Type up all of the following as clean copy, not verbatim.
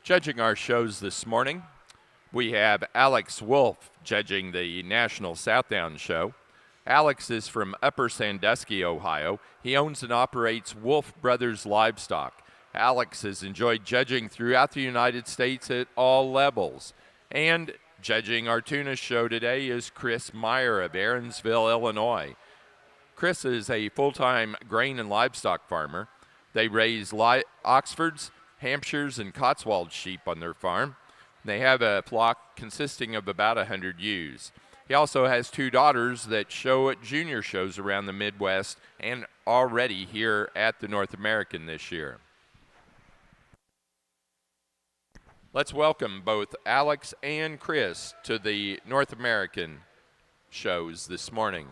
Judging our shows this morning, we have Alex Wolf judging the National Southdown show. Alex is from Upper Sandusky, Ohio. He owns and operates Wolf Brothers Livestock. Alex has enjoyed judging throughout the United States at all levels. And judging our Tunis show today is Chris Meyer of Aaronsville, Illinois. Chris is a full-time grain and livestock farmer. They raise Oxfords, Hampshires, and Cotswold sheep on their farm. They have a flock consisting of about 100 ewes. He also has two daughters that show at junior shows around the Midwest and already here at the North American this year. Let's welcome both Alex and Chris to the North American shows this morning.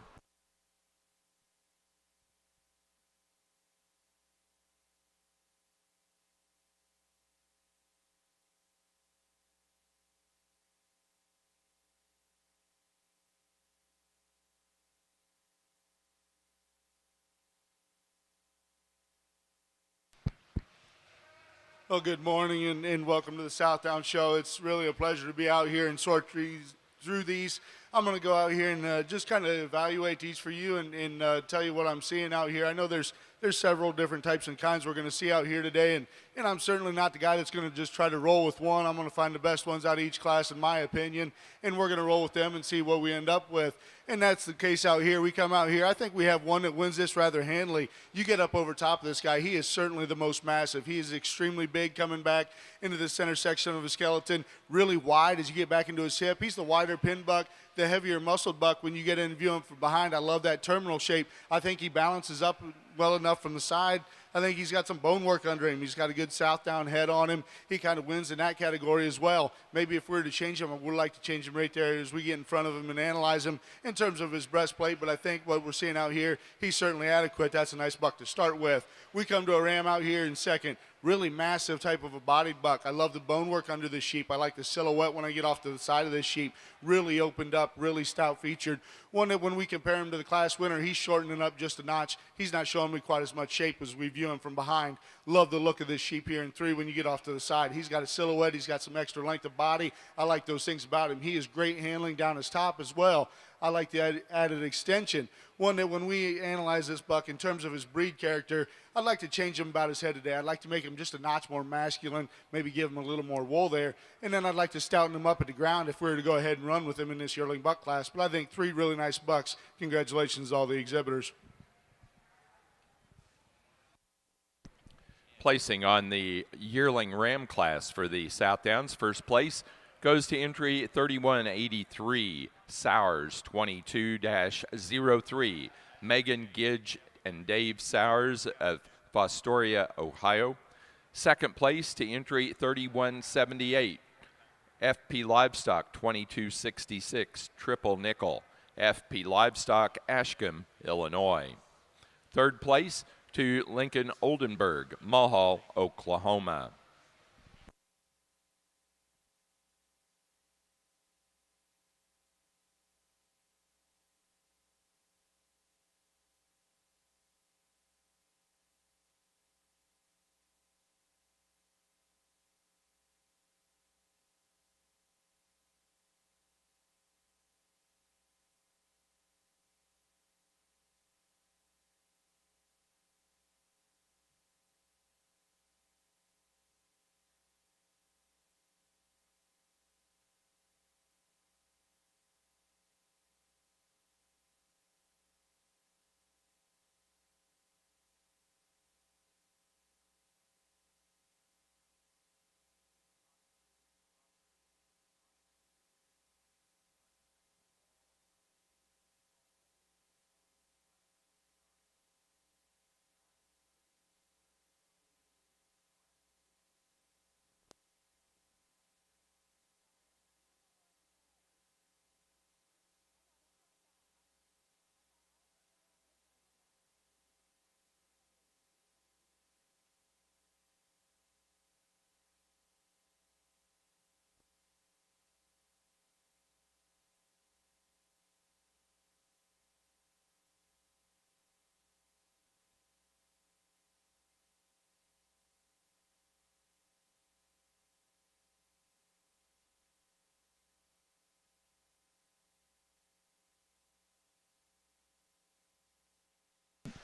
Well, good morning and welcome to the Southdown show. It's really a pleasure to be out here and sort through these. I'm going to go out here and just kind of evaluate these for you and tell you what I'm seeing out here. I know there's several different types and kinds we're going to see out here today, and I'm certainly not the guy that's going to just try to roll with one. I'm going to find the best ones out of each class, in my opinion, and we're going to roll with them and see what we end up with. And that's the case out here. We come out here. I think we have one that wins this rather handily. You get up over top of this guy. He is certainly the most massive. He is extremely big coming back into the center section of his skeleton, really wide as you get back into his hip. He's the wider pin buck, the heavier muscled buck when you get in and view him from behind. I love that terminal shape. I think he balances up well enough from the side. I think he's got some bone work under him. He's got a good Southdown head on him. He kind of wins in that category as well. Maybe if we were to change him, I would like to change him right there as we get in front of him and analyze him in terms of his breastplate. But I think what we're seeing out here, he's certainly adequate. That's a nice buck to start with. We come to a ram out here in second. Really massive type of a bodied buck. I love the bone work under the sheep. I like the silhouette when I get off to the side of this sheep. Really opened up, really stout featured. One that when we compare him to the class winner, he's shortening up just a notch. He's not showing me quite as much shape as we view him from behind. Love the look of this sheep here in three when you get off to the side. He's got a silhouette. He's got some extra length of body. I like those things about him. He is great handling down his top as well. I like the added extension. One that when we analyze this buck in terms of his breed character, I'd like to change him about his head today. I'd like to make him just a notch more masculine, maybe give him a little more wool there. And then I'd like to stouten him up at the ground if we were to go ahead and run with him in this yearling buck class. But I think three really nice bucks. Congratulations to all the exhibitors. Placing on the yearling ram class for the Southdowns, first place goes to entry 3183, Sowers 22-03, Megan Gidge and Dave Sowers of Fostoria, Ohio. Second place to entry 3178, FP Livestock 2266, Triple Nickel, FP Livestock, Ashcombe, Illinois. Third place to Lincoln Oldenburg, Mulhall, Oklahoma.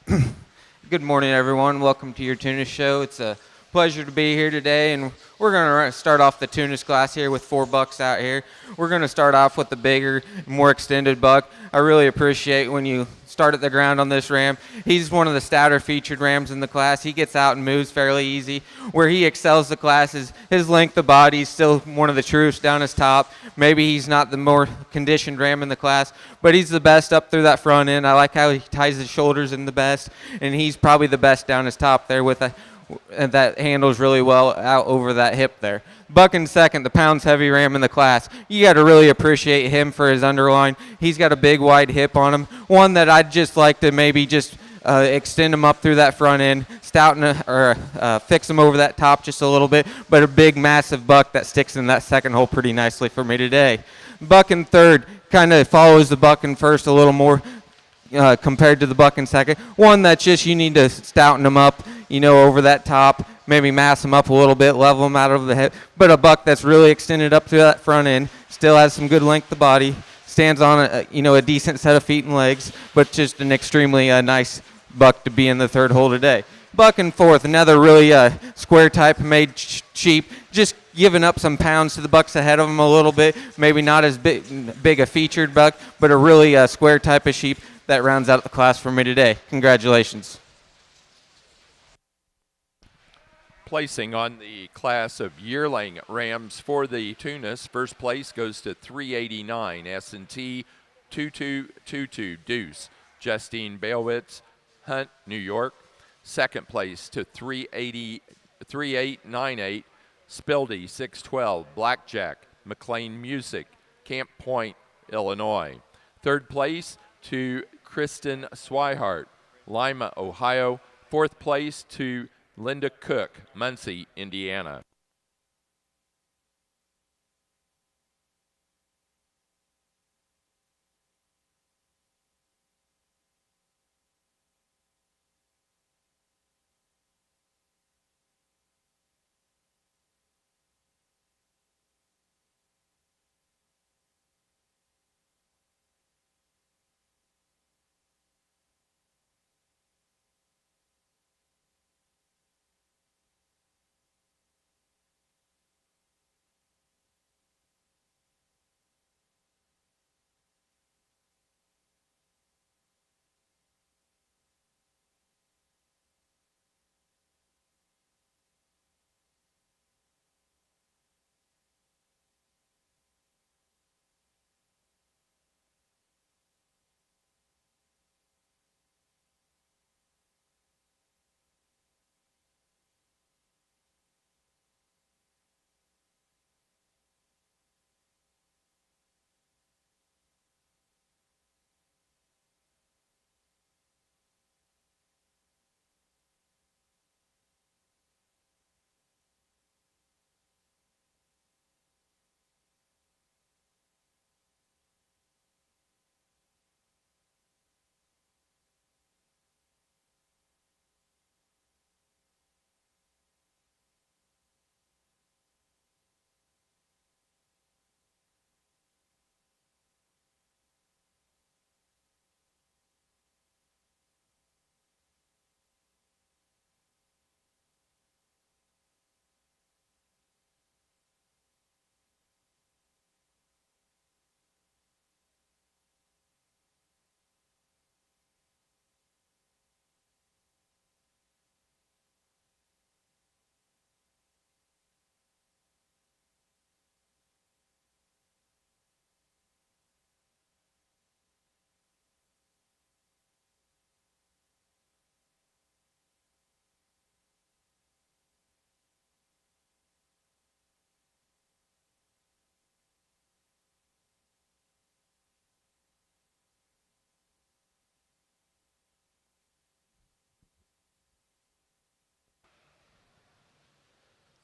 Good morning, everyone. Welcome to your Tunis show. It's a pleasure to be here today, and we're going to start off the Tunis class here with 4 bucks out here. We're going to start off with the bigger, more extended buck. I really appreciate when you start at the ground on this ram. He's one of the stouter featured rams in the class. He gets out and moves fairly easy. Where he excels the class is his length of body. He's still one of the truest down his top. Maybe he's not the more conditioned ram in the class, but he's the best up through that front end. I like how he ties his shoulders in the best, and he's probably the best down his top there with and that handles really well out over that hip there. Buck in second, the pounds heavy ram in the class. You got to really appreciate him for his underline. He's got a big wide hip on him. One that I'd just like to maybe just extend him up through that front end, fix him over that top just a little bit, but a big massive buck that sticks in that second hole pretty nicely for me today. Buck in third kind of follows the buck in first a little more compared to the buck in second. One that's just you need to stouten him up, over that top, maybe mass him up a little bit, level him out over the hip. But a buck that's really extended up through that front end, still has some good length of body, stands on a decent set of feet and legs, but just an extremely nice buck to be in the third hole today. Buck in fourth, another really square type made sheep, just giving up some pounds to the bucks ahead of him a little bit. Maybe not as big a featured buck, but a really square type of sheep that rounds out the class for me today. Congratulations. Placing on the class of yearling rams for the Tunis, first place goes to 389 S&T 2222 Deuce, Justine Bailwitz, Hunt, New York. Second place to 3898 Spildy 612 Blackjack, McLean Music, Camp Point, Illinois. Third place to Kristen Swihart, Lima, Ohio. Fourth place to Linda Cook, Muncie, Indiana.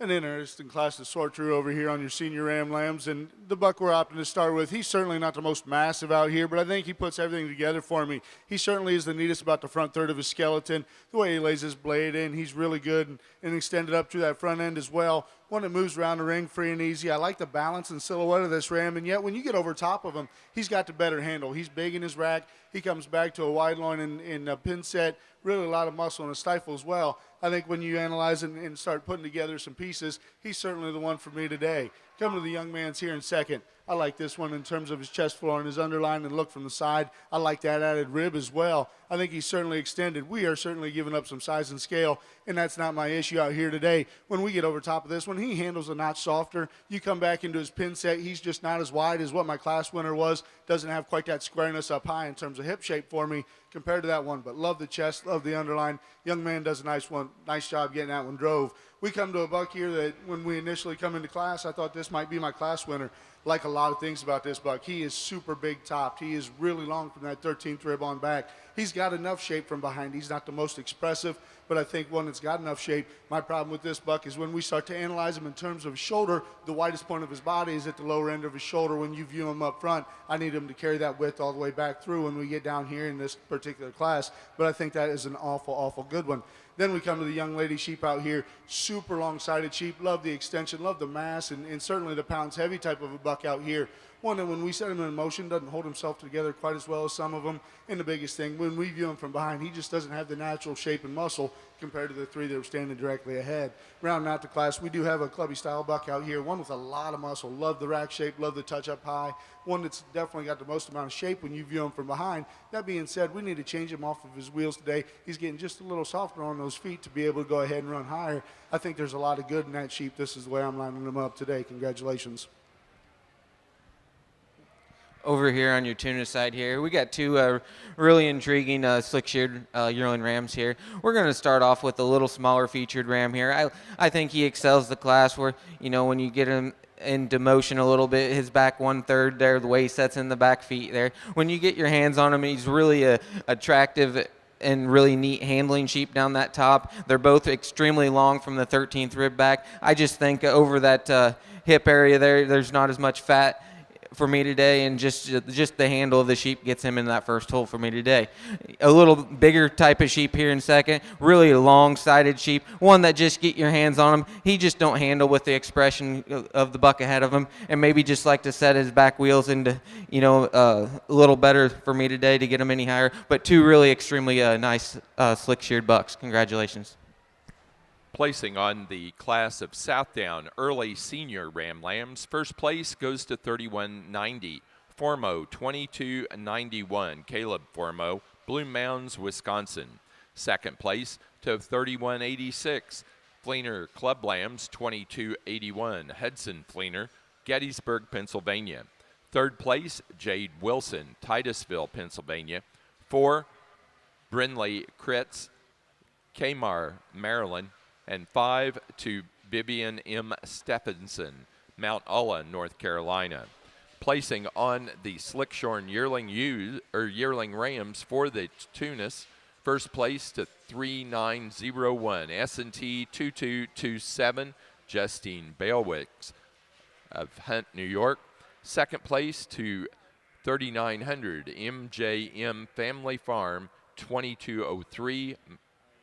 an interesting class to sort through over here on your senior Ram Lambs. And the buck we're opting to start with, he's certainly not the most massive out here, but I think he puts everything together for me. He certainly is the neatest about the front third of his skeleton. The way he lays his blade in, he's really good and extended up through that front end as well. One that moves around the ring free and easy. I like the balance and silhouette of this ram, and yet when you get over top of him, he's got the better handle. He's big in his rack. He comes back to a wide loin in a pin set, really a lot of muscle and a stifle as well. I think when you analyze and start putting together some pieces, he's certainly the one for me today. Coming to the young man's here in second. I like this one in terms of his chest floor and his underline and look from the side. I like that added rib as well. I think he's certainly extended. We are certainly giving up some size and scale, and that's not my issue out here today. When we get over top of this one, he handles a notch softer. You come back into his pin set, he's just not as wide as what my class winner was. Doesn't have quite that squareness up high in terms of hip shape for me compared to that one, but love the chest, love the underline. Young man does a nice job getting that one drove. We come to a buck here that when we initially come into class, I thought this might be my class winner. Like a lot of things about this buck, he is super big topped. He is really long from that 13th rib on back. He's got enough shape from behind. He's not the most expressive, but I think one that's got enough shape. My problem with this buck is when we start to analyze him in terms of shoulder, the widest point of his body is at the lower end of his shoulder. When you view him up front, I need him to carry that width all the way back through when we get down here in this particular class, but I think that is an awful, awful good one. Then we come to the young lady sheep out here, super long-sided sheep, love the extension, love the mass, and certainly the pounds heavy type of a buck out here. One that when we set him in motion doesn't hold himself together quite as well as some of them. And the biggest thing, when we view him from behind, he just doesn't have the natural shape and muscle compared to the three that are standing directly ahead. Rounding out the class, we do have a clubby style buck out here, one with a lot of muscle. Love the rack shape, love the touch up high. One that's definitely got the most amount of shape when you view him from behind. That being said, we need to change him off of his wheels today. He's getting just a little softer on those feet to be able to go ahead and run higher. I think there's a lot of good in that sheep. This is the way I'm lining him up today. Congratulations. Over here on your Tunis side here, we got two really intriguing slick-sheared yearling rams here. We're going to start off with a little smaller featured ram here. I think he excels the class where, you know, when you get him into motion a little bit, his back 1/3 there, the way he sets in the back feet there. When you get your hands on him, he's really attractive and really neat handling sheep down that top. They're both extremely long from the 13th rib back. I just think over that hip area there's not as much fat for me today, and just the handle of the sheep gets him in that first hole for me today. A little bigger type of sheep here in second, really long-sided sheep, one that just get your hands on him. He just don't handle with the expression of the buck ahead of him, and maybe just like to set his back wheels into, you know, a little better for me today to get him any higher. But two really extremely nice slick-sheared bucks. Congratulations. Placing on the class of Southdown early senior Ram Lambs, first place goes to 3190. Formo 2291. Caleb Formo, Blue Mounds, Wisconsin. Second place to 3186. Fleener Club Lambs 2281. Hudson Fleener, Gettysburg, Pennsylvania. Third place, Jade Wilson, Titusville, Pennsylvania. 4, Brinley Kritz, Kmar, Maryland. And 5 to Vivian M. Stephenson, Mount Ulla, North Carolina. Placing on the slick-shorn yearling rams for the Tunis, first place to 3901. S&T 2227, Justine Balewicks of Hunt, New York. Second place to 3900, MJM Family Farm 2203,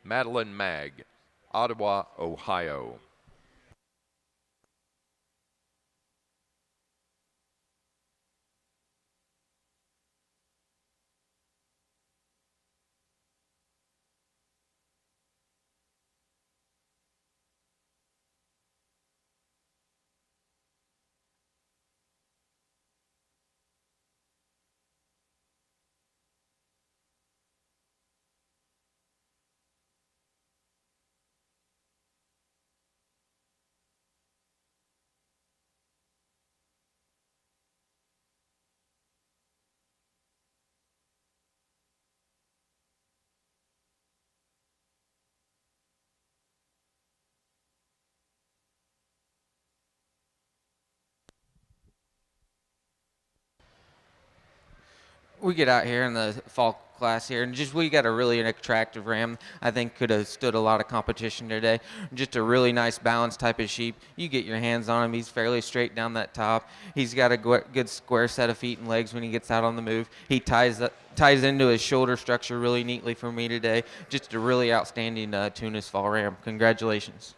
Madeline Mag, Ottawa, Ohio. We get out here in the fall class here, and just we got a really attractive ram. I think could have stood a lot of competition today. Just a really nice balanced type of sheep. You get your hands on him. He's fairly straight down that top. He's got a good square set of feet and legs when he gets out on the move. He ties into his shoulder structure really neatly for me today. Just a really outstanding Tunis fall ram. Congratulations.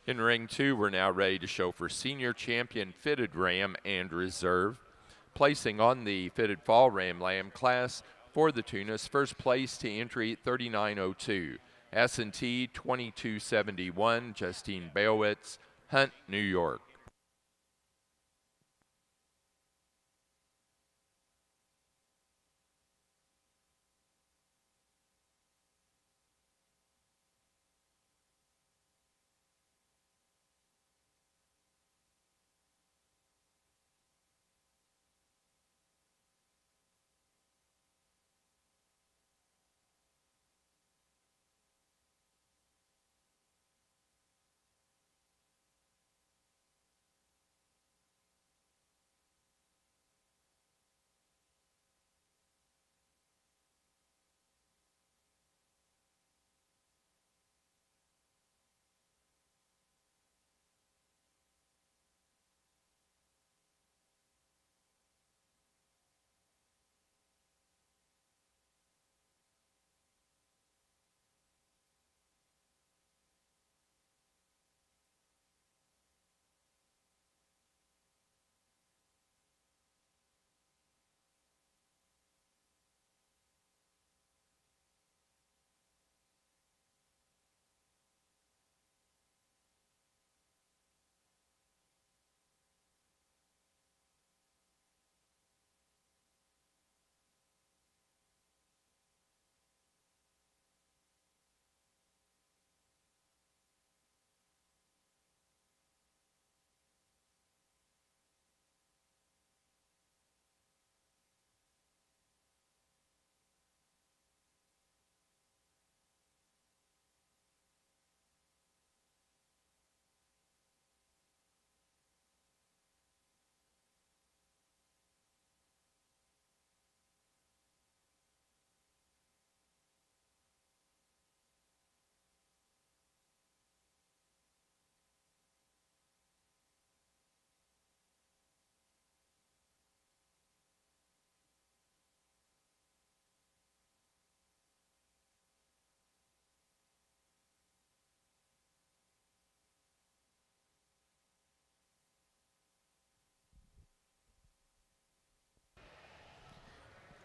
In ring 2, we're now ready to show for senior champion fitted ram and reserve. Placing on the fitted fall ram lamb class for the Tunis, first place to entry 3902. S&T 2271, Justine Bailwitz, Hunt, New York.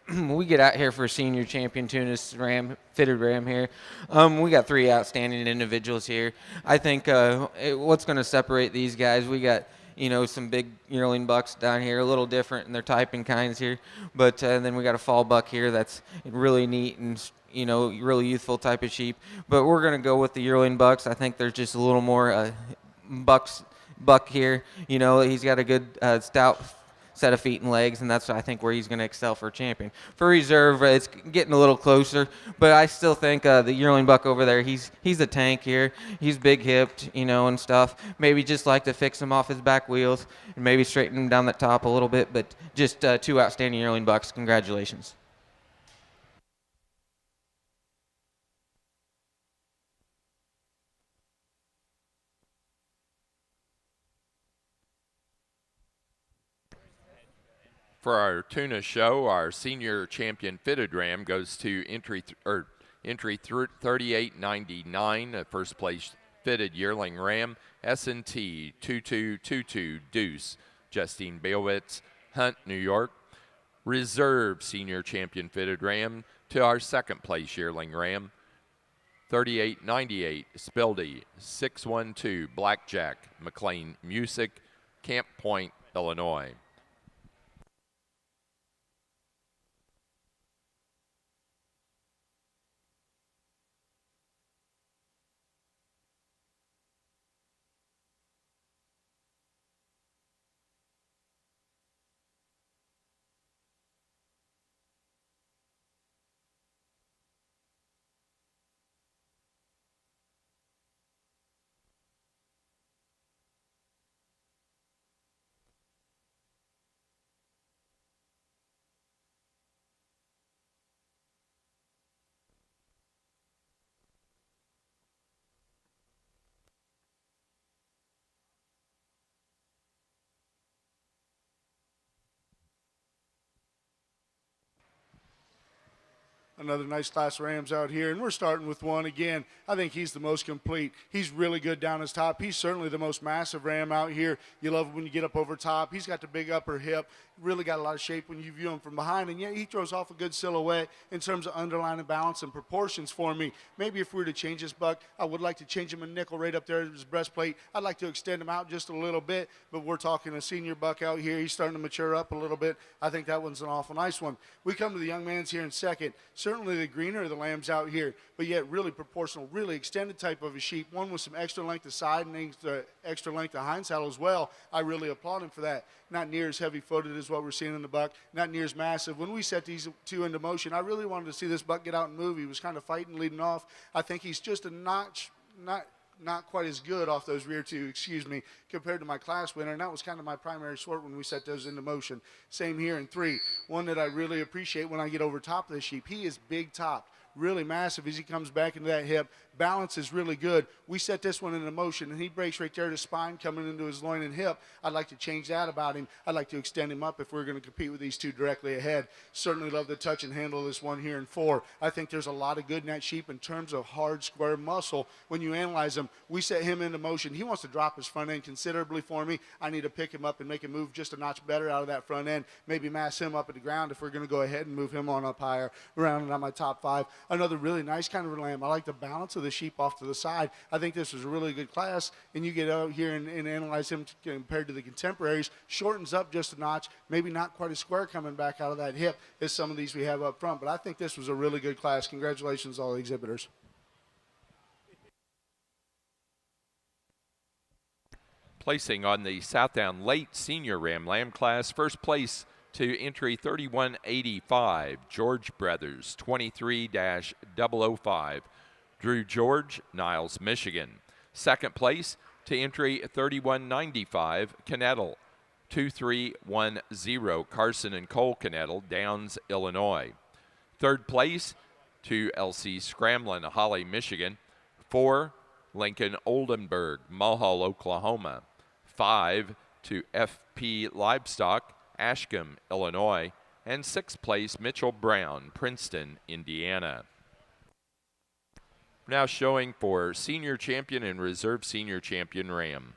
We get out here for senior champion Tunis ram, fitted ram here. We got 3 outstanding individuals here. I think what's going to separate these guys, we got some big yearling bucks down here, a little different in their type and kinds here, but then we got a fall buck here that's really neat and really youthful type of sheep. But we're going to go with the yearling bucks. I think there's just a little more buck here. He's got a good stout set of feet and legs, and that's I think where he's going to excel for champion. For reserve, it's getting a little closer, but I still think the yearling buck over there, he's a tank here. He's big hipped, and stuff. Maybe just like to fix him off his back wheels and maybe straighten him down the top a little bit, but just 2 outstanding yearling bucks. Congratulations. For our tuna show, our senior champion fitted ram goes to entry 3899, first place fitted yearling ram, S&T 2222 Deuce, Justine Bailwitz, Hunt, New York. Reserve senior champion fitted ram to our second place yearling ram, 3898 Spildy, 612 Blackjack, McLean Music, Camp Point, Illinois. Another nice class of rams out here, and we're starting with one again. I think he's the most complete. He's really good down his top. He's certainly the most massive ram out here. You love it when you get up over top. He's got the big upper hip, really got a lot of shape when you view him from behind, and yet he throws off a good silhouette in terms of underline and balance and proportions for me. Maybe if we were to change this buck, I would like to change him a nickel right up there at his breastplate. I'd like to extend him out just a little bit, but we're talking a senior buck out here. He's starting to mature up a little bit. I think that one's an awful nice one. We come to the young man's here in second. Certainly the greener of the lambs out here, but yet really proportional, really extended type of a sheep. One with some extra length of side and extra length of hind saddle as well. I really applaud him for that. Not near as heavy-footed as what we're seeing in the buck, not near as massive. When we set these two into motion, I really wanted to see this buck get out and move. He was kind of fighting, leading off. I think he's just a notch, not quite as good off those rear two, compared to my class winner, and that was kind of my primary sort when we set those into motion. Same here in 3. One that I really appreciate when I get over top of this sheep. He is big topped, really massive as he comes back into that hip. Balance is really good. We set this one into motion, and he breaks right there to spine coming into his loin and hip. I'd like to change that about him. I'd like to extend him up if we're going to compete with these two directly ahead. Certainly love the touch and handle of this one here in 4. I think there's a lot of good in that sheep in terms of hard, square muscle. When you analyze him, we set him into motion. He wants to drop his front end considerably for me. I need to pick him up and make him move just a notch better out of that front end. Maybe mass him up at the ground if we're going to go ahead and move him on up higher, rounding out my top 5. Another really nice kind of lamb. I like the balance of the sheep off to the side. I think this was a really good class, and you get out here and analyze him compared to the contemporaries. Shortens up just a notch, maybe not quite as square coming back out of that hip as some of these we have up front, but I think this was a really good class. Congratulations, all the exhibitors. Placing on the Southdown late senior ram lamb class, first place to entry 3185, George Brothers, 23-005. Drew George, Niles, Michigan. Second place to entry 3195, Knettle, 2310, Carson and Cole Knettle, Downs, Illinois. Third place to LC Scramlin, Holly, Michigan. 4, Lincoln Oldenburg, Mulhall, Oklahoma. 5 to FP Livestock, Ashcombe, Illinois. And 6th place, Mitchell Brown, Princeton, Indiana. Now showing for senior champion and reserve senior champion ram.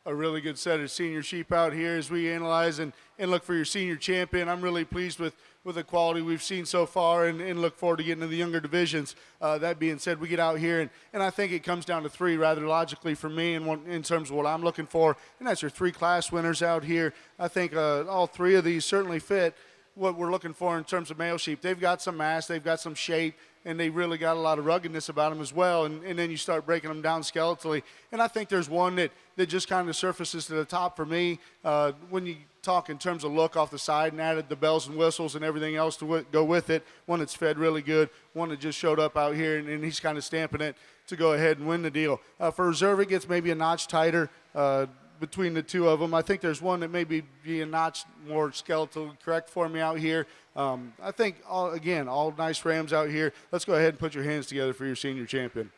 a really good set of senior sheep out here as we analyze and look for your senior champion. I'm really pleased with the quality we've seen so far and look forward to getting to the younger divisions. That being said, we get out here, and I think it comes down to three rather logically for me in terms of what I'm looking for, and that's your three class winners out here. I think all three of these certainly fit what we're looking for in terms of male sheep. They've got some mass, they've got some shape, and they really got a lot of ruggedness about them as well, and then you start breaking them down skeletally. And I think there's one that just kind of surfaces to the top for me when you talk in terms of look off the side and added the bells and whistles and everything else to go with it. One that's fed really good, one that just showed up out here, and he's kind of stamping it to go ahead and win the deal. For reserve, it gets maybe a notch tighter between the two of them. I think there's one that may be a notch more skeletal correct for me out here. I think, all nice rams out here. Let's go ahead and put your hands together for your senior champion.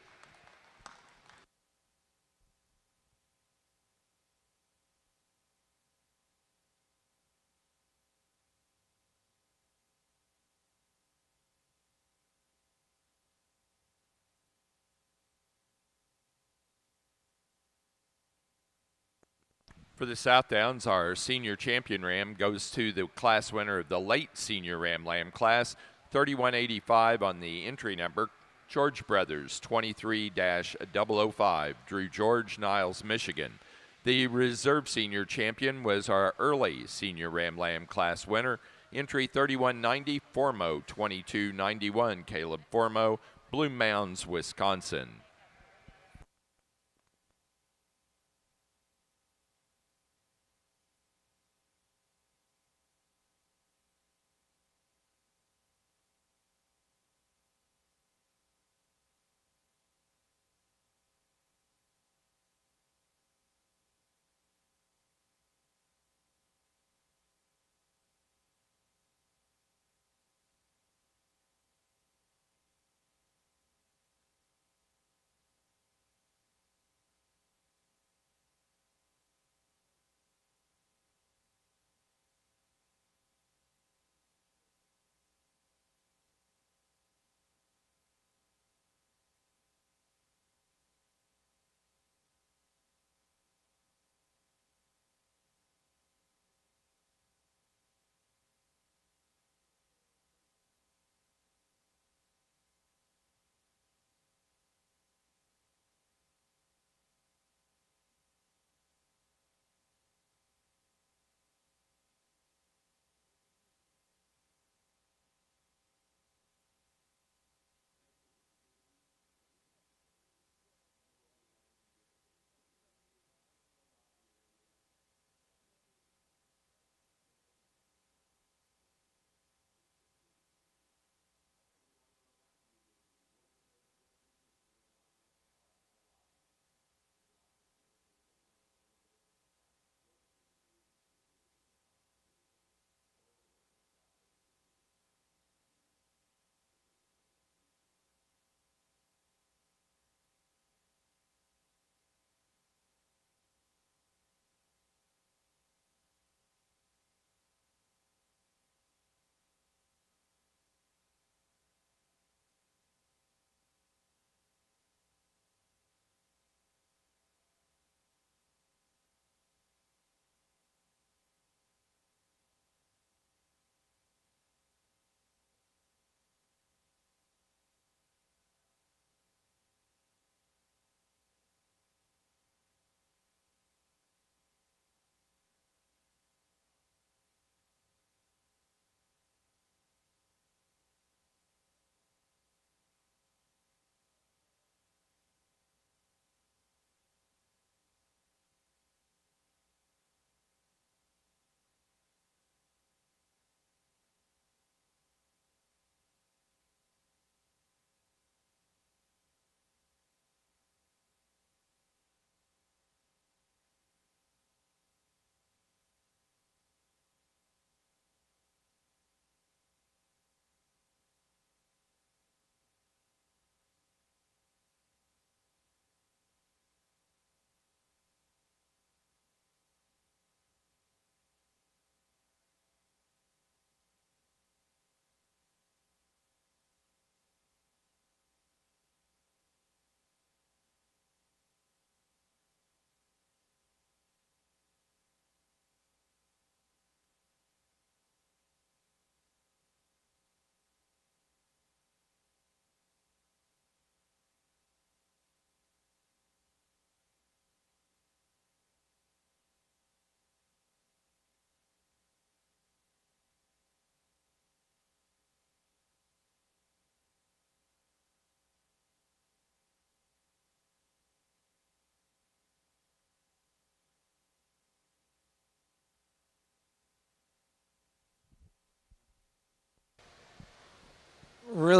For the Southdowns, our senior champion ram goes to the class winner of the late senior ram lamb class, 3185 on the entry number, George Brothers, 23-005, Drew George, Niles, Michigan. The reserve senior champion was our early senior ram lamb class winner, entry 3190, Formo, 2291, Caleb Formo, Blue Mounds, Wisconsin.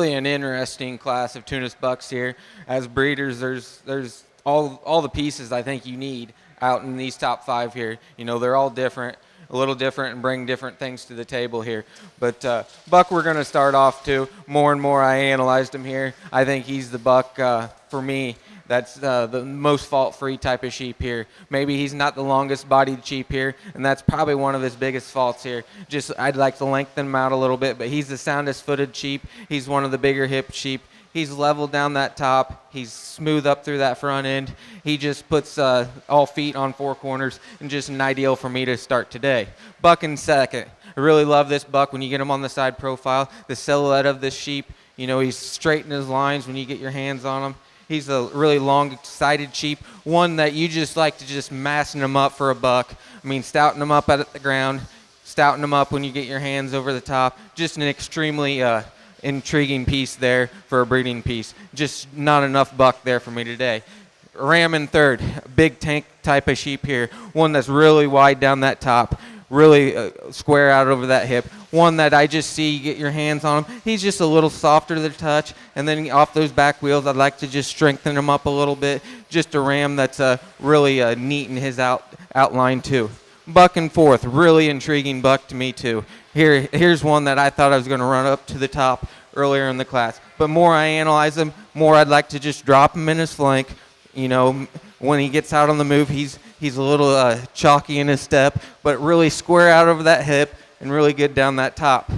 really an interesting class of Tunis bucks here. As breeders, there's all the pieces I think you need out in these top 5 here. You know, they're all different, a little different, and bring different things to the table here. But buck we're going to start off to, more and more I analyzed him here. I think he's the buck for me that's the most fault-free type of sheep here. Maybe he's not the longest-bodied sheep here, and that's probably one of his biggest faults here. Just I'd like to lengthen him out a little bit, but he's the soundest-footed sheep. He's one of the bigger hip sheep. He's level down that top. He's smooth up through that front end. He just puts all feet on 4 corners, and just an ideal for me to start today. Buck in second. I really love this buck when you get him on the side profile. The silhouette of this sheep, you know, he's straight in his lines when you get your hands on him. He's a really long-sided sheep, one that you just like to just massen him up for a buck. I mean, stouting him up at the ground, stouting him up when you get your hands over the top. Just an extremely intriguing piece there for a breeding piece. Just not enough buck there for me today. Ram in third, big tank type of sheep here. One that's really wide down that top, really square out over that hip. One that I just see, you get your hands on him. He's just a little softer to the touch. And then off those back wheels, I'd like to just strengthen him up a little bit. Just a ram that's really neat in his outline too. Buck in fourth, really intriguing buck to me too. Here's one that I thought I was going to run up to the top earlier in the class. But more I analyze him, more I'd like to just drop him in his flank. You know, when he gets out on the move, he's a little chalky in his step, but really square out over that hip and really good down that top.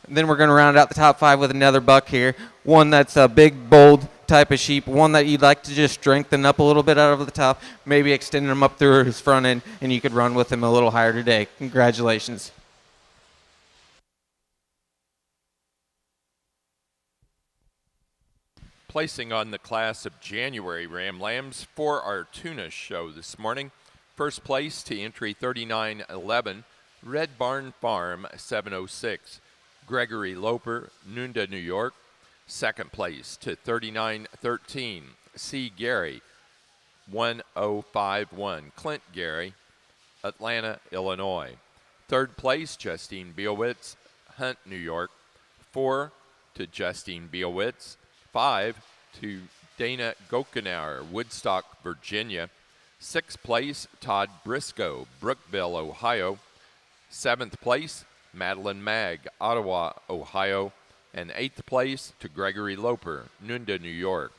And then we're going to round out the top 5 with another buck here. One that's a big, bold type of sheep. One that you'd like to just strengthen up a little bit out of the top, maybe extending him up through his front end, and you could run with him a little higher today. Congratulations. Placing on the class of January Ram Lambs for our Tunis show this morning. First place to entry 3911, Red Barn Farm 706, Gregory Loper, Nunda, New York. Second place to 3913, C. Gary 1051, Clint Gary, Atlanta, Illinois. Third place, Justine Bielwitz, Hunt, New York. 4 to Justine Bielwitz. 5 to Dana Gokenauer, Woodstock, Virginia. 6th place, Todd Briscoe, Brookville, Ohio. 7th place, Madeline Mag, Ottawa, Ohio. And 8th place to Gregory Loper, Nunda, New York.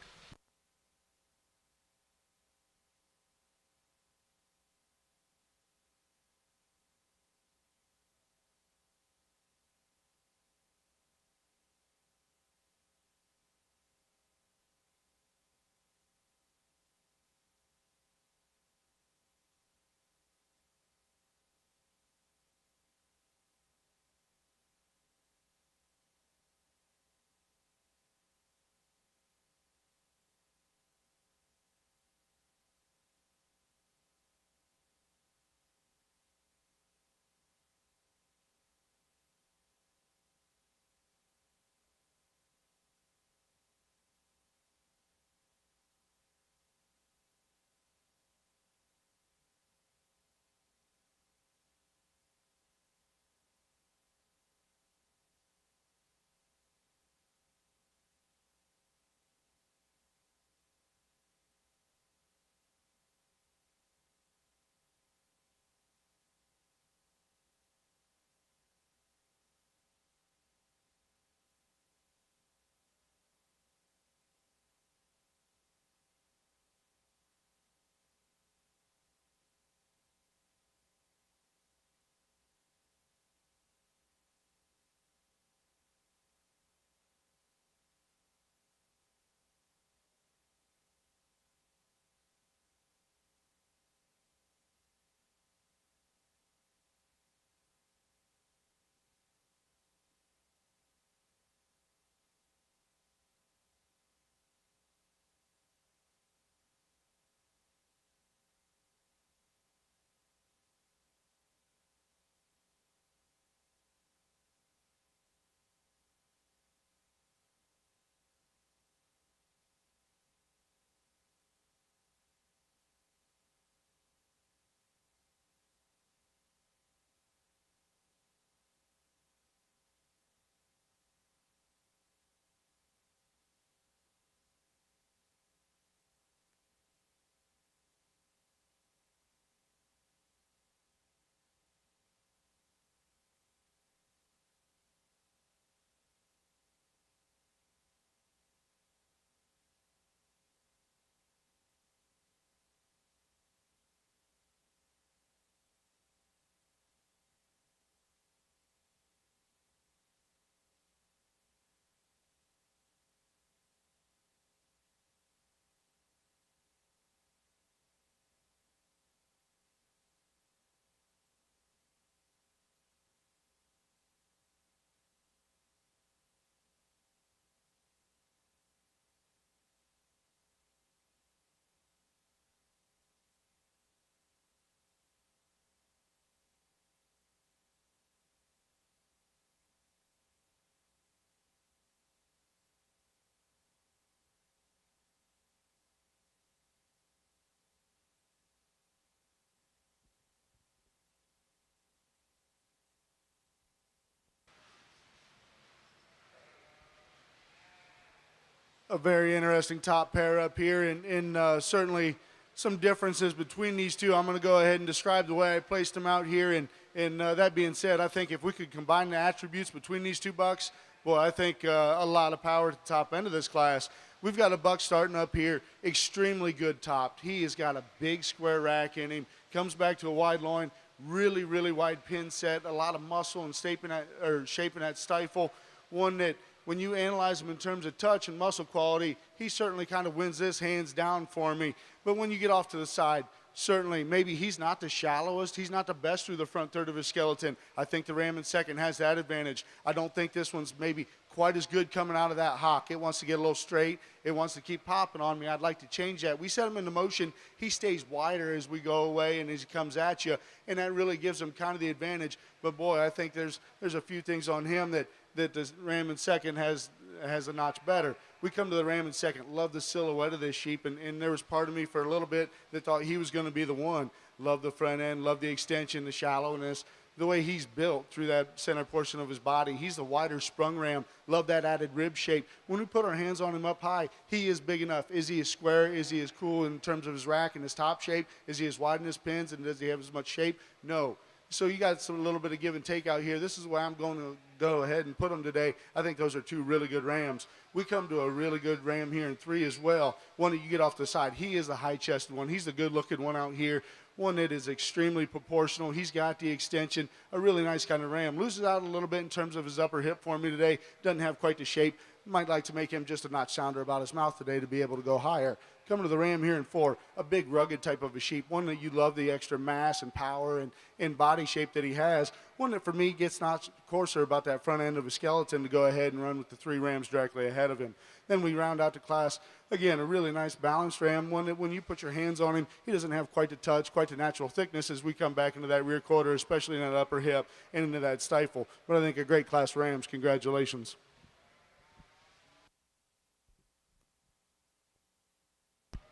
a very interesting top pair up here, and certainly some differences between these two. I'm going to go ahead and describe the way I placed them out here, and that being said, I think if we could combine the attributes between these two bucks, boy, I think a lot of power at the top end of this class. We've got a buck starting up here, extremely good topped. He has got a big square rack in him, comes back to a wide loin, really, really wide pin set, a lot of muscle and shaping that stifle. One that when you analyze him in terms of touch and muscle quality, he certainly kind of wins this hands down for me. But when you get off to the side, certainly maybe he's not the shallowest, he's not the best through the front third of his skeleton. I think the ram in second has that advantage. I don't think this one's maybe quite as good coming out of that hock. It wants to get a little straight. It wants to keep popping on me. I'd like to change that. We set him into motion. He stays wider as we go away and as he comes at you, and that really gives him kind of the advantage. But boy, I think there's a few things on him that the ram in second has a notch better. We come to the ram in second. Love the silhouette of this sheep, and there was part of me for a little bit that thought he was going to be the one. Love the front end, love the extension, the shallowness, the way he's built through that center portion of his body. He's the wider sprung ram. Love that added rib shape. When we put our hands on him up high, he is big enough. Is he as square? Is he as cool in terms of his rack and his top shape? Is he as wide in his pins, and does he have as much shape? No. So you got a little bit of give and take out here. This is why I'm going to go ahead and put them today. I think those are two really good rams. We come to a really good ram here in three as well. One that you get off the side. He is the high-chested one. He's the good-looking one out here. One that is extremely proportional. He's got the extension, a really nice kind of ram. Loses out a little bit in terms of his upper hip for me today. Doesn't have quite the shape. Might like to make him just a notch sounder about his mouth today to be able to go higher. Coming to the ram here in four, a big rugged type of a sheep, one that you love the extra mass and power and body shape that he has. One that for me gets notch coarser about that front end of his skeleton to go ahead and run with the three rams directly ahead of him. Then we round out the class, again, a really nice balanced ram, one that when you put your hands on him, he doesn't have quite the touch, quite the natural thickness as we come back into that rear quarter, especially in that upper hip and into that stifle. But I think a great class rams. Congratulations.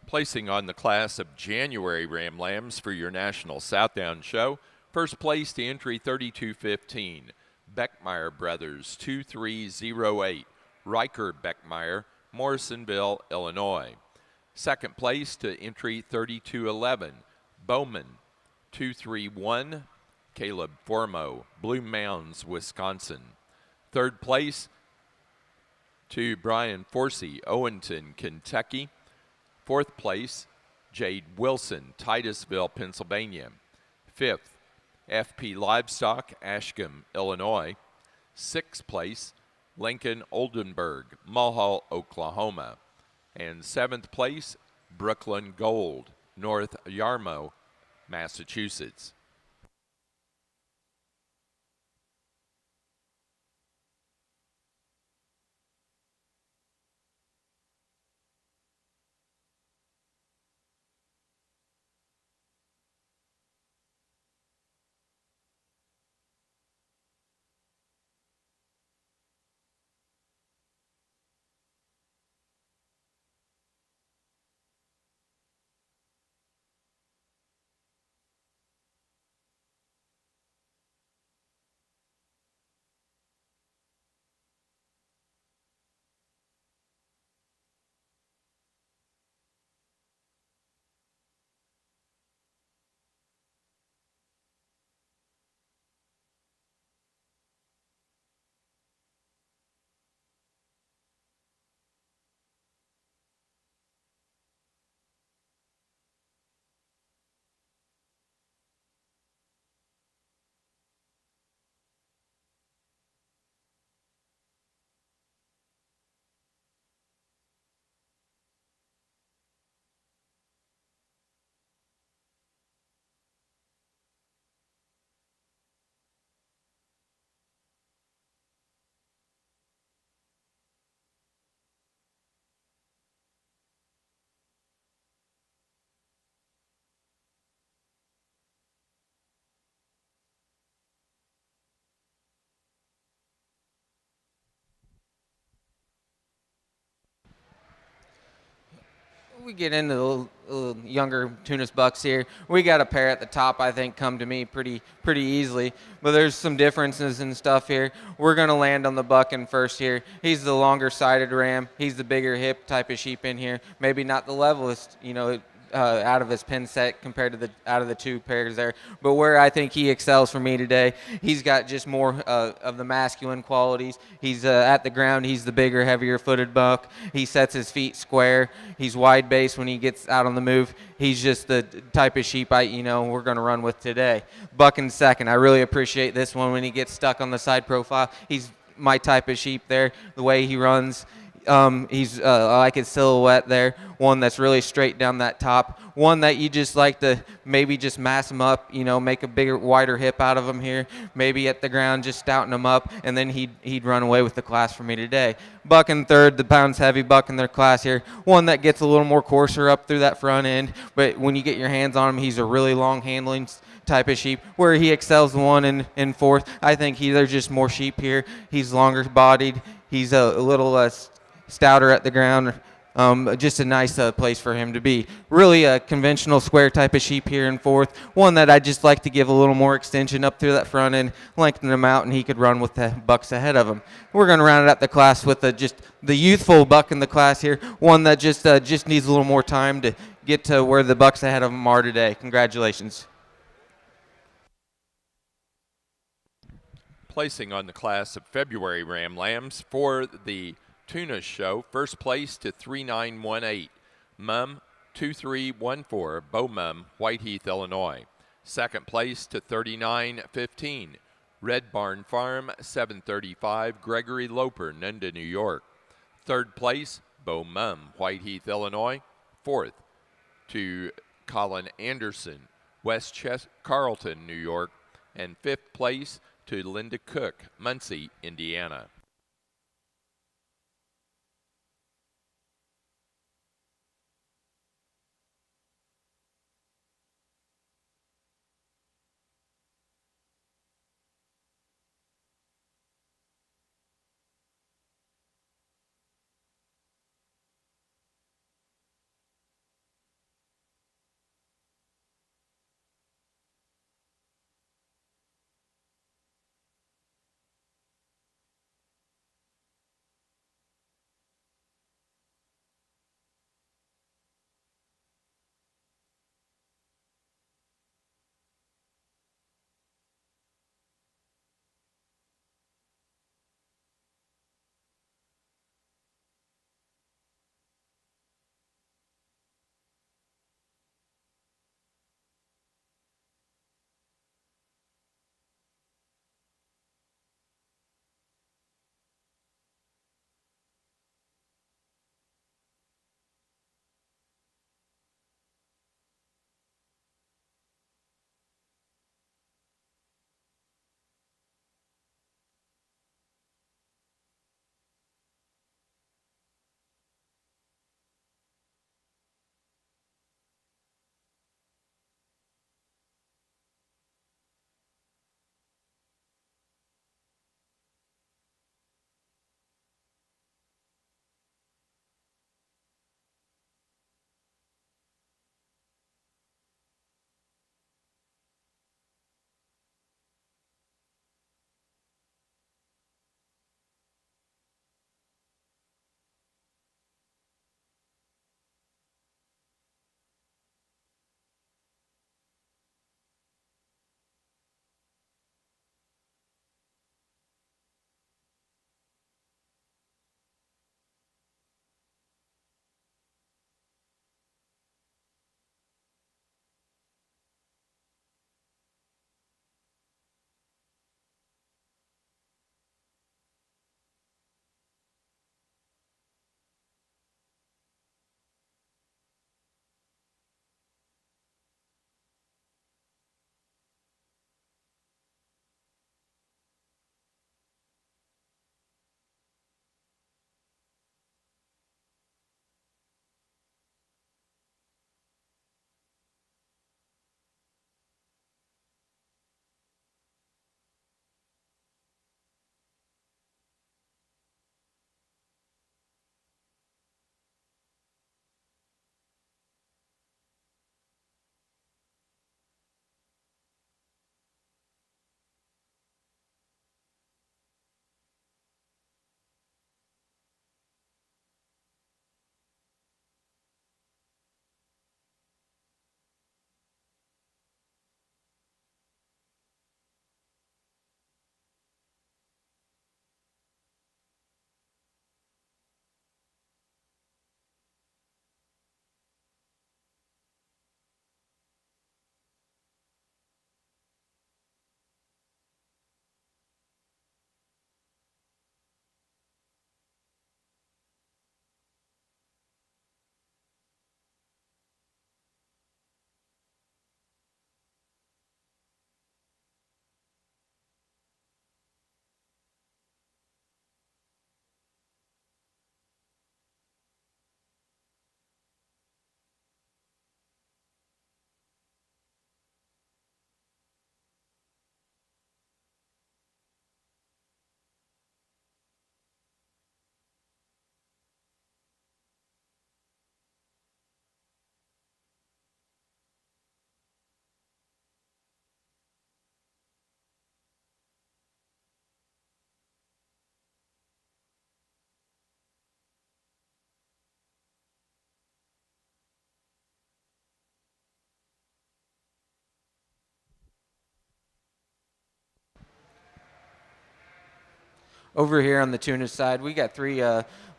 Placing on the class of January Ram Lambs for your National Southdown show. First place to entry 3215, Beckmeyer Brothers 2308, Riker Beckmeyer, Morrisonville, Illinois. Second place to entry 3211, Bowman 231, Caleb Formo, Blue Mounds, Wisconsin. Third place to Brian Forsey, Owenton, Kentucky. Fourth place, Jade Wilson, Titusville, Pennsylvania. Fifth, FP Livestock, Ashcombe, Illinois. Sixth place, Lincoln Oldenburg, Mulhall, Oklahoma. And seventh place, Brooklyn Gold, North Yarmouth, Massachusetts. we get into the younger Tunis bucks here, we got a pair at the top I think come to me pretty easily. But there's some differences and stuff here. We're going to land on the bucking first here. He's the longer sided ram. He's the bigger hip type of sheep in here. Maybe not the levelest, out of his pin set compared to out of the two pairs there. But where I think he excels for me today, he's got just more of the masculine qualities. He's at the ground. He's the bigger, heavier footed buck. He sets his feet square. He's wide base when he gets out on the move. He's just the type of sheep we're going to run with today. Buck in second. I really appreciate this one when he gets stuck on the side profile. He's my type of sheep there. The way he runs. He's I like his silhouette there, one that's really straight down that top, one that you just like to maybe just mass him up, make a bigger, wider hip out of him here, maybe at the ground just stouting him up, and then he'd run away with the class for me today. Buck in third, the pounds heavy buck in their class here, one that gets a little more coarser up through that front end, but when you get your hands on him, he's a really long handling type of sheep. Where he excels the one in fourth, I think there's just more sheep here. He's longer bodied, he's a little stouter at the ground, just a nice place for him to be. Really a conventional square type of sheep here in fourth, one that I just like to give a little more extension up through that front end, lengthen him out, and he could run with the bucks ahead of him. We're going to round out the class with just the youthful buck in the class here, one that just needs a little more time to get to where the bucks ahead of him are today. Congratulations. Placing on the class of February Ram Lambs for the Tunis show, first place to 3918, Mum 2314, Beau Mum, Whiteheath, Illinois. Second place to 3915, Red Barn Farm 735, Gregory Loper, Nunda, New York. Third place, Beau Mum, Whiteheath, Illinois. Fourth to Colin Anderson, West Carlton, New York. And fifth place to Linda Cook, Muncie, Indiana. Over here on the Tunis side, we got three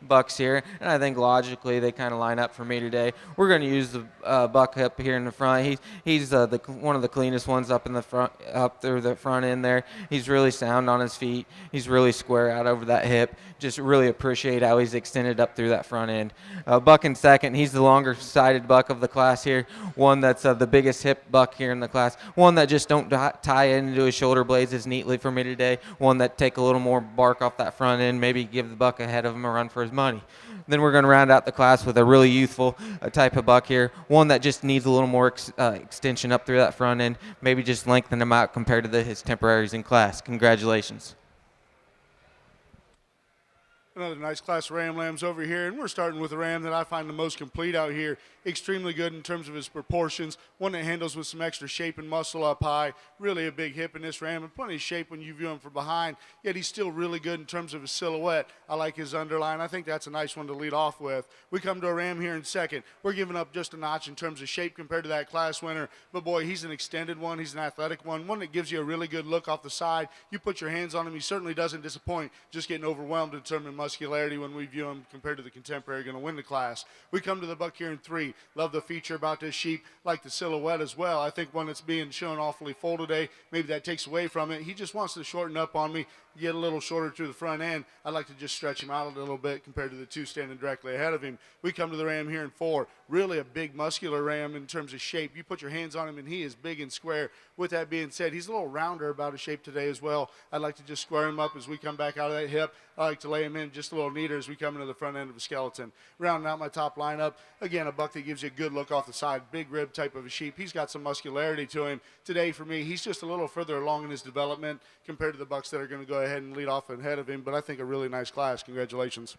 bucks here, and I think logically they kind of line up for me today. We're going to use the buck up here in the front. He's one of the cleanest ones up in the front, up through the front end there. He's really sound on his feet. He's really square out over that hip. Just really appreciate how he's extended up through that front end. Buck in second, he's the longer-sided buck of the class here. One that's the biggest hip buck here in the class. One that just don't tie into his shoulder blades as neatly for me today. One that take a little more bark off that front end, maybe give the buck ahead of him a run for his money. Then we're going to round out the class with a really youthful type of buck here. One that just needs a little more extension up through that front end, maybe just lengthen him out compared to his temporaries in class. Congratulations. Another nice class of ram lambs over here, and we're starting with a ram that I find the most complete out here. Extremely good in terms of his proportions. One that handles with some extra shape and muscle up high. Really a big hip in this ram, and plenty of shape when you view him from behind. Yet he's still really good in terms of his silhouette. I like his underline. I think that's a nice one to lead off with. We come to a ram here in second. We're giving up just a notch in terms of shape compared to that class winner. But boy, he's an extended one. He's an athletic one. One that gives you a really good look off the side. You put your hands on him, he certainly doesn't disappoint. Just getting overwhelmed in terms of muscularity when we view him compared to the contemporary going to win the class. We come to the buck here in three. Love the feature about this sheep, like the silhouette as well. I think one that's being shown awfully full today, maybe that takes away from it. He just wants to shorten up on me, get a little shorter to the front end. I'd like to just stretch him out a little bit compared to the two standing directly ahead of him. We come to the ram here in four. Really a big muscular ram in terms of shape. You put your hands on him and he is big and square. With that being said, he's a little rounder about his shape today as well. I'd like to just square him up as we come back out of that hip. I like to lay him in just a little neater as we come into the front end of a skeleton. Rounding out my top lineup, again, a buck that gives you a good look off the side, big rib type of a sheep. He's got some muscularity to him. Today, for me, he's just a little further along in his development compared to the bucks that are going to go ahead and lead off ahead of him, but I think a really nice class. Congratulations.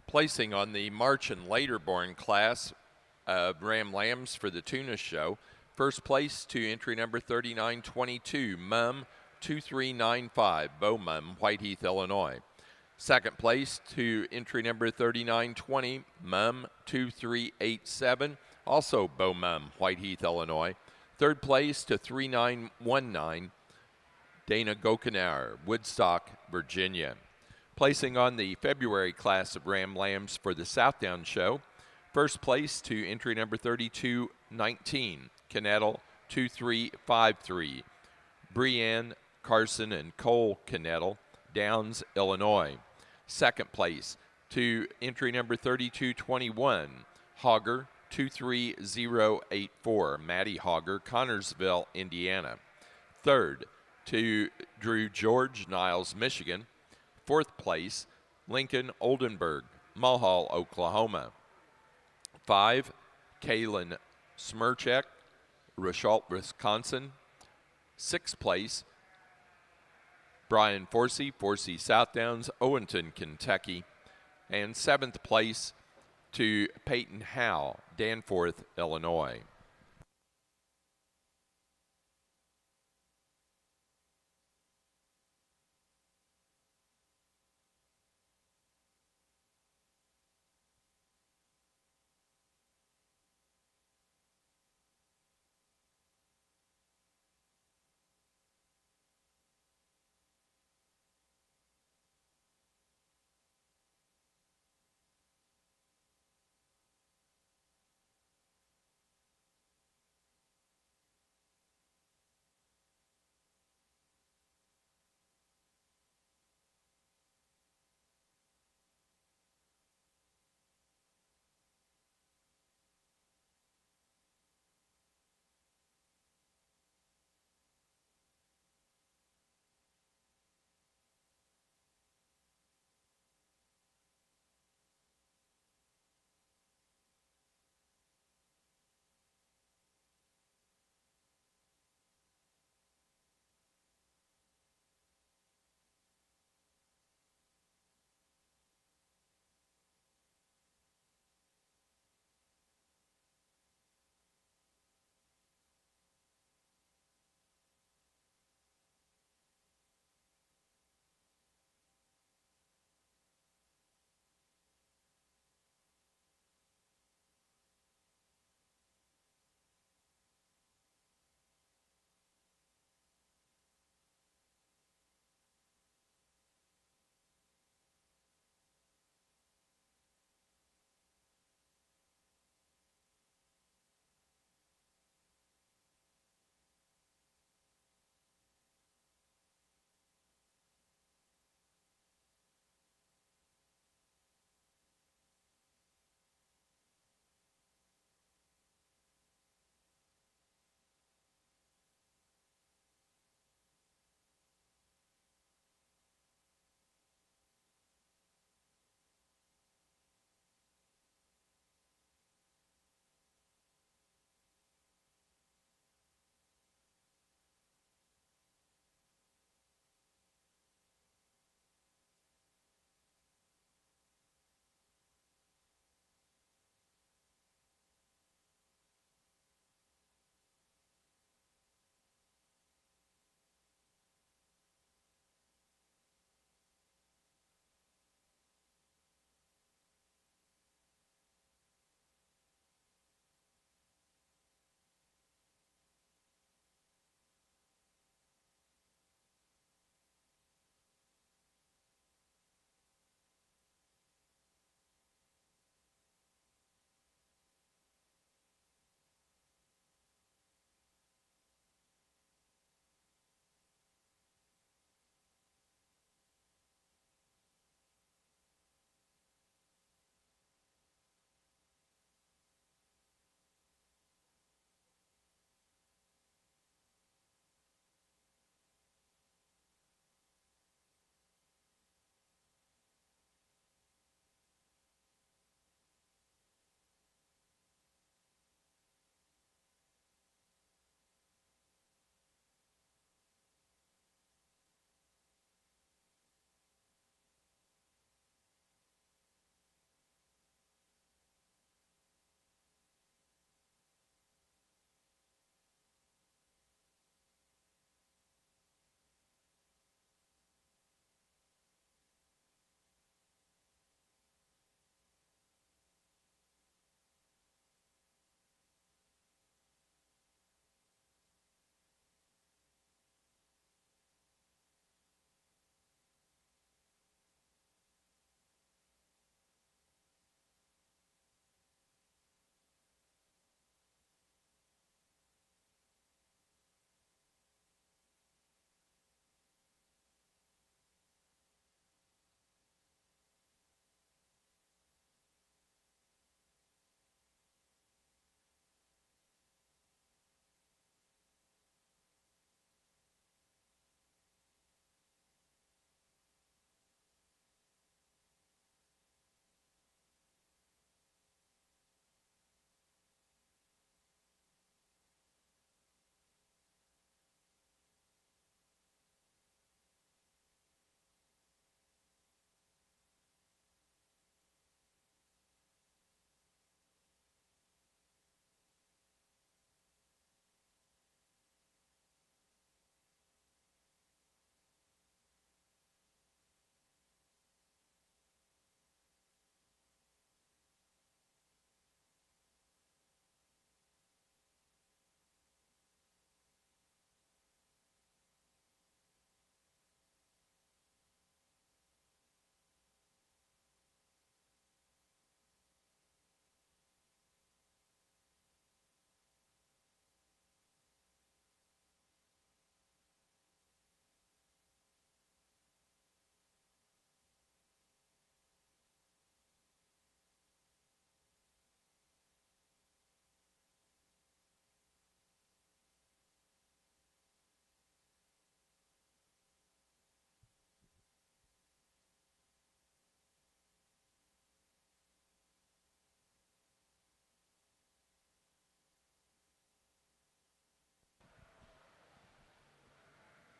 Placing on the March and later born class of Ram Lambs for the Tunis show. First place to entry number 3922, Mum 2395, Beau Mum, Whiteheath, Illinois. Second place to entry number 3920, Mum 2387, also Beau Mum, Whiteheath, Illinois. Third place to 3919, Dana Gokenauer, Woodstock, Virginia. Placing on the February class of Ram Lambs for the Southdown show. First place to entry number 3219, Knettle 2353, Brianne, Carson, and Cole Knettle, Downs, Illinois. Second place to entry number 3221, Hogger 23084, Maddie Hogger, Connorsville, Indiana. Third to Drew George, Niles, Michigan. Fourth place, Lincoln Oldenburg, Mulhall, Oklahoma. 5, Kaylin Smirchek, Rochelle, Wisconsin. Sixth place, Brian Forsey, Southdowns, Owenton, Kentucky. And seventh place to Peyton Howe, Danforth, Illinois.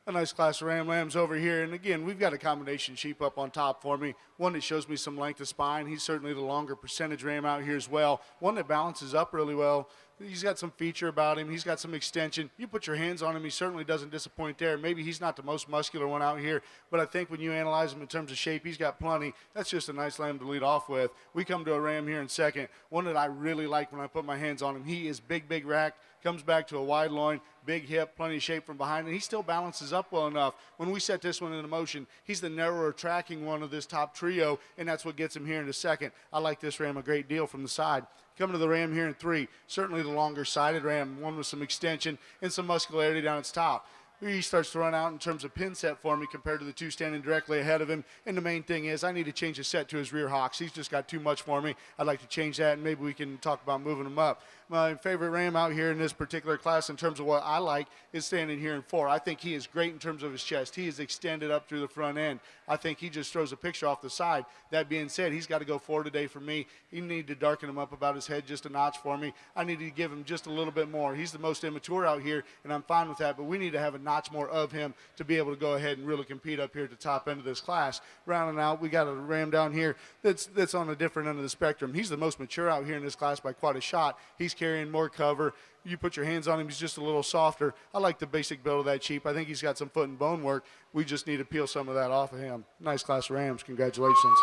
A nice class of ram lambs over here. And again, we've got a combination sheep up on top for me. One that shows me some length of spine. He's certainly the longer percentage ram out here as well. One that balances up really well. He's got some feature about him. He's got some extension. You put your hands on him, he certainly doesn't disappoint there. Maybe he's not the most muscular one out here, but I think when you analyze him in terms of shape, he's got plenty. That's just a nice lamb to lead off with. We come to a ram here in second. One that I really like when I put my hands on him. He is big rack, comes back to a wide loin, big hip, plenty of shape from behind, and he still balances up well enough. When we set this one into motion, he's the narrower tracking one of this top trio, and that's what gets him here in a second. I like this ram a great deal from the side. Coming to the ram here in three, certainly the longer sided ram, one with some extension and some muscularity down its top. He starts to run out in terms of pin set for me compared to the two standing directly ahead of him. And the main thing is I need to change the set to his rear hocks. He's just got too much for me. I'd like to change that, and maybe we can talk about moving him up. My favorite ram out here in this particular class in terms of what I like is standing here in four. I think he is great in terms of his chest. He is extended up through the front end. I think he just throws a picture off the side. That being said, he's got to go four today for me. You need to darken him up about his head just a notch for me. I need to give him just a little bit more. He's the most immature out here, and I'm fine with that, but we need to have a notch more of him to be able to go ahead and really compete up here at the top end of this class. Rounding out, we got a ram down here that's on a different end of the spectrum. He's the most mature out here in this class by quite a shot. He's carrying more cover. You put your hands on him, he's just a little softer. I like the basic build of that sheep. I think he's got some foot and bone work. We just need to peel some of that off of him. Nice class of rams. Congratulations.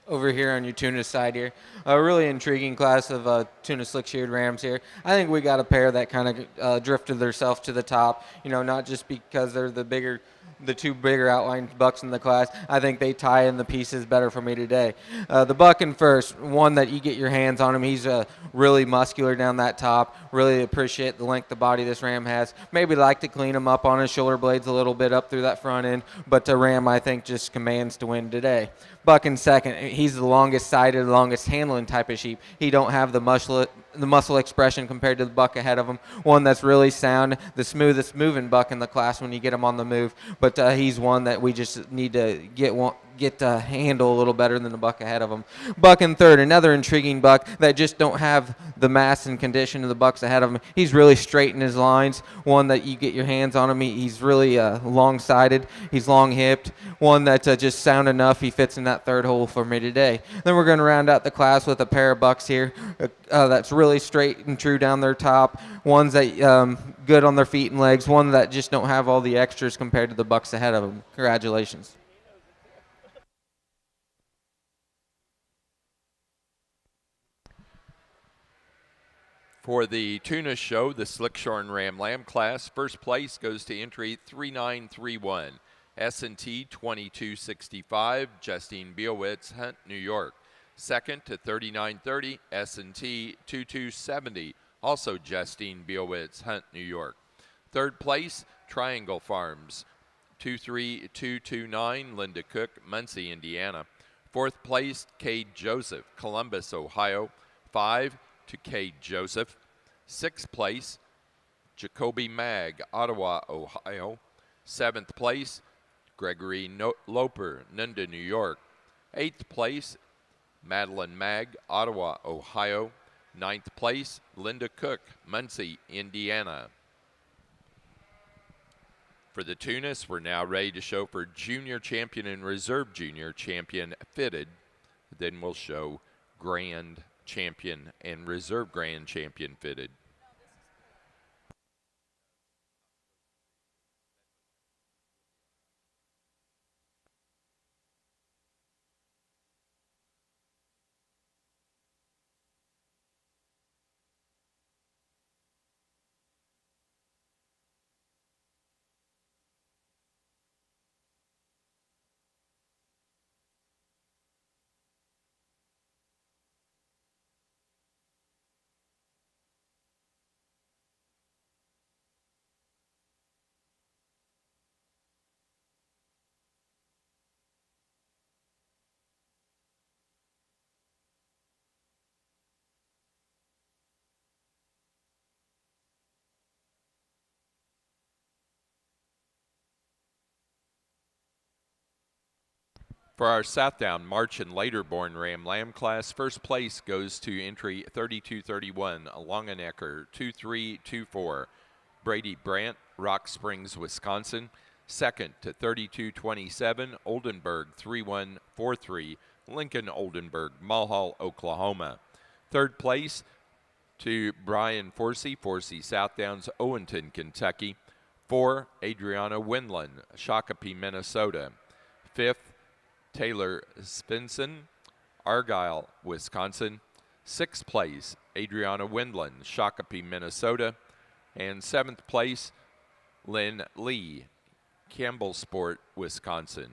Over here on your Tunis side here, a really intriguing class of Tunis slick-sheared rams here. I think we got a pair that kind of drifted themselves to the top, you know, not just because they're the two bigger outlined bucks in the class. I think they tie in the pieces better for me today. The buck in first, one that you get your hands on him. He's really muscular down that top. Really appreciate the length of body this ram has. Maybe like to clean him up on his shoulder blades a little bit up through that front end, but the ram, I think, just commands to win today. Buck in second, he's the longest sided, longest handling type of sheep. He don't have the muscle expression compared to the buck ahead of him. One that's really sound, the smoothest moving buck in the class when you get him on the move. But he's one that we just need to get to handle a little better than the buck ahead of him. Buck in third, another intriguing buck that just don't have the mass and condition of the bucks ahead of him. He's really straight in his lines. One that you get your hands on him. He's really long-sided. He's long-hipped. One that's just sound enough. He fits in that third hole for me today. Then we're going to round out the class with a pair of bucks here that's really straight and true down their top. Ones that good on their feet and legs. One that just don't have all the extras compared to the bucks ahead of them. Congratulations. For the Tunis show, the Slickshorn Ram Lamb class, first place goes to entry 3931, S&T 2265, Justine Biowitz, Hunt, New York. Second to 3930, S&T 2270, also Justine Biowitz, Hunt, New York. Third place, Triangle Farms, 23229, Linda Cook, Muncie, Indiana. Fourth place, Cade Joseph, Columbus, Ohio, 5 to Cade Joseph. Sixth place, Jacoby Mag, Ottawa, Ohio. Seventh place, Gregory Loper, Nunda, New York. Eighth place, Madeline Mag, Ottawa, Ohio. Ninth place, Linda Cook, Muncie, Indiana. For the Tunis, we're now ready to show for Junior Champion and Reserve Junior Champion fitted. Then we'll show Grand Champion and Reserve Grand Champion fitted. For our Southdown March and later born Ram Lamb class, first place goes to entry 3231, Longenecker 2324, Brady Brandt, Rock Springs, Wisconsin. Second to 3227, Oldenburg 3143, Lincoln Oldenburg, Mulhall, Oklahoma. Third place to Brian Forsey, Southdowns, Owenton, Kentucky. 4, Adriana Windland, Shakopee, Minnesota. Fifth, Taylor Svensson, Argyle, Wisconsin. Sixth place, Adriana Windland, Shakopee, Minnesota. And seventh place, Lynn Lee, Campbellsport, Wisconsin.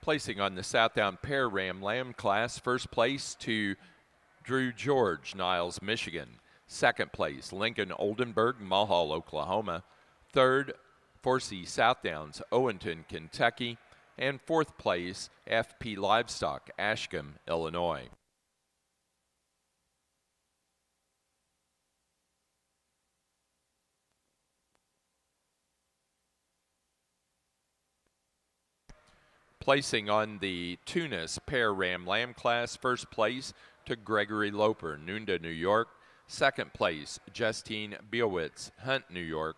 Placing on the Southdown Pair Ram Lamb class, first place to Drew George, Niles, Michigan. Second place, Lincoln Oldenburg, Mulhall, Oklahoma. Third, Forsey Southdowns, Owenton, Kentucky. And fourth place, FP Livestock, Ashcombe, Illinois. Placing on the Tunis Pair Ram Lamb class, first place to Gregory Loper, Nunda, New York. Second place, Justine Biowitz, Hunt, New York.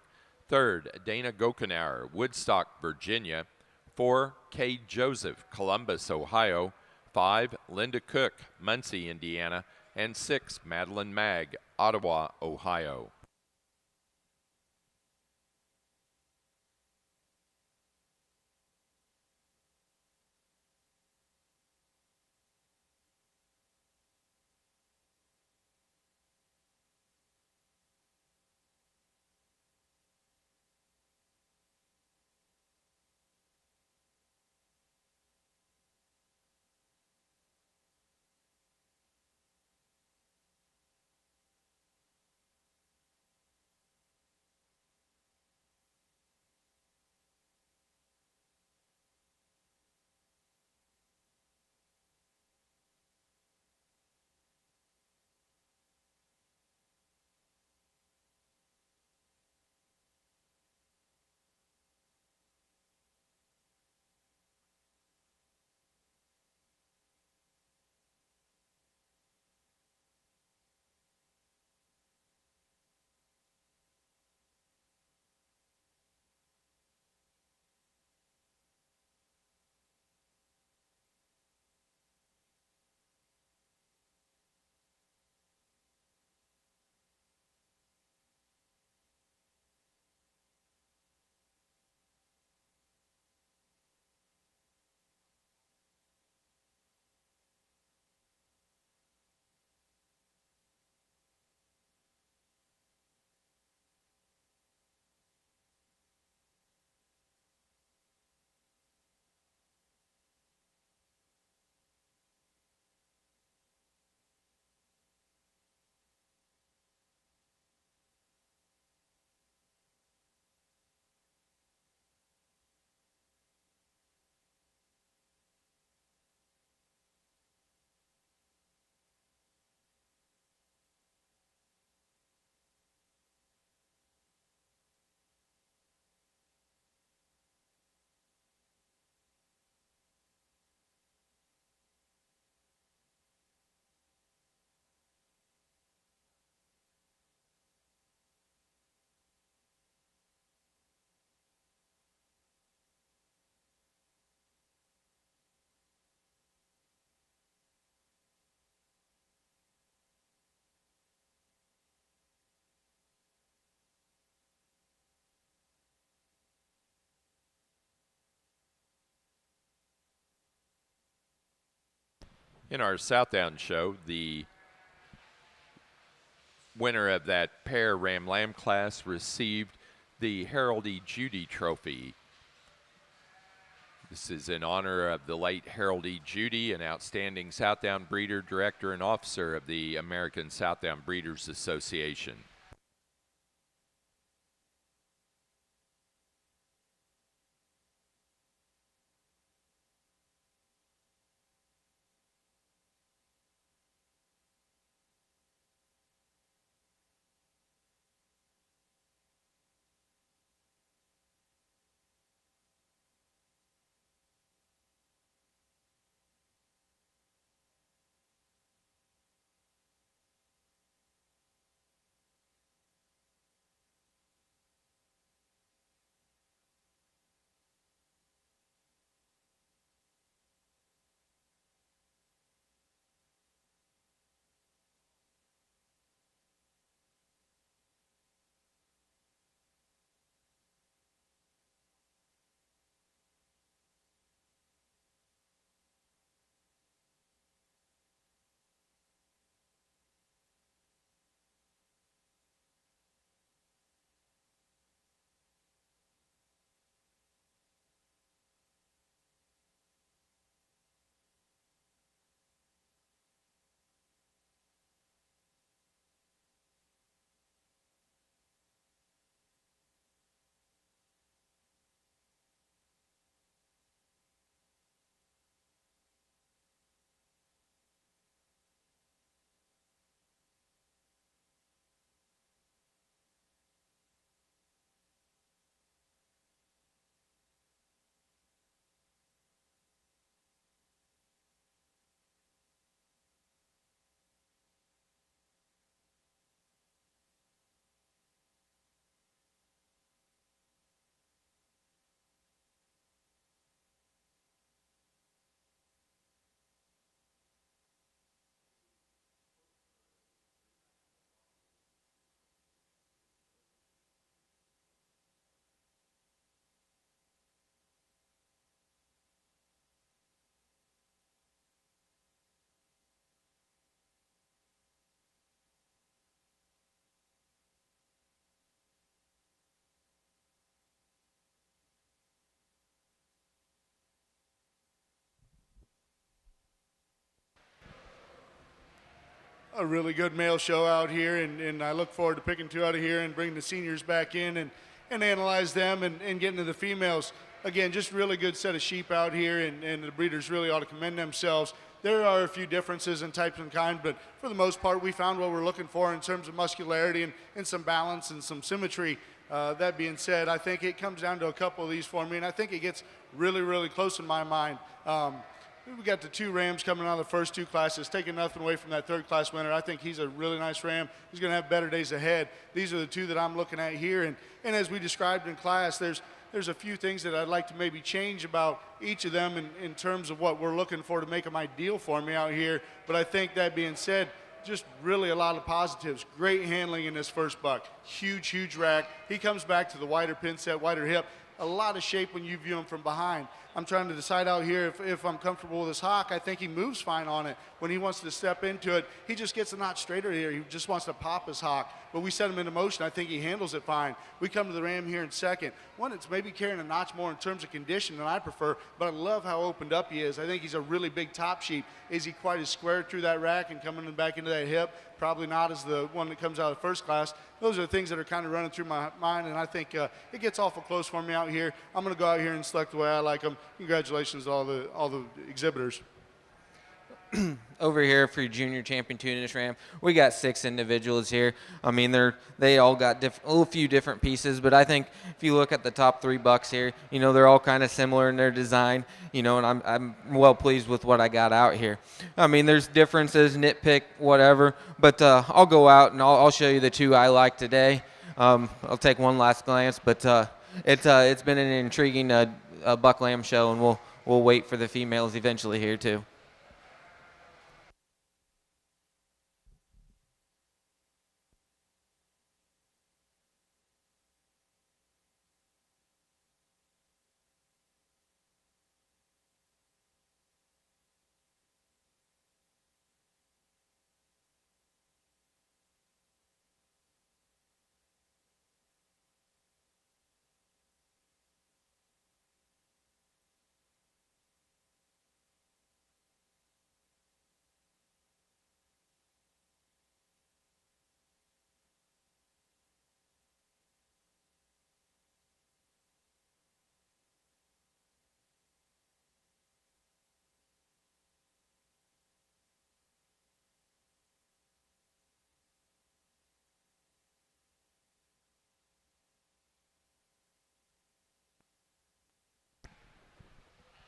Third, Dana Gokenauer, Woodstock, Virginia. 4, Kay Joseph, Columbus, Ohio. 5, Linda Cook, Muncie, Indiana. And 6, Madeline Mag, Ottawa, Ohio. In our Southdown show, the winner of that pair Ram Lamb class received the Harold E. Judy Trophy. This is in honor of the late Harold E. Judy, an outstanding Southdown breeder, director, and officer of the American Southdown Breeders Association. A really good male show out here, and I look forward to picking two out of here and bringing the seniors back in and analyze them and getting to the females. Again, just really good set of sheep out here, and the breeders really ought to commend themselves. There are a few differences in types and kind, but for the most part, we found what we're looking for in terms of muscularity and some balance and some symmetry. That being said, I think it comes down to a couple of these for me, and I think it gets really, really close in my mind. We got the two Rams coming out of the first two classes, taking nothing away from that third class winner. I think he's a really nice Ram. He's going to have better days ahead. These are the two that I'm looking at here. And as we described in class, there's a few things that I'd like to maybe change about each of them in terms of what we're looking for to make them ideal for me out here. But I think that being said, just really a lot of positives. Great handling in this first buck. Huge, huge rack. He comes back to the wider pin set, wider hip. A lot of shape when you view him from behind. I'm trying to decide out here if I'm comfortable with his hock. I think he moves fine on it. When he wants to step into it, he just gets a notch straighter here. He just wants to pop his hock. But we set him into motion. I think he handles it fine. We come to the Ram here in second. One that's maybe carrying a notch more in terms of condition than I prefer, but I love how opened up he is. I think he's a really big top sheep. Is he quite as square through that rack and coming back into that hip? Probably not as the one that comes out of first class. Those are the things that are kind of running through my mind, and I think it gets awful close for me out here. I'm going to go out here and select the way I like them. Congratulations to all the exhibitors. Over here for your junior champion Tunis Ram, we got 6 individuals here. I mean, they all got a few different pieces, but I think if you look at the top 3 bucks here, you know, they're all kind of similar in their design, you know, and I'm well pleased with what I got out here. I mean, there's differences, nitpick, whatever, but I'll go out and I'll show you the 2 I like today. I'll take one last glance, but it's been an intriguing buck lamb show, and we'll wait for the females eventually here too.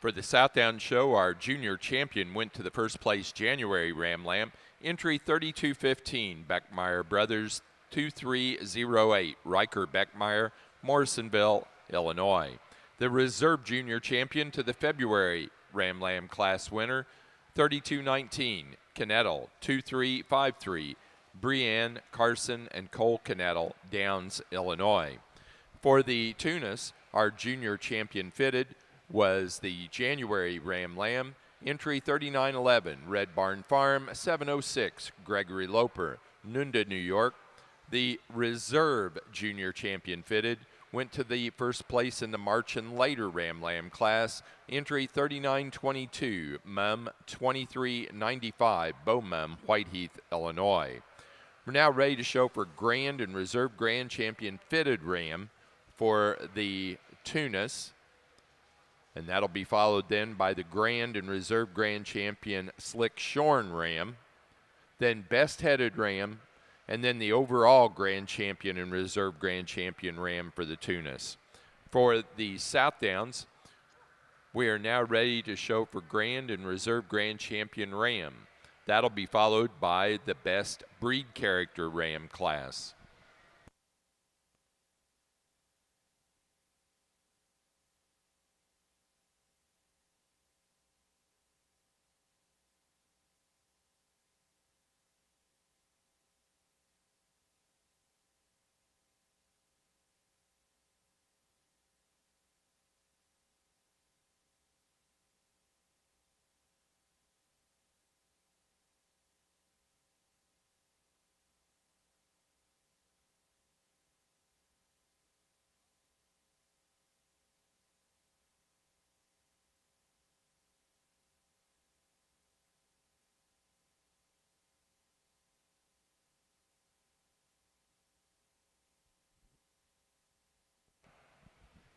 For the Southdown show, our junior champion went to the first place January Ram Lamb, entry 3215, Beckmeyer Brothers 2308, Riker Beckmeyer, Morrisonville, Illinois. The reserve junior champion to the February Ram Lamb class winner, 3219, Knettle 2353, Brianne Carson and Cole Knettle, Downs, Illinois. For the Tunis, our junior champion fitted was the January Ram Lamb, entry 3911, Red Barn Farm 706, Gregory Loper, Nunda, New York. The reserve junior champion fitted went to the first place in the March and later Ram Lamb class, entry 3922, Mum 2395, Bow Mum, Whiteheath, Illinois. We're now ready to show for grand and reserve grand champion fitted ram for the Tunis. And that'll be followed then by the grand and reserve grand champion slick shorn ram, then best headed ram, and then the overall grand champion and reserve grand champion ram for the Tunis. For the Southdowns, we are now ready to show for grand and reserve grand champion ram. That'll be followed by the best breed character ram class.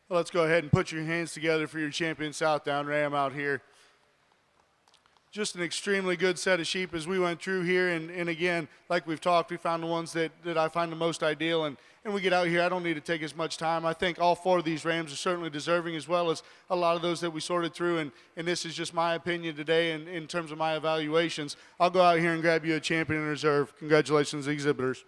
Well, let's go ahead and put your hands together for your champion Southdown ram out here. Just an extremely good set of sheep as we went through here. And again, like we've talked, we found the ones that I find the most ideal. And we get out here, I don't need to take as much time. I think all four of these rams are certainly deserving, as well as a lot of those that we sorted through. And this is just my opinion today in terms of my evaluations. I'll go out here and grab you a champion in reserve. Congratulations, exhibitors.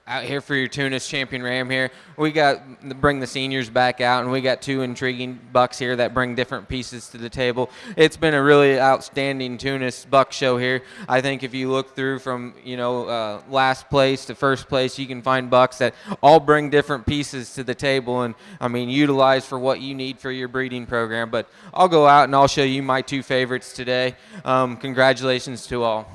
Out here for your Tunis champion ram here. We bring the seniors back out, and we got two intriguing bucks here that bring different pieces to the table. It's been a really outstanding Tunis buck show here. I think if you look through from last place to first place, you can find bucks that all bring different pieces to the table, and I mean utilize for what you need for your breeding program. But I'll go out and I'll show you my two favorites today. Congratulations to all.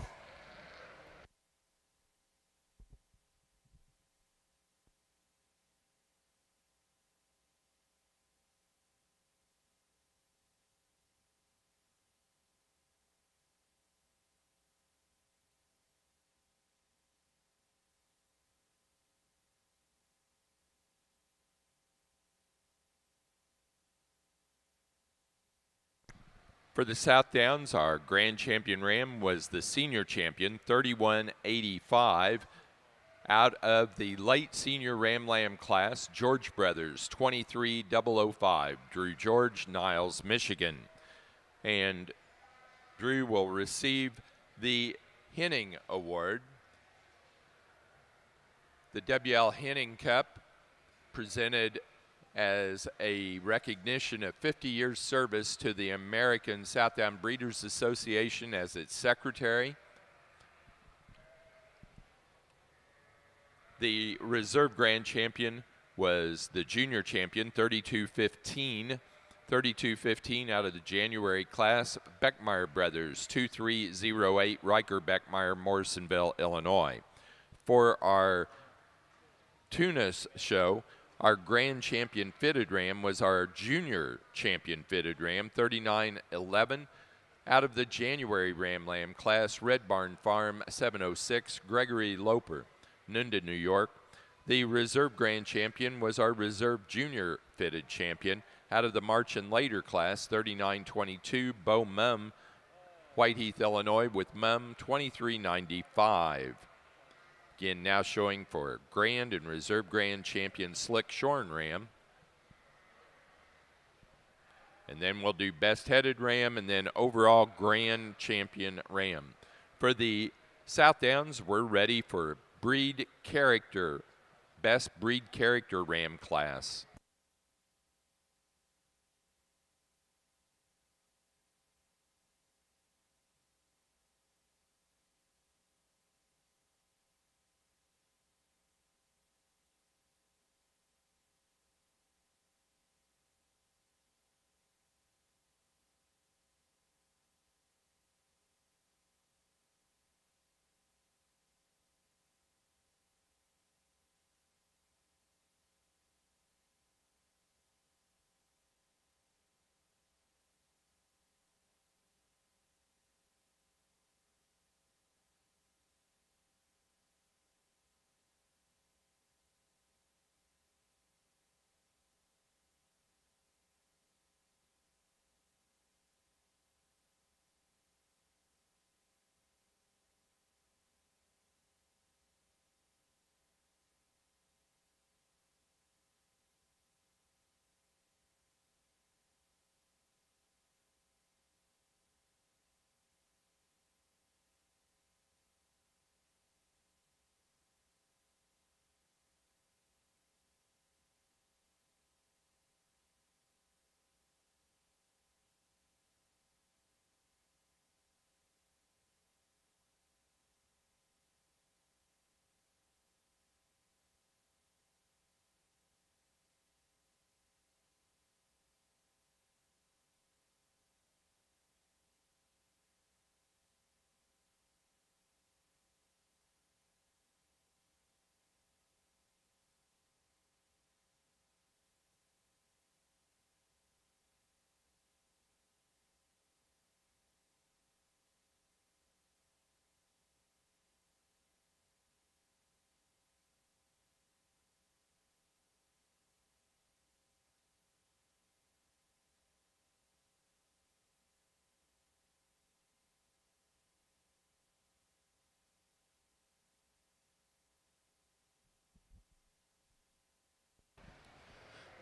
For the Southdowns, our grand champion ram was the senior champion, 3185. Out of the late senior Ram Lamb class, George Brothers, 23005. Drew George, Niles, Michigan. And Drew will receive the Henning Award. The W.L. Henning Cup, presented as a recognition of 50 years service to the American Southdown Breeders Association as its secretary. The reserve grand champion was the junior champion, 3215. 3215 out of the January class, Beckmeyer Brothers, 2308, Riker Beckmeyer, Morrisonville, Illinois. For our Tunis show, our grand champion fitted ram was our junior champion fitted ram, 3911. Out of the January Ram Lamb class, Red Barn Farm, 706, Gregory Loper, Nunda, New York. The reserve grand champion was our reserve junior fitted champion. Out of the March and later class, 3922, Bow Mum, Whiteheath, Illinois, with Mum, 2395. Again, now showing for Grand and Reserve Grand champion Slick Shorn Ram. And then we'll do Best Headed Ram and then overall Grand Champion Ram. For the Southdowns, we're ready for Breed Character, Best Breed Character Ram class.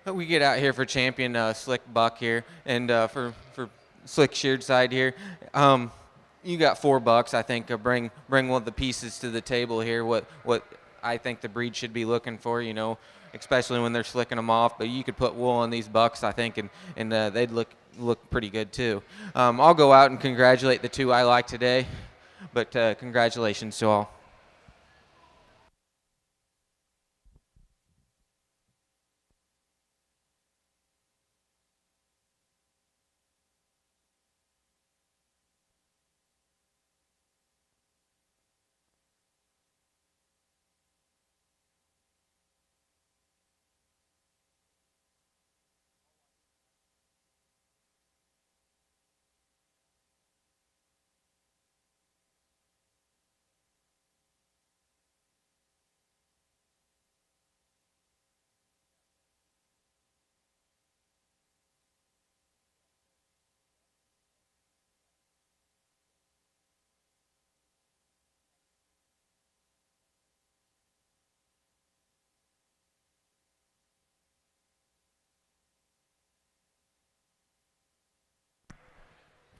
We get out here for champion Slick Buck here, and for Slick Sheared side here, you got $4. I think bring one of the pieces to the table here. What I think the breed should be looking for, you know, especially when they're slicking them off. But you could put wool on these bucks, I think, and they'd look pretty good too. I'll go out and congratulate the two I like today, but congratulations to all.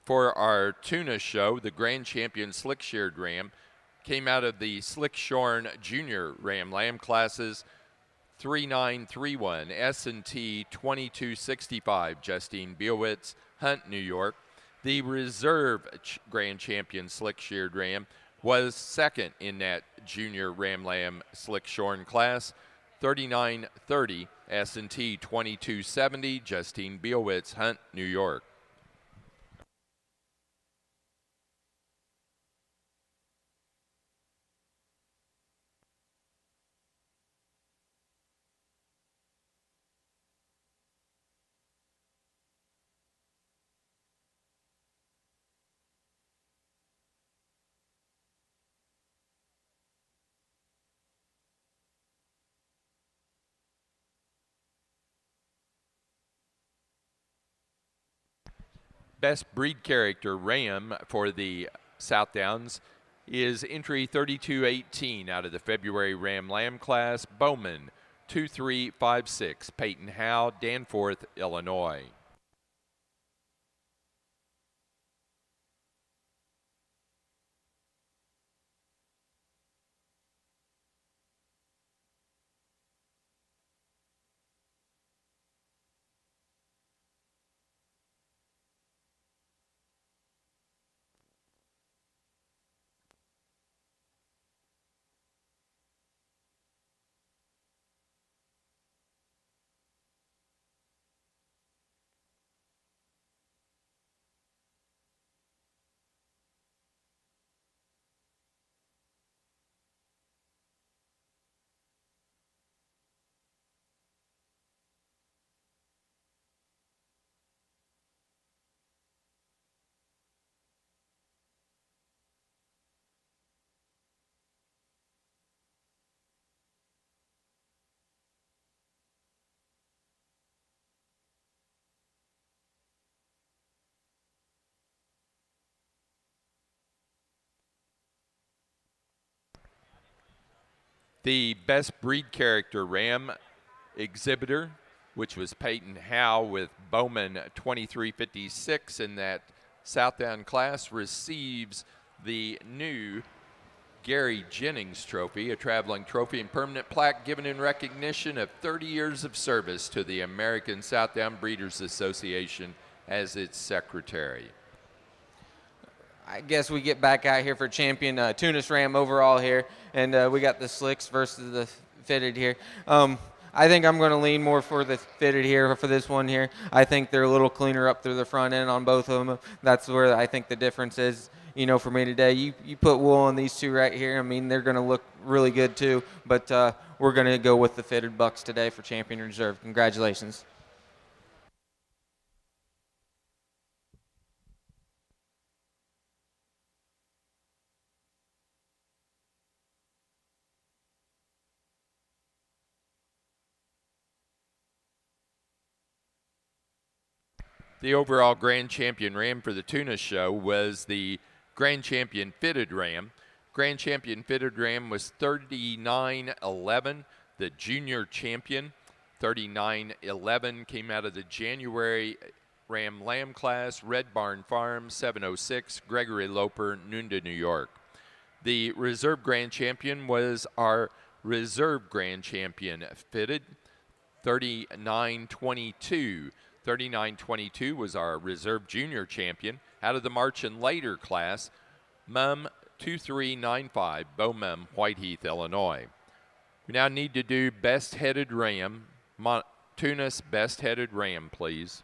For our Tunis show, the grand champion Slick Sheared Ram came out of the Slick Shorn Junior Ram Lamb classes 3931 S&T 2265, Justine Biowitz, Hunt, New York. The reserve grand champion Slick Sheared Ram was second in that Junior Ram Lamb Slick Shorn class 3930 S&T 2270, Justine Biowitz, Hunt, New York. Best breed character Ram for the Southdowns is entry 3218 out of the February Ram Lamb class, Bowman 2356, Peyton Howe, Danforth, Illinois. The best breed character ram exhibitor, which was Peyton Howe with Bowman 2356 in that Southdown class, receives the new Gary Jennings Trophy, a traveling trophy and permanent plaque given in recognition of 30 years of service to the American Southdown Breeders Association as its secretary. I guess we get back out here for champion Tunis Ram overall here, and we got the slicks versus the fitted here. I think I'm going to lean more for the fitted here for this one here. I think they're a little cleaner up through the front end on both of them. That's where I think the difference is. You know, for me today, you put wool on these two right here. I mean, they're going to look really good too. But we're going to go with the fitted bucks today for champion reserve. Congratulations. The overall grand champion ram for the Tunis show was the grand champion fitted ram. Grand champion fitted ram was 3911. The junior champion, 3911, came out of the January Ram Lamb class, Red Barn Farm, 706, Gregory Loper, Nunda, New York. The reserve grand champion was our reserve grand champion fitted, 3922. 3922 was our reserve junior champion. Out of the March and later class, Mum 2395, Bowmum, Whiteheath, Illinois. We now need to do best headed ram. Tunis best headed ram, please.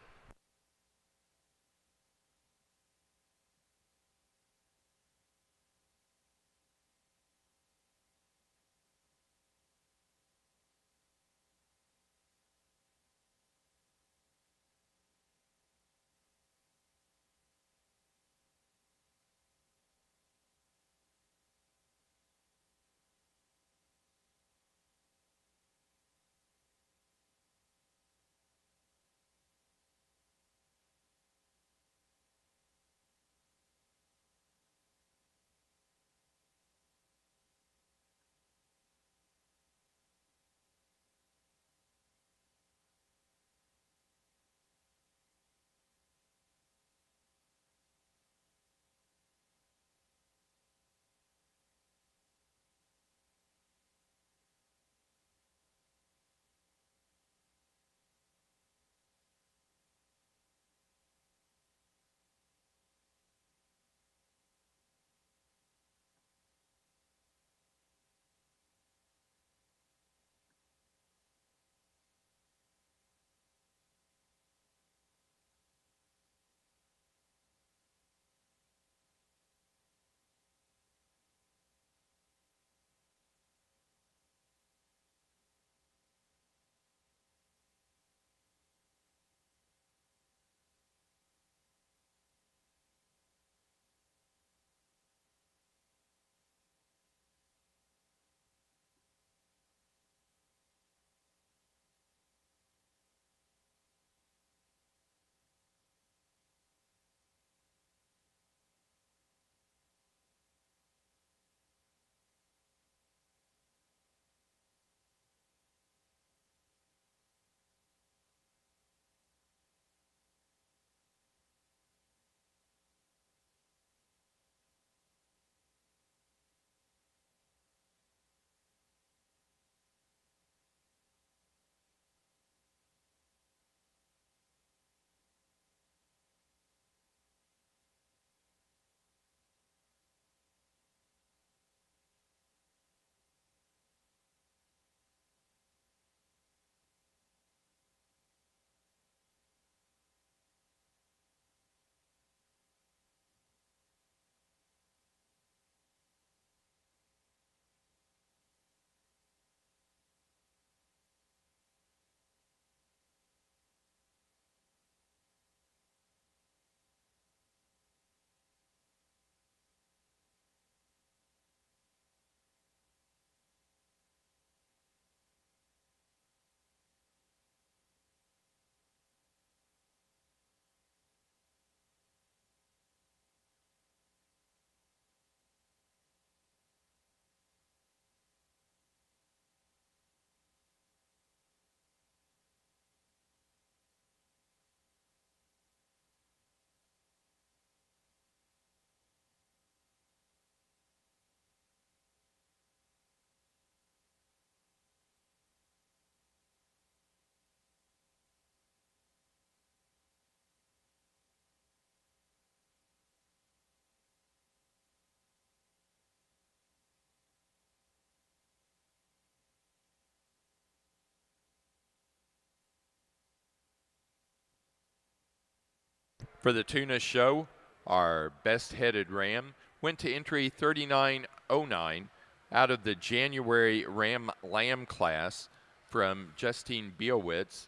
For the Tunis show, our best headed ram went to entry 3909 out of the January Ram Lamb class from Justine Biowitz,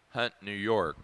Hunt, New York.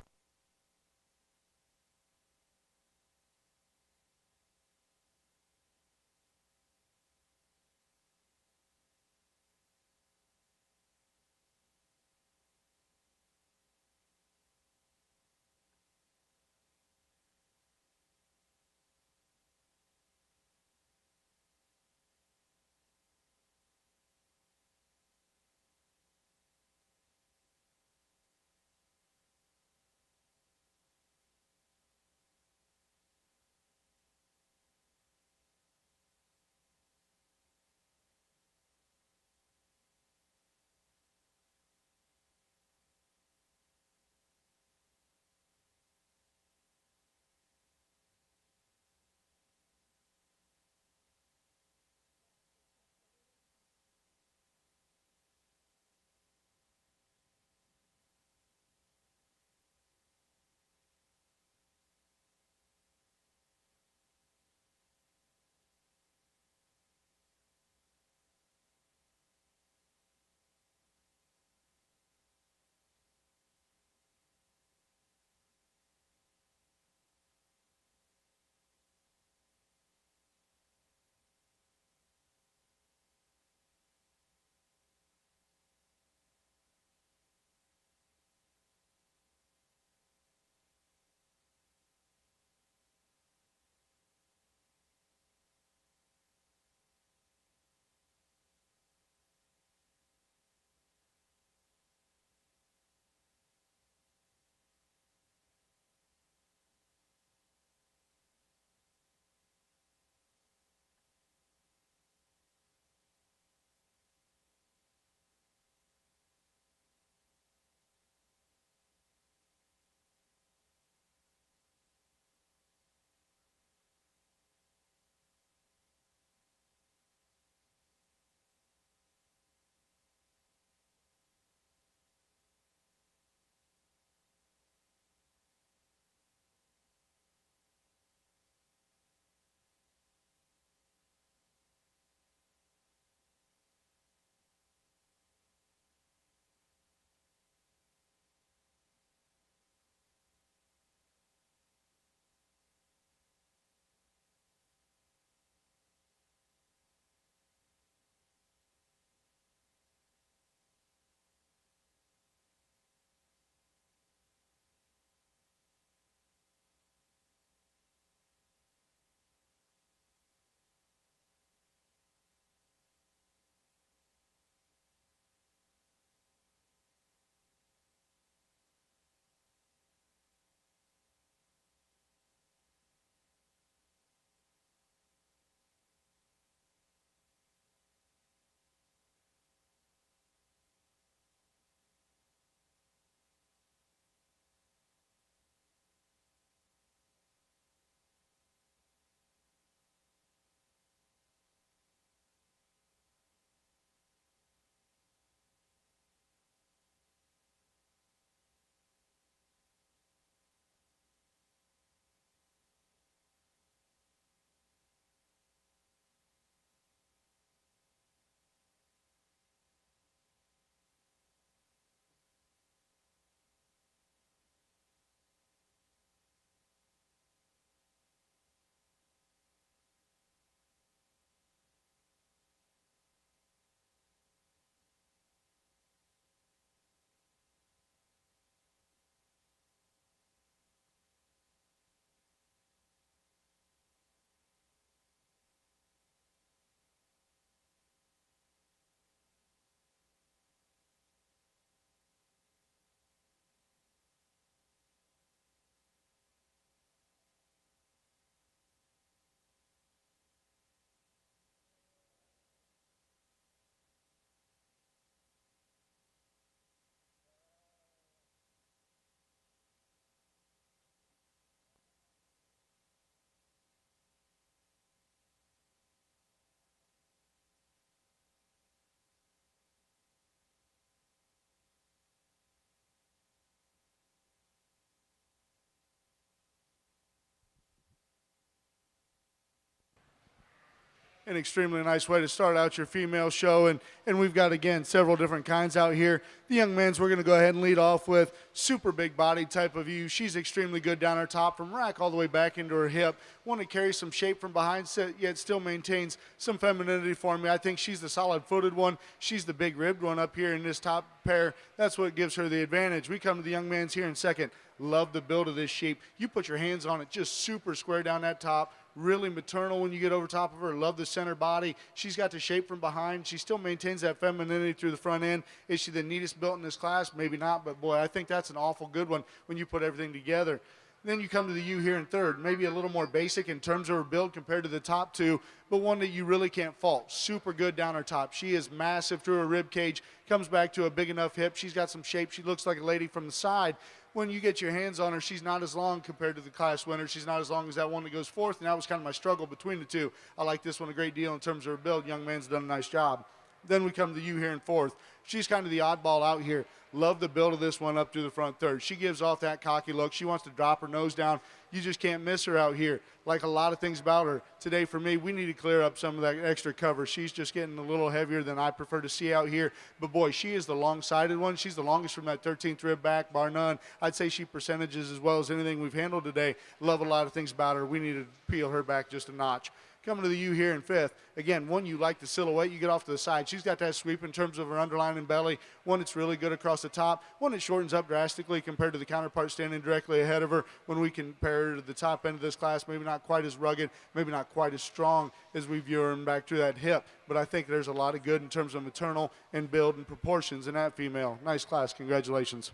an extremely nice way to start out your female show. And we've got, again, several different kinds out here. The young men's we're going to go ahead and lead off with super big body type of ewe. She's extremely good down her top from rack all the way back into her hip. Want to carry some shape from behind, yet still maintains some femininity for me. I think she's the solid-footed one. She's the big-ribbed one up here in this top pair. That's what gives her the advantage. We come to the young man's here in second. Love the build of this sheep. You put your hands on it, just super square down that top. Really maternal when you get over top of her. Love the center body. She's got the shape from behind. She still maintains that femininity through the front end. Is she the neatest built in this class? Maybe not, but boy, I think that's an awful good one when you put everything together. Then you come to the ewe here in third, maybe a little more basic in terms of her build compared to the top two, but one that you really can't fault. Super good down her top. She is massive through her rib cage, comes back to a big enough hip. She's got some shape. She looks like a lady from the side. When you get your hands on her, she's not as long compared to the class winner. She's not as long as that one that goes fourth, and that was kind of my struggle between the two. I like this one a great deal in terms of her build. Young man's done a nice job. Then we come to you here in fourth. She's kind of the oddball out here. Love the build of this one up to the front third. She gives off that cocky look. She wants to drop her nose down. You just can't miss her out here. Like a lot of things about her. Today for me, we need to clear up some of that extra cover. She's just getting a little heavier than I prefer to see out here. But boy, she is the long-sided one. She's the longest from that 13th rib back, bar none. I'd say she percentages as well as anything we've handled today. Love a lot of things about her. We need to peel her back just a notch. Coming to the ewe here in fifth. Again, one you like the silhouette, you get off to the side. She's got that sweep in terms of her underline and belly. One that's really good across the top. One that shortens up drastically compared to the counterpart standing directly ahead of her. When we compare her to the top end of this class, maybe not quite as rugged, maybe not quite as strong as we view her back to that hip. But I think there's a lot of good in terms of maternal and build and proportions in that female. Nice class. Congratulations.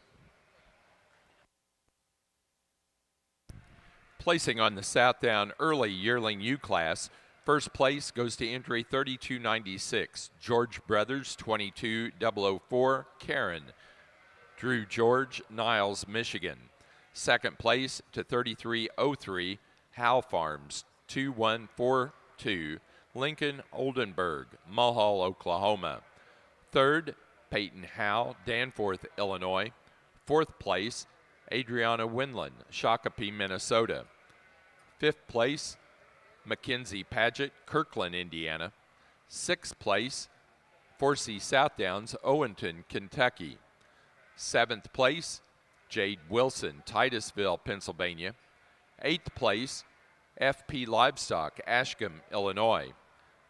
Placing on the Southdown early yearling ewe class, first place goes to entry 3296, George Brothers 22004, Karen. Drew George, Niles, Michigan. Second place to 3303, Howe Farms 2142, Lincoln Oldenburg, Mulhall, Oklahoma. Third, Peyton Howe, Danforth, Illinois. Fourth place, Adriana Winland, Shakopee, Minnesota. Fifth place, Mackenzie Paget, Kirkland, Indiana. Sixth place, Forsey Southdowns, Owenton, Kentucky. Seventh place, Jade Wilson, Titusville, Pennsylvania. Eighth place, FP Livestock, Ashcombe, Illinois.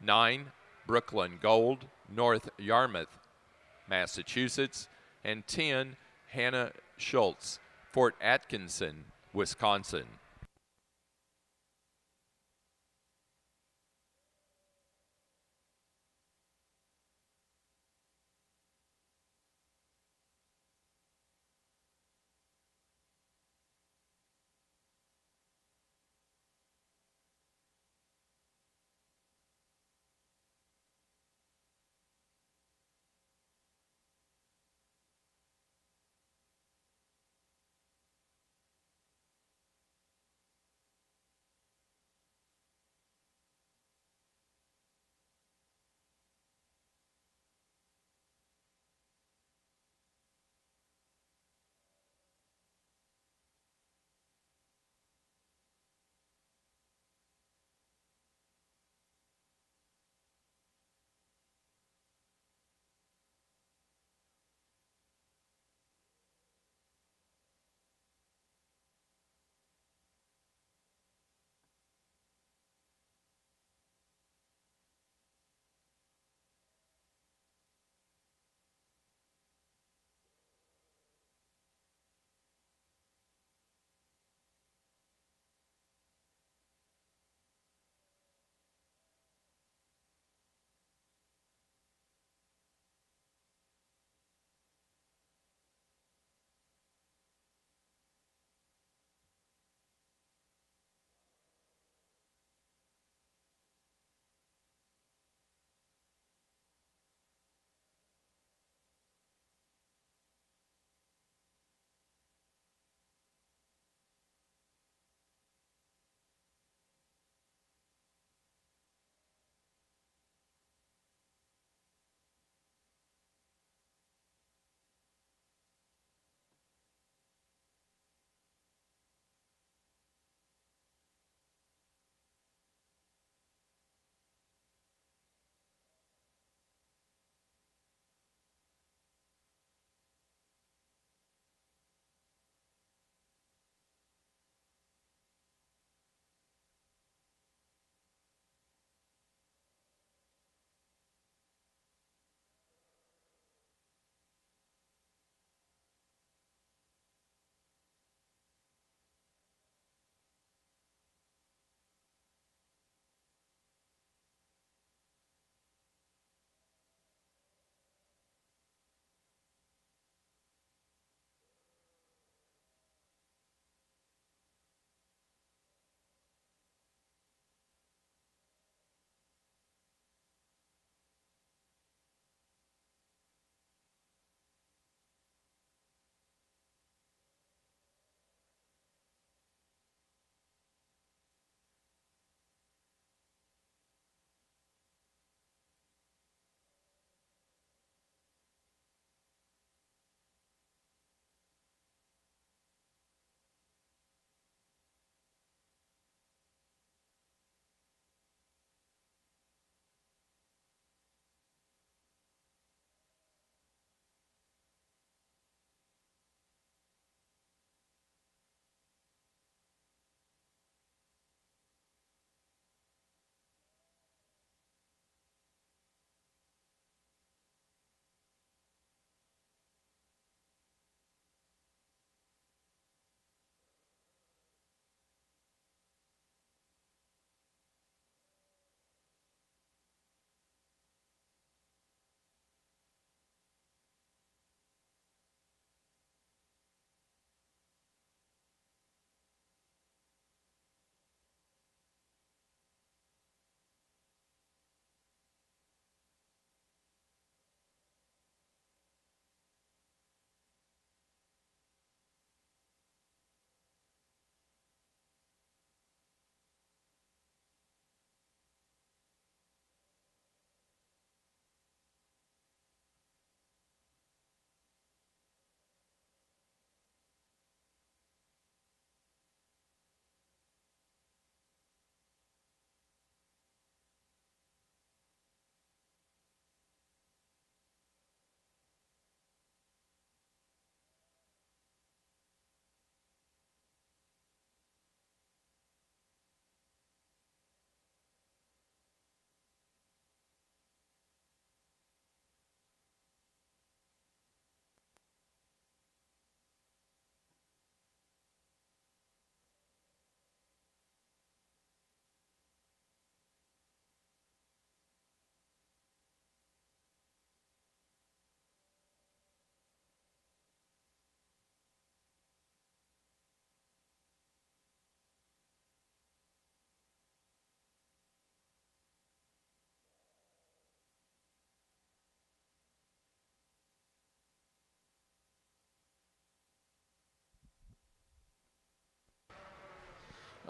9, Brooklyn Gold, North Yarmouth, Massachusetts. And 10, Hannah Schultz, Fort Atkinson, Wisconsin.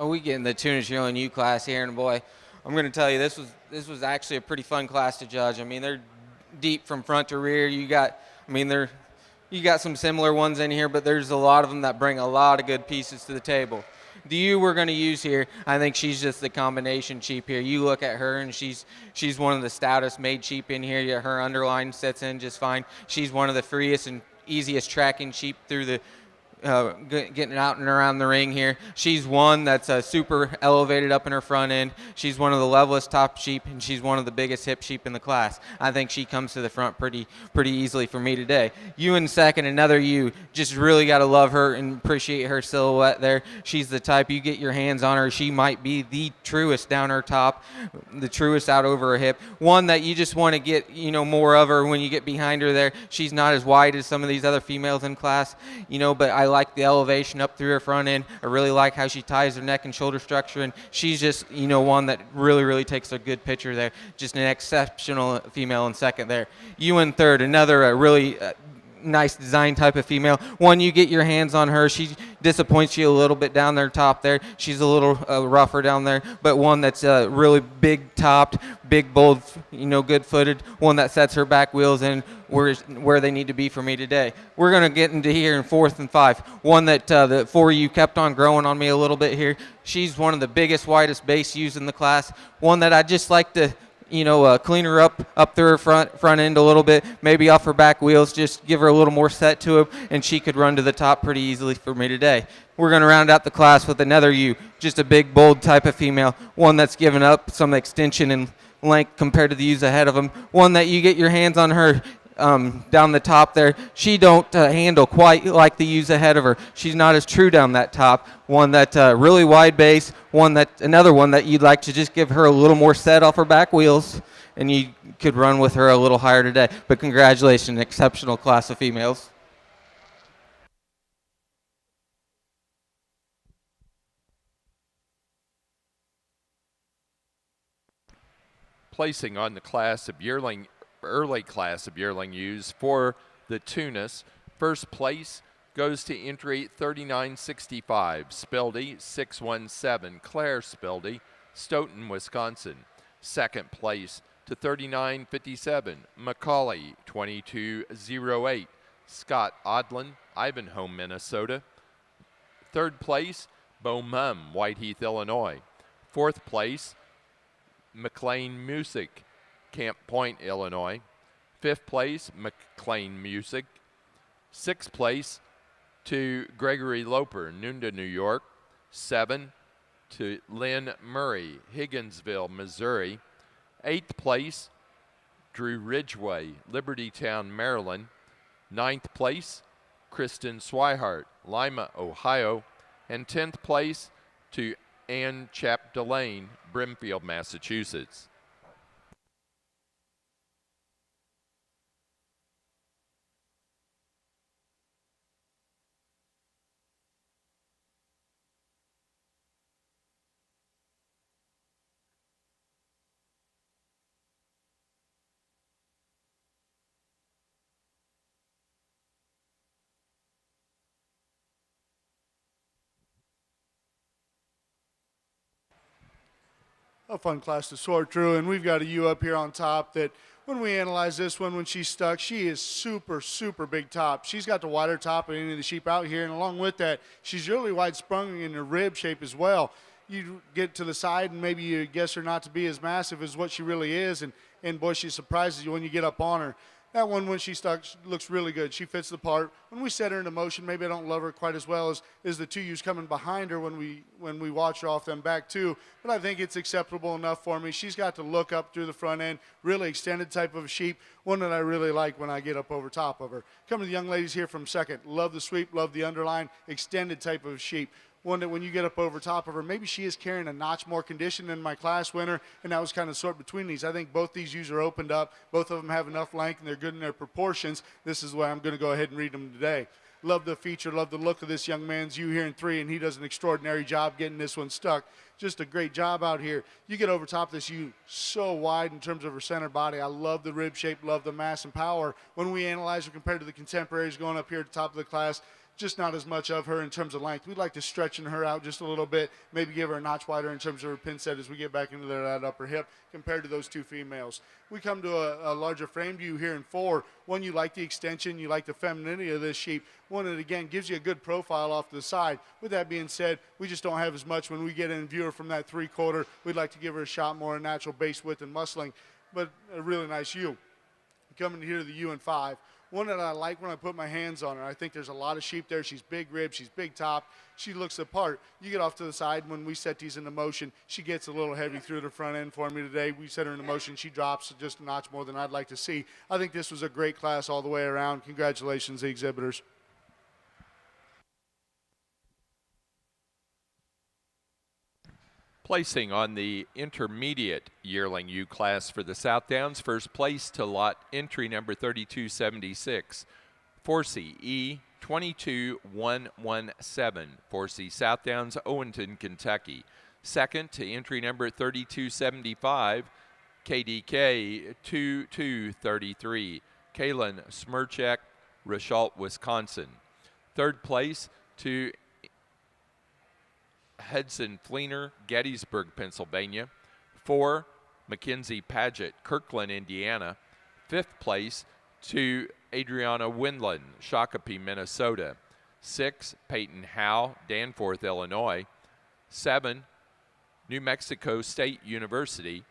we get in the Tunis Yearling U class here, and boy, I'm going to tell you, this was actually a pretty fun class to judge. I mean, they're deep from front to rear. You got some similar ones in here, but there's a lot of them that bring a lot of good pieces to the table. The ewe we're going to use here, I think she's just the combination sheep here. You look at her, and she's one of the stoutest made sheep in here. Yet her underline sets in just fine. She's one of the freest and easiest tracking sheep through the getting out and around the ring here. She's one that's super elevated up in her front end. She's one of the levelest top sheep, and she's one of the biggest hip sheep in the class. I think she comes to the front pretty easily for me today. You in second, another ewe. Just really got to love her and appreciate her silhouette there. She's the type, you get your hands on her, she might be the truest down her top, the truest out over her hip. One that you just want to get, more of her when you get behind her there. She's not as wide as some of these other females in class, but I like the elevation up through her front end. I really like how she ties her neck and shoulder structure, and she's just, one that really takes a good picture there. Just an exceptional female in second there. You in third, another really nice design type of female. One, you get your hands on her, she disappoints you a little bit down there top there. She's a little rougher down there, but one that's really big topped, big bold, good footed, one that sets her back wheels in where they need to be for me today. We're going to get into here in fourth and five. One that the four you kept on growing on me a little bit here. She's one of the biggest, widest base ewes in the class. One that I just like to clean her up through her front end a little bit, maybe off her back wheels, just give her a little more set to it, and she could run to the top pretty easily for me today. We're going to round out the class with another ewe, just a big, bold type of female, one that's given up some extension and length compared to the ewes ahead of them, one that you get your hands on her down the top there. She don't handle quite like the ewes ahead of her. She's not as true down that top. One that really wide base. Another one that you'd like to just give her a little more set off her back wheels, and you could run with her a little higher today. But congratulations, exceptional class of females. Placing on the early class of yearling ewes for the Tunis. First place goes to entry 3965, Spildy 617, Claire Spildy, Stoughton, Wisconsin. Second place to 3957, Macaulay 2208, Scott Odlin, Ivanhoe, Minnesota. Third place, Beaumont, Whiteheath, Illinois. Fourth place, McLean Music, Camp Point, Illinois. Fifth place, McLean Music. Sixth place to Gregory Loper, Nunda, New York. 7 to Lynn Murray, Higginsville, Missouri. 8th place, Drew Ridgway, Libertytown, Maryland. 9th place, Kristen Swihart, Lima, Ohio. And 10th place to Ann Chapdelaine, Brimfield, Massachusetts. A fun class to sort through, and we've got a ewe up here on top that when we analyze this one, when she's stuck, she is super big top. She's got the wider top of any of the sheep out here, and along with that, she's really wide sprung in her rib shape as well. You get to the side, and maybe you guess her not to be as massive as what she really is, and boy, she surprises you when you get up on her. That one, when she's stuck, looks really good. She fits the part. When we set her into motion, maybe I don't love her quite as well as the two ewes coming behind her when we watch her off them back too. But I think it's acceptable enough for me. She's got to look up through the front end, really extended type of sheep, one that I really like when I get up over top of her. Coming to the young ladies here from second. Love the sweep, love the underline, extended type of sheep. One that when you get up over top of her, maybe she is carrying a notch more condition than my class winner, and that was kind of sort between these. I think both these ewes are opened up. Both of them have enough length, and they're good in their proportions. This is why I'm going to go ahead and read them today. Love the feature, love the look of this young man's ewe here in 3, and he does an extraordinary job getting this one stuck. Just a great job out here. You get over top of this ewe, so wide in terms of her center body. I love the rib shape, love the mass and power. When we analyze her compared to the contemporaries going up here at the top of the class, just not as much of her in terms of length. We'd like to stretching her out just a little bit, maybe give her a notch wider in terms of her pin set as we get back into that upper hip compared to those two females. We come to a larger frame view here in 4. One, you like the extension, you like the femininity of this sheep. One, it again gives you a good profile off to the side. With that being said, we just don't have as much when we get in viewer from that 3/4. We'd like to give her a shot more in natural base width and muscling, but a really nice ewe. Coming here to the ewe in 5. One that I like when I put my hands on her. I think there's a lot of sheep there. She's big rib, she's big top. She looks the part. You get off to the side when we set these into motion, she gets a little heavy through the front end for me today. We set her into motion, she drops just a notch more than I'd like to see. I think this was a great class all the way around. Congratulations, the exhibitors. Placing on the intermediate yearling ewe class for the Southdowns, first place to lot entry number 3276, Forsey E 22117, Forsey Southdowns, Owenton, Kentucky. Second to entry number 3275, KDK 2233, Kaylin Smirchek, Richalt, Wisconsin. Third place to Hudson Fleener, Gettysburg, Pennsylvania. 4, Mackenzie Paget, Kirkland, Indiana. 5th place to Adriana Windland, Shakopee, Minnesota. 6, Peyton Howe, Danforth, Illinois. 7, New Mexico State University,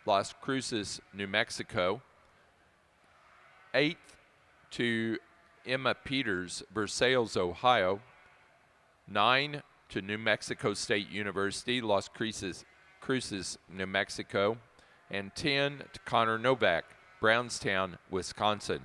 Las Cruces, New Mexico. 8th to Emma Peters, Versailles, Ohio. 9 to New Mexico State University, Las Cruces, New Mexico, and 10 to Connor Novak, Brownstown, Wisconsin.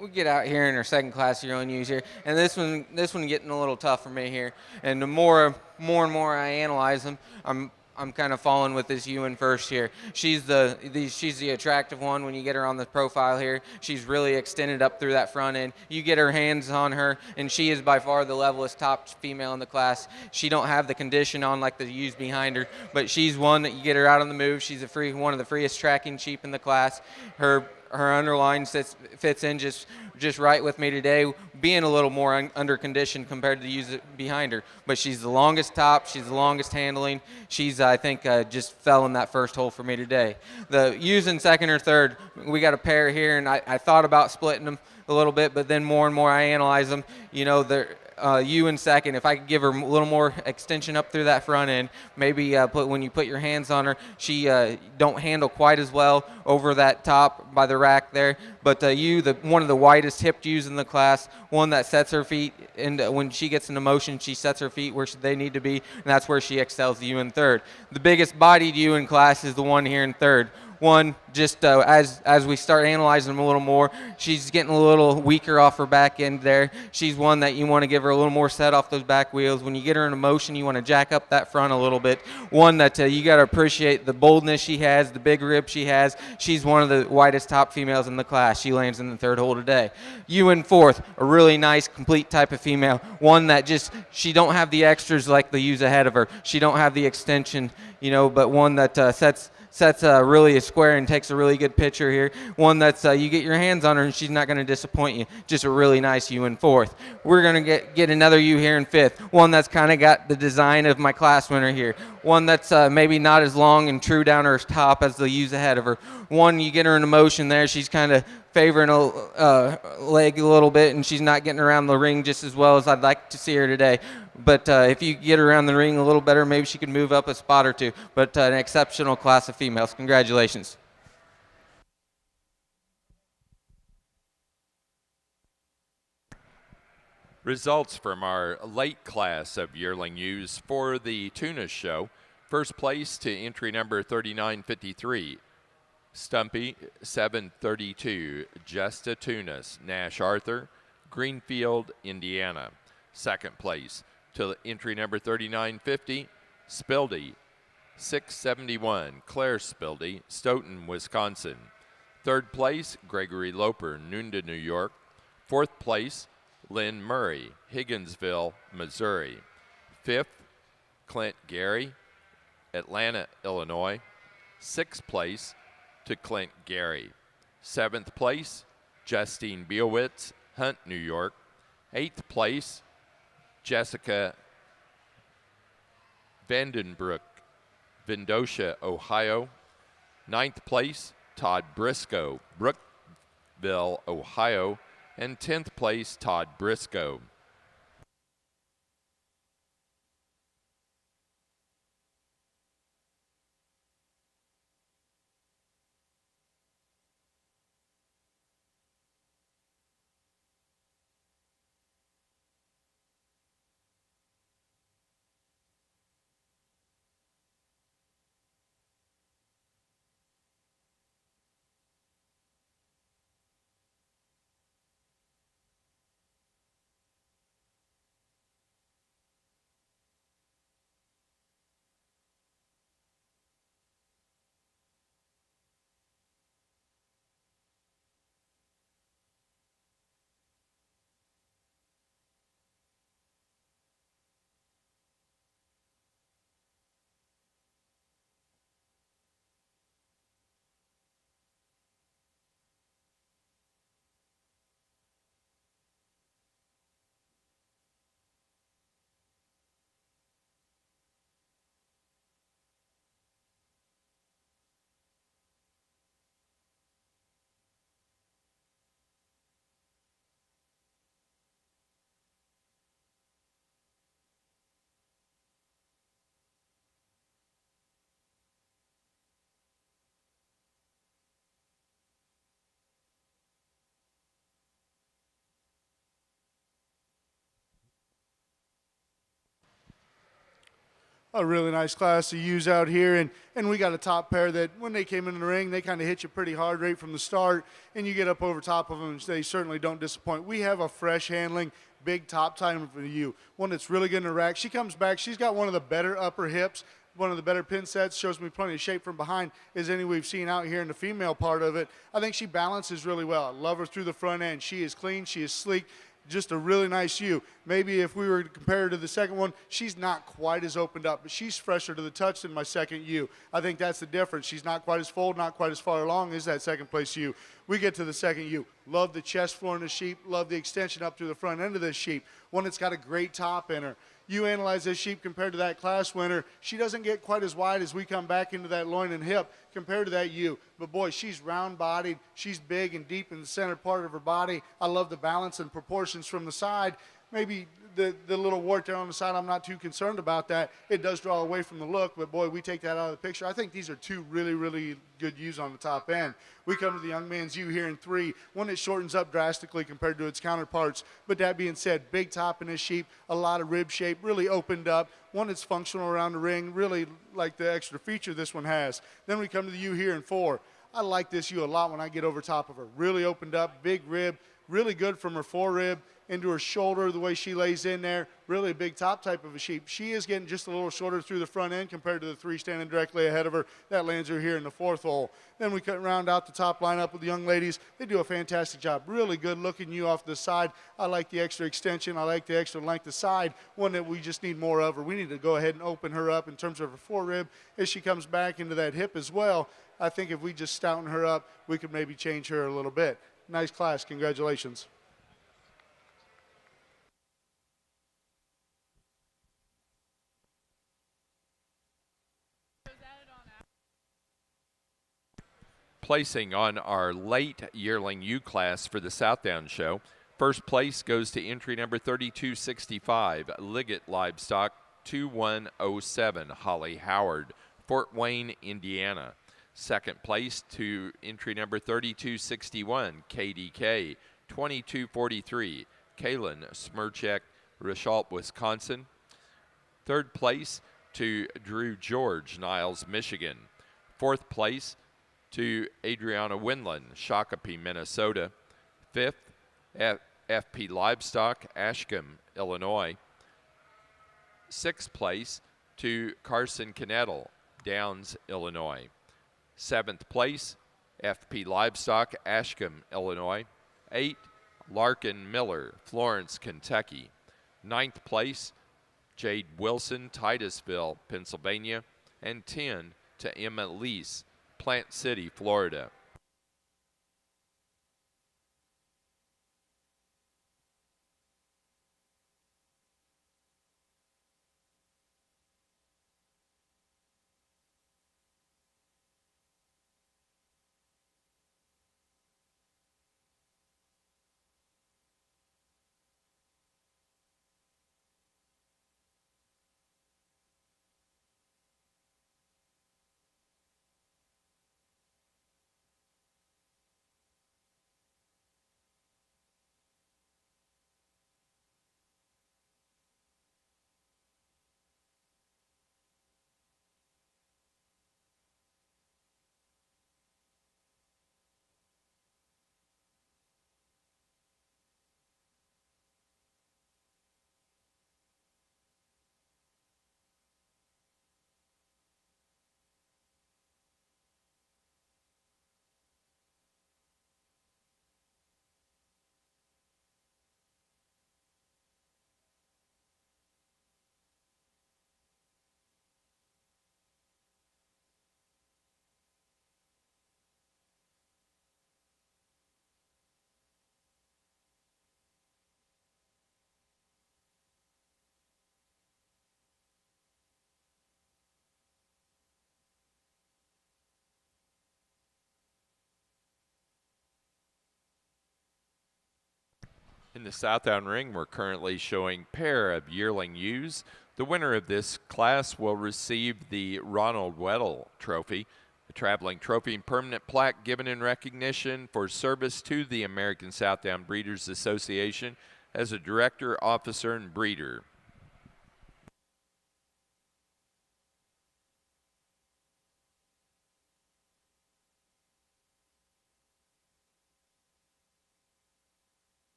we get out here in our second class yearling ewes here, and this one getting a little tough for me here. And the more and more I analyze them, I'm kind of falling with this ewe in first here. She's the attractive one when you get her on the profile here. She's really extended up through that front end. You get her hands on her, and she is by far the levelest top female in the class. She don't have the condition on like the ewes behind her, but she's one that you get her out on the move. She's one of the freest tracking sheep in the class. Her underline fits in just right with me today, being a little more under condition compared to the ewes behind her. But she's the longest top, she's the longest handling. She's, I think, just fell in that first hole for me today. The ewes in second or third, we got a pair here, and I thought about splitting them a little bit, but then more and more I analyze them. You know, they're ewe in second, if I could give her a little more extension up through that front end, maybe when you put your hands on her, she don't handle quite as well over that top by the rack there. But one of the widest hipped ewes in the class, one that sets her feet, and when she gets into motion, she sets her feet where they need to be, and that's where she excels the ewe in third. The biggest bodied ewe in class is the one here in third. One, just as we start analyzing them a little more, she's getting a little weaker off her back end there. She's one that you want to give her a little more set off those back wheels. When you get her into motion, you want to jack up that front a little bit. One that you got to appreciate the boldness she has, the big rib she has. She's one of the widest top females in the class. She lands in the third hole today. You in fourth, a really nice, complete type of female. One that she don't have the extras like the ewes ahead of her. She don't have the extension, but one that sets really a square and takes a really good picture here. One that's you get your hands on her and she's not going to disappoint you. Just a really nice ewe in fourth. We're going to get another ewe here in fifth. One that's kind of got the design of my class winner here. One that's maybe not as long and true down her top as the ewes ahead of her. One, you get her into motion there, she's kind of favoring a leg a little bit, and she's not getting around the ring just as well as I'd like to see her today. But if you get her around the ring a little better, maybe she could move up a spot or two. But an exceptional class of females. Congratulations. Results from our late class of yearling ewes for the Tunis show. First place to entry number 3953, Stumpy 732, Justa Tunis, Nash Arthur, Greenfield, Indiana. Second place to entry number 3950, Spildy 671, Claire Spildy, Stoughton, Wisconsin. Third place, Gregory Loper, Nunda, New York. Fourth place, Lynn Murray, Higginsville, Missouri. Fifth, Clint Gary, Atlanta, Illinois. Sixth place to Clint Gary. Seventh place, Justine Biowitz, Hunt, New York. Eighth place, Jessica Vandenbroek, Vindosha, Ohio. Ninth place, Todd Briscoe, Brookville, Ohio. And 10th place, Todd Briscoe. a really nice class to use out here, and we got a top pair that when they came in the ring, they kind of hit you pretty hard right from the start, and you get up over top of them, and they certainly don't disappoint. We have a fresh handling, big top time for you, one that's really good in the rack. She comes back, she's got one of the better upper hips, one of the better pin sets, shows me plenty of shape from behind as any we've seen out here in the female part of it. I think she balances really well. I love her through the front end. She is clean, she is sleek, just a really nice ewe. Maybe if we were to compare her to the second one, she's not quite as opened up, but she's fresher to the touch than my second ewe. I think that's the difference. She's not quite as full, not quite as far along as that second place ewe. We get to the second ewe. Love the chest floor in the sheep, love the extension up to the front end of this sheep, one that's got a great top in her. You analyze this sheep compared to that class winner, she doesn't get quite as wide as we come back into that loin and hip compared to that ewe. But boy, she's round-bodied, she's big and deep in the center part of her body. I love the balance and proportions from the side. Maybe the little wart there on the side, I'm not too concerned about that. It does draw away from the look, but boy, we take that out of the picture. I think these are two really, really good ewes on the top end. We come to the young man's ewe here in 3, one that shortens up drastically compared to its counterparts. But that being said, big top in this sheep, a lot of rib shape, really opened up, one that's functional around the ring, really like the extra feature this one has. Then we come to the ewe here in 4. I like this ewe a lot when I get over top of her. Really opened up, big rib, really good from her forerib into her shoulder, the way she lays in there, really a big top type of a sheep. She is getting just a little shorter through the front end compared to the 3 standing directly ahead of her. That lands her here in the 4th hole. Then we cut round out the top lineup with the young ladies. They do a fantastic job. Really good looking ewe off the side. I like the extra extension. I like the extra length of side, one that we just need more of her. We need to go ahead and open her up in terms of her forerib as she comes back into that hip as well. I think if we just stouten her up, we could maybe change her a little bit. Nice class. Congratulations. Placing on our late yearling ewe class for the Southdown show. First place goes to entry number 3265, Liggett Livestock 2107, Holly Howard, Fort Wayne, Indiana. Second place to entry number 3261, KDK 2243, Kaylin Smirchek, Richalt, Wisconsin. Third place to Drew George, Niles, Michigan. Fourth place to Adriana Winland, Shakopee, Minnesota. Fifth, FP Livestock, Ashcombe, Illinois. Sixth place to Carson Knettel, Downs, Illinois. Seventh place, FP Livestock, Ashcombe, Illinois. 8, Larkin Miller, Florence, Kentucky. Ninth place, Jade Wilson, Titusville, Pennsylvania. And 10 to Emma Lease, Plant City, Florida. In the Southdown ring, we're currently showing pair of yearling ewes. The winner of this class will receive the Ronald Weddell Trophy, a traveling trophy and permanent plaque given in recognition for service to the American Southdown Breeders Association as a director, officer, and breeder.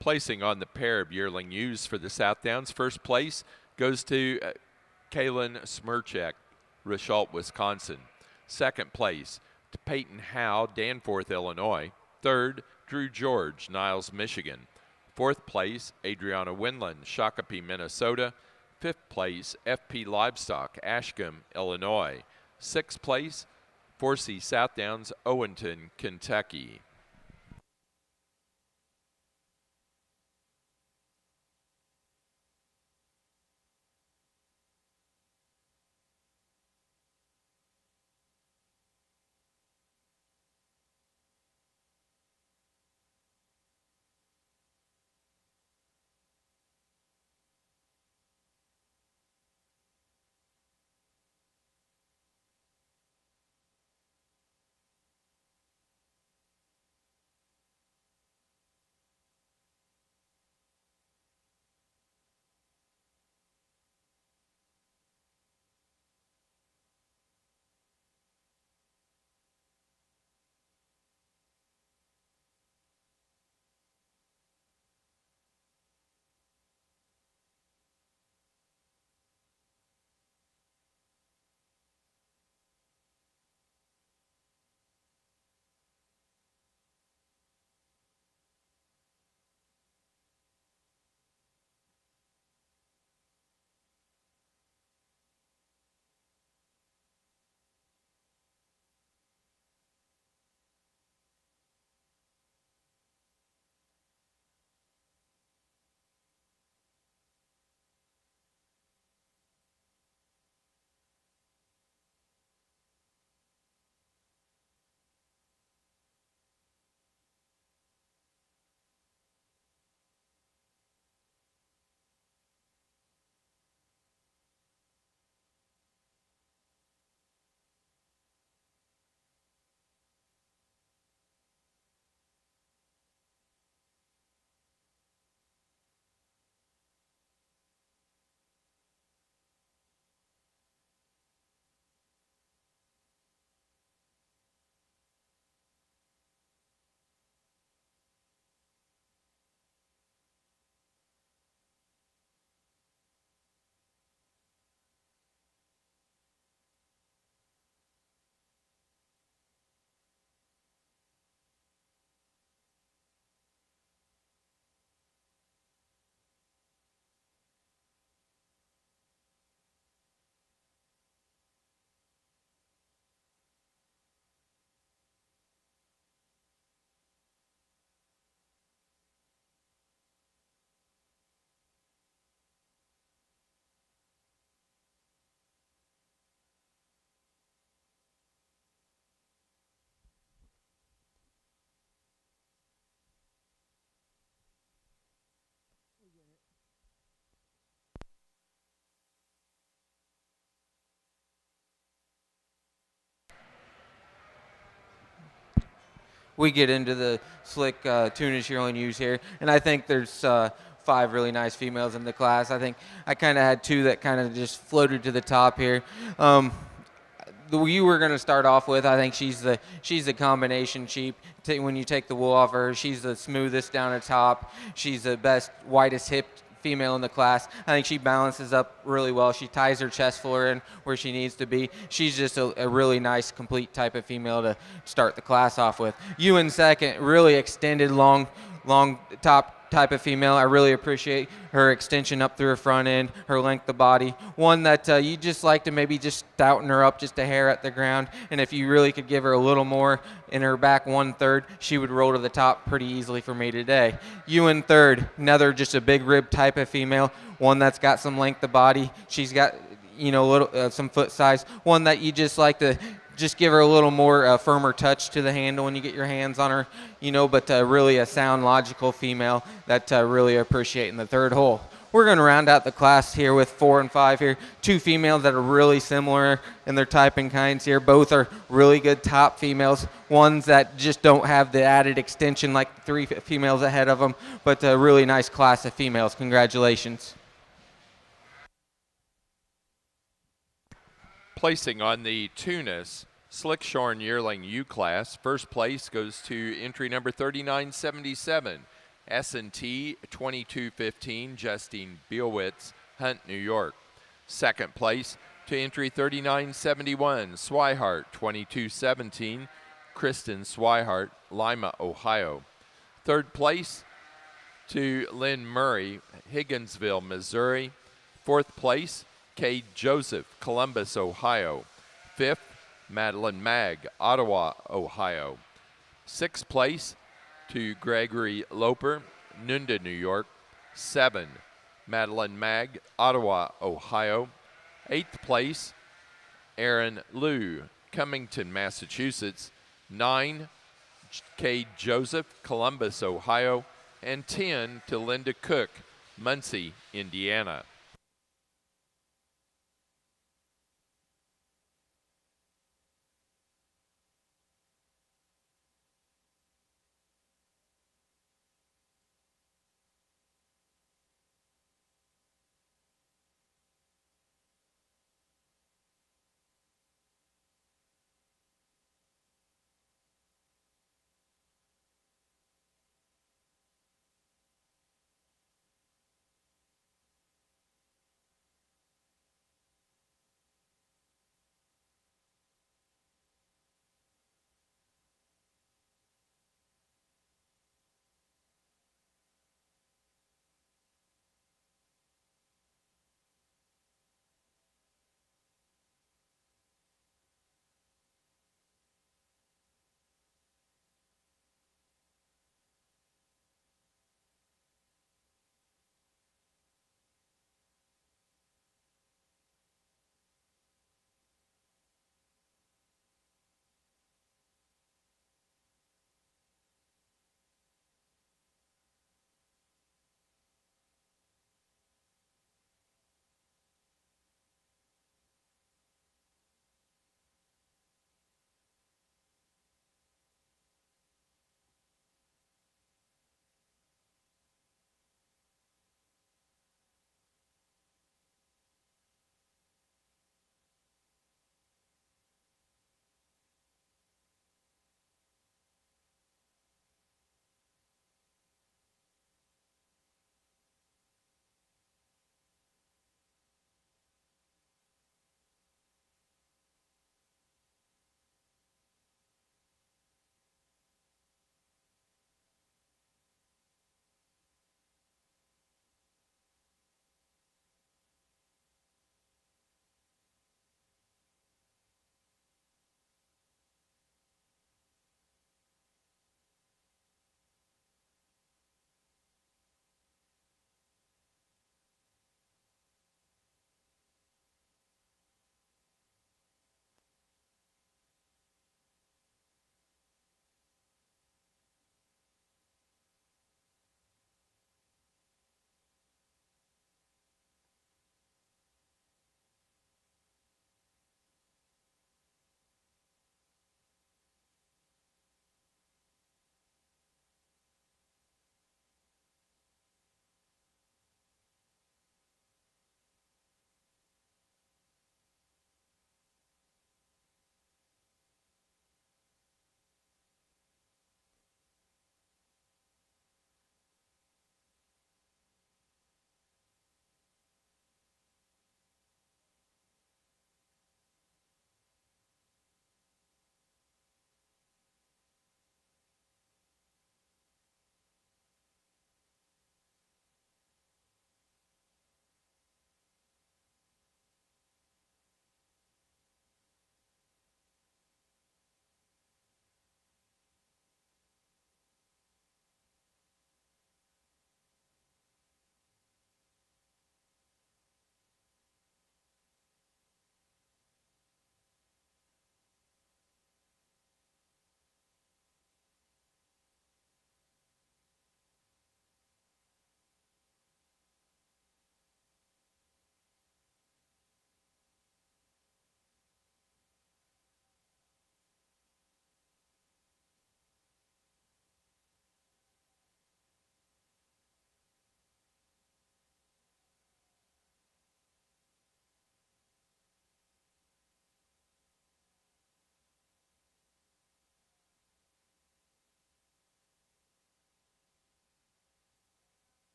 Placing on the pair of yearling ewes for the Southdowns, first place goes to Kaylin Smirchek, Richalt, Wisconsin. Second place to Peyton Howe, Danforth, Illinois. Third, Drew George, Niles, Michigan. Fourth place, Adriana Winland, Shakopee, Minnesota. Fifth place, FP Livestock, Ashcombe, Illinois. Sixth place, Forsey Southdowns, Owenton, Kentucky. We get into the slick Tunis yearling ewes here, and I think there's 5 really nice females in the class. I think I kind of had 2 that kind of just floated to the top here. The ewe we're going to start off with, I think she's the combination sheep. When you take the wool off her, she's the smoothest down the top. She's the best, widest hipped female in the class. I think she balances up really well. She ties her chest floor in where she needs to be. She's just a really nice, complete type of female to start the class off with. You in second, really extended, long top type of female. I really appreciate her extension up through her front end, her length of body. One that you just like to maybe just stouten her up just a hair at the ground, and if you really could give her a little more in her back 1/3, she would roll to the top pretty easily for me today. You in third, another just a big rib type of female, one that's got some length of body. She's got little some foot size, one that you just like to just give her a little more firmer touch to the handle when you get your hands on her, but really a sound, logical female that really appreciate in the third hole. We're going to round out the class here with 4 and 5 here. 2 females that are really similar in their type and kinds here. Both are really good top females. Ones that just don't have the added extension like the 3 females ahead of them, but a really nice class of females. Congratulations. Placing on the Tunis Slickshorn Yearling U class, first place goes to entry number 3977, S&T 2215, Justine Bielwitz, Hunt, New York. Second place to entry 3971, Swihart 2217, Kristen Swihart, Lima, Ohio. Third place to Lynn Murray, Higginsville, Missouri. Fourth place, Cade Joseph, Columbus, Ohio. Fifth, Madeline Mag, Ottawa, Ohio. Sixth place to Gregory Loper, Nunda, New York. 7, Madeline Mag, Ottawa, Ohio. Eighth place, Aaron Liu, Cummington, Massachusetts. 9, Cade Joseph, Columbus, Ohio. And 10 to Linda Cook, Muncie, Indiana.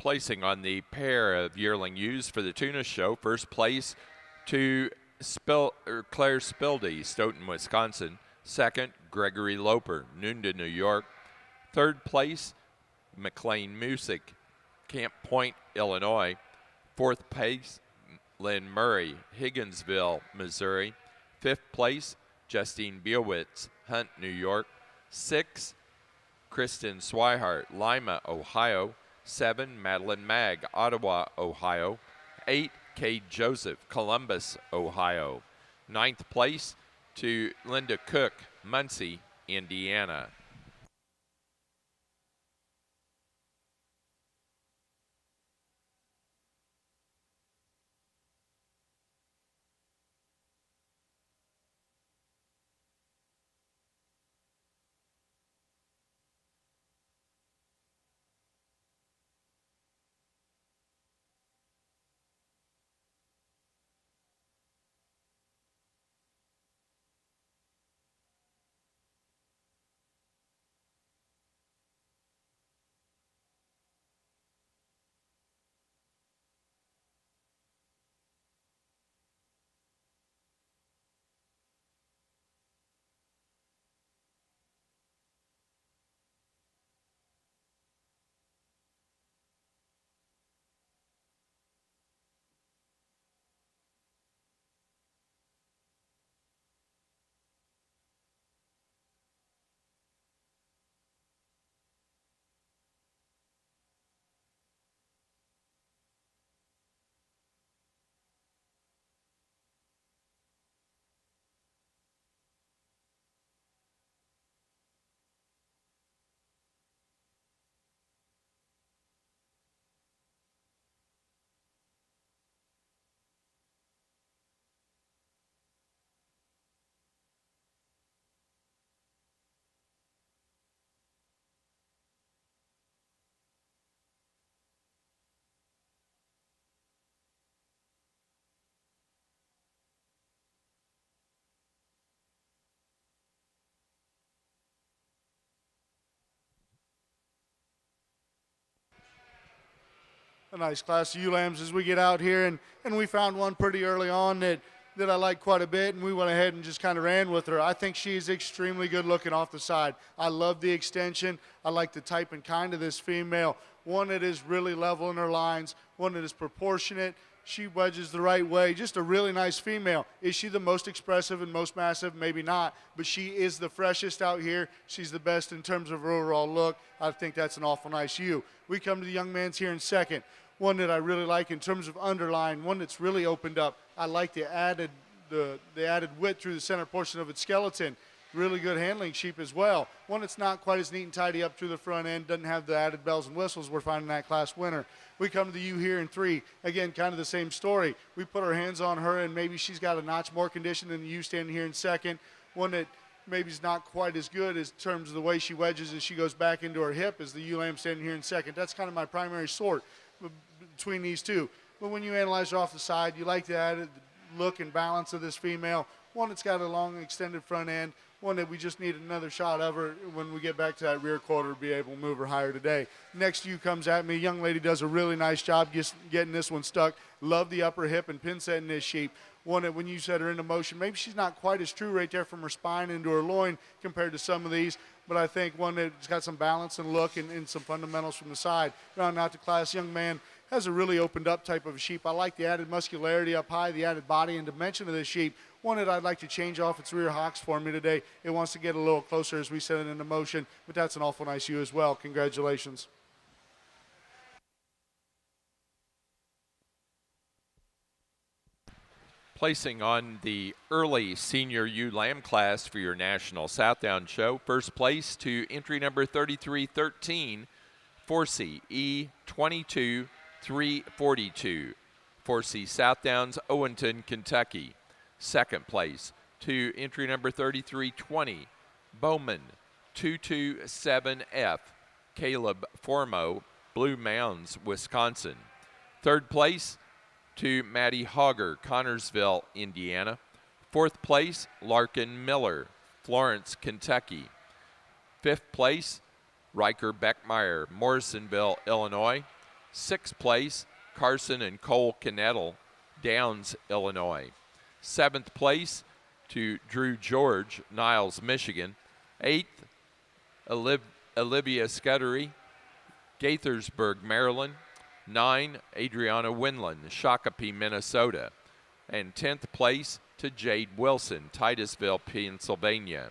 Placing on the pair of yearling ewes for the Tunis show, first place to Claire Spildy, Stoughton, Wisconsin. Second, Gregory Loper, Nunda, New York. Third place, McLean Music, Camp Point, Illinois. Fourth place, Lynn Murray, Higginsville, Missouri. Fifth place, Justine Bielwitz, Hunt, New York. 6, Kristen Swihart, Lima, Ohio. 7, Madeline Mag, Ottawa, Ohio. 8, Kate Joseph, Columbus, Ohio. 9th place to Linda Cook, Muncie, Indiana. A nice class of ewe lambs as we get out here, and we found one pretty early on that I liked quite a bit, and we went ahead and just kind of ran with her. I think she's extremely good looking off the side. I love the extension. I like the type and kind of this female. One that is really level in her lines, one that is proportionate. She wedges the right way. Just a really nice female. Is she the most expressive and most massive? Maybe not, but she is the freshest out here. She's the best in terms of her overall look. I think that's an awful nice ewe. We come to the young man's here in second. One that I really like in terms of underline, one that's really opened up. I like the added width through the center portion of its skeleton. Really good handling sheep as well. One that's not quite as neat and tidy up through the front end, doesn't have the added bells and whistles. We're finding that class winner. We come to the ewe here in 3. Again, kind of the same story. We put our hands on her, and maybe she's got a notch more condition than the ewe standing here in second. One that maybe is not quite as good in terms of the way she wedges as she goes back into her hip as the ewe lamb standing here in second. That's kind of my primary sort between these two. But when you analyze her off the side, you like the added look and balance of this female. One that's got a long extended front end, one that we just need another shot of her when we get back to that rear quarter to be able to move her higher today. Next ewe comes at me. Young lady does a really nice job getting this one stuck. Love the upper hip and pin set in this sheep. One that when you set her into motion, maybe she's not quite as true right there from her spine into her loin compared to some of these, but I think one that's got some balance and look and some fundamentals from the side. Rounding out the class, young man has a really opened up type of a sheep. I like the added muscularity up high, the added body and dimension of this sheep. One that I'd like to change off its rear hocks for me today. It wants to get a little closer as we set it into motion, but that's an awful nice ewe as well. Congratulations. Placing on the early senior ewe lamb class for your national Southdown show, first place to entry number 3313, Forsey E22342, Forsey Southdowns, Owenton, Kentucky. Second place to entry number 3320, Bowman 227F, Caleb Formo, Blue Mounds, Wisconsin. Third place to Maddie Hogger, Connorsville, Indiana. Fourth place, Larkin Miller, Florence, Kentucky. Fifth place, Riker Beckmeyer, Morrisonville, Illinois. Sixth place, Carson and Cole Knettle, Downs, Illinois. Seventh place to Drew George, Niles, Michigan. Eighth, Olivia Scuddery, Gaithersburg, Maryland. 9, Adriana Winland, Shakopee, Minnesota. And 10th place to Jade Wilson, Titusville, Pennsylvania.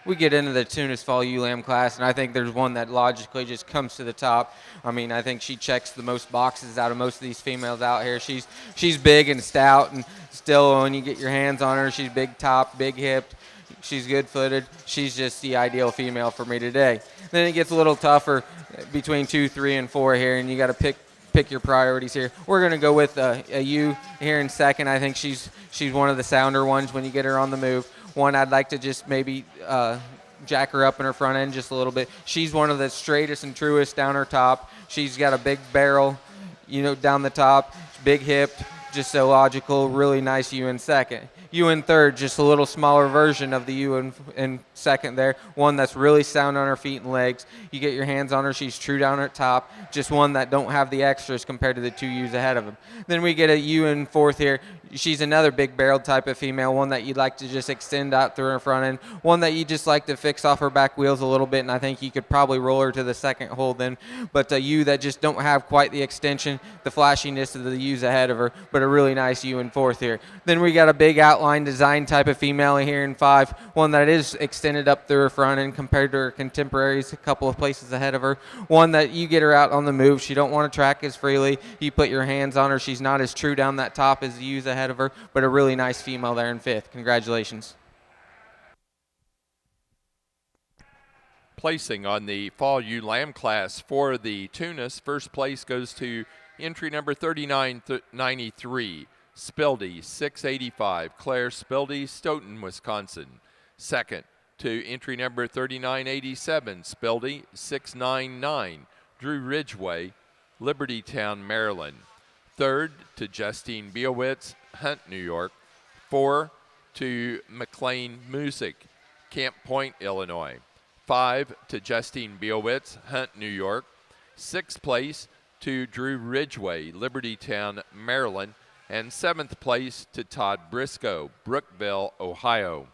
we get into the Tunis Fall ewe lamb class, and I think there's one that logically just comes to the top. I mean, I think she checks the most boxes out of most of these females out here. She's big and stout, and still when you get your hands on her, she's big top, big hipped. She's good-footed. She's just the ideal female for me today. Then it gets a little tougher between 2, 3, and 4 here, and you got to pick your priorities here. We're going to go with a ewe here in second. I think she's one of the sounder ones when you get her on the move. One I'd like to just maybe jack her up in her front end just a little bit. She's one of the straightest and truest down her top. She's got a big barrel, down the top, big hip, just so logical, really nice ewe in second. Ewe in third, just a little smaller version of the ewe in second there. One that's really sound on her feet and legs. You get your hands on her, she's true down her top. Just one that don't have the extras compared to the 2 ewes ahead of them. Then we get a ewe in fourth here. She's another big barreled type of female, one that you'd like to just extend out through her front end, one that you just like to fix off her back wheels a little bit, and I think you could probably roll her to the second hole then. But a ewe that just don't have quite the extension, the flashiness of the ewes ahead of her, but a really nice ewe in fourth here. Then we got a big outline design type of female here in five, one that is extended up through her front end compared to her contemporaries a couple of places ahead of her, one that you get her out on the move. She don't want to track as freely. You put your hands on her. She's not as true down that top as the ewes ahead of her, but a really nice female there in fifth. Congratulations. Placing on the fall ewe lamb class for the Tunis, first place goes to entry number 3993, Spildy, 685, Claire Spildy, Stoughton, Wisconsin. Second to entry number 3987, Spildy, 699, Drew Ridgway, Libertytown, Maryland. Third to Justine Biowitz, Hunt, New York. 4 to McLean Music, Camp Point, Illinois. 5 to Justine Biowitz, Hunt, New York. 6th place to Drew Ridgway, Libertytown, Maryland. And 7th place to Todd Briscoe, Brookville, Ohio.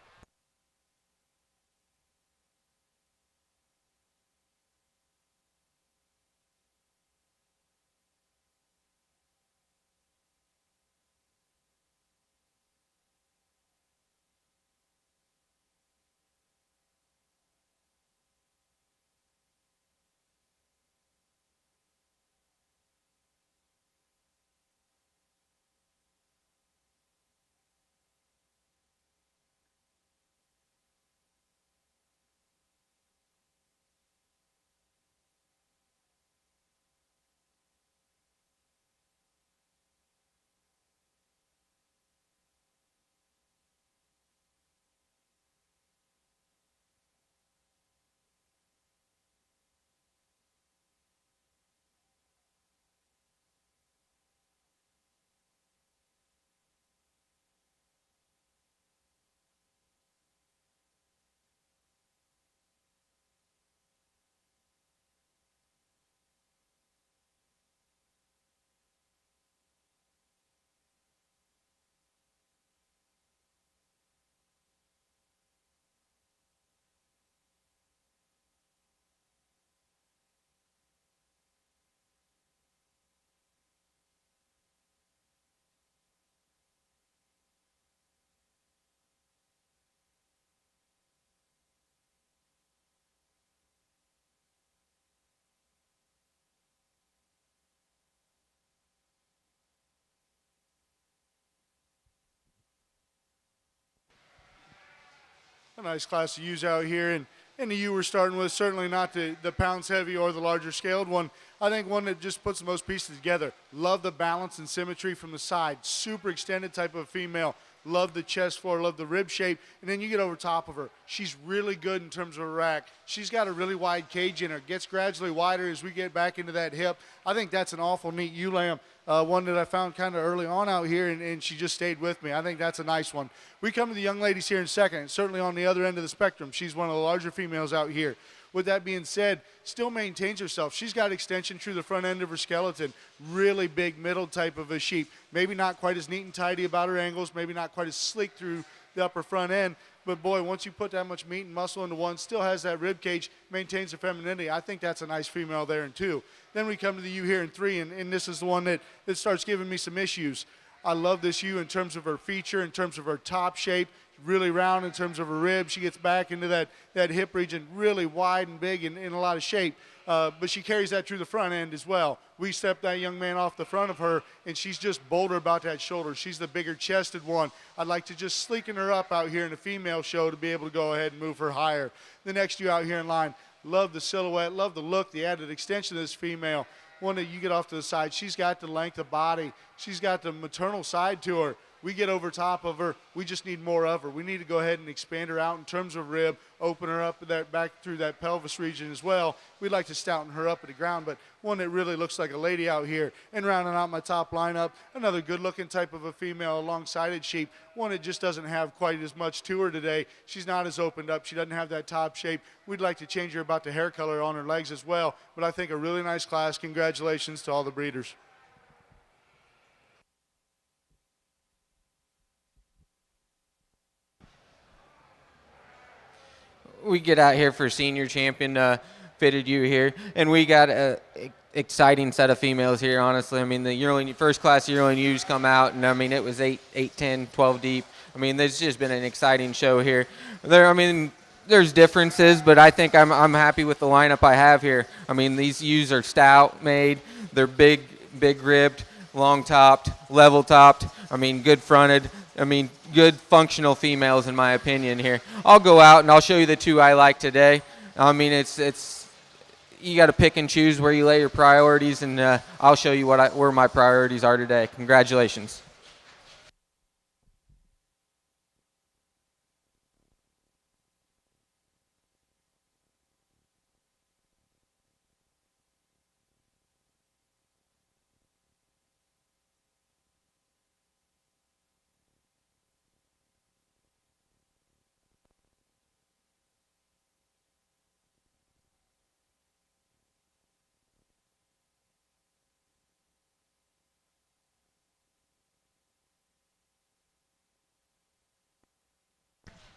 A nice class of ewes out here, and the ewe we're starting with, certainly not the pounds heavy or the larger scaled one. I think one that just puts the most pieces together. Love the balance and symmetry from the side. Super extended type of female. Love the chest floor, love the rib shape, and then you get over top of her. She's really good in terms of her rack. She's got a really wide cage in her. Gets gradually wider as we get back into that hip. I think that's an awful neat ewe lamb, one that I found kind of early on out here, and she just stayed with me. I think that's a nice one. We come to the young ladies here in second, certainly on the other end of the spectrum. She's one of the larger females out here. With that being said, still maintains herself. She's got extension through the front end of her skeleton. Really big middle type of a sheep. Maybe not quite as neat and tidy about her angles. Maybe not quite as sleek through the upper front end. But boy, once you put that much meat and muscle into one, still has that rib cage, maintains her femininity. I think that's a nice female there in two. Then we come to the ewe here in three, and this is the one that starts giving me some issues. I love this ewe in terms of her feature, in terms of her top shape. really round in terms of her rib. She gets back into that hip region, really wide and big and in a lot of shape. But she carries that through the front end as well. We stepped that young man off the front of her, and she's just bolder about that shoulder. She's the bigger chested one. I'd like to just sleeken her up out here in the female show to be able to go ahead and move her higher. The next ewe out here in line, love the silhouette, love the look, the added extension of this female. One that you get off to the side, she's got the length of body. She's got the maternal side to her. We get over top of her. We just need more of her. We need to go ahead and expand her out in terms of rib, open her up back through that pelvis region as well. We'd like to stouten her up at the ground, but one that really looks like a lady out here. And rounding out my top lineup, another good-looking type of a female alongside sheep, one that just doesn't have quite as much to her today. She's not as opened up. She doesn't have that top shape. We'd like to change her about the hair color on her legs as well, but I think a really nice class. Congratulations to all the breeders. We get out here for senior champion fitted ewe here, and we got a exciting set of females here, honestly. I mean, the yearling, first class yearling ewes come out, and I mean, it was 8, 10, 12 deep. I mean, there's just been an exciting show here. There's differences, but I think I'm happy with the lineup I have here. I mean, these ewes are stout made. They're big ribbed, long topped, level topped. I mean, good fronted. I mean, good functional females in my opinion here. I'll go out and I'll show you the two I like today. I mean, it's you got to pick and choose where you lay your priorities, and I'll show you where my priorities are today. Congratulations.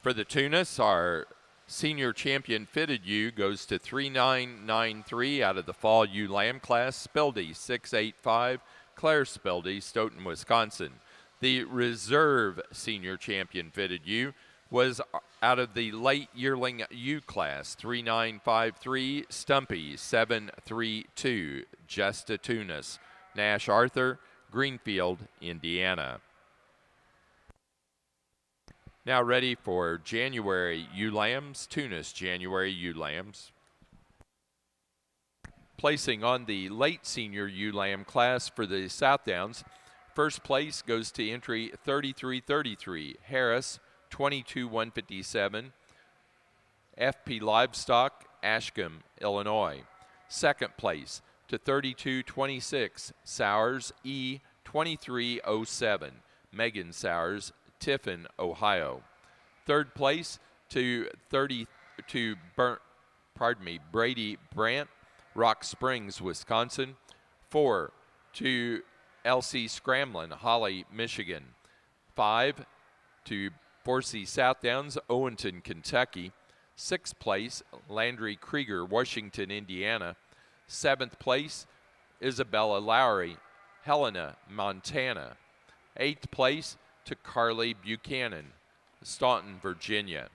For the Tunis, our senior champion fitted ewe goes to 3993 out of the fall ewe lamb class, Spildy 685, Claire Spildy, Stoughton, Wisconsin. The reserve senior champion fitted ewe was out of the late yearling ewe class, 3953, Stumpy 732, Jesta Tunis, Nash Arthur, Greenfield, Indiana. Now ready for January ewe lambs, Tunis January ewe lambs. Placing on the late senior ewe lamb class for the Southdowns, first place goes to entry 3333, Harris 22157, FP Livestock, Ashcombe, Illinois. Second place to 3226, Sowers E 2307, Megan Sowers, Tiffin, Ohio. Third place to Brady Brandt, Rock Springs, Wisconsin. 4 to LC Scramlin, Holly, Michigan. 5 to Forsey Southdowns, Owenton, Kentucky. 6th place, Landry Krieger, Washington, Indiana. 7th place, Isabella Lowry, Helena, Montana. 8th place to Carly Buchanan, Staunton, Virginia.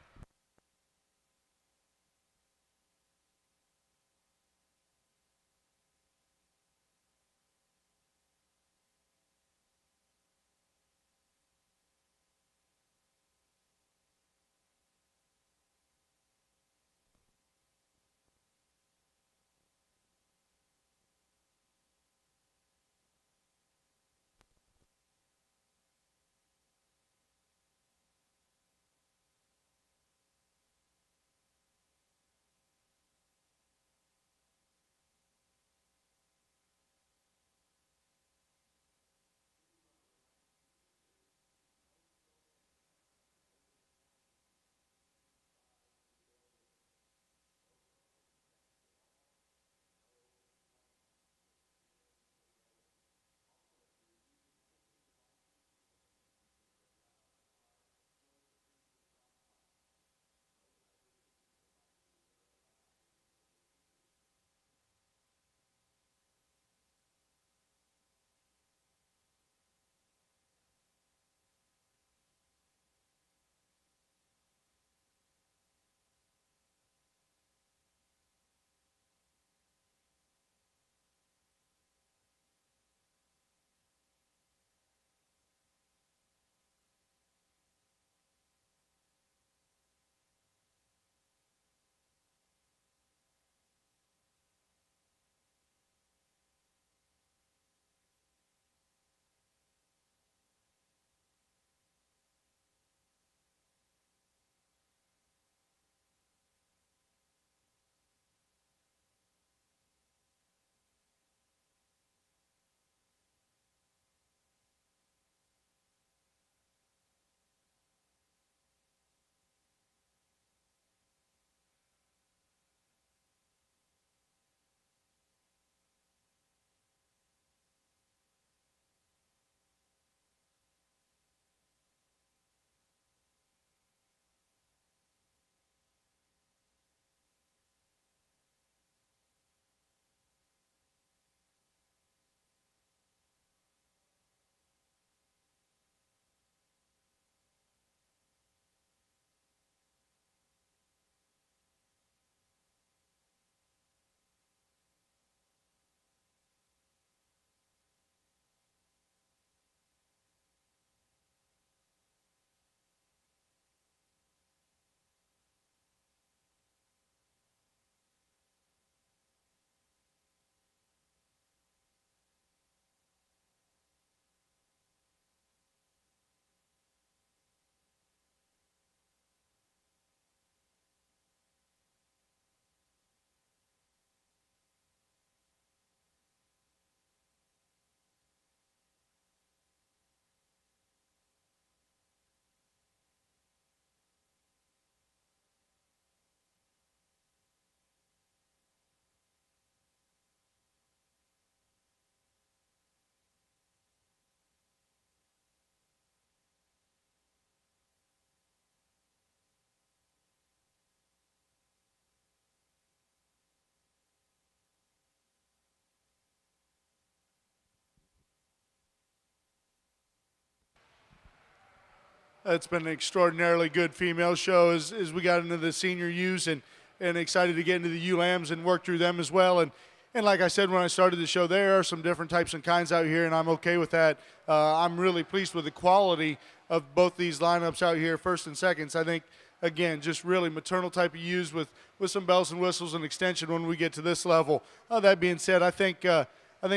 It's been an extraordinarily good female show as we got into the senior ewes and excited to get into the ewe lambs and work through them as well. And like I said when I started the show, there are some different types and kinds out here, and I'm okay with that. I'm really pleased with the quality of both these lineups out here, first and seconds. I think, again, just really maternal type of ewes with some bells and whistles and extension when we get to this level. That being said, I think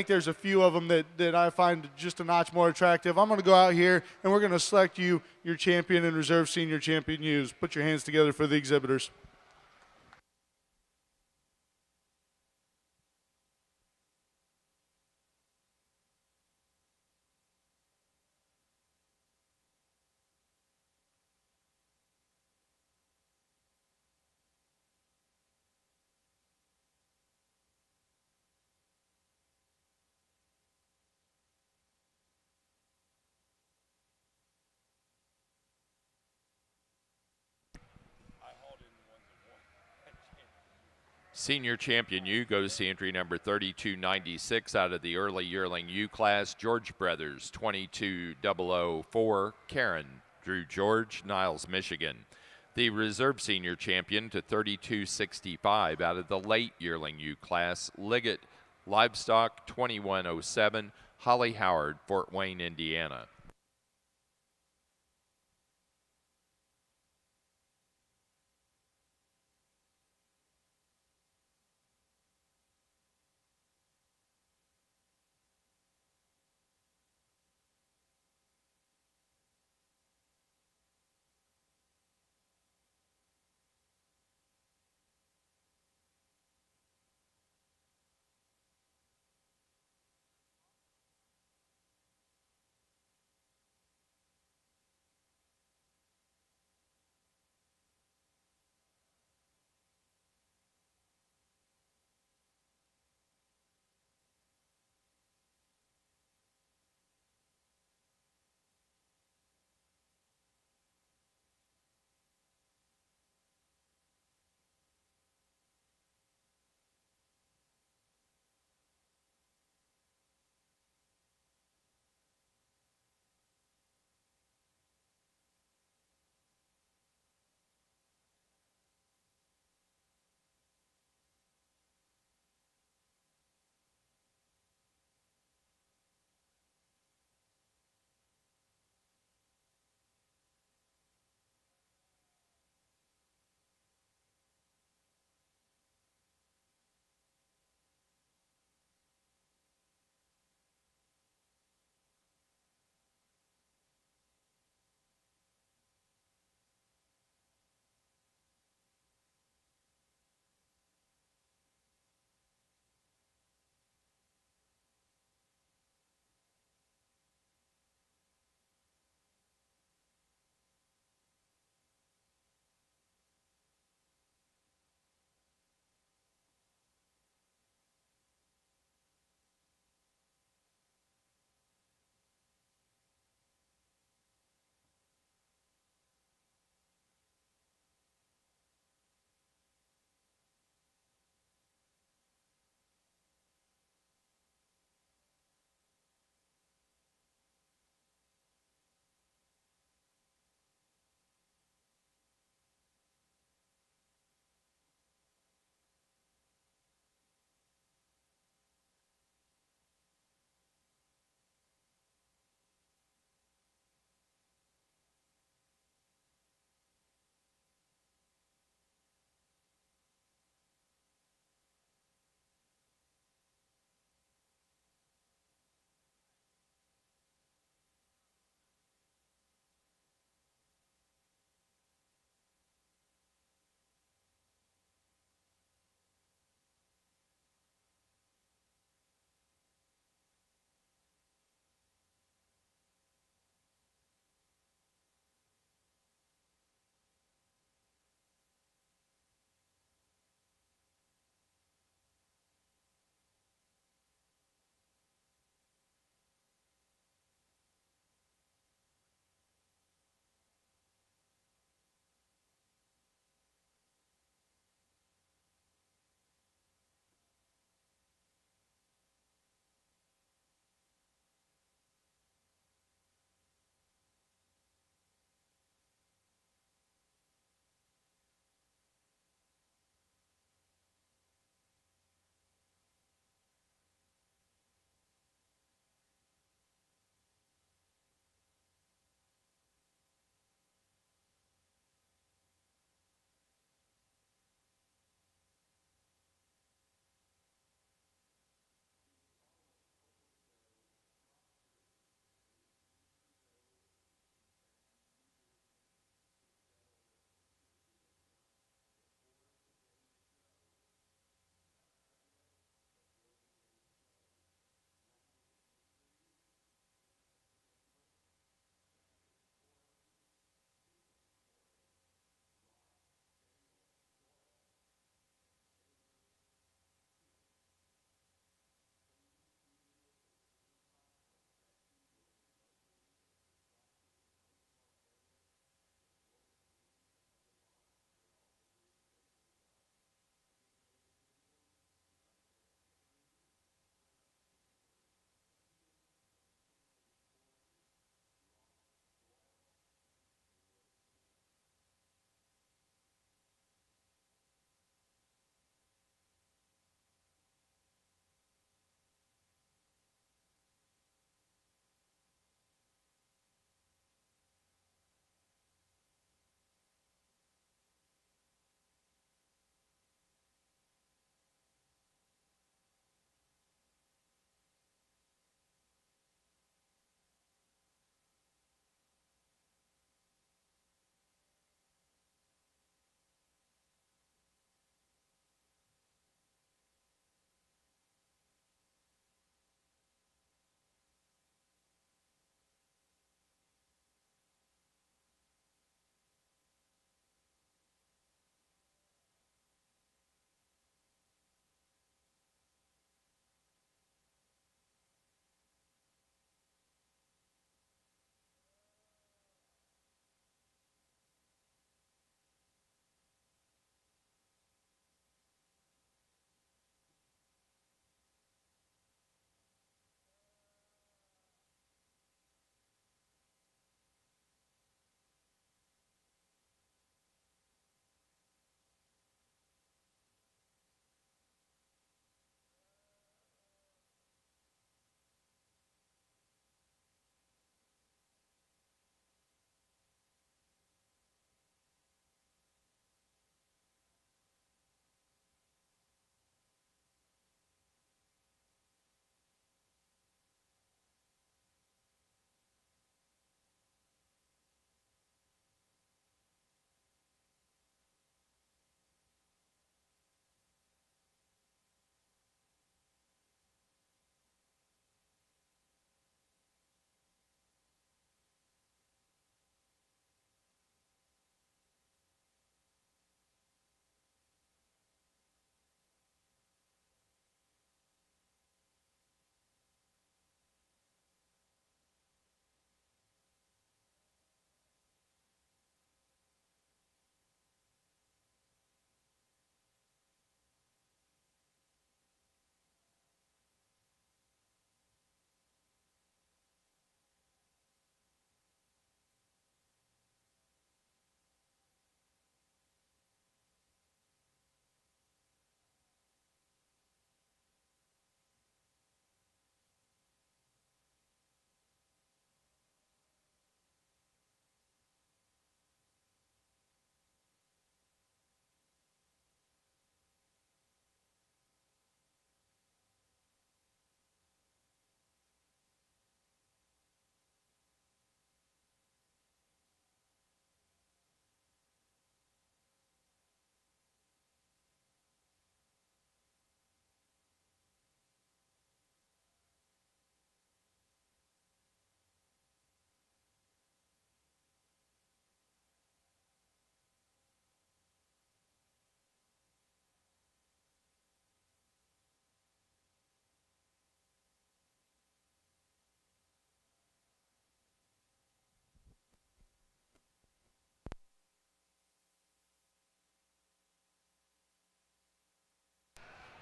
there's a few of them that I find just a notch more attractive. I'm going to go out here, and we're going to select you your champion and reserve senior champion ewes. Put your hands together for the exhibitors. Senior champion ewe goes to entry number 3296 out of the early yearling ewe class, George Brothers, 22004, Karen, Drew George, Niles, Michigan. The reserve senior champion to 3265 out of the late yearling ewe class, Liggett Livestock, 2107, Holly Howard, Fort Wayne, Indiana.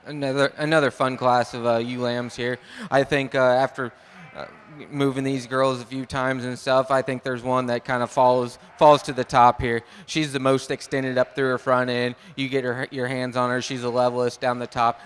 another fun class of ewe lambs here. I think after moving these girls a few times and stuff, I think there's one that kind of falls to the top here. She's the most extended up through her front end. You get your hands on her, she's the levelest down the top.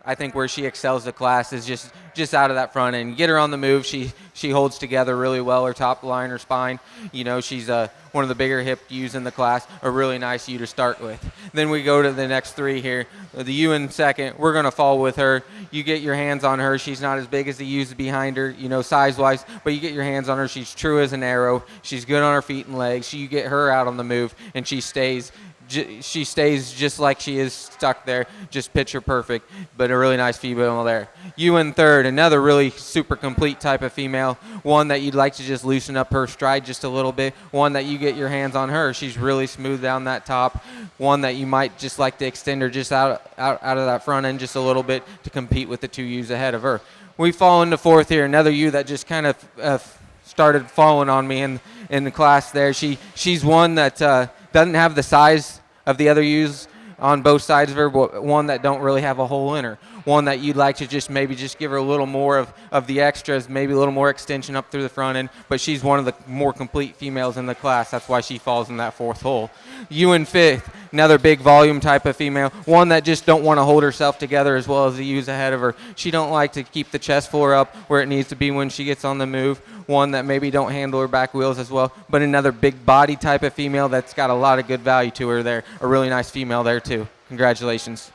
I think where she excels the class is just out of that front end. Get her on the move. She holds together really well. Her top line, her spine. You know, she's one of the bigger hipped ewes in the class. A really nice ewe to start with. Then we go to the next three here. The ewe in second. We're going to fall with her. You get your hands on her. She's not as big as the ewes behind her, you know, size-wise, but you get your hands on her. She's true as an arrow. She's good on her feet and legs. You get her out on the move, and she stays just like she is stuck there, just picture perfect, but a really nice female there. You in third, another really super complete type of female, one that you'd like to just loosen up her stride just a little bit, one that you get your hands on her. She's really smooth down that top, one that you might just like to extend her just out of that front end just a little bit to compete with the two ewes ahead of her. We fall into fourth here, another ewe that just kind of started falling on me in the class there. She's one that doesn't have the size of the other ewes on both sides of her, but one that don't really have a hole in her. One that you'd like to just maybe just give her a little more of the extras, maybe a little more extension up through the front end, but she's one of the more complete females in the class. That's why she falls in that fourth hole. You in fifth, another big volume type of female, one that just don't want to hold herself together as well as the ewes ahead of her. She don't like to keep the chest floor up where it needs to be when she gets on the move. One that maybe don't handle her back wheels as well, but another big body type of female that's got a lot of good value to her there. A really nice female there too. Congratulations.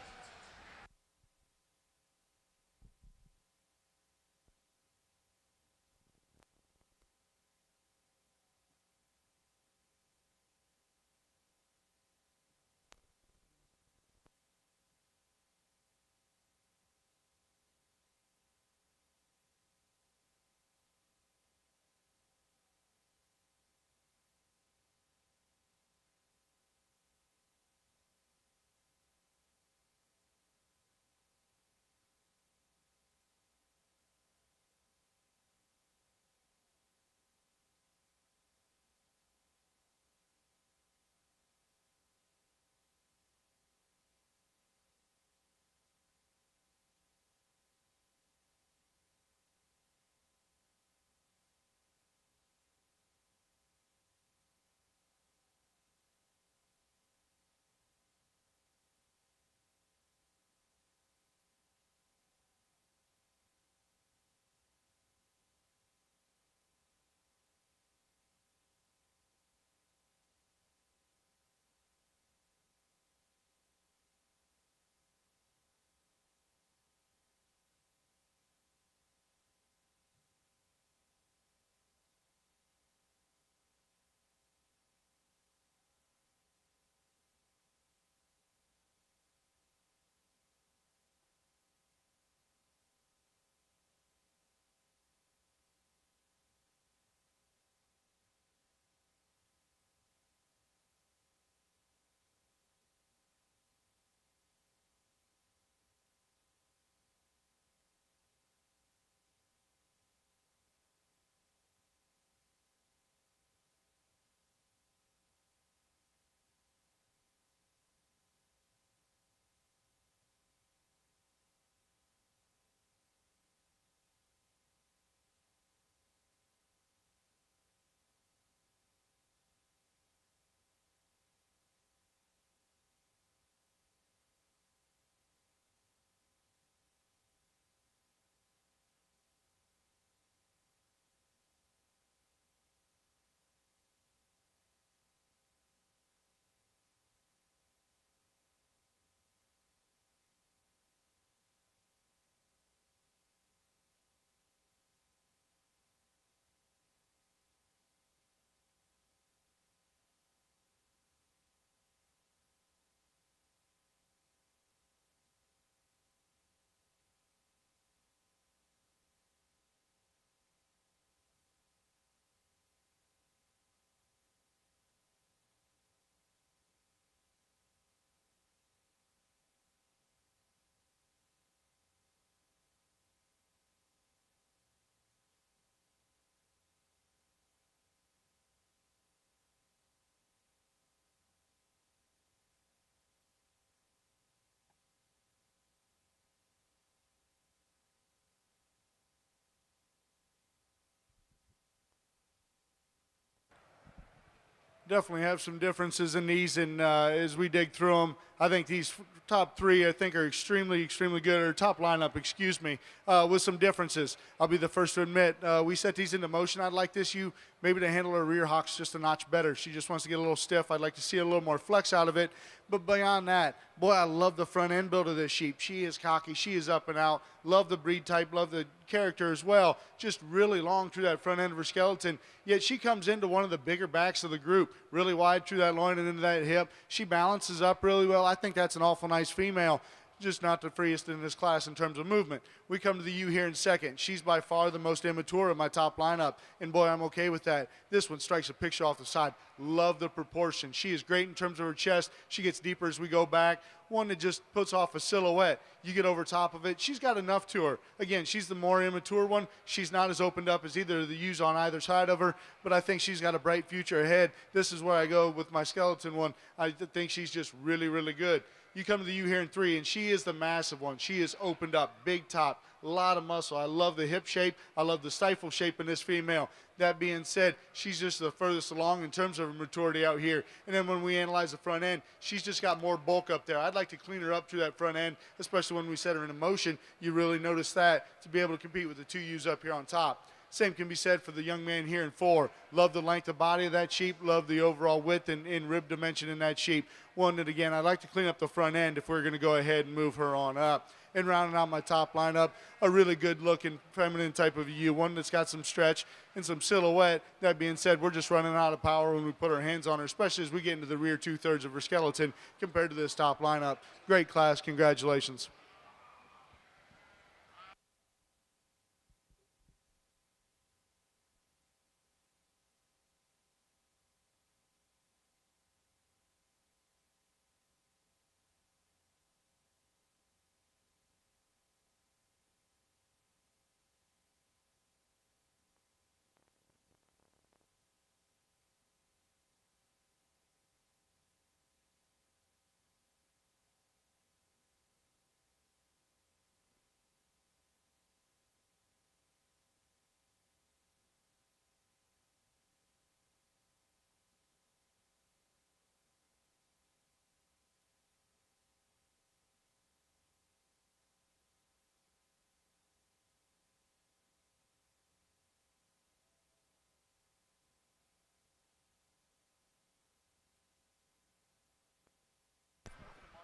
Definitely have some differences in these, and as we dig through them, I think these top three, I think, are extremely, extremely good, or top lineup, excuse me, with some differences. I'll be the first to admit, we set these into motion. I'd like this ewe maybe to handle her rear hocks just a notch better. She just wants to get a little stiff. I'd like to see a little more flex out of it. But beyond that, boy, I love the front end build of this sheep. She is cocky. She is up and out. Love the breed type. Love the character as well. Just really long through that front end of her skeleton. Yet she comes into one of the bigger backs of the group, really wide through that loin and into that hip. She balances up really well. I think that's an awful nice female. Just not the freest in this class in terms of movement. We come to the ewe here in second. She's by far the most immature of my top lineup, and boy, I'm okay with that. This one strikes a picture off the side. Love the proportion. She is great in terms of her chest. She gets deeper as we go back. One that just puts off a silhouette. You get over top of it. She's got enough to her. Again, she's the more immature one. She's not as opened up as either of the ewes on either side of her, but I think she's got a bright future ahead. This is where I go with my skeleton one. I think she's just really, really good. You come to the ewe here in 3, and she is the massive one. She is opened up, big top, a lot of muscle. I love the hip shape. I love the stifle shape in this female. That being said, she's just the furthest along in terms of her maturity out here. And then when we analyze the front end, she's just got more bulk up there. I'd like to clean her up through that front end, especially when we set her in motion. You really notice that to be able to compete with the 2 ewes up here on top. Same can be said for the young man here in 4. Love the length of body of that sheep. Love the overall width and rib dimension in that sheep. One that, again, I'd like to clean up the front end if we're going to go ahead and move her on up. And rounding out my top lineup, a really good-looking feminine type of ewe, one that's got some stretch and some silhouette. That being said, we're just running out of power when we put our hands on her, especially as we get into the rear 2/3 of her skeleton compared to this top lineup. Great class. Congratulations.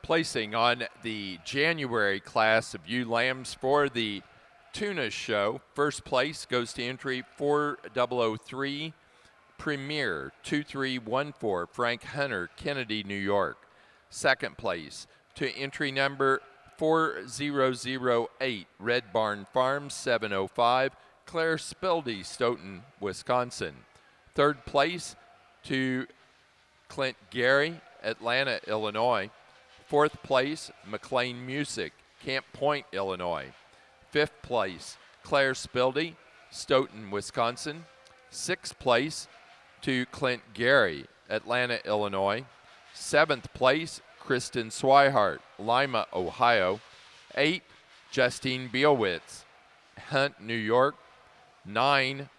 Placing on the January class of ewe lambs for the Tunis show. First place goes to entry 4003 Premier 2314 Frank Hunter, Kennedy, New York. Second place to entry number 4008 Red Barn Farms 705 Claire Spildy, Stoughton, Wisconsin. Third place to Clint Gary, Atlanta, Illinois. Fourth place, McLean Music, Camp Point, Illinois. Fifth place, Claire Spildy, Stoughton, Wisconsin. Sixth place to Clint Gary, Atlanta, Illinois. Seventh place, Kristen Swihart, Lima, Ohio. 8, Justine Bielwitz, Hunt, New York. 9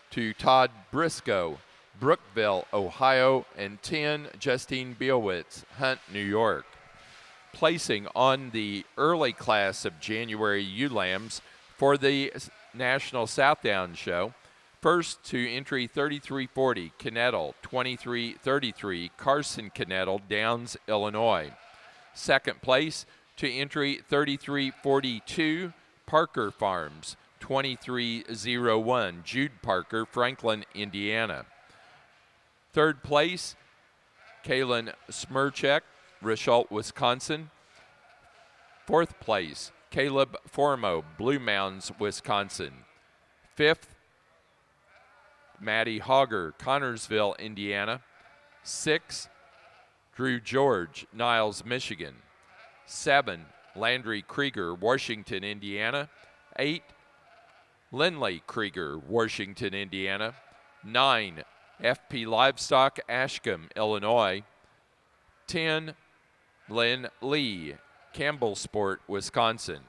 to Todd Briscoe, Brookville, Ohio, and 10, Justine Bielwitz, Hunt, New York. Placing on the early class of January ewe lambs for the National Southdown show. First to entry 3340, Knettle, 2333, Carson Knettle, Downs, Illinois. Second place to entry 3342, Parker Farms, 2301, Jude Parker, Franklin, Indiana. Third place, Kaylin Smirchek, Richalt, Wisconsin. Fourth place, Caleb Formo, Blue Mounds, Wisconsin. Fifth, Maddie Hogger, Connorsville, Indiana. 6, Drew George, Niles, Michigan. 7, Landry Krieger, Washington, Indiana. 8, Lindley Krieger, Washington, Indiana. 9, FP Livestock, Ashcombe, Illinois. 10, Lynn Lee, Campbellsport, Wisconsin.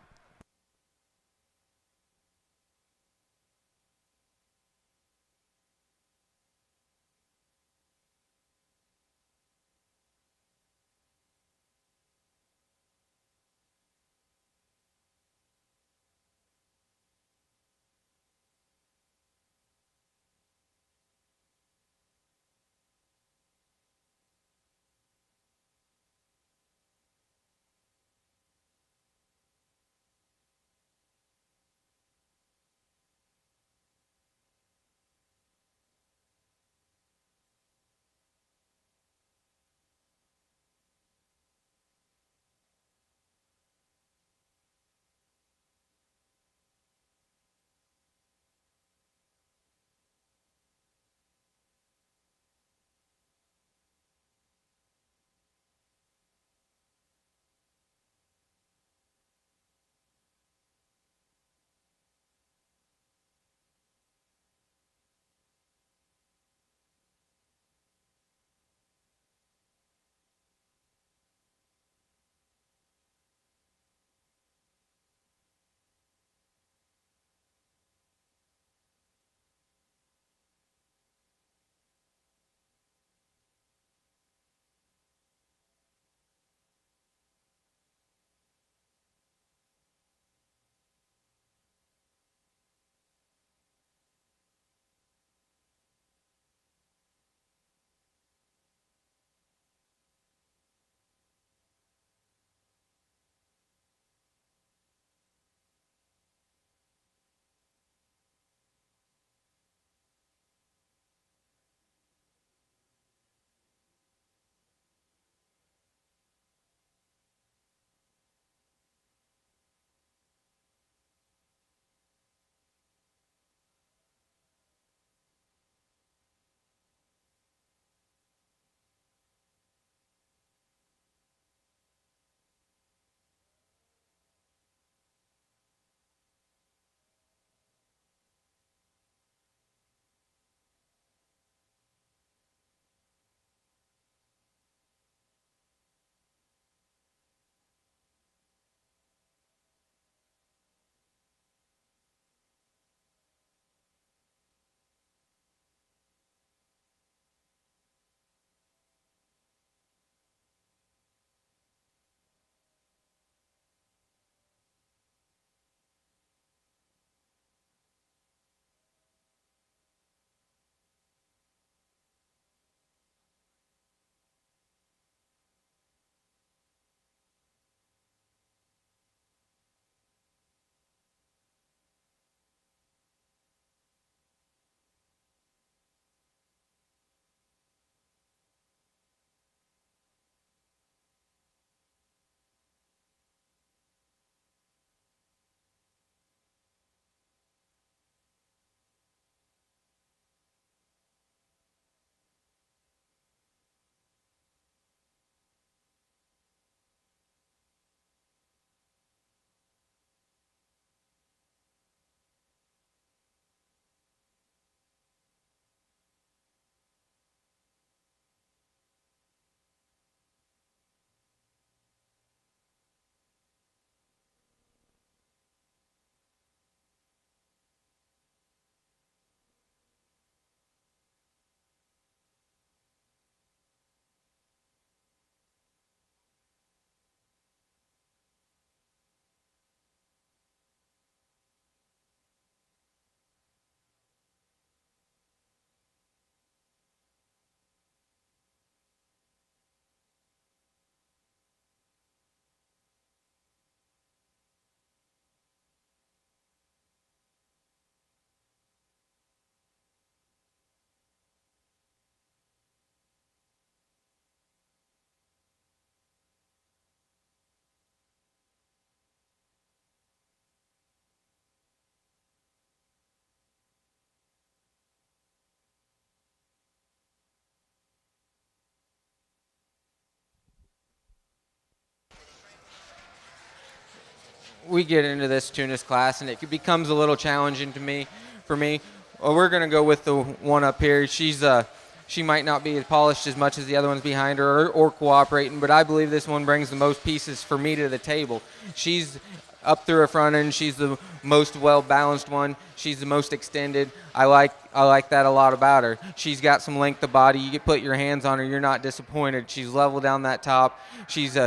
we get into this Tunis class, and it becomes a little challenging for me. Well, we're going to go with the one up here. She might not be as polished as much as the other ones behind her or cooperating, but I believe this one brings the most pieces for me to the table. She's up through her front end. She's the most well-balanced one. She's the most extended. I like that a lot about her. She's got some length of body. You can put your hands on her. You're not disappointed. She's level down that top. She's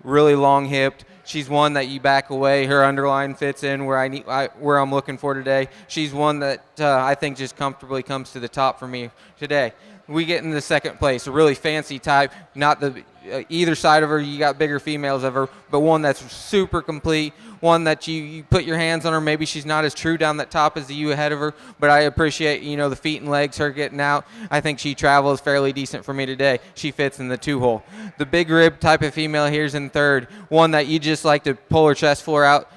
really long-hipped. She's one that you back away. Her underline fits in where I'm looking for today. She's one that I think just comfortably comes to the top for me today. We get in the second place, a really fancy type, not the either side of her, you got bigger females of her, but one that's super complete, one that you put your hands on her. Maybe she's not as true down that top as the ewe ahead of her, but I appreciate, the feet and legs, her getting out. I think she travels fairly decent for me today. She fits in the 2-hole. The big rib type of female here's in third, one that you just like to pull her chest floor out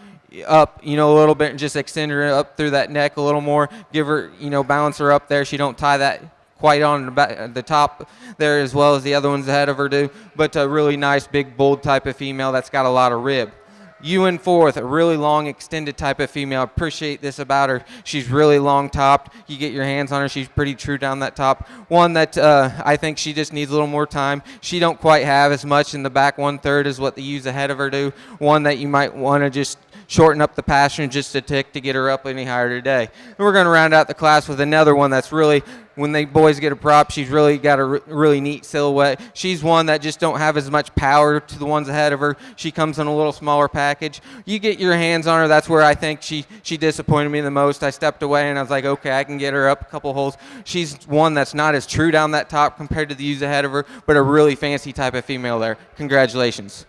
up, a little bit and just extend her up through that neck a little more, give her, balance her up there. She don't tie that quite on the top there as well as the other ones ahead of her do, but a really nice, big, bold type of female that's got a lot of rib. You in fourth, a really long, extended type of female. I appreciate this about her. She's really long-topped. You get your hands on her. She's pretty true down that top. One that I think she just needs a little more time. She don't quite have as much in the back 1/3 as what the ewes ahead of her do. One that you might want to just shorten up the pasture just a tick to get her up any higher today. And we're going to round out the class with another one that's really, when the boys get a prop, she's really got a really neat silhouette. She's one that just don't have as much power to the ones ahead of her. She comes in a little smaller package. You get your hands on her, that's where I think she disappointed me the most. I stepped away and I was like, okay, I can get her up a couple holes. She's one that's not as true down that top compared to the ewes ahead of her, but a really fancy type of female there. Congratulations.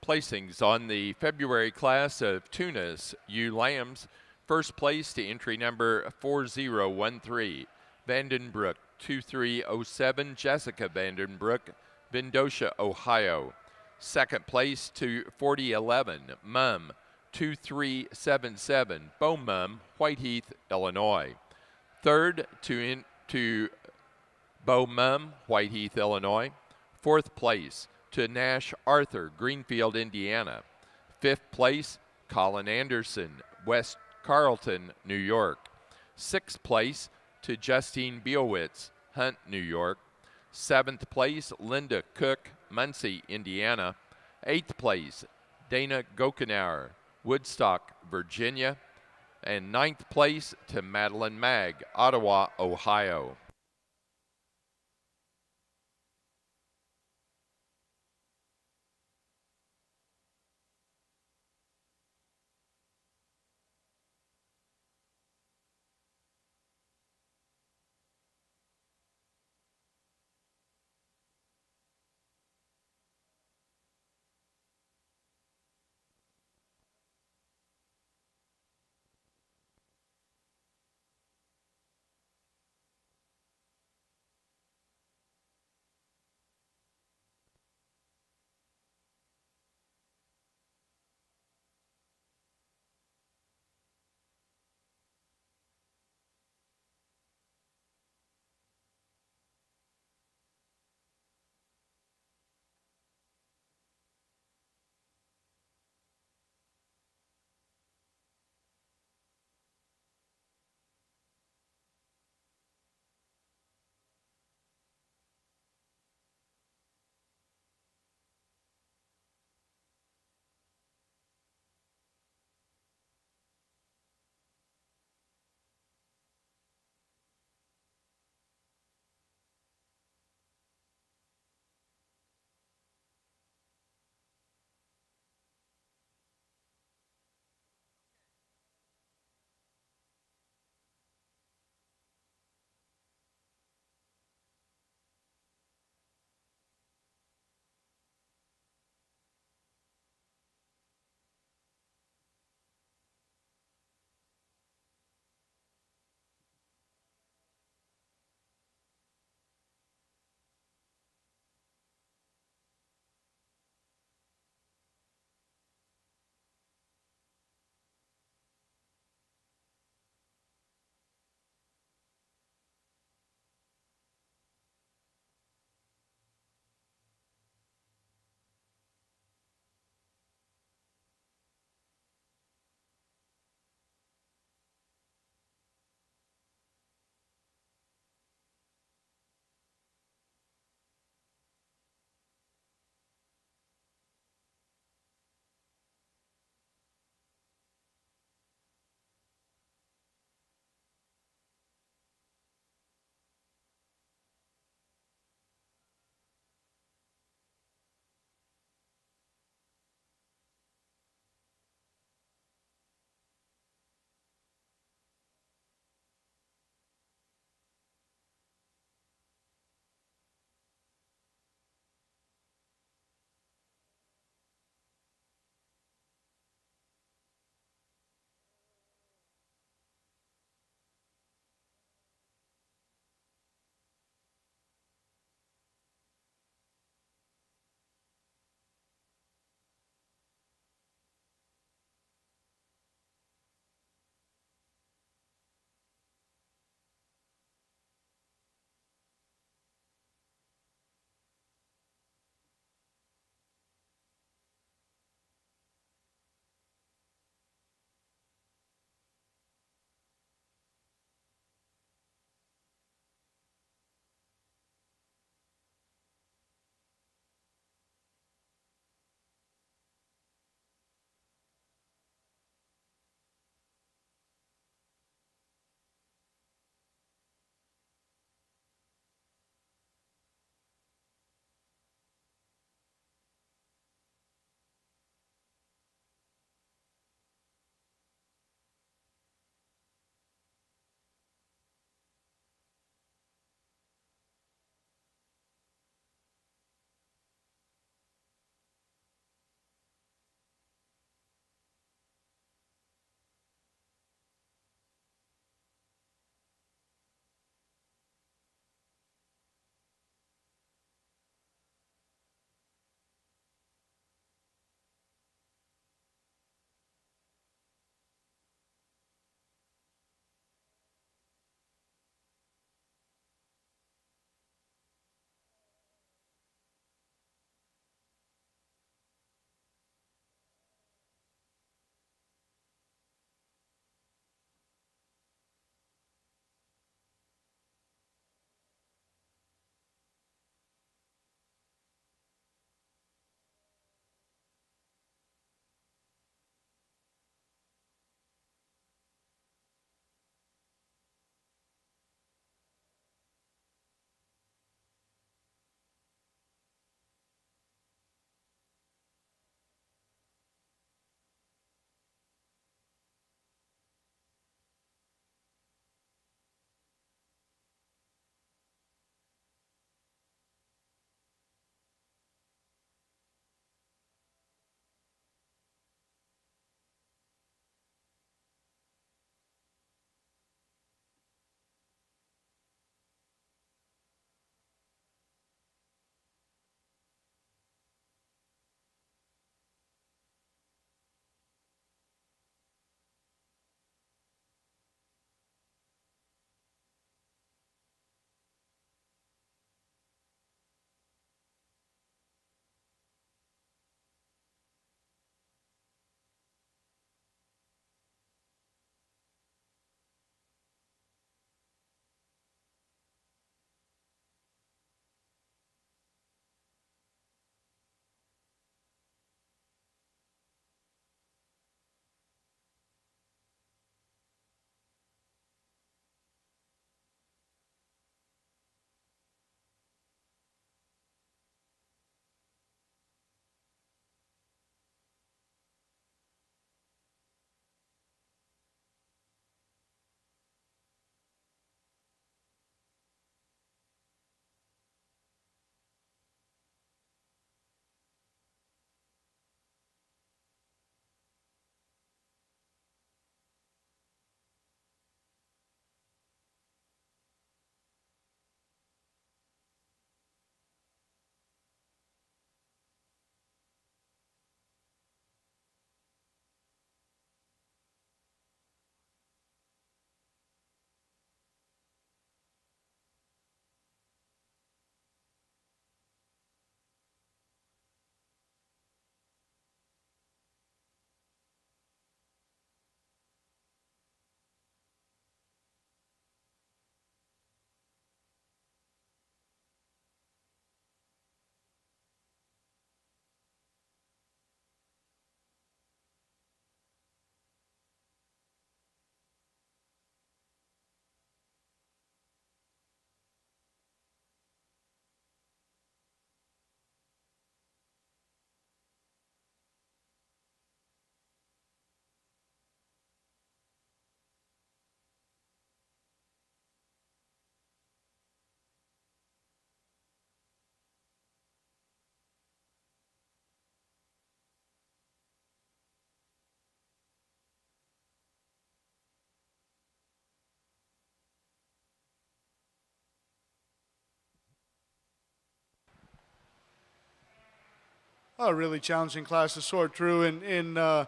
Placings on the February class of Tunis ewe lambs. First place to entry number 4013, Vandenbroek 2307, Jessica Vandenbroek, Vindosha, Ohio. Second place to 4011, Mum 2377, Bo Mum, Whiteheath, Illinois. Third to Bo Mum, Whiteheath, Illinois. Fourth place to Nash Arthur, Greenfield, Indiana. Fifth place, Colin Anderson, West Carlton, New York. Sixth place to Justine Biowitz, Hunt, New York. Seventh place, Linda Cook, Muncie, Indiana. Eighth place, Dana Gokenauer, Woodstock, Virginia. And ninth place to Madeline Mag, Ottawa, Ohio. a really challenging class to sort through, and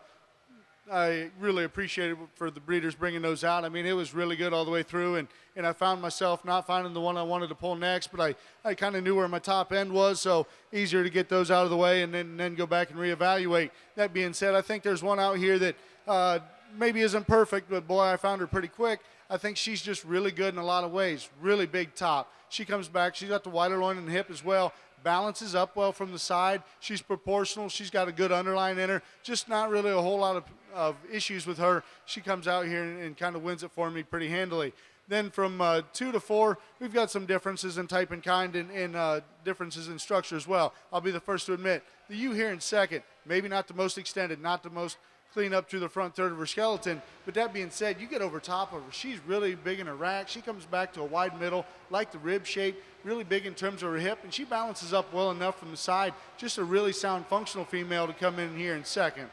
I really appreciate it for the breeders bringing those out. I mean, it was really good all the way through, and I found myself not finding the one I wanted to pull next, but I kind of knew where my top end was, so easier to get those out of the way and then go back and reevaluate. That being said, I think there's one out here that maybe isn't perfect, but boy, I found her pretty quick. I think she's just really good in a lot of ways. Really big top. She comes back. She's got the wider loin and hip as well. Balances up well from the side. She's proportional. She's got a good underline in her. Just not really a whole lot of issues with her. She comes out here and kind of wins it for me pretty handily. Then from 2 to 4, we've got some differences in type and kind and differences in structure as well. I'll be the first to admit. The ewe here in second, maybe not the most extended, not the most clean up to the front third of her skeleton. But that being said, you get over top of her. She's really big in her rack. She comes back to a wide middle, like the rib shape, really big in terms of her hip, and she balances up well enough from the side. Just a really sound functional female to come in here in second.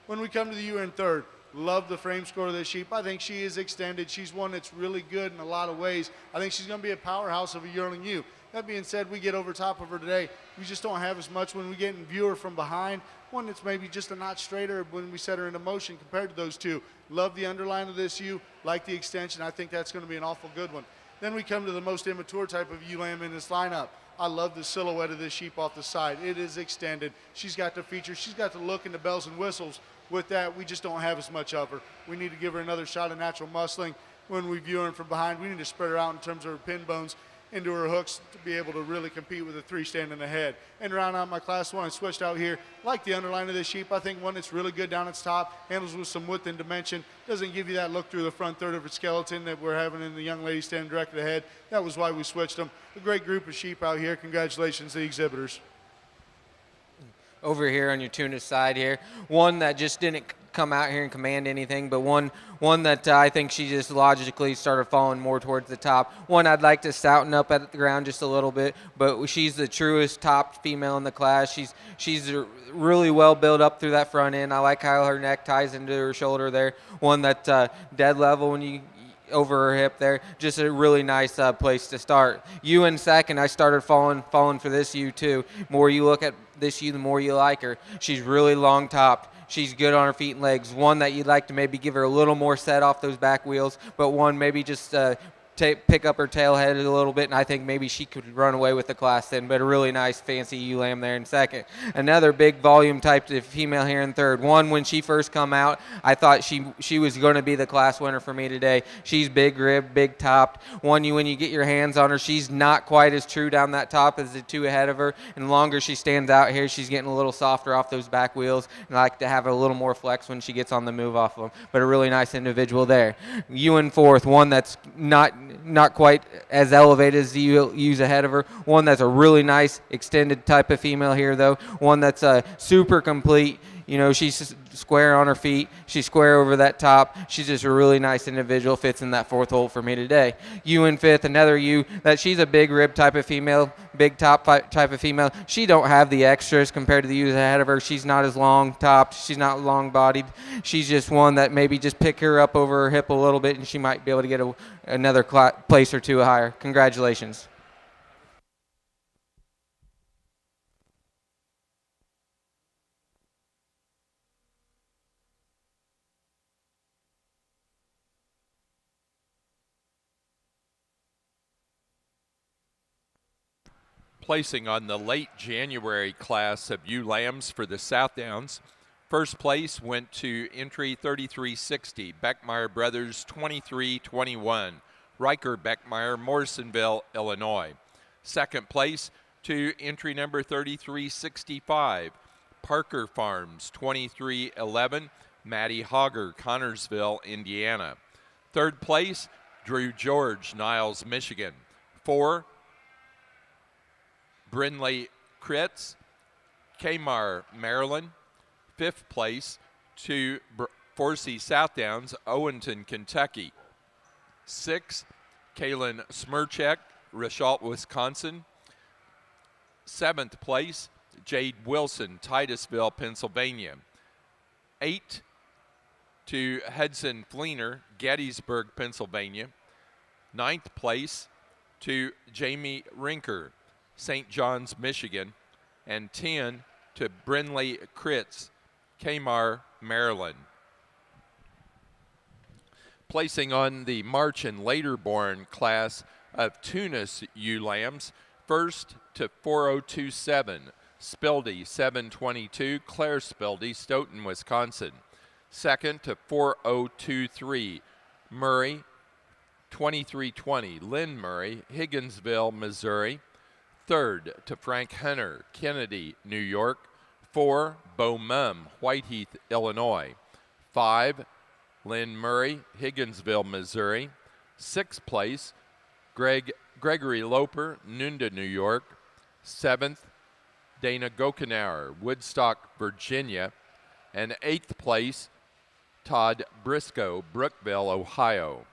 When we come to the ewe in third, love the frame score of this sheep. I think she is extended. She's one that's really good in a lot of ways. I think she's going to be a powerhouse of a yearling ewe. That being said, we get over top of her today. We just don't have as much when we get in view her from behind. One that's maybe just a notch straighter when we set her into motion compared to those two. Love the underline of this ewe, like the extension. I think that's going to be an awful good one. Then we come to the most immature type of ewe lamb in this lineup. I love the silhouette of this sheep off the side. It is extended. She's got the features. She's got the look and the bells and whistles. With that, we just don't have as much of her. We need to give her another shot of natural muscling. When we view her from behind, we need to spread her out in terms of her pin bones into her hooks to be able to really compete with a 3 standing ahead. And round out my class 1, I switched out here. Like the underline of this sheep, I think one that's really good down its top, handles with some width and dimension, doesn't give you that look through the front third of her skeleton that we're having in the young lady standing directly ahead. That was why we switched them. A great group of sheep out here. Congratulations to the exhibitors. Over here on your Tunis side here, one that just didn't come out here and command anything, but one that I think she just logically started falling more towards the top. One I'd like to stouten up at the ground just a little bit, but she's the truest top female in the class. She's really well built up through that front end. I like how her neck ties into her shoulder there. One that dead level when you over her hip there. Just a really nice place to start. Ewe in second, I started falling for this ewe too. More you look at this ewe, the more you like her. She's really long topped. She's good on her feet and legs. One that you'd like to maybe give her a little more set off those back wheels, but one maybe just pick up her tail head a little bit, and I think maybe she could run away with the class then, but a really nice fancy ewe lamb there in second. Another big volume type of female here in third. One, when she first come out, I thought she was going to be the class winner for me today. She's big rib, big topped. One, when you get your hands on her, she's not quite as true down that top as the two ahead of her, and the longer she stands out here, she's getting a little softer off those back wheels, and I like to have a little more flex when she gets on the move off of them, but a really nice individual there. Ewe in fourth, one that's not quite as elevated as the ewes ahead of her. One that's a really nice extended type of female here, though. One that's super complete. You know, she's square on her feet. She's square over that top. She's just a really nice individual. Fits in that fourth hole for me today. Ewe in fifth, another ewe that she's a big rib type of female, big top type of female. She don't have the extras compared to the ewes ahead of her. She's not as long topped. She's not long bodied. She's just one that maybe just pick her up over her hip a little bit and she might be able to get another place or two higher. Congratulations. Placing on the late January class of ewe lambs for the Southdowns. First place went to entry 3360, Beckmeyer Brothers 2321, Riker Beckmeyer, Morrisonville, Illinois. Second place to entry number 3365, Parker Farms 2311, Maddie Hogger, Connorsville, Indiana. Third place, Drew George, Niles, Michigan. 4, Brinley Kritz, Kmar, Maryland. Fifth place to Forsey Southdowns, Owenton, Kentucky. 6, Kaylin Smirchek, Richalt, Wisconsin. 7th place, Jade Wilson, Titusville, Pennsylvania. 8 to Hudson Fleener, Gettysburg, Pennsylvania. 9th place to Jamie Rinker, St. John's, Michigan. And 10 to Brinley Critz, Kmart, Maryland. Placing on the March and later born class of Tunis ewe lambs, first to 4027, Spildy 722, Claire Spildy, Stoughton, Wisconsin. Second to 4023, Murray 2320, Lynn Murray, Higginsville, Missouri. Third to Frank Hunter, Kennedy, New York. 4, Bo Mum, Whiteheath, Illinois. 5, Lynn Murray, Higginsville, Missouri. Sixth place, Gregory Loper, Nunda, New York. Seventh, Dana Gokenauer, Woodstock, Virginia. And eighth place, Todd Briscoe, Brookville, Ohio.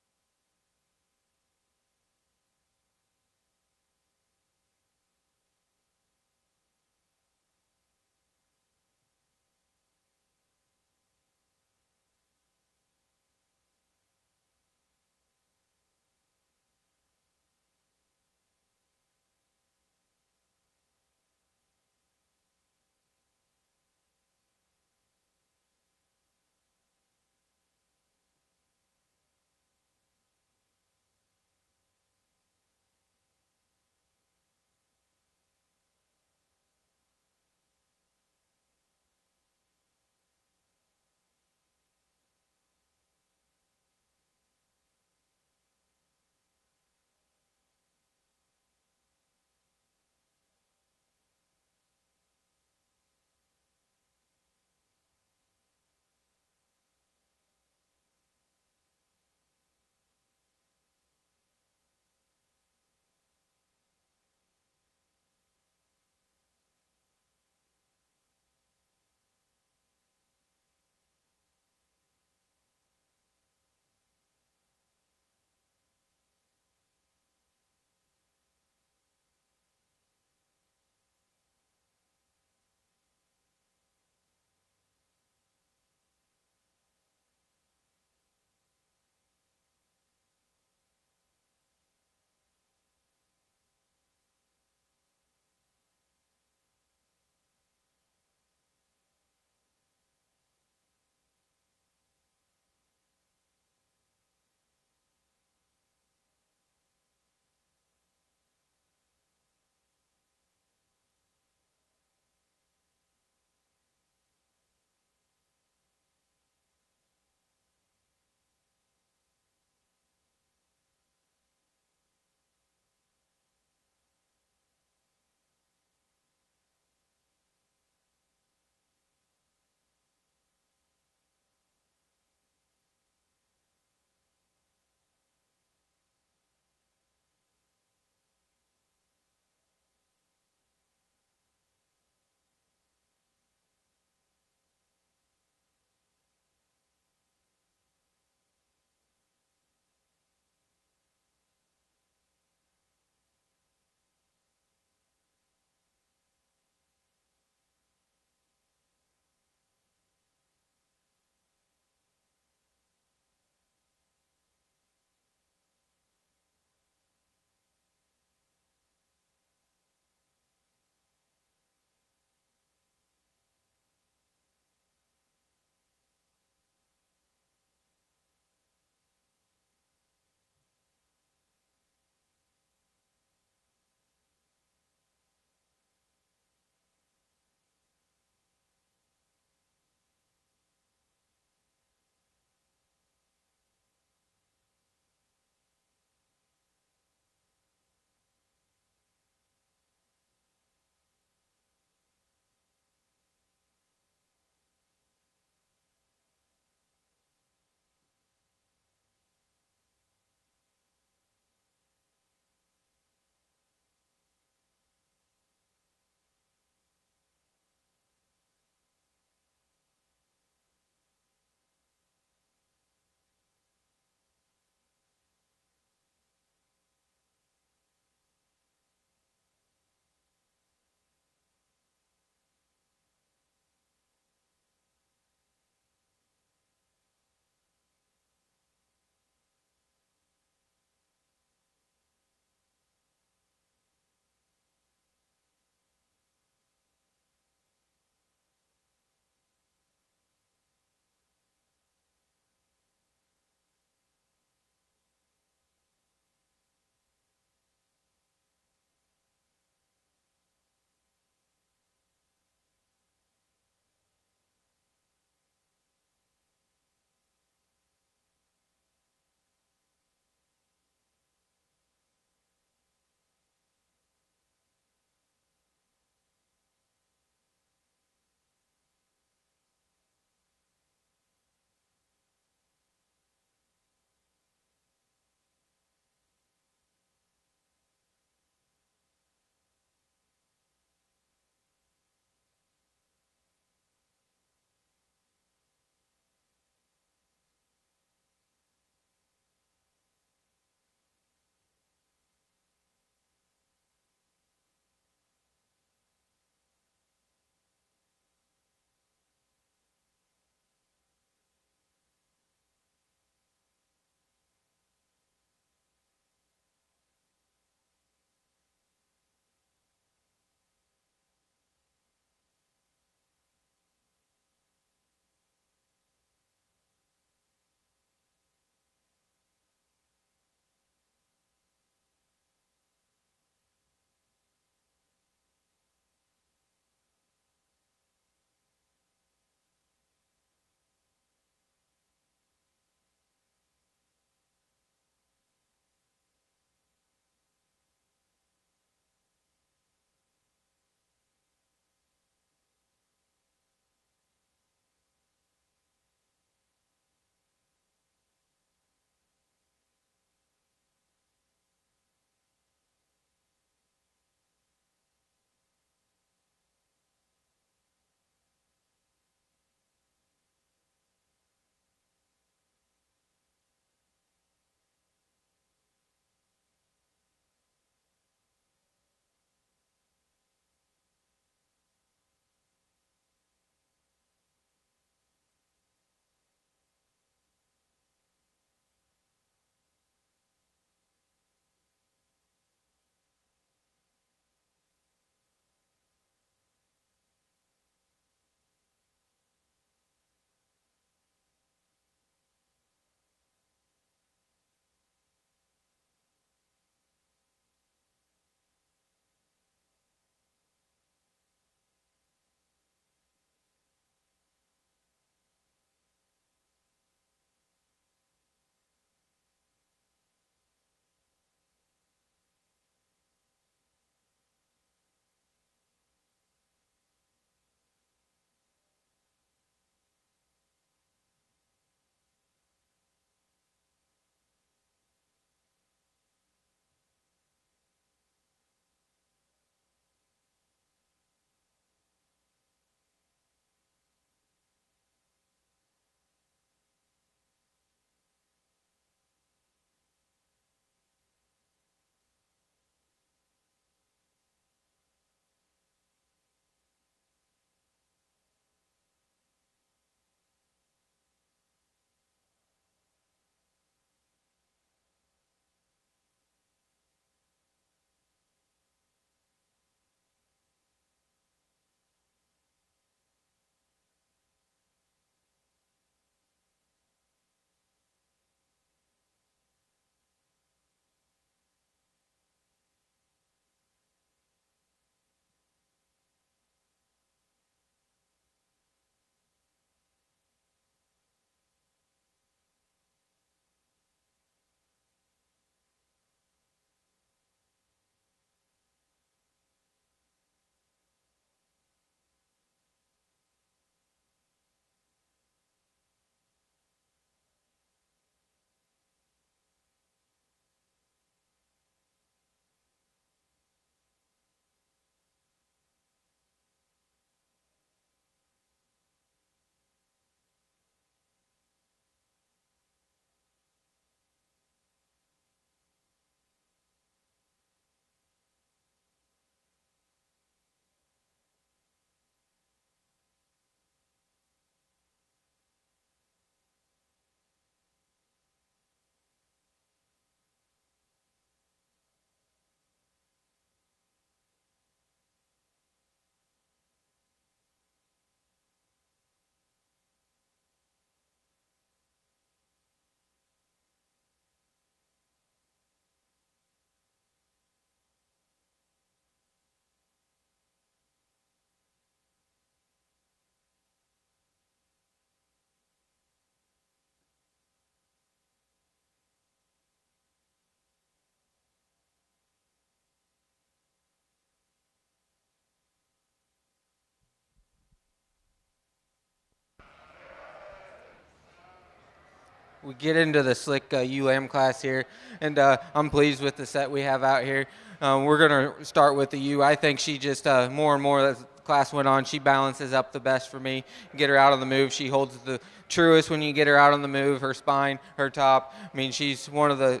we get into the slick ewe lamb class here, and I'm pleased with the set we have out here. We're going to start with the ewe. I think she just more and more as the class went on, she balances up the best for me. Get her out on the move. She holds the truest when you get her out on the move. Her spine, her top. I mean, she's one of the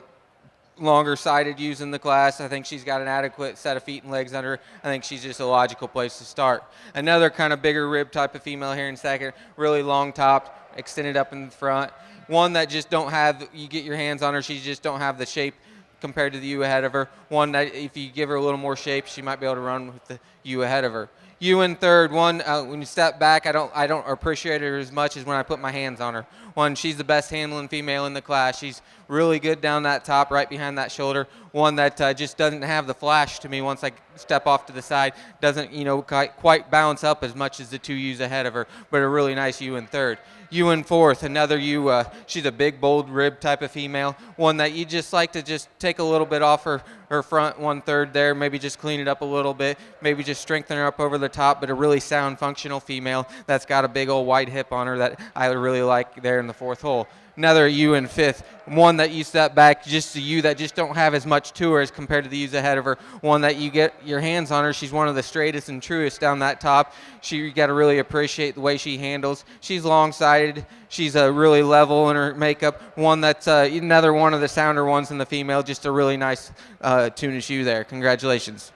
longer sided ewes in the class. I think she's got an adequate set of feet and legs under her. I think she's just a logical place to start. Another kind of bigger rib type of female here in second, really long topped, extended up in the front. One that just don't have, you get your hands on her, she just don't have the shape compared to the ewe ahead of her. One that if you give her a little more shape, she might be able to run with the ewe ahead of her. Ewe in third. One, when you step back, I don't appreciate her as much as when I put my hands on her. One, she's the best handling female in the class. She's really good down that top, right behind that shoulder. One that just doesn't have the flash to me once I step off to the side. Doesn't, quite bounce up as much as the two ewes ahead of her, but a really nice ewe in third. Ewe in fourth, another ewe. She's a big, bold rib type of female. One that you just like to just take a little bit off her front 1/3 there, maybe just clean it up a little bit, maybe just strengthen her up over the top, but a really sound, functional female that's got a big old wide hip on her that I really like there in the fourth hole. Another ewe in fifth, one that you step back, just a ewe that just don't have as much to her as compared to the ewes ahead of her. One that you get your hands on her, she's one of the straightest and truest down that top. You got to really appreciate the way she handles. She's long-sided. She's really level in her makeup. One that's another one of the sounder ones in the female. Just a really nice Tunis ewe there. Congratulations.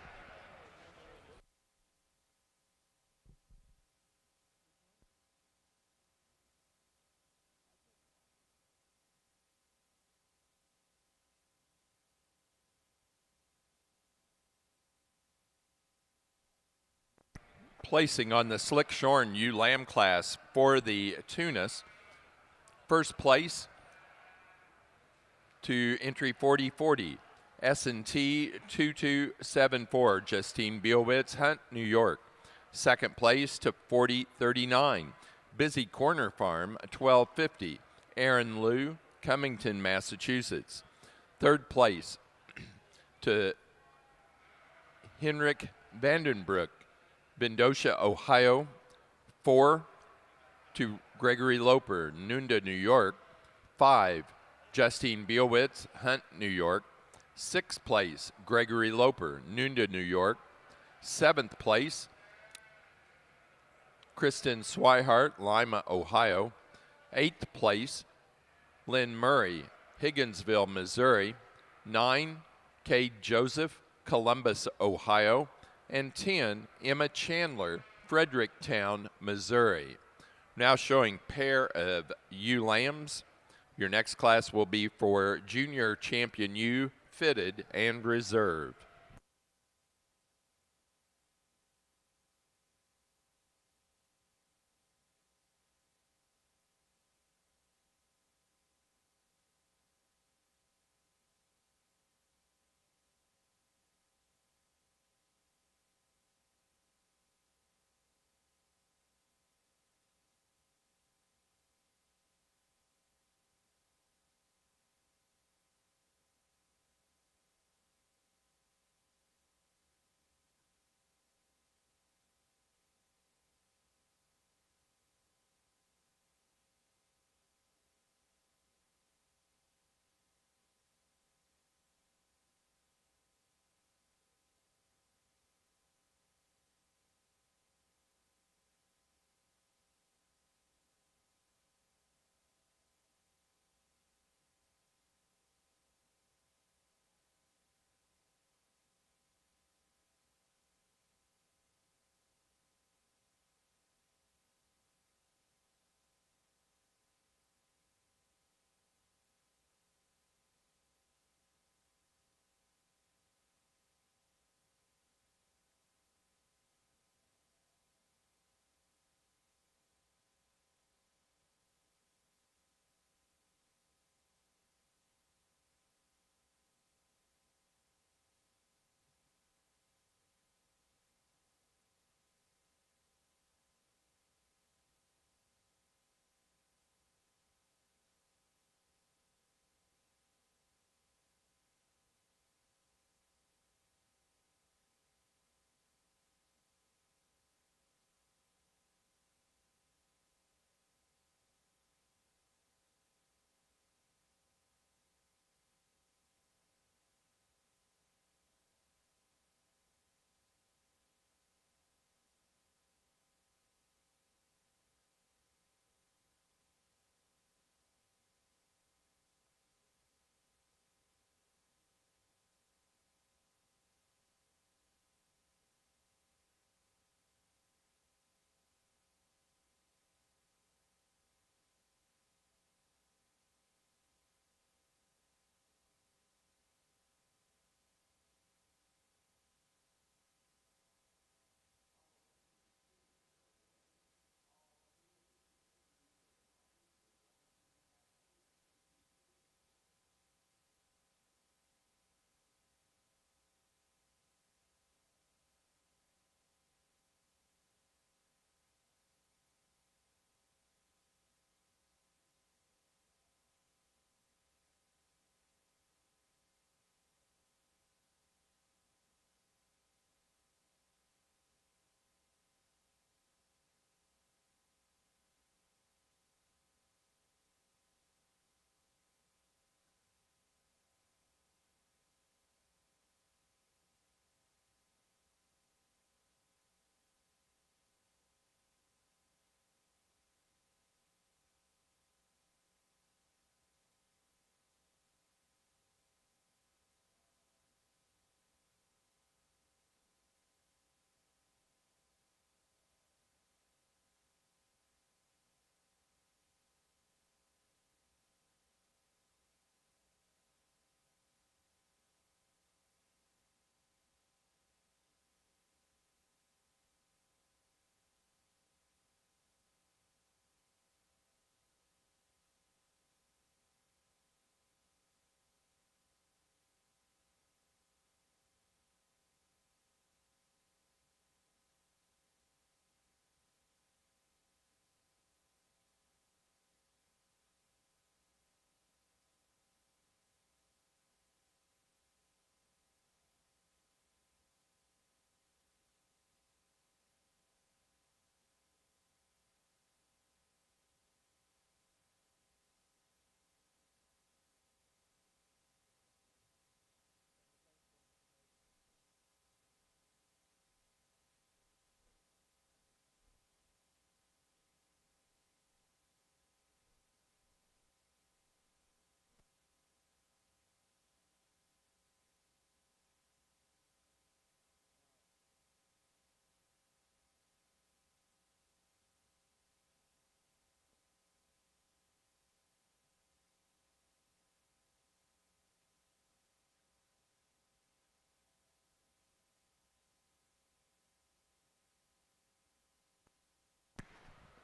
Placing on the slick shorn ewe lamb class for the Tunis. First place to entry 4040, S&T 2274, Justine Bielwitz, Hunt, New York. Second place to 4039, Busy Corner Farm 1250, Aaron Liu, Cummington, Massachusetts. Third place to Henrik Vandenbroek, Bendosha, Ohio. 4 to Gregory Loper, Nunda, New York. 5, Justine Bielwitz, Hunt, New York. 6th place, Gregory Loper, Nunda, New York. 7th place, Kristen Swihart, Lima, Ohio. 8th place, Lynn Murray, Higginsville, Missouri. 9, Cade Joseph, Columbus, Ohio. And 10, Emma Chandler, Fredericktown, Missouri. Now showing pair of ewe lambs. Your next class will be for junior champion ewe, fitted and reserved.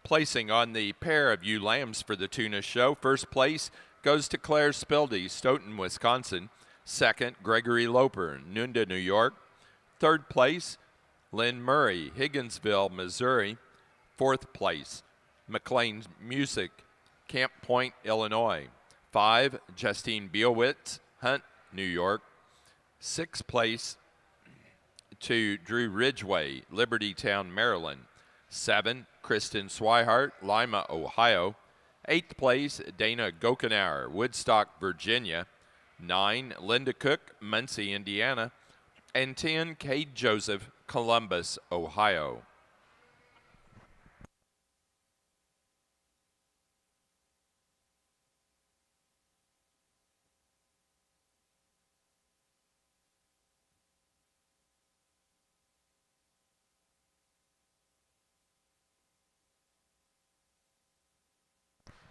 Placing on the pair of ewe lambs for the Tunis show, first place goes to Claire Spildy, Stoughton, Wisconsin. Second, Gregory Loper, Nunda, New York. Third place, Lynn Murray, Higginsville, Missouri. Fourth place, McLean Music, Camp Point, Illinois. 5, Justine Bielwitz, Hunt, New York. Sixth place to Drew Ridgway, Liberty Town, Maryland. 7, Kristen Swihart, Lima, Ohio. 8th place, Dana Gokenauer, Woodstock, Virginia. 9, Linda Cook, Muncie, Indiana. And 10, Cade Joseph, Columbus, Ohio.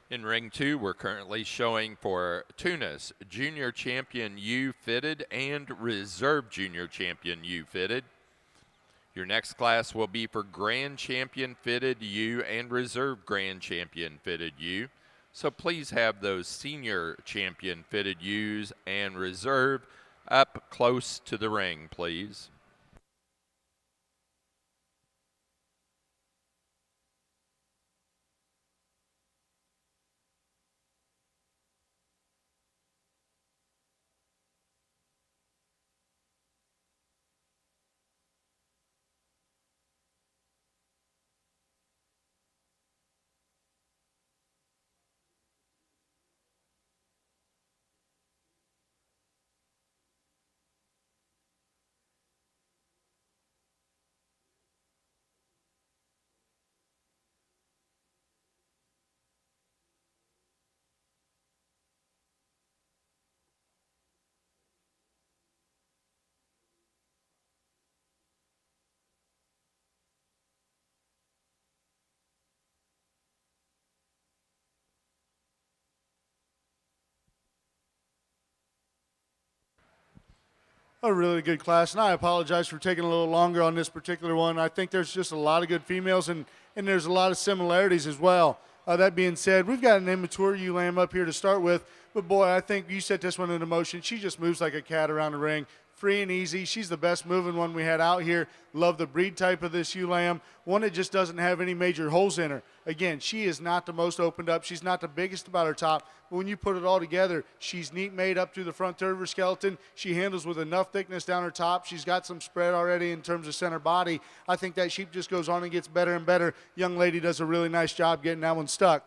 In ring 2, we're currently showing for Tunis, Junior Champion ewe fitted and Reserve Junior Champion ewe fitted. Your next class will be for Grand Champion fitted ewe and Reserve Grand Champion fitted ewe. So please have those Senior Champion fitted ewes and Reserve up close to the ring, please. A really good class, and I apologize for taking a little longer on this particular one. I think there's just a lot of good females, and there's a lot of similarities as well. That being said, we've got an immature ewe lamb up here to start with, but boy, I think you set this one into motion. She just moves like a cat around the ring. Free and easy. She's the best moving one we had out here. Love the breed type of this ewe lamb. One that just doesn't have any major holes in her. Again, she is not the most opened up. She's not the biggest about her top. But when you put it all together, she's neat made up to the front third of her skeleton. She handles with enough thickness down her top. She's got some spread already in terms of center body. I think that sheep just goes on and gets better and better. Young lady does a really nice job getting that one stuck.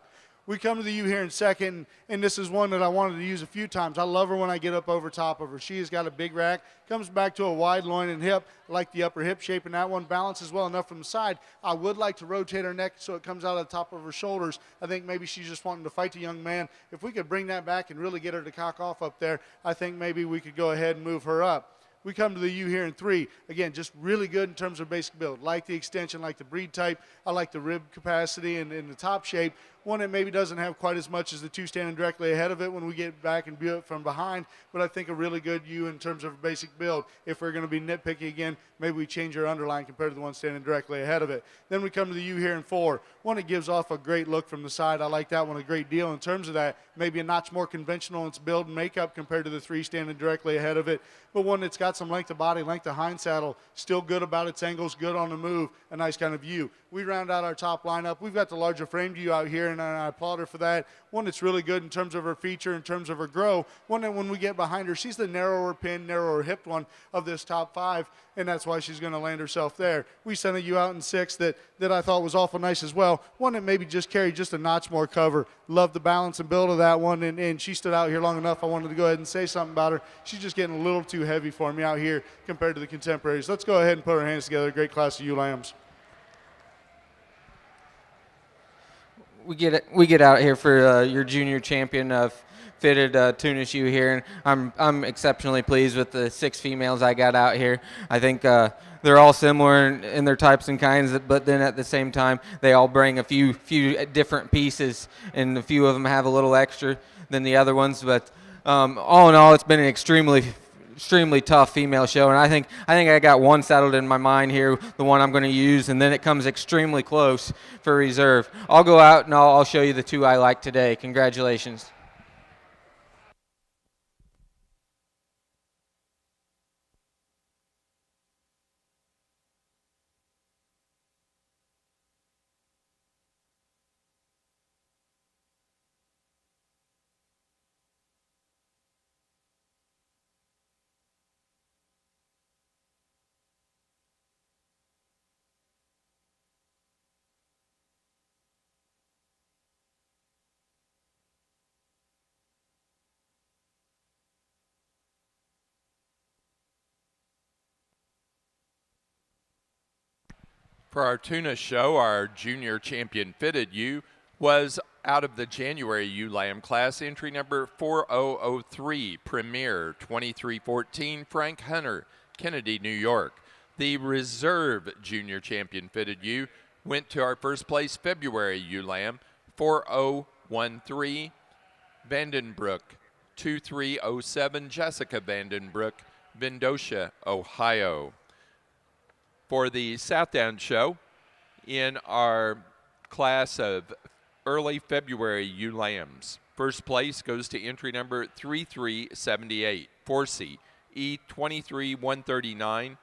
We come to the ewe here in second, and this is one that I wanted to use a few times. I love her when I get up over top of her. She has got a big rack, comes back to a wide loin and hip. I like the upper hip shape in that one, balances well enough from the side. I would like to rotate her neck so it comes out of the top of her shoulders. I think maybe she's just wanting to fight the young man. If we could bring that back and really get her to cock off up there, I think maybe we could go ahead and move her up. We come to the ewe here in 3. Again, just really good in terms of basic build. Like the extension, like the breed type. I like the rib capacity and the top shape. One that maybe doesn't have quite as much as the 2 standing directly ahead of it when we get back and view it from behind, but I think a really good ewe in terms of basic build. If we're going to be nitpicky again, maybe we change our underline compared to the one standing directly ahead of it. Then we come to the ewe here in 4. One that gives off a great look from the side. I like that one a great deal in terms of that. Maybe a notch more conventional in its build and makeup compared to the 3 standing directly ahead of it, but one that's got some length of body, length of hind saddle, still good about its angles, good on the move, a nice kind of ewe. We round out our top lineup. We've got the larger framed ewe out here, and I applaud her for that. One that's really good in terms of her feature, in terms of her grow. One that when we get behind her, she's the narrower pinned, narrower hipped one of this top 5, and that's why she's going to land herself there. We sent a ewe out in 6 that I thought was awful nice as well. One that maybe just carried just a notch more cover. Loved the balance and build of that one, and she stood out here long enough. I wanted to go ahead and say something about her. She's just getting a little too heavy for me out here compared to the contemporaries. Let's go ahead and put our hands together. Great class of ewe lambs. We get out here for your junior champion of fitted Tunis ewe here, and I'm exceptionally pleased with the 6 females I got out here. I think they're all similar in their types and kinds, but then at the same time they all bring a few different pieces, and a few of them have a little extra than the other ones. But all in all, it's been an extremely extremely tough female show, and I think I got one settled in my mind here, the one I'm going to use, and then it comes extremely close for reserve. I'll go out and I'll show you the two I like today. Congratulations. For our Tunis show, our junior champion fitted ewe was out of the January ewe lamb class, entry number 4003, Premier 2314, Frank Hunter, Kennedy, New York. The reserve junior champion fitted ewe went to our first place February ewe lamb, 4013, Vandenbroek 2307, Jessica Vandenbroek, Vindocia, Ohio. For the Southdown show, in our class of early February ewe lambs, first place goes to entry number 3378, Forsey, E23139,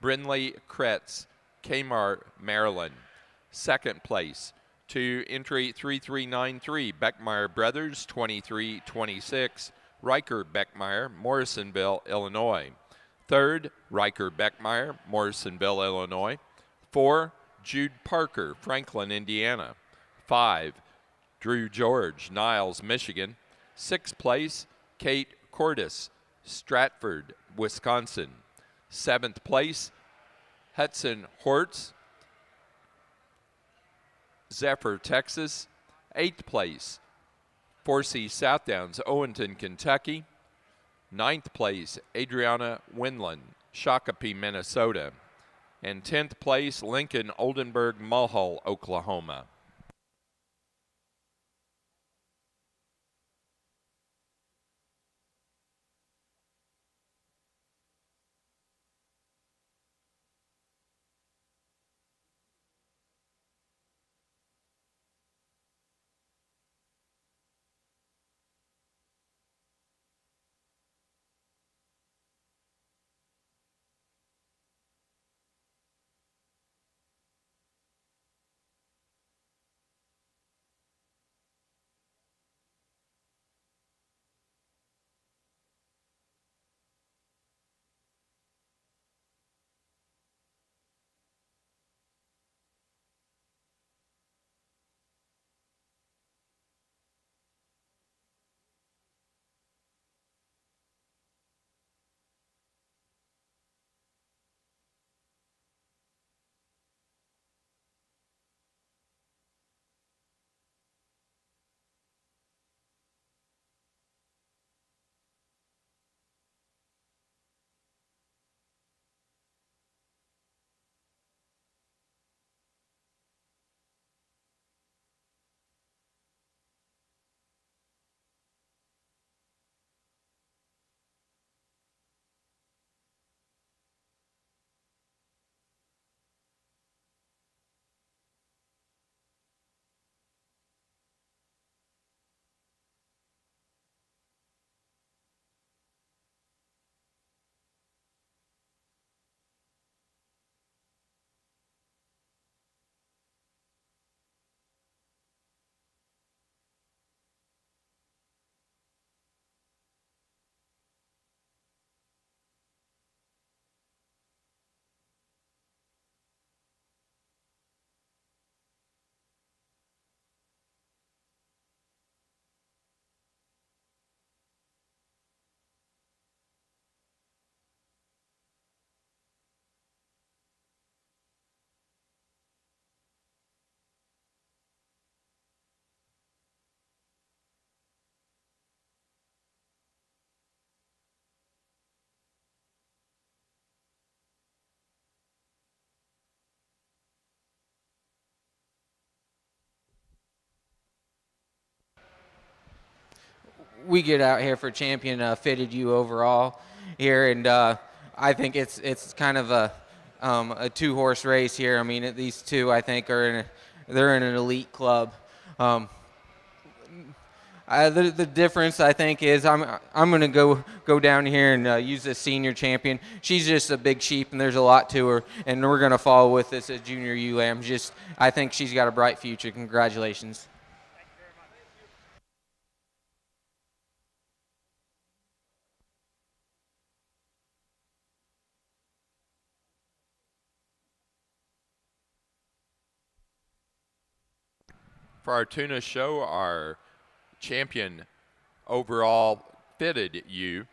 Brindley Kretz, Kmart, Maryland. Second place to entry 3393, Beckmeyer Brothers, 2326, Riker Beckmeyer, Morrisonville, Illinois. Third, Riker Beckmeyer, Morrisonville, Illinois. 4, Jude Parker, Franklin, Indiana. 5, Drew George, Niles, Michigan. 6th place, Kate Cordis, Stratford, Wisconsin. 7th place, Hudson Hortz, Zephyr, Texas. 8th place, Forsey Southdowns, Owenton, Kentucky. 9th place, Adriana Windland, Shakopee, Minnesota. And 10th place, Lincoln Oldenburg, Mulhall, Oklahoma. we get out here for champion fitted ewe overall here, and I think it's kind of a 2-horse race here. I mean, these two I think they're in an elite club. The difference I think is I'm going to go down here and use this senior champion. She's just a big sheep, and there's a lot to her, and we're going to follow with this as junior ewe lamb. I think she's got a bright future. Congratulations. For our Tunis show, our champion overall fitted ewe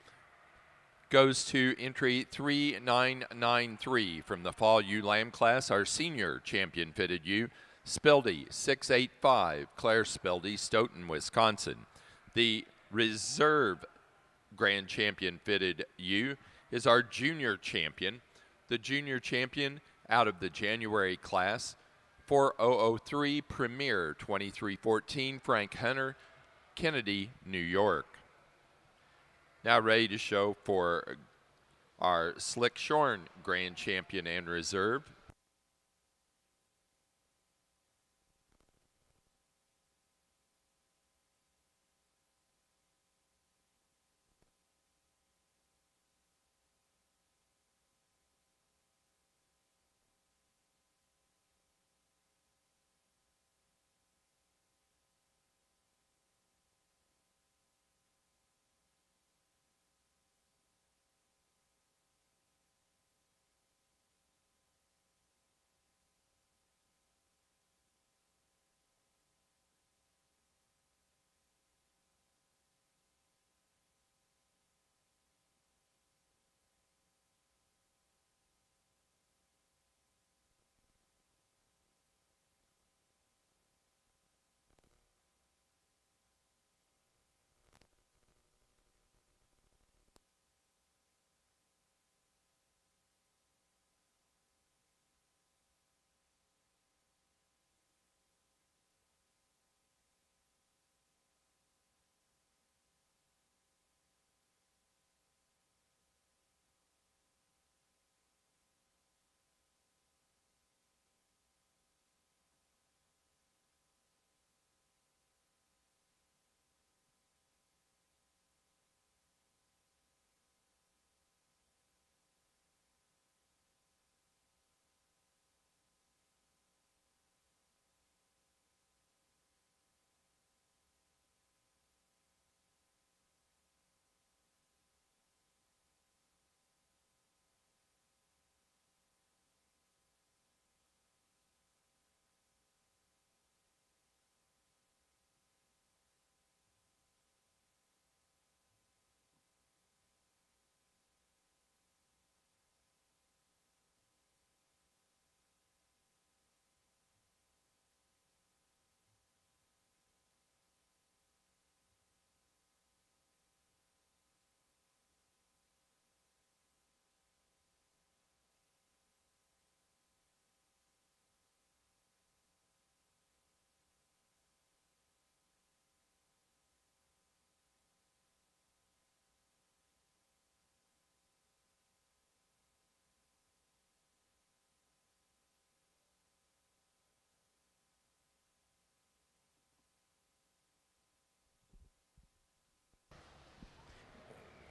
goes to entry 3993 from the fall ewe lamb class. Our senior champion fitted ewe, Spildy 685, Claire Spildy, Stoughton, Wisconsin. The reserve grand champion fitted ewe is our junior champion. The junior champion out of the January class, 4003 Premier 2314, Frank Hunter, Kennedy, New York. Now ready to show for our Slick Shorn grand champion and reserve.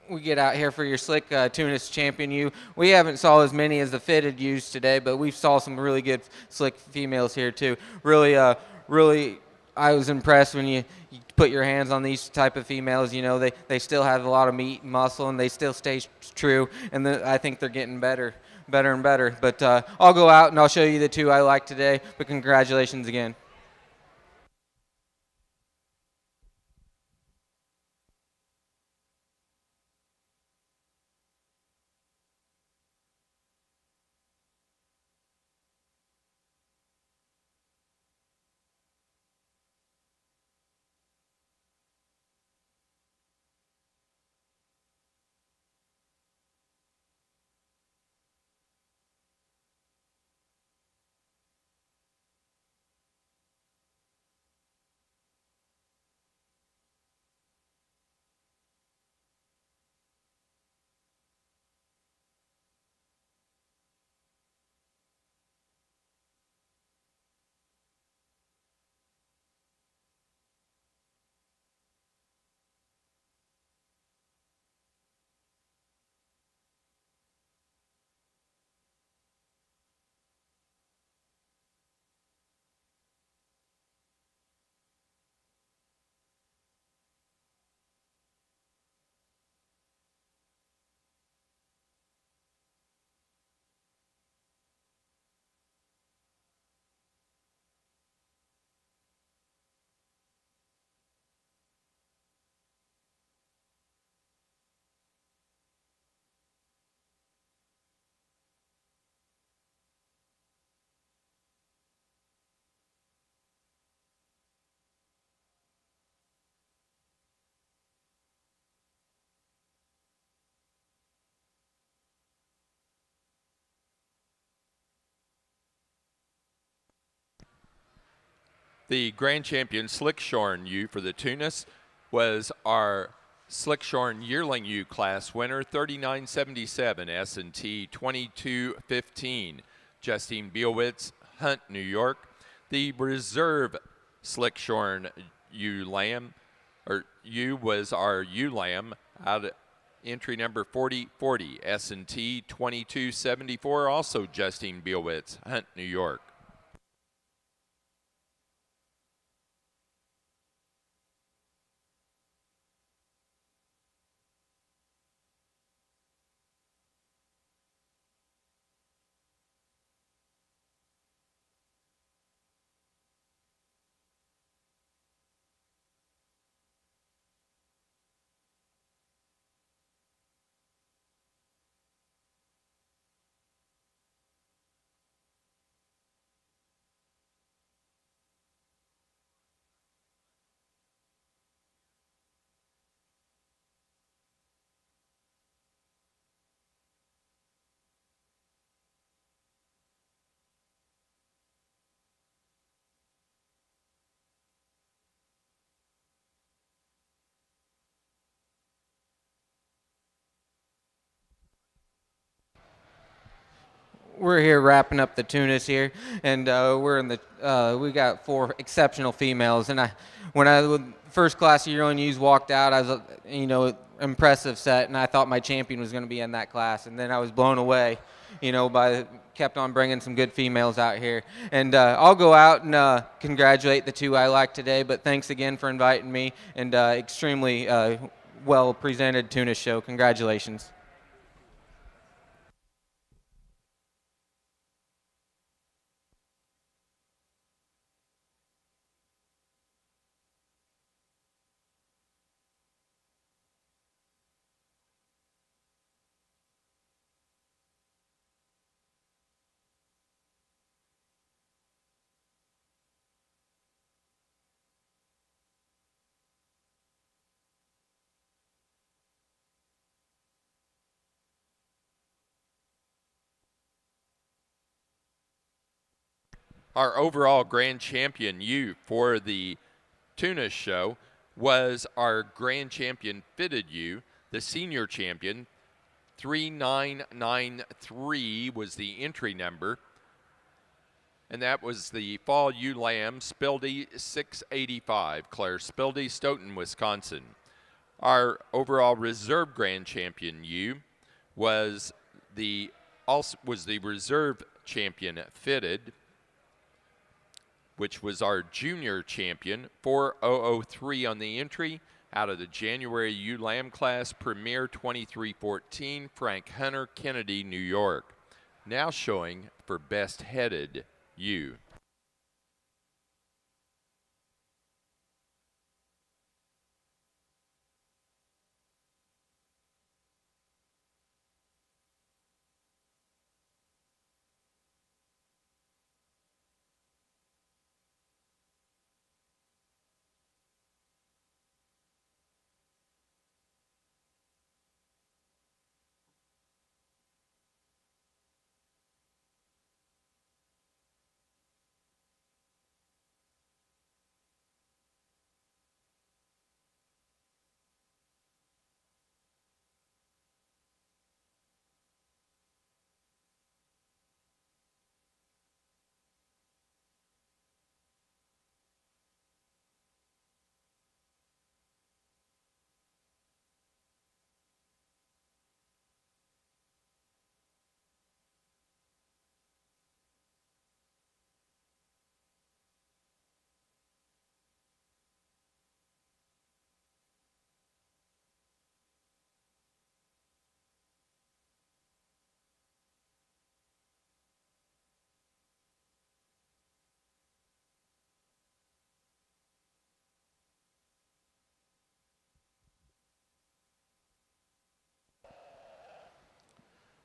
We get out here for your slick Tunis champion ewe. We haven't saw as many as the fitted ewes today, but we saw some really good slick females here too. Really, I was impressed when you put your hands on these type of females. You know, they still have a lot of meat and muscle, and they still stay true. And I think they're getting better and better. But I'll go out and I'll show you the two I like today. But congratulations again. The grand champion Slickshorn ewe for the Tunis was our Slickshorn Yearling ewe class winner, 3977 S&T 2215. Justine Bielwitz, Hunt, New York. The reserve Slickshorn ewe lamb, or ewe was our ewe lamb out of entry number 4040 S&T 2274, also Justine Bielwitz, Hunt, New York. We're here wrapping up the Tunis here, and we're in the. We got 4 exceptional females, and when first class of yearling ewes walked out, I was, impressive set, and I thought my champion was going to be in that class, and then I was blown away, kept on bringing some good females out here, and I'll go out and congratulate the 2 I like today. But thanks again for inviting me, and extremely well presented Tunis show. Congratulations. Our overall grand champion ewe for the Tunis show was our grand champion fitted ewe. The senior champion, 3993 was the entry number. And that was the fall ewe lamb, Spildy 685, Claire Spildy, Stoughton, Wisconsin. Our overall reserve grand champion ewe was the reserve champion fitted, which was our junior champion, 4003 on the entry, out of the January ewe lamb class, Premier 2314, Frank Hunter, Kennedy, New York. Now showing for best headed ewe.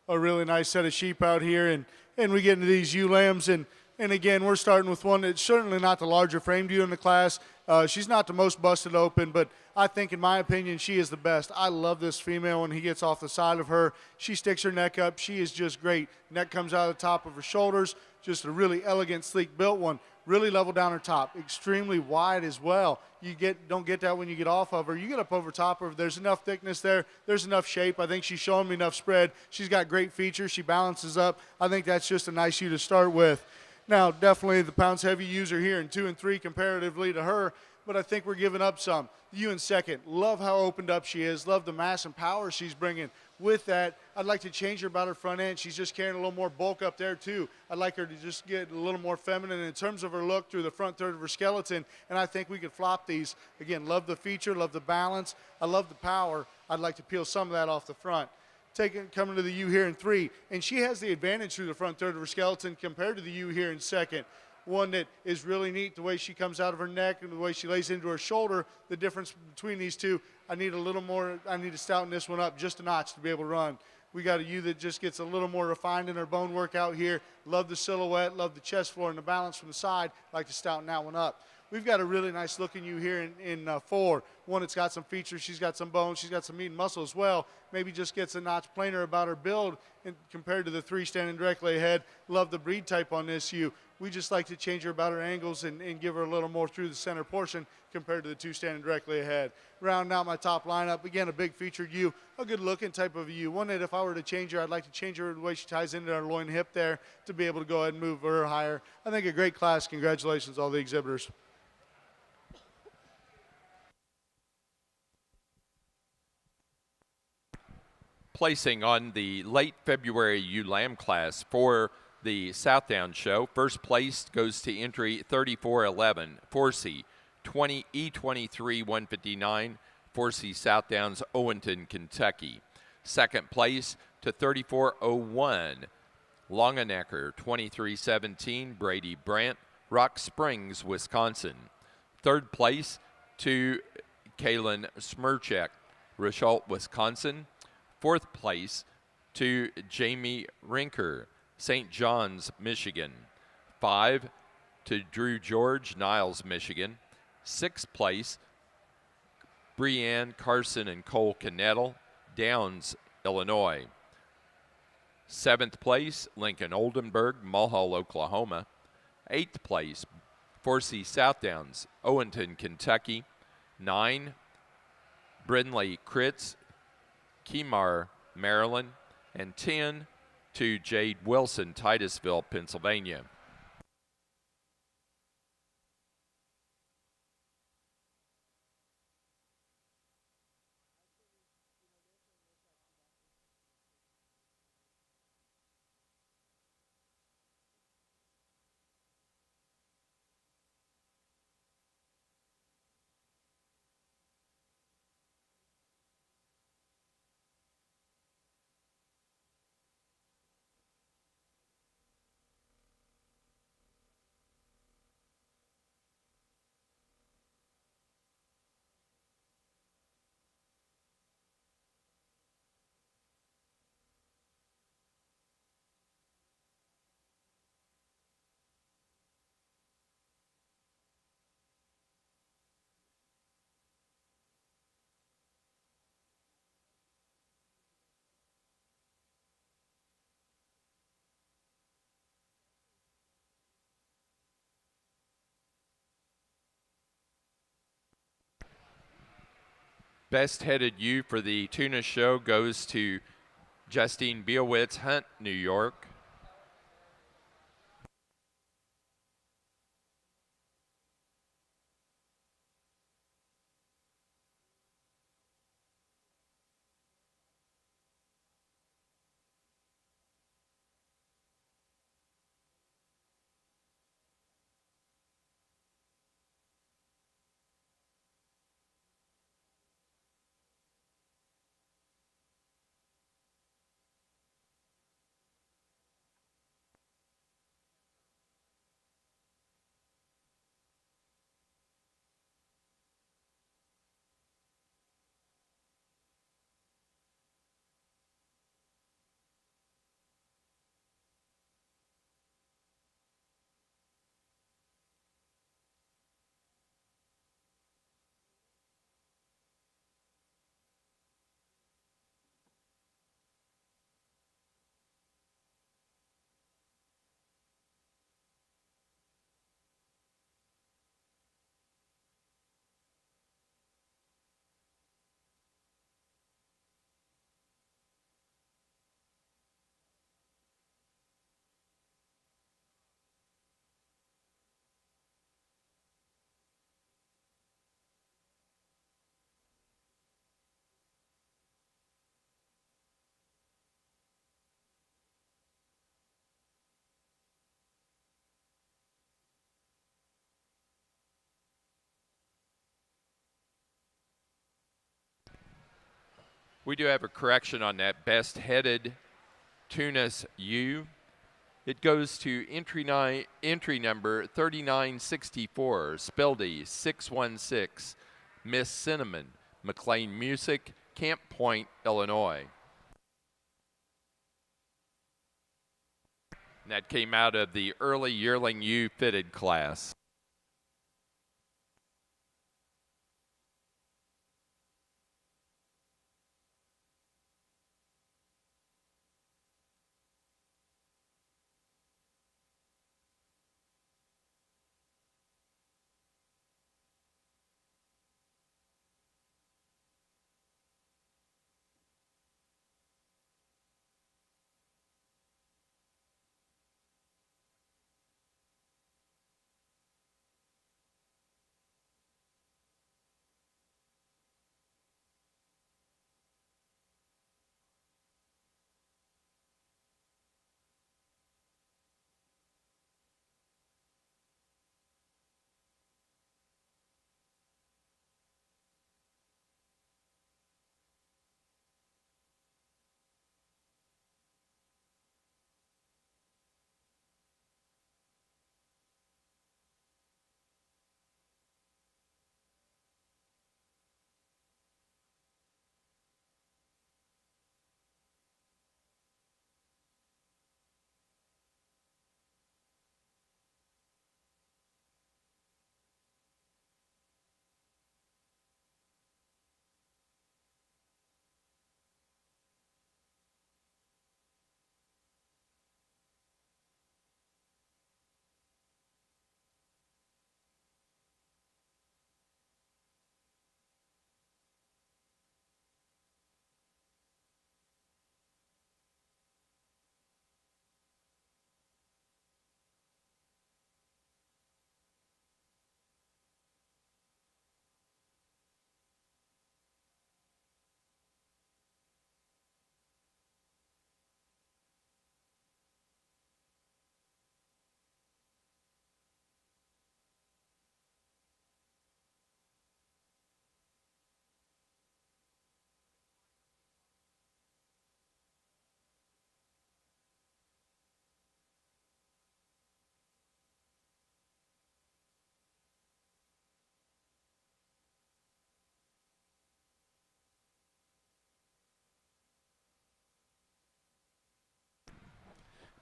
A really nice set of sheep out here, and we get into these ewe lambs, and again, we're starting with one that's certainly not the larger framed ewe in the class. She's not the most busted open, but I think, in my opinion, she is the best. I love this female when he gets off the side of her. She sticks her neck up. She is just great. Neck comes out of the top of her shoulders. Just a really elegant, sleek built one. really level down her top, extremely wide as well. Don't get that when you get off of her. You get up over top of her. There's enough thickness there. There's enough shape. I think she's showing me enough spread. She's got great features. She balances up. I think that's just a nice ewe to start with. Now, definitely the pounds heavy ewes are here in 2 and 3 comparatively to her, but I think we're giving up some. The ewe in second, love how opened up she is. Love the mass and power she's bringing. With that, I'd like to change her about her front end. She's just carrying a little more bulk up there too. I'd like her to just get a little more feminine in terms of her look through the front third of her skeleton, and I think we could flop these. Again, love the feature, love the balance. I love the power. I'd like to peel some of that off the front. Coming to the ewe here in 3, and she has the advantage through the front third of her skeleton compared to the ewe here in second. One that is really neat, the way she comes out of her neck and the way she lays into her shoulder. The difference between these two, I need to stouten this one up just a notch to be able to run. We got a ewe that just gets a little more refined in her bone work out here. Love the silhouette, love the chest floor and the balance from the side. Like to stouten that one up. We've got a really nice looking ewe here in 4. One that's got some features, she's got some bones, she's got some meat and muscle as well. Maybe just gets a notch plainer about her build compared to the 3 standing directly ahead. Love the breed type on this ewe. We just like to change her about her angles and give her a little more through the center portion compared to the 2 standing directly ahead. Rounding out my top lineup, again, a big featured ewe, a good looking type of ewe. One that if I were to change her, I'd like to change her the way she ties into her loin hip there to be able to go ahead and move her higher. I think a great class. Congratulations, all the exhibitors. Placing on the late February ewe lamb class for the Southdown show. First place goes to entry 3411, 4C, 20 E23 159, 4C Southdowns, Owenton, Kentucky. Second place to 3401, Longenecker, 2317, Brady Brant, Rock Springs, Wisconsin. Third place to Kaylin Smirchek, Richalt, Wisconsin. Fourth place to Jamie Rinker, St. John's, Michigan. 5 to Drew George, Niles, Michigan. Sixth place, Breanne Carson and Cole Knettle, Downs, Illinois. Seventh place, Lincoln Oldenburg, Mulhall, Oklahoma. Eighth place, 4C Southdowns, Owenton, Kentucky. 9, Brindley Kritz, Kemar, Maryland. And 10 to Jade Wilson, Titusville, Pennsylvania. Best headed ewe for the Tunis show goes to Justine Bielwitz, Hunt, New York. We do have a correction on that best headed Tunis ewe. It goes to entry number 3964, Spildy 616, Miss Cinnamon, McLean Music, Camp Point, Illinois. And that came out of the early yearling ewe fitted class.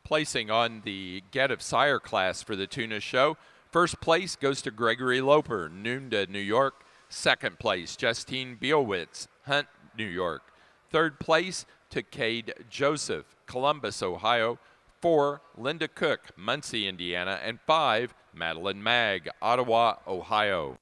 Placing on the Get of Sire class for the Tunis show. First place goes to Gregory Loper, Noonda, New York. Second place, Justine Bielwitz, Hunt, New York. Third place to Cade Joseph, Columbus, Ohio. 4, Linda Cook, Muncie, Indiana. And 5, Madeline Mag, Ottawa, Ohio.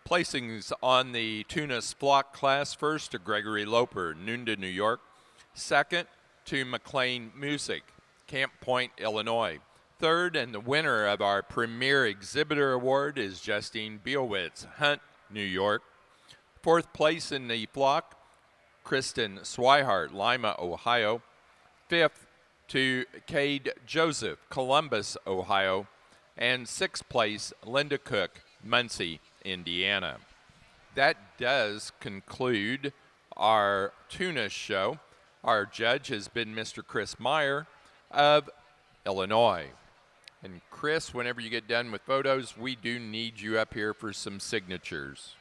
Placings on the Tunis flock class: first to Gregory Loper, Nunda, New York; second to McLean Music, Camp Point, Illinois; third, and the winner of our Premier Exhibitor Award, is Justine Bielwitz, Hunt, New York; fourth place in the flock, Kristen Swihart, Lima, Ohio; fifth to Cade Joseph, Columbus, Ohio; and sixth place, Linda Cook, Muncie, Indiana. That does conclude our Tunis show. Our judge has been Mr. Chris Meyer of Illinois. And Chris, whenever you get done with photos, we do need you up here for some signatures.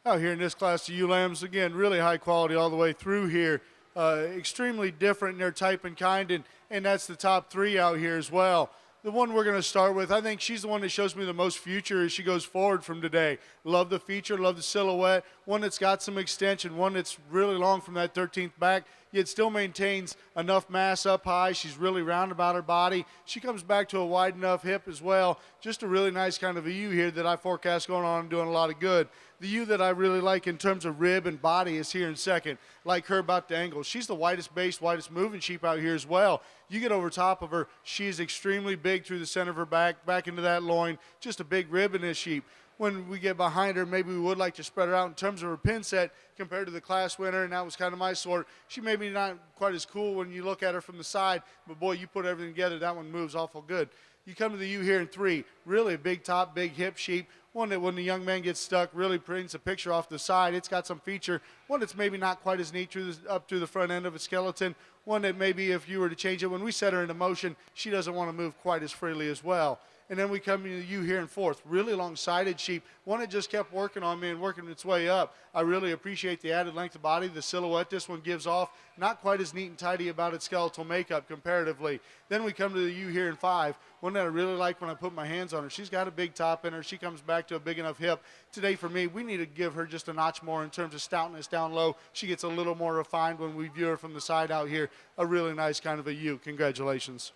Out here in this class, the ewe lambs, again, really high quality all the way through here. Extremely different in their type and kind, and that's the top three out here as well. The one we're going to start with, I think she's the one that shows me the most future as she goes forward from today. Love the feature, love the silhouette, one that's got some extension, one that's really long from that 13th back, yet still maintains enough mass up high. She's really round about her body. She comes back to a wide enough hip as well. Just a really nice kind of a ewe here that I forecast going on and doing a lot of good. The ewe that I really like in terms of rib and body is here in second. Like her about the angle. She's the widest based, widest moving sheep out here as well. You get over top of her, she is extremely big through the center of her back into that loin. Just a big rib in this sheep. When we get behind her, maybe we would like to spread her out in terms of her pin set compared to the class winner, and that was kind of my sort. She may be not quite as cool when you look at her from the side, but boy, you put everything together, that one moves awful good. You come to the ewe here in three, really a big top, big hip sheep. One that when the young man gets stuck really paints a picture off the side. It's got some feature. One that's maybe not quite as neat up to the front end of its skeleton. One that maybe if you were to change it, when we set her into motion, she doesn't want to move quite as freely as well. And then we come to you here in fourth, really long-sided sheep, one that just kept working on me and working its way up. I really appreciate the added length of body, the silhouette this one gives off, not quite as neat and tidy about its skeletal makeup comparatively. Then we come to the ewe here in five, one that I really like when I put my hands on her. She's got a big top in her. She comes back to a big enough hip. Today for me, we need to give her just a notch more in terms of stoutness down low. She gets a little more refined when we view her from the side out here. A really nice kind of a ewe. Congratulations.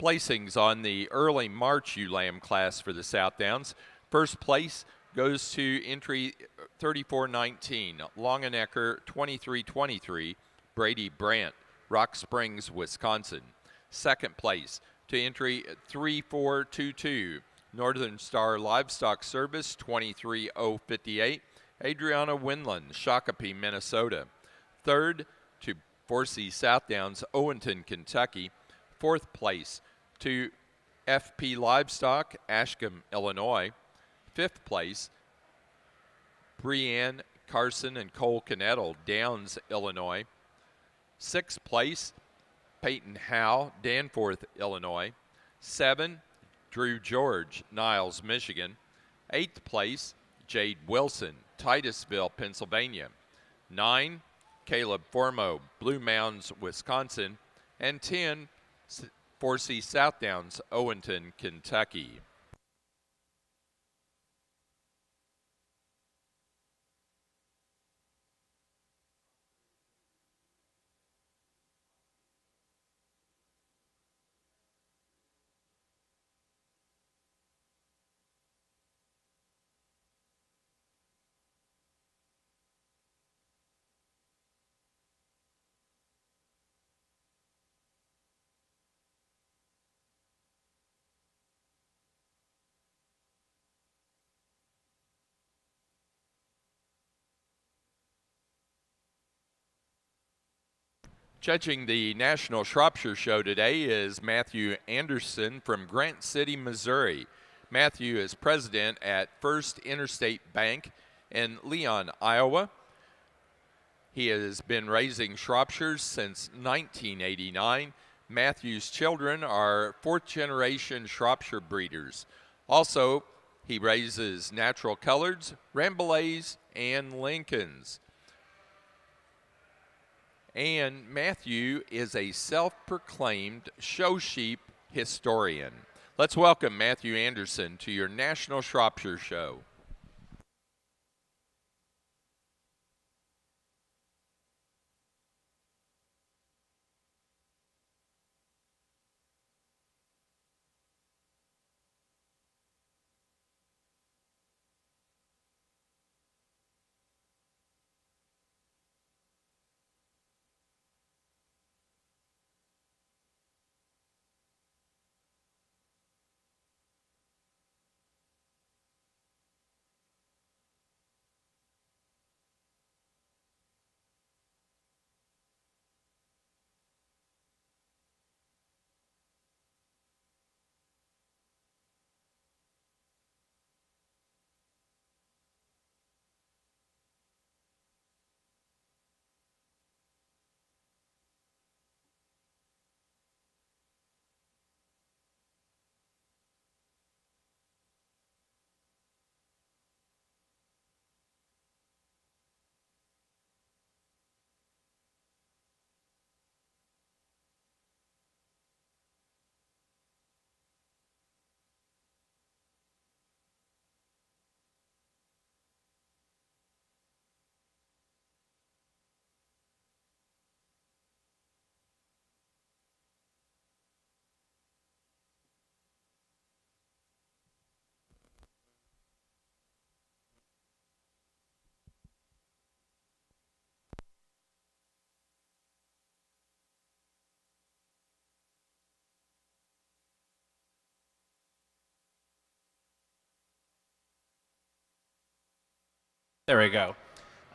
Placings on the early March ewe lamb class for the Southdowns. First place goes to entry 3419, Longenecker 2323, Brady Brandt, Rock Springs, Wisconsin. Second place to entry 3422, Northern Star Livestock Service 23058, Adriana Winland, Shakopee, Minnesota. Third to Forsey Southdowns, Owenton, Kentucky. Fourth place to FP Livestock, Ashcombe, Illinois. Fifth place, Brianne Carson and Cole Canettle, Downs, Illinois. Sixth place, Peyton Howe, Danforth, Illinois. 7, Drew George, Niles, Michigan. Eighth place, Jade Wilson, Titusville, Pennsylvania. 9, Caleb Formo, Blue Mounds, Wisconsin. And 10, Forsey Southdowns, Owenton, Kentucky. Judging the National Shropshire Show today is Matthew Anderson from Grant City, Missouri. Matthew is president at First Interstate Bank in Leon, Iowa. He has been raising Shropshires since 1989. Matthew's children are fourth-generation Shropshire breeders. Also, he raises natural coloreds, Rambouillets, and Lincolns. And Matthew is a self-proclaimed show sheep historian. Let's welcome Matthew Anderson to your National Shropshire Show. There we go.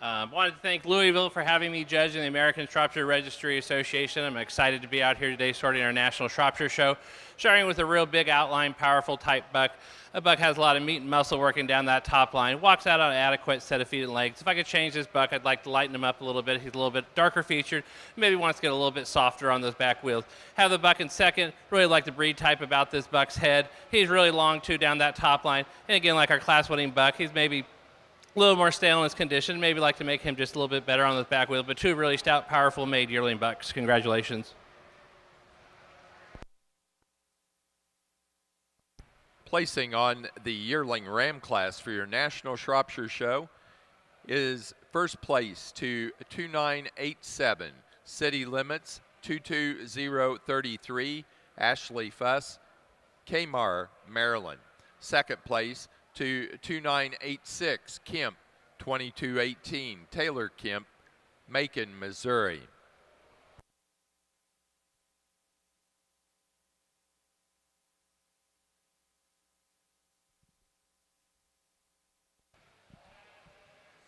Wanted to thank Louisville for having me judge in the American Shropshire Registry Association. I'm excited to be out here today starting our National Shropshire Show, starting with a real big outline, powerful type buck. A buck has a lot of meat and muscle working down that top line, walks out on an adequate set of feet and legs. If I could change this buck, I'd like to lighten him up a little bit. He's a little bit darker featured, maybe wants to get a little bit softer on those back wheels. Have the buck in second, really like the breed type about this buck's head. He's really long too down that top line. And again, like our class winning buck, he's maybe a little more stale in his condition. Maybe like to make him just a little bit better on the back wheel, but two really stout, powerful made yearling bucks. Congratulations. Placing on the yearling ram class for your National Shropshire Show is first place to 2987, City Limits 22033, Ashley Fuss, Kmar, Maryland. Second place to 2986, Kemp 2218, Taylor Kemp, Macon, Missouri.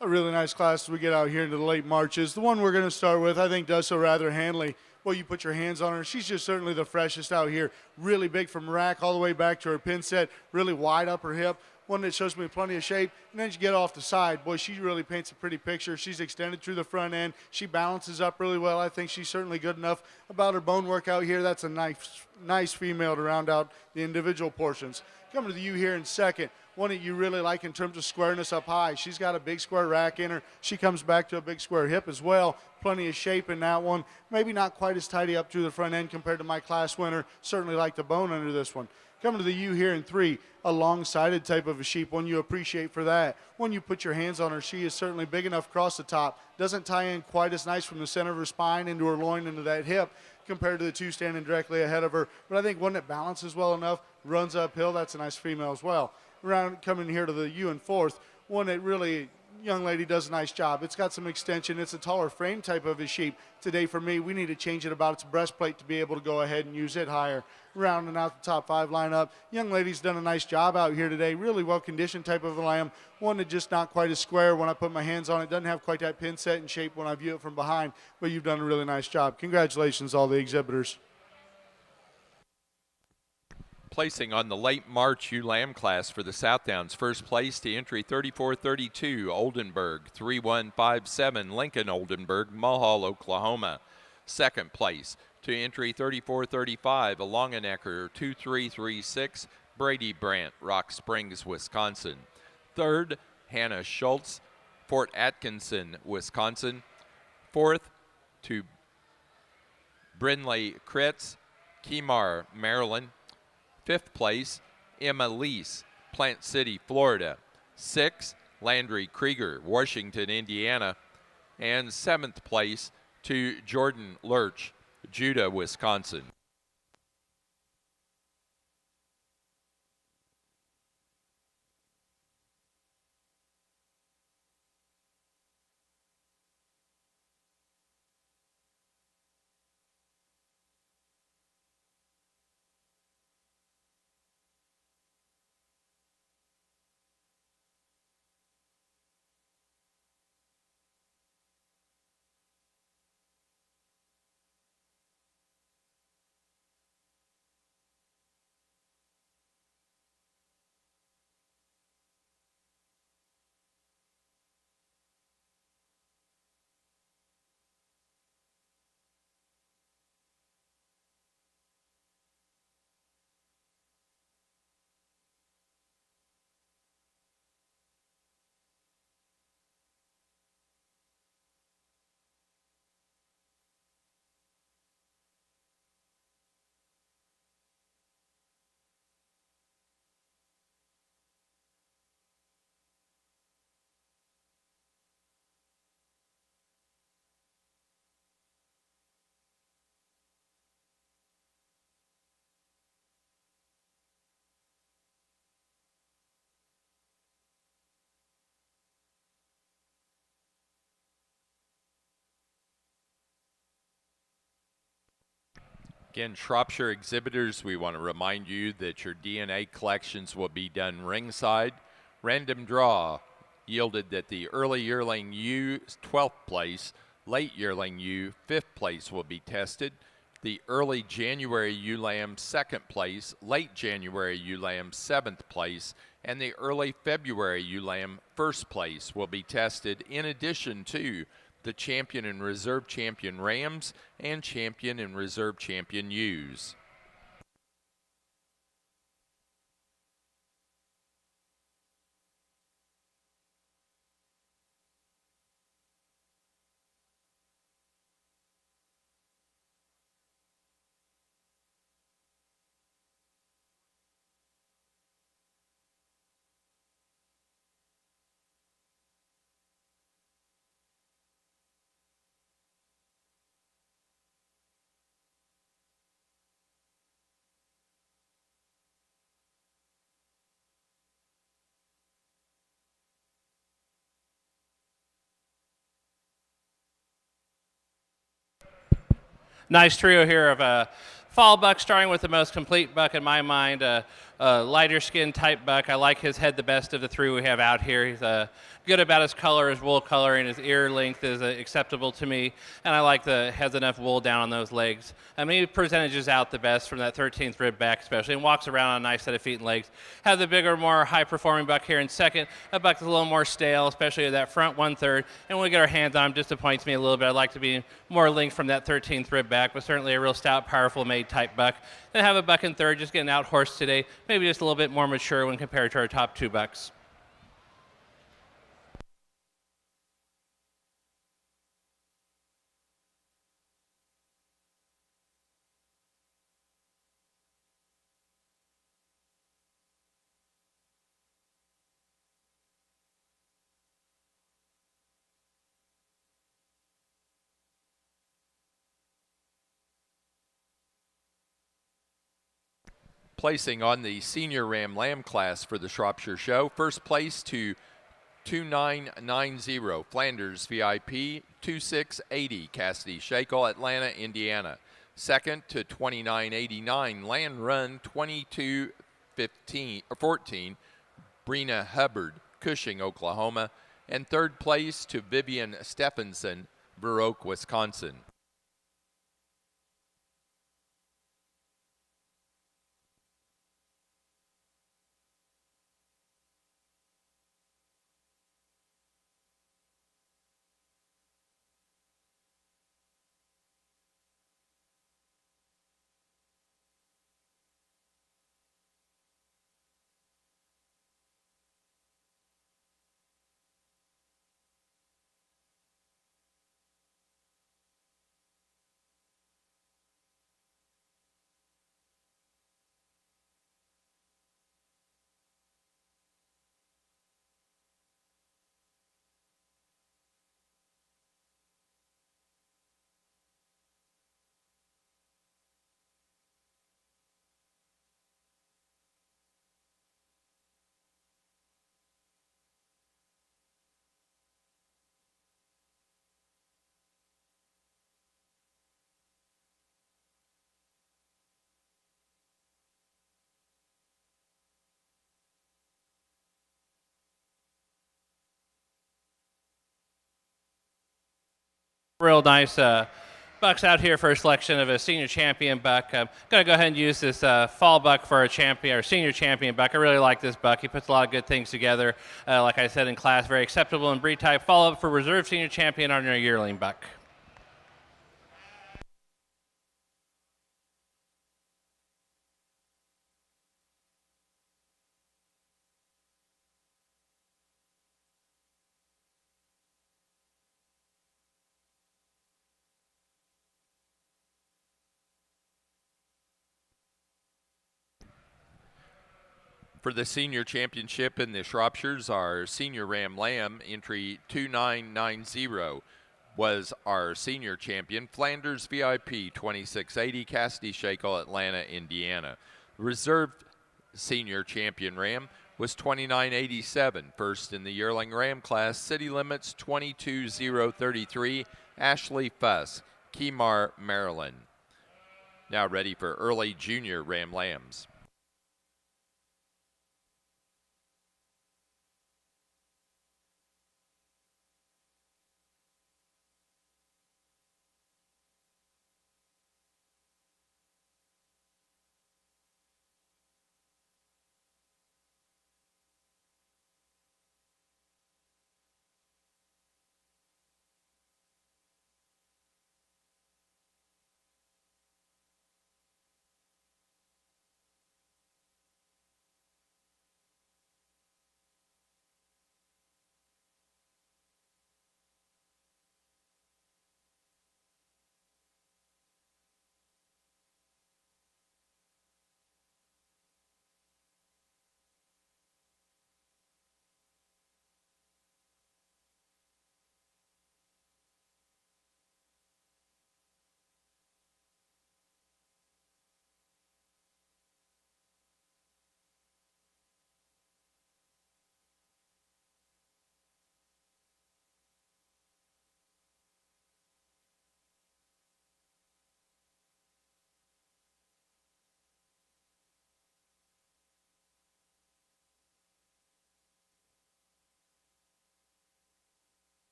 A really nice class as we get out here into the late Marches. The one we're going to start with, I think, does so rather handily. Well, you put your hands on her. She's just certainly the freshest out here. Really big from rack all the way back to her pin set. Really wide upper hip. One that shows me plenty of shape. And then you get off the side. Boy, she really paints a pretty picture. She's extended through the front end. She balances up really well. I think she's certainly good enough. About her bone work out here, that's a nice female to round out the individual portions. Coming to the ewe here in second. One that you really like in terms of squareness up high. She's got a big square rack in her. She comes back to a big square hip as well. Plenty of shape in that one. Maybe not quite as tidy up through the front end compared to my class winner. Certainly like the bone under this one. Coming to the ewe here in three, a long-sided type of a sheep, one you appreciate for that. When you put your hands on her, she is certainly big enough across the top. Doesn't tie in quite as nice from the center of her spine into her loin, into that hip, compared to the two standing directly ahead of her. But I think one that balances well enough, runs uphill, that's a nice female as well. Around coming here to the ewe in fourth, one that really, young lady does a nice job. It's got some extension. It's a taller frame type of a sheep. Today for me, we need to change it about its breastplate to be able to go ahead and use it higher. Rounding out the top five lineup. Young lady's done a nice job out here today. Really well-conditioned type of a lamb. One that just not quite as square when I put my hands on it. Doesn't have quite that pin set and shape when I view it from behind, but you've done a really nice job. Congratulations, all the exhibitors. Placing on the late March ewe lamb class for the Southdowns. First place to entry 3432, Oldenburg 3157, Lincoln Oldenburg, Mulhall, Oklahoma. Second place to entry 3435, Longenecker 2336, Brady Brandt, Rock Springs, Wisconsin. Third, Hannah Schultz, Fort Atkinson, Wisconsin. Fourth to Brindley Kritz, Kemar, Maryland. 5th place, Emma Lease, Plant City, Florida. 6th, Landry Krieger, Washington, Indiana. And 7th place to Jordan Lurch, Judah, Wisconsin. Again, Shropshire exhibitors, we want to remind you that your DNA collections will be done ringside. Random draw yielded that the early yearling ewe 12th place, late yearling ewe 5th place will be tested. The early January ewe lamb 2nd place, late January ewe lamb 7th place, and the early February ewe lamb 1st place will be tested, in addition to the champion and reserve champion rams and champion and reserve champion ewes. Nice trio here of fall buck, starting with the most complete buck in my mind, a lighter skin type buck. I like his head the best of the three we have out here. He's good about his color, his wool color, and his ear length is acceptable to me. And I like has enough wool down on those legs. I mean, he percentages out the best from that 13th rib back especially, and walks around on a nice set of feet and legs. Have the bigger, more high-performing buck here in second. A buck that's a little more stale, especially at that front 1/3. And when we get our hands on him, disappoints me a little bit. I'd like to be more linked from that 13th rib back, but certainly a real stout, powerful made type buck. Then have a buck in third, just getting out horsed today, maybe just a little bit more mature when compared to our top two bucks. Placing on the senior ram lamb class for the Shropshire Show, first place to 2990 Flanders VIP, 2680 Cassidy Shakel, Atlanta, Indiana. Second to 2989 Land Run 2214 Brina Hubbard, Cushing, Oklahoma. And third place to Vivian Stephenson, Baroque, Wisconsin. Real nice bucks out here for a selection of a senior champion buck. I'm going to go ahead and use this fall buck for a champion or senior champion buck. I really like this buck. He puts a lot of good things together. Like I said in class, very acceptable in breed type. Follow up for reserve senior champion on your yearling buck. For the senior championship in the Shropshires, our senior Ram Lamb, entry 2990, was our senior champion, Flanders VIP 2680, Cassidy Shakel, Atlanta, Indiana. Reserved senior champion Ram was 2987, first in the yearling Ram class, city limits 22033, Ashley Fuss, Kemar, Maryland. Now ready for early junior Ram Lambs.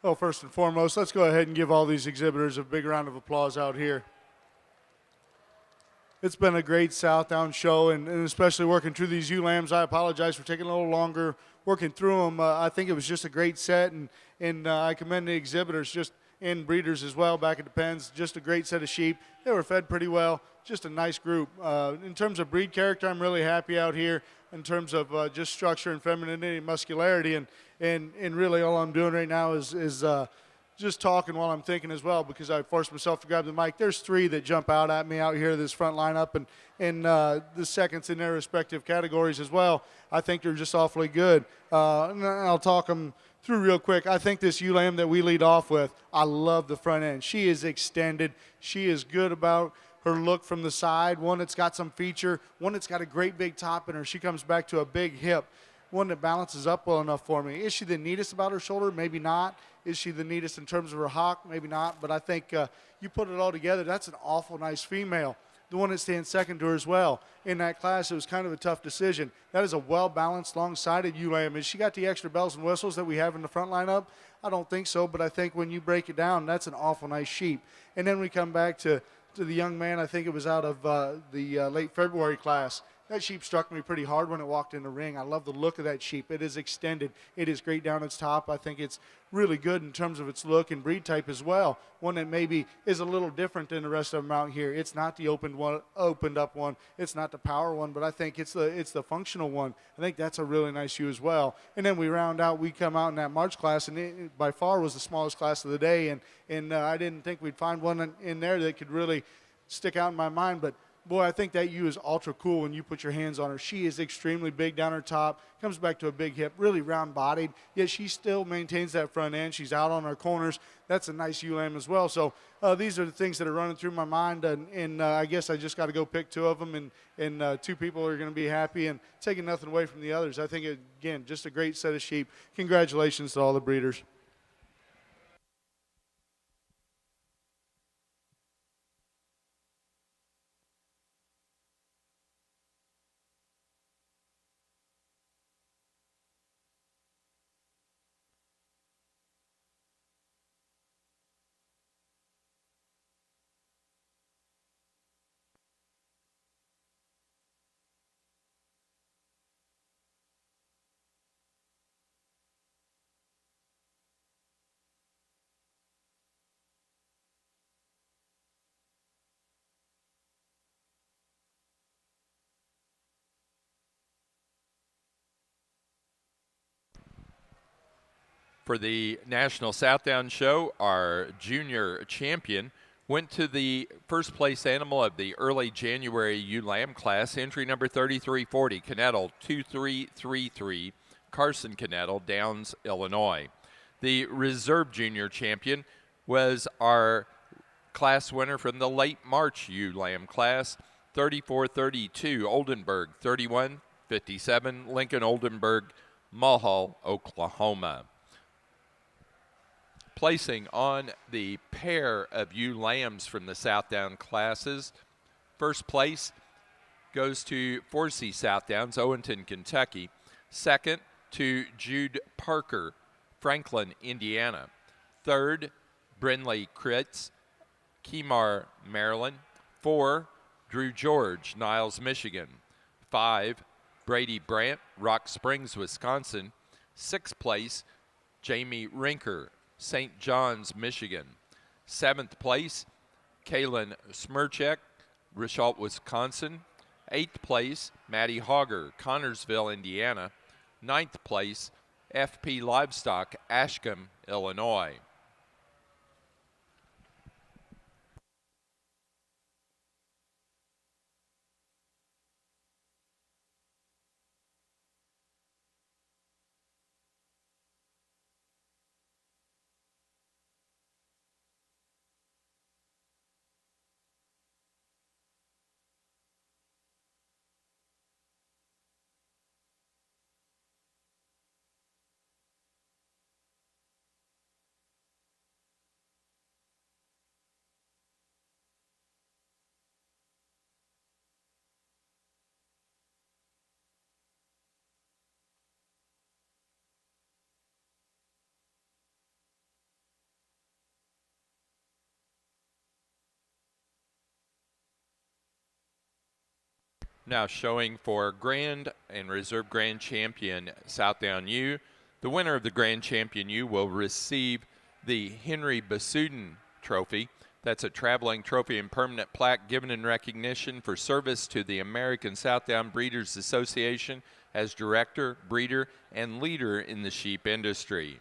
Well, first and foremost, let's go ahead and give all these exhibitors a big round of applause out here. It's been a great Southdown show, and especially working through these ewe lambs. I apologize for taking a little longer working through them. I think it was just a great set, and I commend the exhibitors just and breeders as well back at the pens. Just a great set of sheep. They were fed pretty well. Just a nice group. In terms of breed character, I'm really happy out here in terms of just structure and femininity and muscularity, and really all I'm doing right now is just talking while I'm thinking as well, because I forced myself to grab the mic. There's three that jump out at me out here, this front lineup, and the seconds in their respective categories as well. I think they're just awfully good. And I'll talk them through real quick. I think this ewe lamb that we lead off with, I love the front end. She is extended. She is good about her look from the side. One that's got some feature. One that's got a great big top in her. She comes back to a big hip. One that balances up well enough for me. Is she the neatest about her shoulder? Maybe not. Is she the neatest in terms of her hock? Maybe not. But I think you put it all together, that's an awful nice female. The one that stands second to her as well. In that class, it was kind of a tough decision. That is a well-balanced, long-sided ewe lamb. Has she got the extra bells and whistles that we have in the front lineup? I don't think so, but I think when you break it down, that's an awful nice sheep. And then we come back to the young man, I think it was out of the late February class. That sheep struck me pretty hard when it walked in the ring. I love the look of that sheep. It is extended. It is great down its top. I think it's really good in terms of its look and breed type as well. One that maybe is a little different than the rest of them out here. It's not the opened up one. It's not the power one, but I think it's the functional one. I think that's a really nice ewe as well. And then we come out in that March class, and it by far was the smallest class of the day. And I didn't think we'd find one in there that could really stick out in my mind, but boy, I think that ewe is ultra cool when you put your hands on her. She is extremely big down her top, comes back to a big hip, really round-bodied, yet she still maintains that front end. She's out on her corners. That's a nice ewe lamb as well. So these are the things that are running through my mind, and I guess I just got to go pick two of them, and two people are going to be happy and taking nothing away from the others. I think, again, just a great set of sheep. Congratulations to all the breeders. For the National Southdown Show, our junior champion went to the first place animal of the early January ewe lamb class, entry number 3340, Canettle 2333, Carson Canettle, Downs, Illinois. The reserve junior champion was our class winner from the late March ewe lamb class, 3432, Oldenburg 3157, Lincoln Oldenburg, Mulhall, Oklahoma. Placing on the pair of ewe lambs from the Southdown classes, first place goes to Forsey Southdowns, Owenton, Kentucky. Second to Jude Parker, Franklin, Indiana. Third, Brinley Kritz, Kemar, Maryland. 4, Drew George, Niles, Michigan. 5, Brady Brandt, Rock Springs, Wisconsin. 6th place, Jamie Rinker, St. John's, Michigan. 7th place, Kaylin Smirchek, Richalt, Wisconsin. 8th place, Maddie Hogger, Connorsville, Indiana. 9th place, FP Livestock, Ashcombe, Illinois. Now showing for Grand and Reserve Grand Champion Southdown ewe. The winner of the Grand Champion ewe will receive the Henry Basuden Trophy. That's a traveling trophy and permanent plaque given in recognition for service to the American Southdown Breeders Association as director, breeder, and leader in the sheep industry.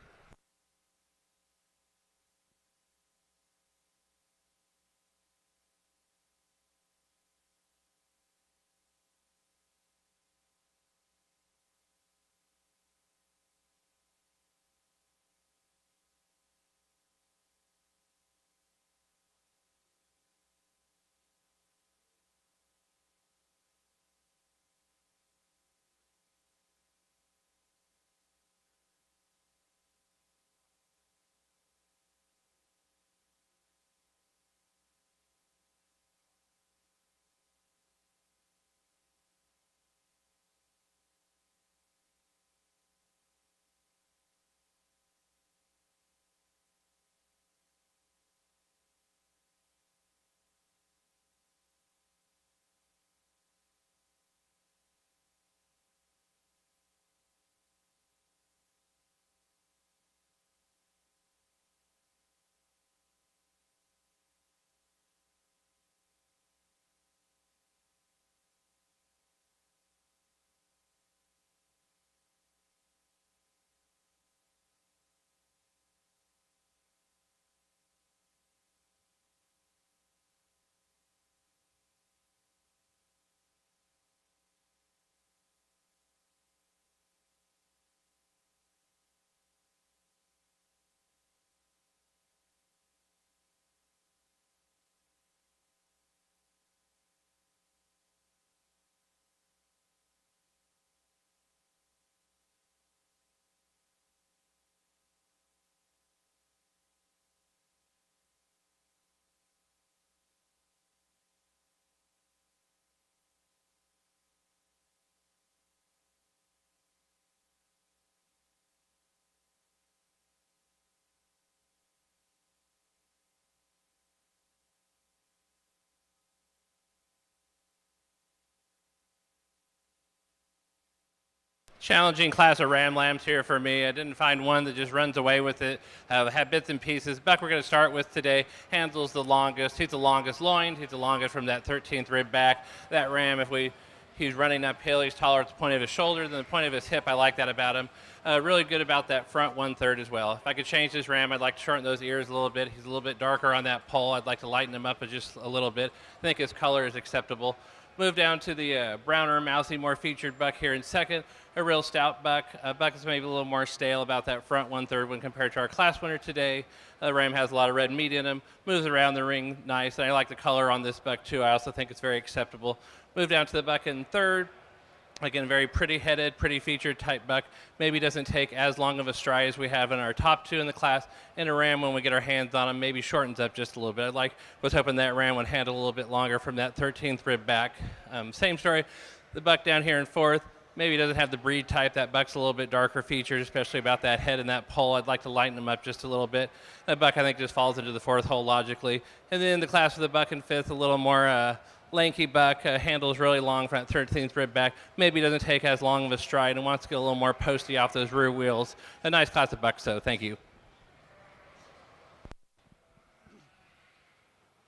Challenging class of ram lambs here for me. I didn't find one that just runs away with it. Had bits and pieces. Buck we're going to start with today handles the longest. He's the longest loined. He's the longest from that 13th rib back. That ram, he's running uphill, he's taller at the point of his shoulder than the point of his hip. I like that about him. Really good about that front 1/3 as well. If I could change this ram, I'd like to shorten those ears a little bit. He's a little bit darker on that pole. I'd like to lighten him up just a little bit. I think his color is acceptable. Move down to the browner, mousy, more featured buck here in second. A real stout buck. Buck is maybe a little more stale about that front 1/3 when compared to our class winner today. The ram has a lot of red meat in him. Moves around the ring nice. And I like the color on this buck too. I also think it's very acceptable. Move down to the buck in third. Again, very pretty headed, pretty featured type buck. Maybe doesn't take as long of a stride as we have in our top two in the class. And a ram, when we get our hands on him, maybe shortens up just a little bit. Was hoping that ram would handle a little bit longer from that 13th rib back. Same story. The buck down here in fourth. Maybe doesn't have the breed type. That buck's a little bit darker featured, especially about that head and that pole. I'd like to lighten him up just a little bit. That buck, I think, just falls into the fourth hole logically. And then the class for the buck in fifth, a little more lanky buck, handles really long from that 13th rib back. Maybe doesn't take as long of a stride and wants to get a little more posty off those rear wheels. A nice class of bucks, so thank you.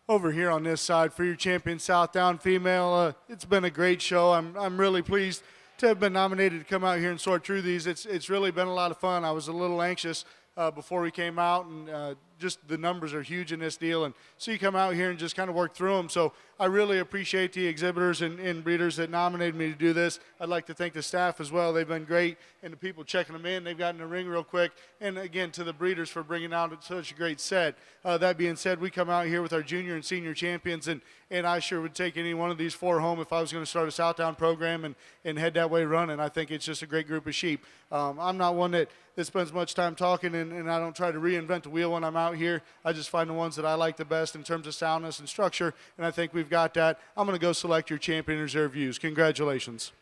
Over here on this side for your champion Southdown female, it's been a great show. I'm really pleased to have been nominated to come out here and sort through these. It's really been a lot of fun. I was a little anxious before we came out, and just the numbers are huge in this deal, and so you come out here and just kind of work through them. So I really appreciate the exhibitors and breeders that nominated me to do this. I'd like to thank the staff as well. They've been great, and the people checking them in. They've gotten the ring real quick, and again to the breeders for bringing out such a great set. That being said, we come out here with our junior and senior champions, and I sure would take any one of these four home if I was going to start a Southdown program and head that way running. I think it's just a great group of sheep. I'm not one that spends much time talking, and I don't try to reinvent the wheel when I'm out here. I just find the ones that I like the best in terms of soundness and structure, and I think we've got that. I'm going to go select your champion reserve ewes. Congratulations.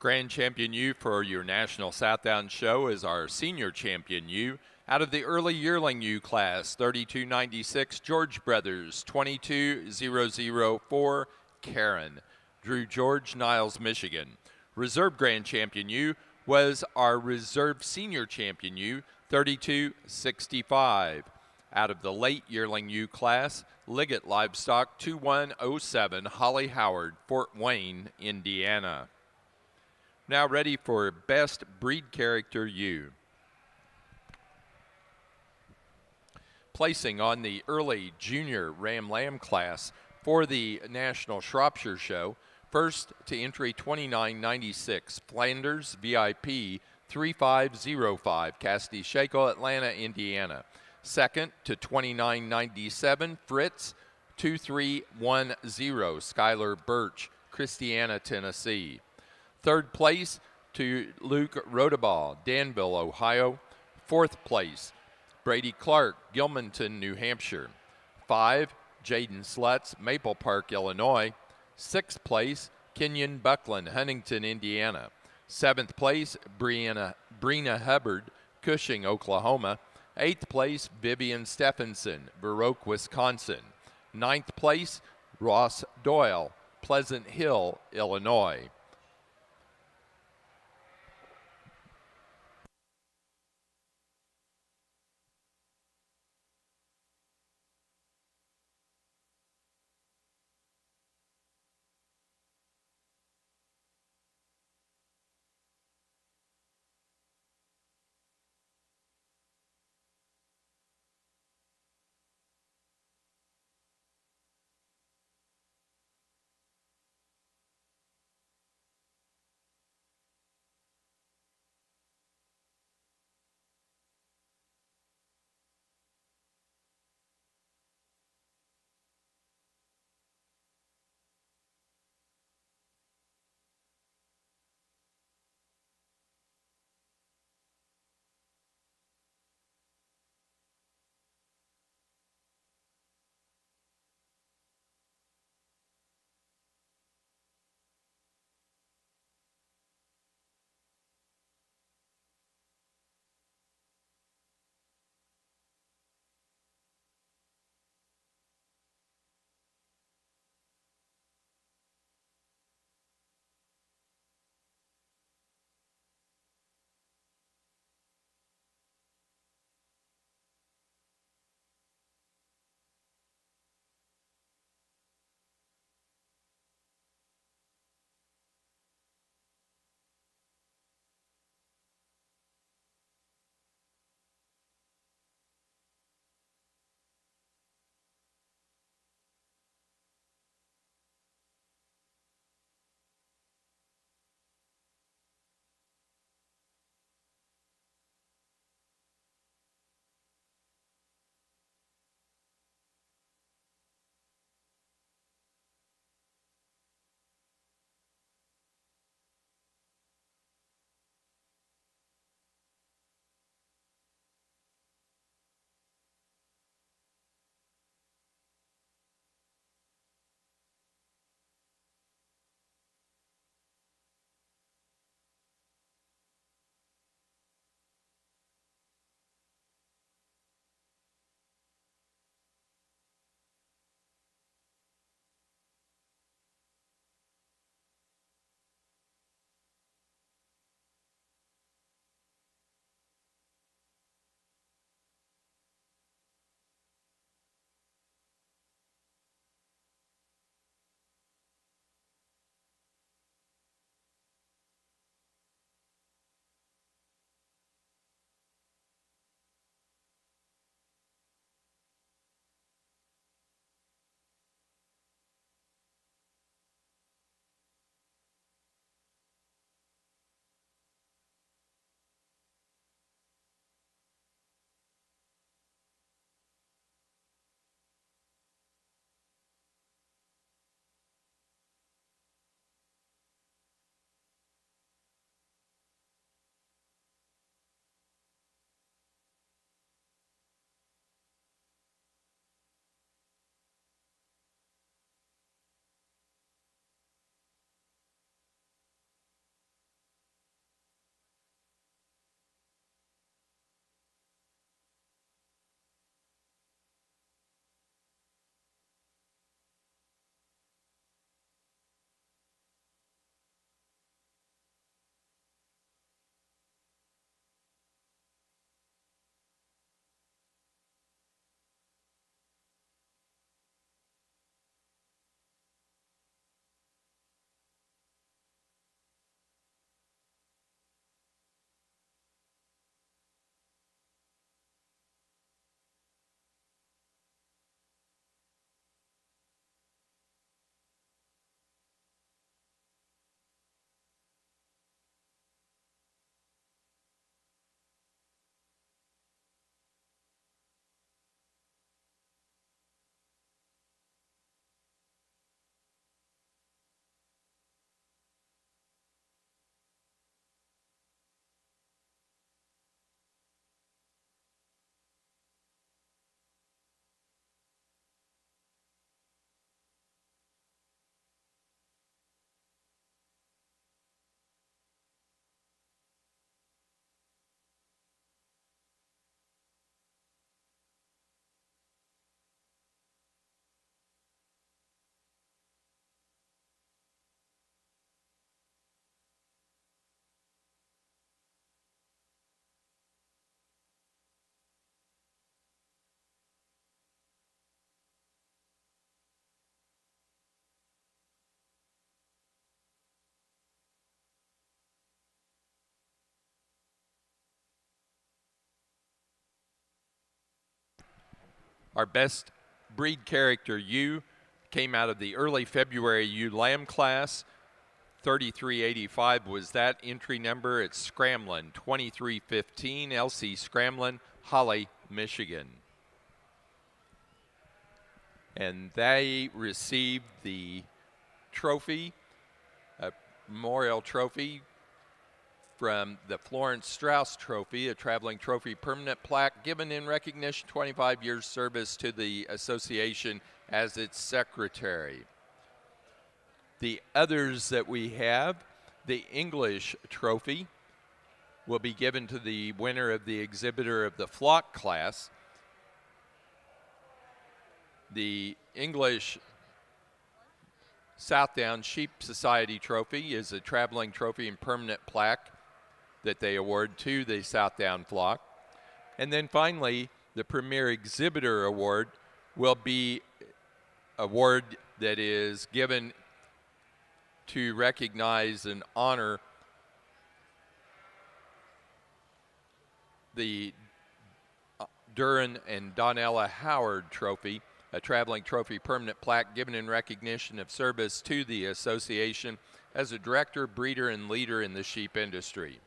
Grand Champion ewe for your National Southdown show is our Senior Champion ewe out of the early yearling ewe class, 3296 George Brothers, 22004 Karen. Drew George, Niles, Michigan. Reserve Grand Champion ewe was our Reserve Senior Champion ewe, 3265. Out of the late yearling ewe class, Liggett Livestock, 2107 Holly Howard, Fort Wayne, Indiana. Now ready for Best Breed Character ewe. Placing on the early junior Ram Lamb class for the National Shropshire Show, first to entry 2996 Flanders VIP 3505 Cassidy Shakel, Atlanta, Indiana. Second to 2997 Fritz 2310 Skylar Birch, Christiana, Tennessee. Third place to Luke Rodeball, Danville, Ohio. Fourth place, Brady Clark, Gilmanton, New Hampshire. 5, Jaden Slutz, Maple Park, Illinois. Sixth place, Kenyon Buckland, Huntington, Indiana. Seventh place, Brina Hubbard, Cushing, Oklahoma. Eighth place, Vivian Stephenson, Baroque, Wisconsin. Ninth place, Ross Doyle, Pleasant Hill, Illinois. Our best breed character ewe came out of the early February ewe lamb class. 3385 was that entry number. It's Scramlin, 2315, LC Scramlin, Holly, Michigan. And they received the trophy, a memorial trophy from the Florence Strauss Trophy, a traveling trophy permanent plaque given in recognition 25 years service to the association as its secretary. The others that we have, the English trophy will be given to the winner of the exhibitor of the flock class. The English Southdown Sheep Society trophy is a traveling trophy and permanent plaque that they award to the Southdown flock. And then finally, the Premier Exhibitor Award will be an award that is given to recognize and honor the Duran and Donella Howard Trophy, a traveling trophy permanent plaque given in recognition of service to the association as a director, breeder, and leader in the sheep industry.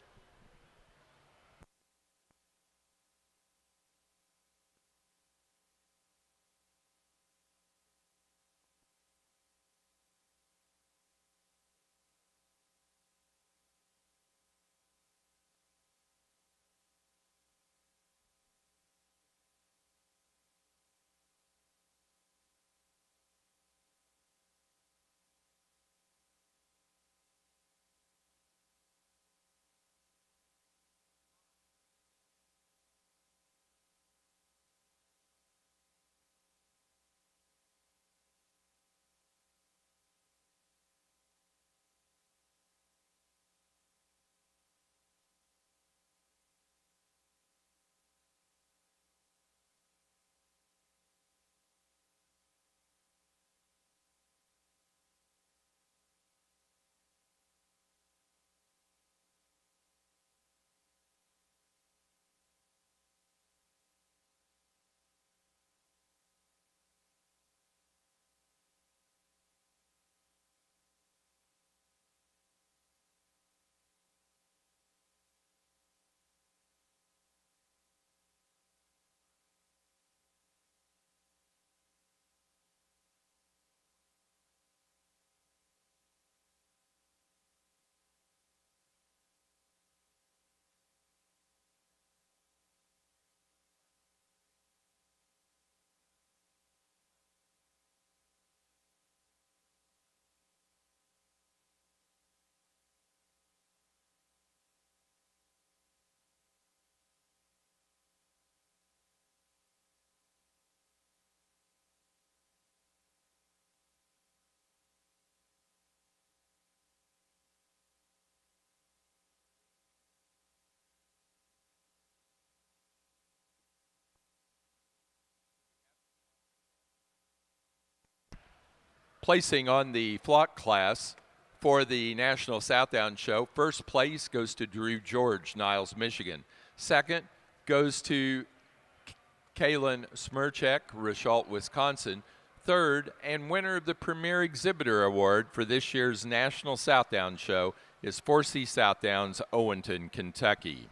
Placing on the flock class for the National Southdown Show, first place goes to Drew George, Niles, Michigan. Second goes to Kaylin Smirchek, Richalt, Wisconsin. Third, and winner of the Premier Exhibitor Award for this year's National Southdown Show is 4C Southdowns, Owenton, Kentucky.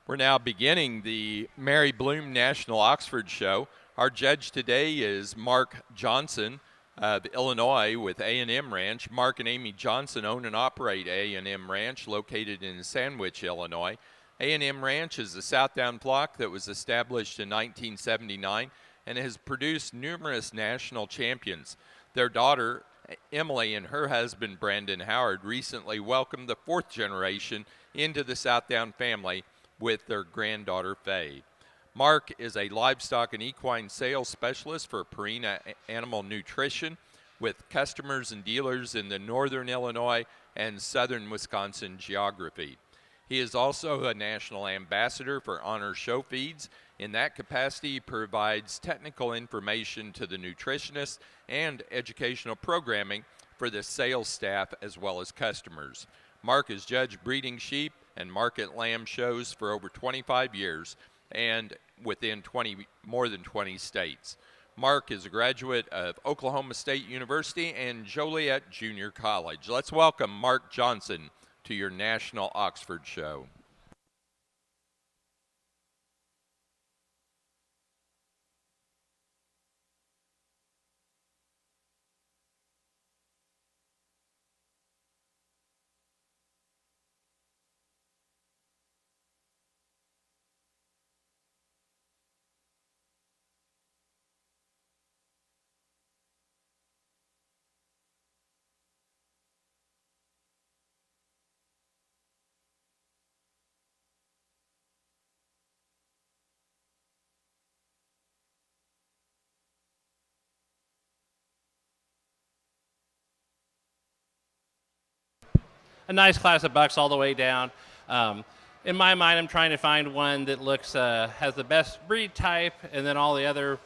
We're now beginning the Mary Bloom National Oxford Show. Our judge today is Mark Johnson of Illinois with A&M Ranch. Mark and Amy Johnson own and operate A&M Ranch located in Sandwich, Illinois. A&M Ranch is a Southdown flock that was established in 1979 and has produced numerous national champions. Their daughter, Emily, and her husband, Brandon Howard, recently welcomed the fourth generation into the Southdown family with their granddaughter, Faye. Mark is a livestock and equine sales specialist for Purina Animal Nutrition with customers and dealers in the northern Illinois and southern Wisconsin geography. He is also a national ambassador for Honor Show Feeds. In that capacity, he provides technical information to the nutritionists and educational programming for the sales staff as well as customers. Mark has judged breeding sheep and market lamb shows for over 25 years and within more than 20 states. Mark is a graduate of Oklahoma State University and Joliet Junior College. Let's welcome Mark Johnson to your National Oxford Show. A nice class of bucks all the way down. In my mind, I'm trying to find one that looks has the best breed type, and then all the other,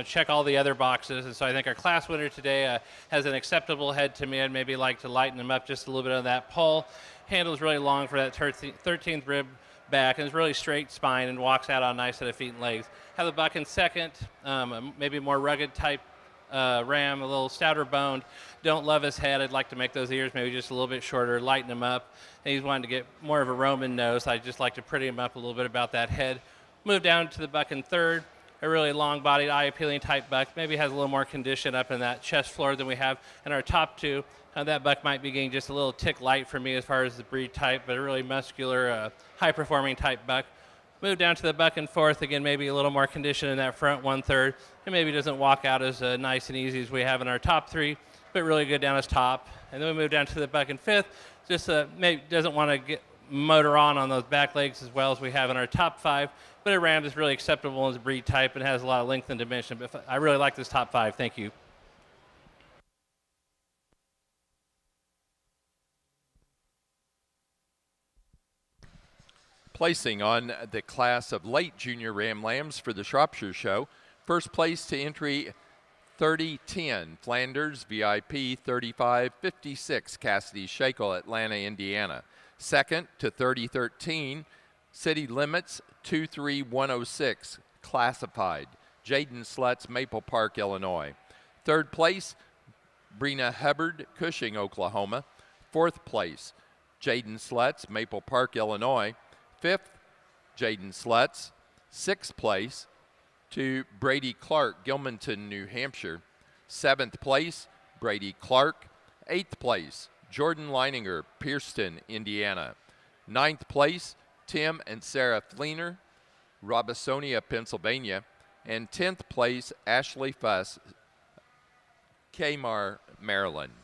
check all the other boxes. And so I think our class winner today has an acceptable head to me. I'd maybe like to lighten him up just a little bit on that poll. Handle's really long for that 13th rib back, and it's really straight spine and walks out on a nice set of feet and legs. Have the buck in second, maybe more rugged type ram, a little stouter boned. Don't love his head. I'd like to make those ears maybe just a little bit shorter, lighten him up. And he's wanting to get more of a Roman nose. I'd just like to pretty him up a little bit about that head. Move down to the buck in third, a really long-bodied, eye-appealing type buck. Maybe has a little more condition up in that chest floor than we have in our top two. That buck might be getting just a little tick light for me as far as the breed type, but a really muscular, high-performing type buck. Move down to the buck in fourth, again, maybe a little more condition in that front 1/3. And maybe doesn't walk out as nice and easy as we have in our top three, but really good down his top. And then we move down to the buck in fifth, just maybe doesn't want to get motor on those back legs as well as we have in our top five, but a ram is really acceptable as a breed type and has a lot of length and dimension. But I really like this top five. Thank you. Placing on the class of late junior ram lambs for the Shropshire Show. First place to entry 3010 Flanders VIP 3556 Cassidy Shakel, Atlanta, Indiana. Second to 3013 City Limits 23106 Classified Jaden Slutz, Maple Park, Illinois. Third place Brina Hubbard, Cushing, Oklahoma. Fourth place Jaden Slutz, Maple Park, Illinois. Fifth, Jaden Slutz. Sixth place to Brady Clark, Gilmanton, New Hampshire. Seventh place, Brady Clark. Eighth place, Jordan Leininger, Pierceton, Indiana. Ninth place, Tim and Sarah Fleener, Robisonia, Pennsylvania. And 10th place, Ashley Fuss, Kmart, Maryland.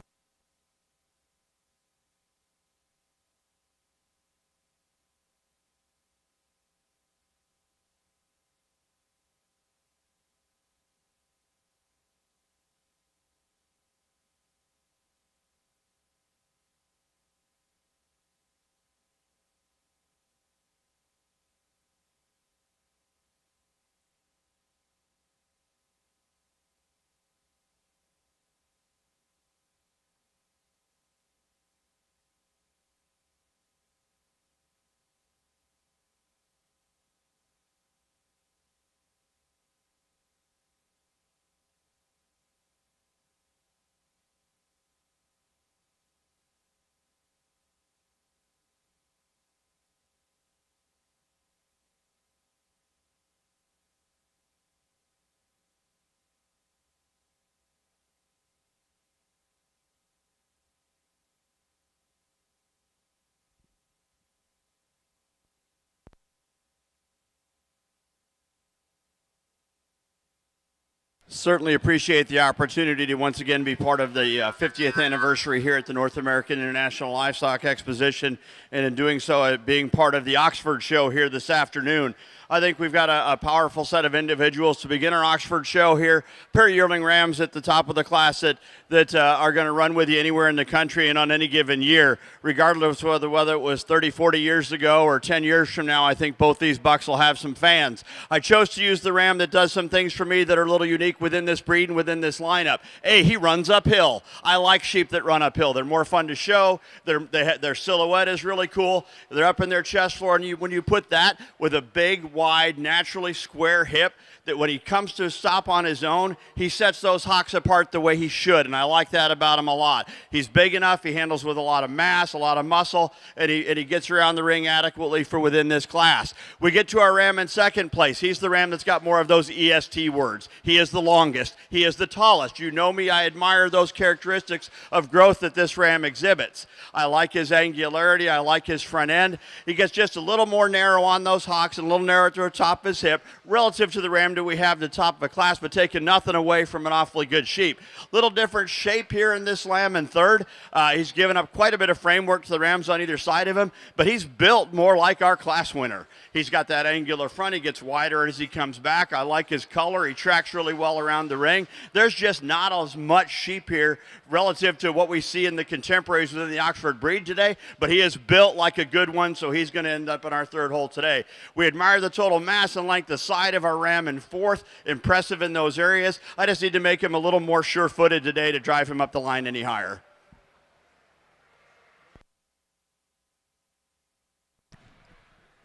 Certainly appreciate the opportunity to once again be part of the 50th anniversary here at the North American International Livestock Exposition, and in doing so, being part of the Oxford show here this afternoon. I think we've got a powerful set of individuals to begin our Oxford show here. Pair of yearling rams at the top of the class that are going to run with you anywhere in the country and on any given year, regardless of whether it was 30, 40 years ago or 10 years from now. I think both these bucks will have some fans. I chose to use the ram that does some things for me that are a little unique within this breed and within this lineup. A, he runs uphill. I like sheep that run uphill. They're more fun to show. Their silhouette is really cool. They're up in their chest floor, and when you put that with a big, wide, naturally square hip, that when he comes to stop on his own, he sets those hocks apart the way he should, and I like that about him a lot. He's big enough, he handles with a lot of mass, a lot of muscle, and he gets around the ring adequately for within this class. We get to our ram in second place. He's the ram that's got more of those EST words. He is the longest. He is the tallest. You know me, I admire those characteristics of growth that this ram exhibits. I like his angularity. I like his front end. He gets just a little more narrow on those hocks and a little narrow to the top of his hip relative to the ram that we have at the top of a class, but taking nothing away from an awfully good sheep. Little different shape here in this lamb in third. He's given up quite a bit of framework to the rams on either side of him, but he's built more like our class winner. He's got that angular front. He gets wider as he comes back. I like his color. He tracks really well around the ring. There's just not as much sheep here relative to what we see in the contemporaries within the Oxford breed today, but he is built like a good one, so he's going to end up in our third hole today. We admire the total mass and length of side of our ram in fourth. Impressive in those areas. I just need to make him a little more sure-footed today to drive him up the line any higher.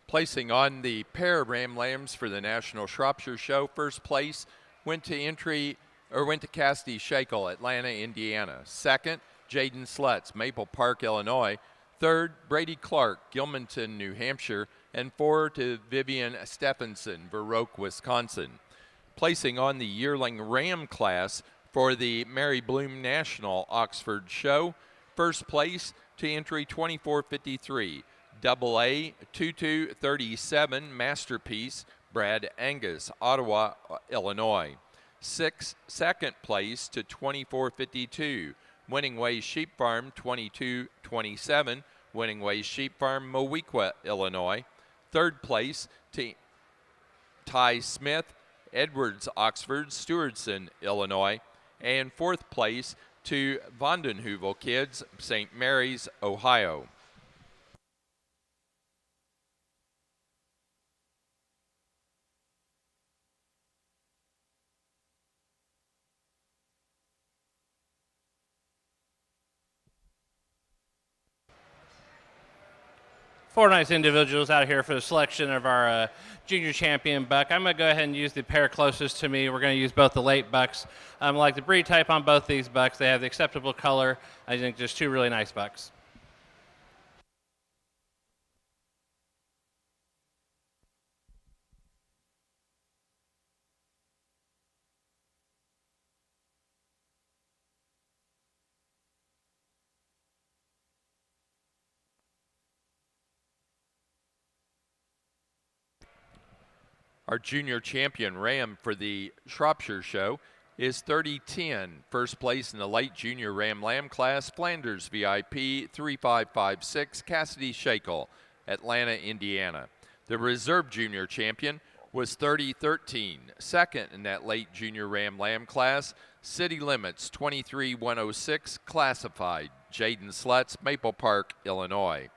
Placing on the pair of ram lambs for the National Shropshire Show, first place went to Cassidy Shakel, Atlanta, Indiana. Second, Jaden Slutz, Maple Park, Illinois. Third, Brady Clark, Gilmanton, New Hampshire. And fourth to Vivian Stephenson, Baroque, Wisconsin. Placing on the yearling ram class for the Mary Bloom National Oxford Show, first place to entry 2453. Double A 2237 Masterpiece, Brad Angus, Ottawa, Illinois. Second place to 2452 Winning Ways Sheep Farm 2227, Winning Ways Sheep Farm, Moweaqua, Illinois. Third place to Ty Smith, Edwards, Oxford, Stewardson, Illinois. And fourth place to Vondenheuvel Kids, St. Mary's, Ohio. Four nice individuals out here for the selection of our junior champion buck. I'm going to go ahead and use the pair closest to me. We're going to use both the late bucks. I like the breed type on both these bucks. They have the acceptable color. I think just two really nice bucks. Our junior champion ram for the Shropshire Show is 3010. First place in the late junior ram lamb class, Flanders VIP 3556, Cassidy Shakel, Atlanta, Indiana. The reserve junior champion was 3013. Second in that late junior ram lamb class, City Limits 23106, classified, Jaden Slutz, Maple Park, Illinois.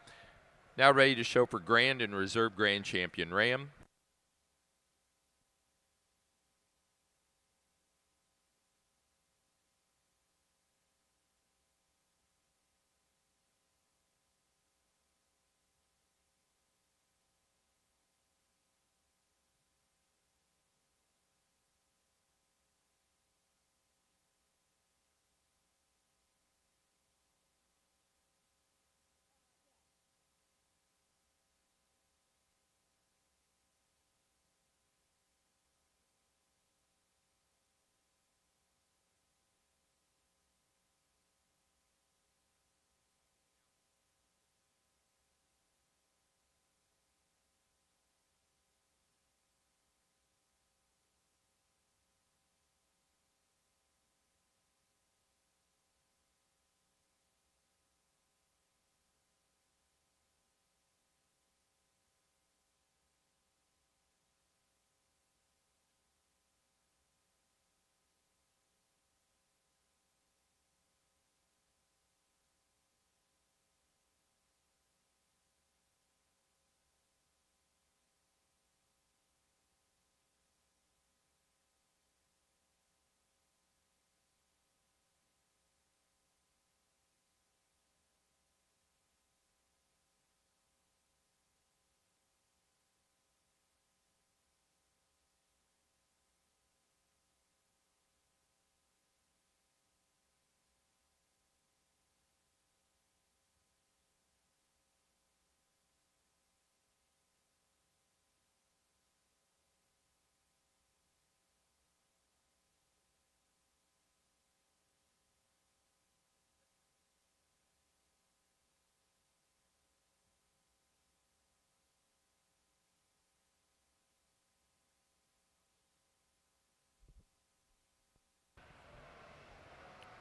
Now ready to show for grand and reserve grand champion ram.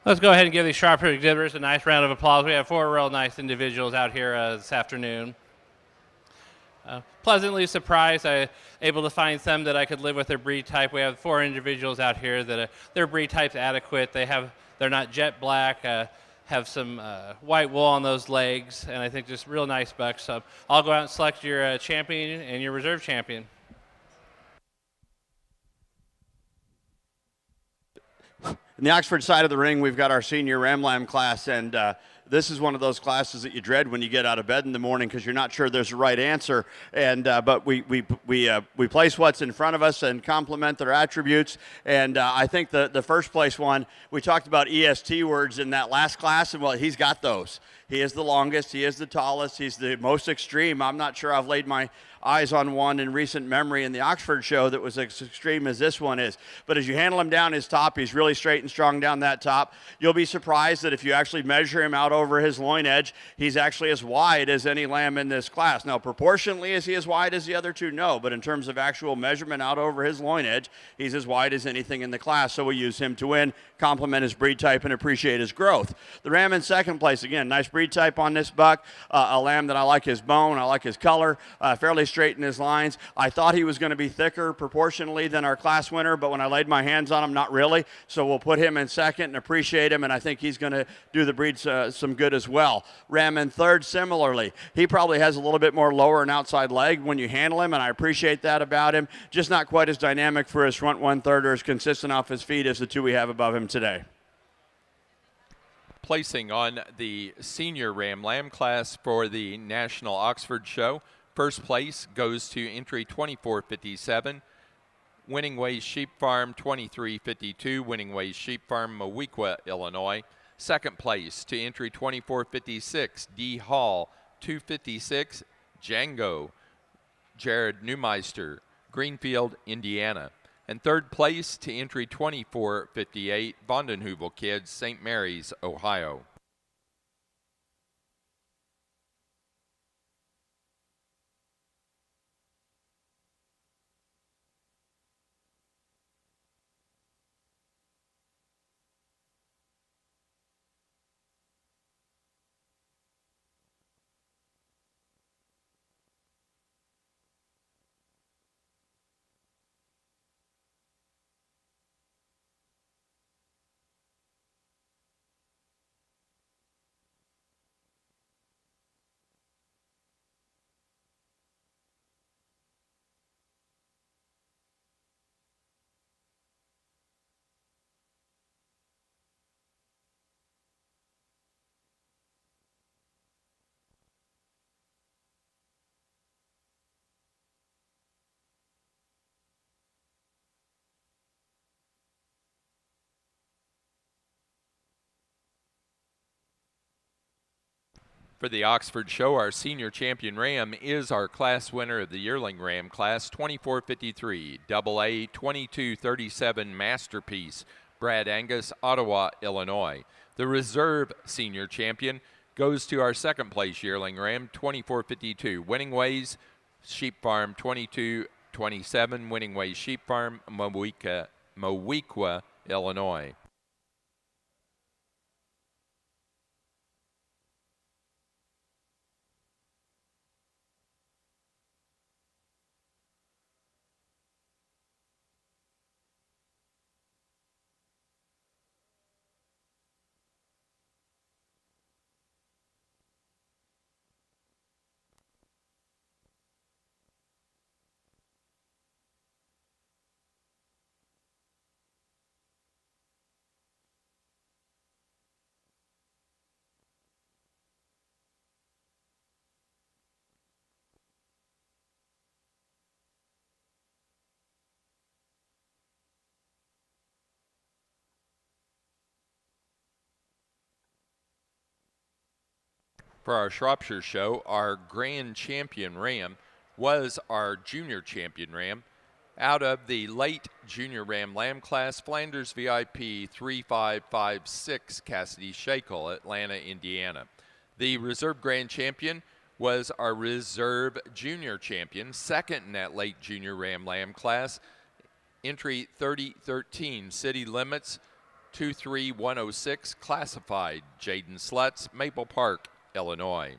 Let's go ahead and give these Shropshire exhibitors a nice round of applause. We have 4 real nice individuals out here this afternoon. Pleasantly surprised, I able to find some that I could live with their breed type. We have 4 individuals out here that their breed type's adequate. They're not jet black, have some white wool on those legs, and I think just real nice bucks. So I'll go out and select your champion and your reserve champion. In the Oxford side of the ring, we've got our senior Ram Lamb class, and this is one of those classes that you dread when you get out of bed in the morning because you're not sure there's a right answer. And but we place what's in front of us and complement their attributes. And I think the first place one, we talked about EST words in that last class, and well, he's got those. He is the longest, he is the tallest, he's the most extreme. I'm not sure I've laid my eyes on one in recent memory in the Oxford show that was as extreme as this one is. But as you handle him down his top, he's really straight and strong down that top. You'll be surprised that if you actually measure him out over his loin edge, he's actually as wide as any lamb in this class. Now, proportionally, is he as wide as the other two? No, but in terms of actual measurement out over his loin edge, he's as wide as anything in the class, so we use him to win, complement his breed type, and appreciate his growth. The ram in second place, again, nice breed type on this buck, a lamb that I like his bone, I like his color, fairly straight in his lines. I thought he was going to be thicker proportionally than our class winner, but when I laid my hands on him, not really. So we'll put him in second and appreciate him, and I think he's going to do the breed some good as well. Ram in third, similarly. He probably has a little bit more lower and outside leg when you handle him, and I appreciate that about him. Just not quite as dynamic for his front 1/3 or as consistent off his feet as the two we have above him today. Placing on the senior Ram Lamb class for the National Oxford Show. First place goes to entry 2457, Winning Ways Sheep Farm 2352, Winning Ways Sheep Farm, Moweaqua, Illinois. Second place to entry 2456, D Hall 256, Django, Jared Neumeister, Greenfield, Indiana. And third place to entry 2458, Vondenheuvel Kids, St. Mary's, Ohio. For the Oxford Show, our senior champion ram is our class winner of the yearling ram class, 2453, AA 2237 Masterpiece, Brad Angus, Ottawa, Illinois. The reserve senior champion goes to our second place yearling ram, 2452, Winning Ways Sheep Farm 2227, Winning Ways Sheep Farm, Moweaqua, Illinois. For our Shropshire Show, our grand champion ram was our junior champion ram. Out of the late junior ram lamb class, Flanders VIP 3556, Cassidy Shakel, Atlanta, Indiana. The reserve grand champion was our reserve junior champion, second in that late junior ram lamb class, entry 3013, City Limits 23106, classified, Jaden Slutz, Maple Park, Illinois.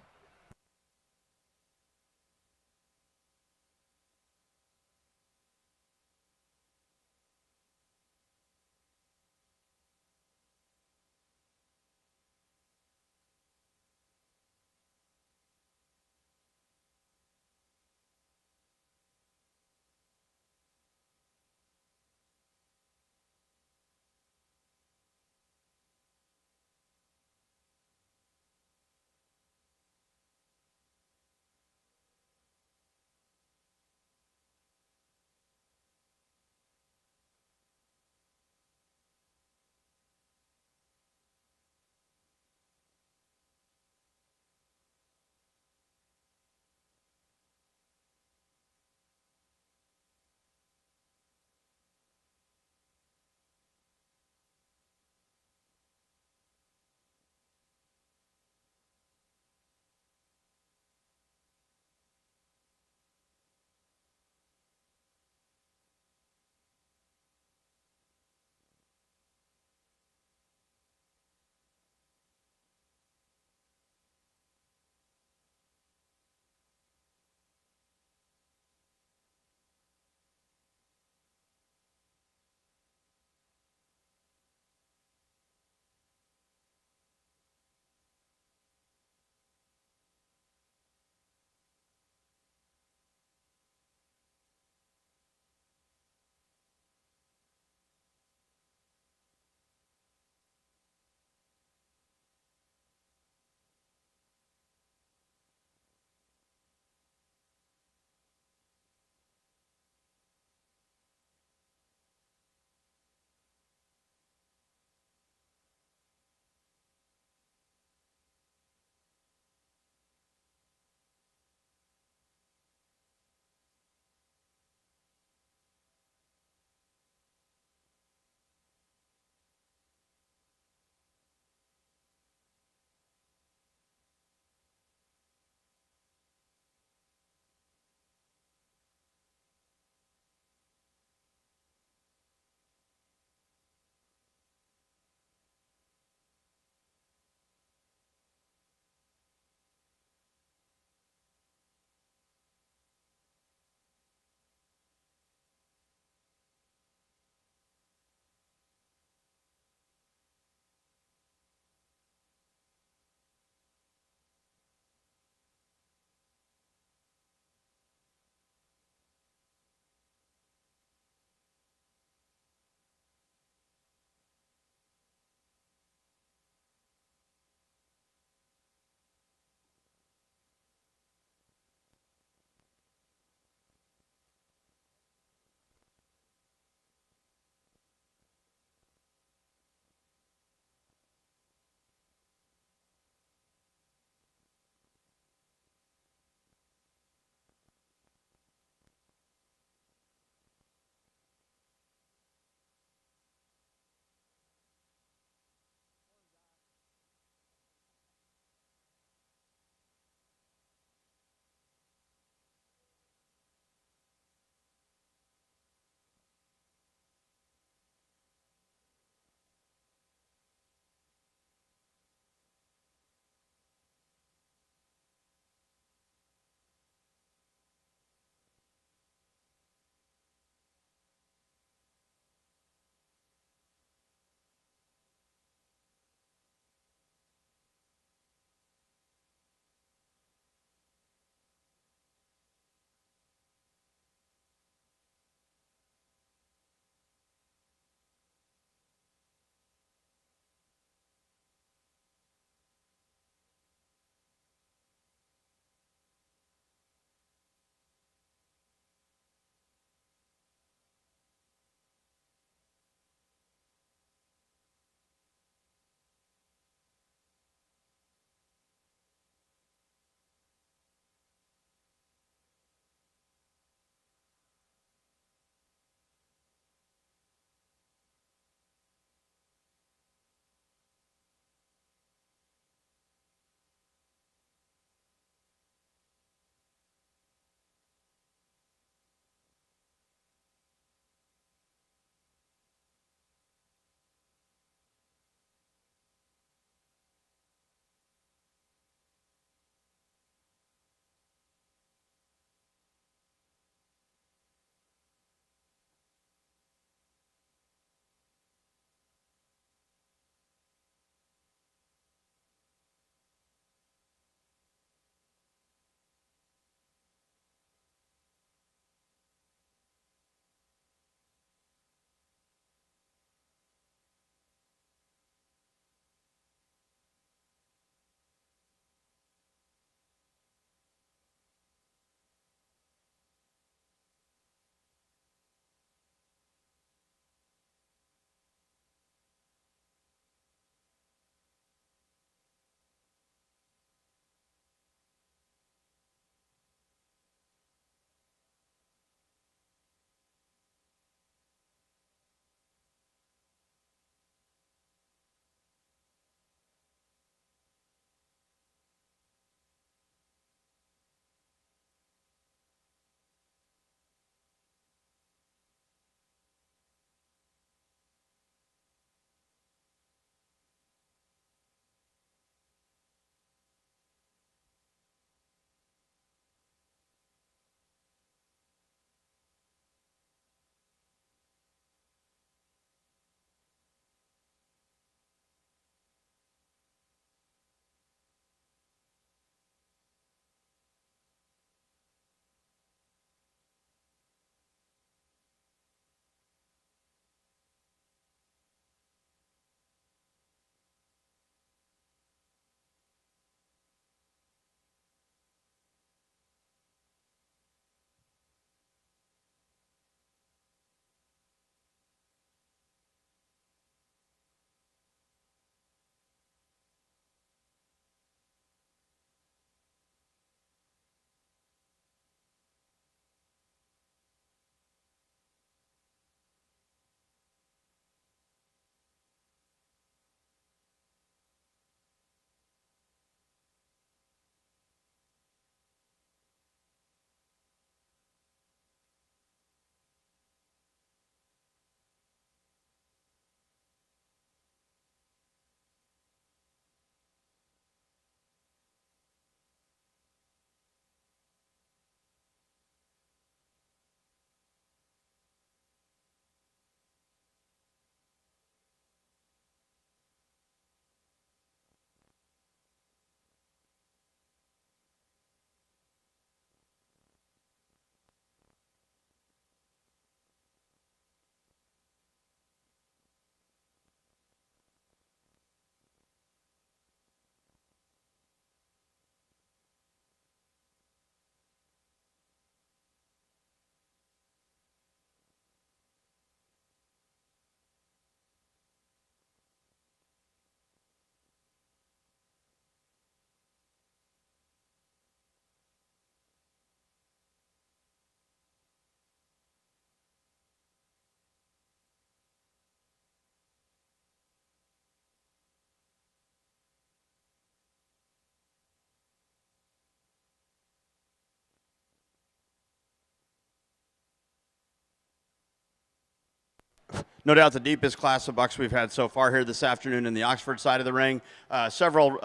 no doubt the deepest class of bucks we've had so far here this afternoon in the Oxford side of the ring. Several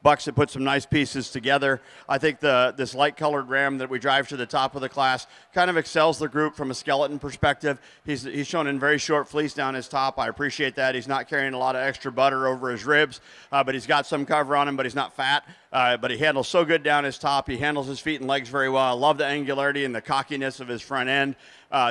bucks that put some nice pieces together. I think this light-colored ram that we drive to the top of the class kind of excels the group from a skeleton perspective. He's shown in very short fleece down his top. I appreciate that. He's not carrying a lot of extra butter over his ribs, but he's got some cover on him, but he's not fat. But he handles so good down his top. He handles his feet and legs very well. I love the angularity and the cockiness of his front end.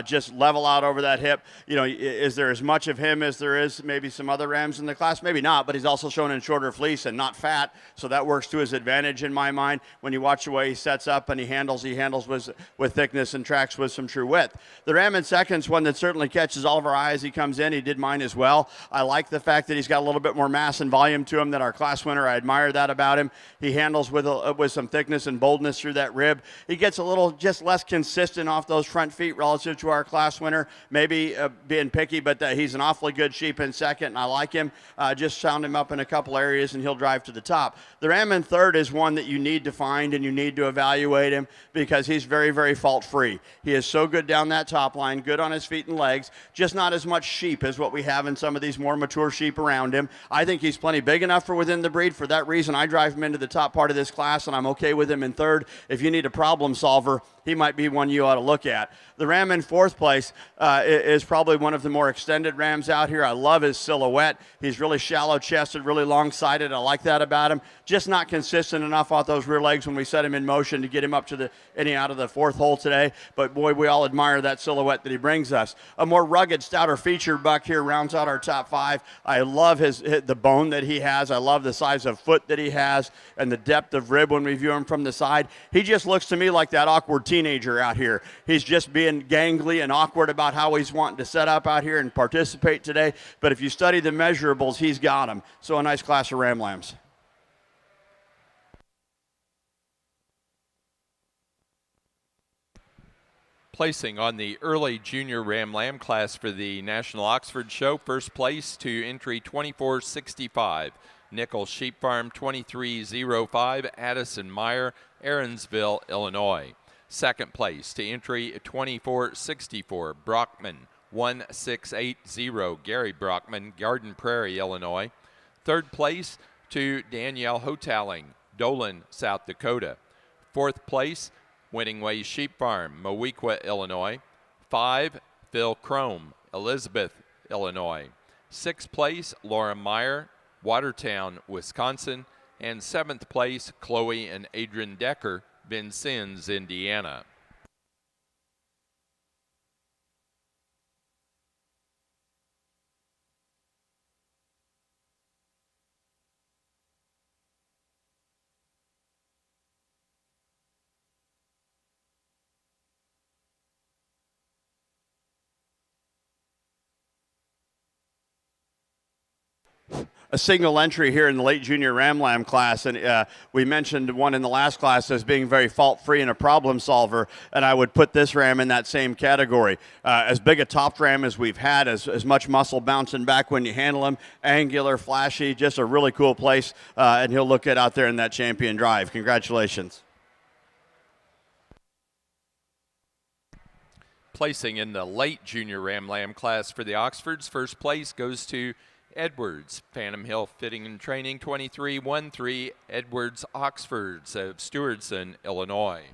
Just level out over that hip. You know, is there as much of him as there is maybe some other rams in the class? Maybe not, but he's also shown in shorter fleece and not fat, so that works to his advantage in my mind. When you watch the way he sets up and he handles with thickness and tracks with some true width. The ram in second's one that certainly catches all of our eyes. He comes in, he did mine as well. I like the fact that he's got a little bit more mass and volume to him than our class winner. I admire that about him. He handles with some thickness and boldness through that rib. He gets a little just less consistent off those front feet relative to our class winner, maybe being picky, but he's an awfully good sheep in second, and I like him. Just sound him up in a couple areas, and he'll drive to the top. The ram in third is one that you need to find, and you need to evaluate him because he's very, very fault-free. He is so good down that top line, good on his feet and legs, just not as much sheep as what we have in some of these more mature sheep around him. I think he's plenty big enough for within the breed. For that reason, I drive him into the top part of this class, and I'm okay with him in third. If you need a problem solver, he might be one you ought to look at. The ram in fourth place is probably one of the more extended rams out here. I love his silhouette. He's really shallow-chested, really long-sided. I like that about him. Just not consistent enough off those rear legs when we set him in motion to get him up to the out of the fourth hole today. But boy, we all admire that silhouette that he brings us. A more rugged, stouter featured buck here rounds out our top five. I love the bone that he has. I love the size of foot that he has and the depth of rib when we view him from the side. He just looks to me like that awkward teenager out here. He's just being gangly and awkward about how he's wanting to set up out here and participate today. But if you study the measurables, he's got them. So a nice class of ram lambs. Placing on the early junior ram lamb class for the National Oxford Show, first place to entry 2465, Nichols Sheep Farm 2305, Addison Meyer, Aaronsville, Illinois. Second place to entry 2464, Brockman 1680, Gary Brockman, Garden Prairie, Illinois. Third place to Danielle Hotaling, Dolan, South Dakota. Fourth place, Winning Ways Sheep Farm, Mowequa, Illinois. 5, Phil Crome, Elizabeth, Illinois. Sixth place, Laura Meyer, Watertown, Wisconsin. And seventh place, Chloe and Adrian Decker, Vincennes, Indiana. A single entry here in the late junior ram lamb class, and we mentioned one in the last class as being very fault-free and a problem solver, and I would put this ram in that same category. As big a top ram as we've had, as much muscle bouncing back when you handle him, angular, flashy, just a really cool place, and he'll look good out there in that champion drive. Congratulations. Placing in the late junior ram lamb class for the Oxfords, first place goes to Edwards, Phantom Hill Fitting and Training 2313, Edwards Oxfords of Stewardson, Illinois.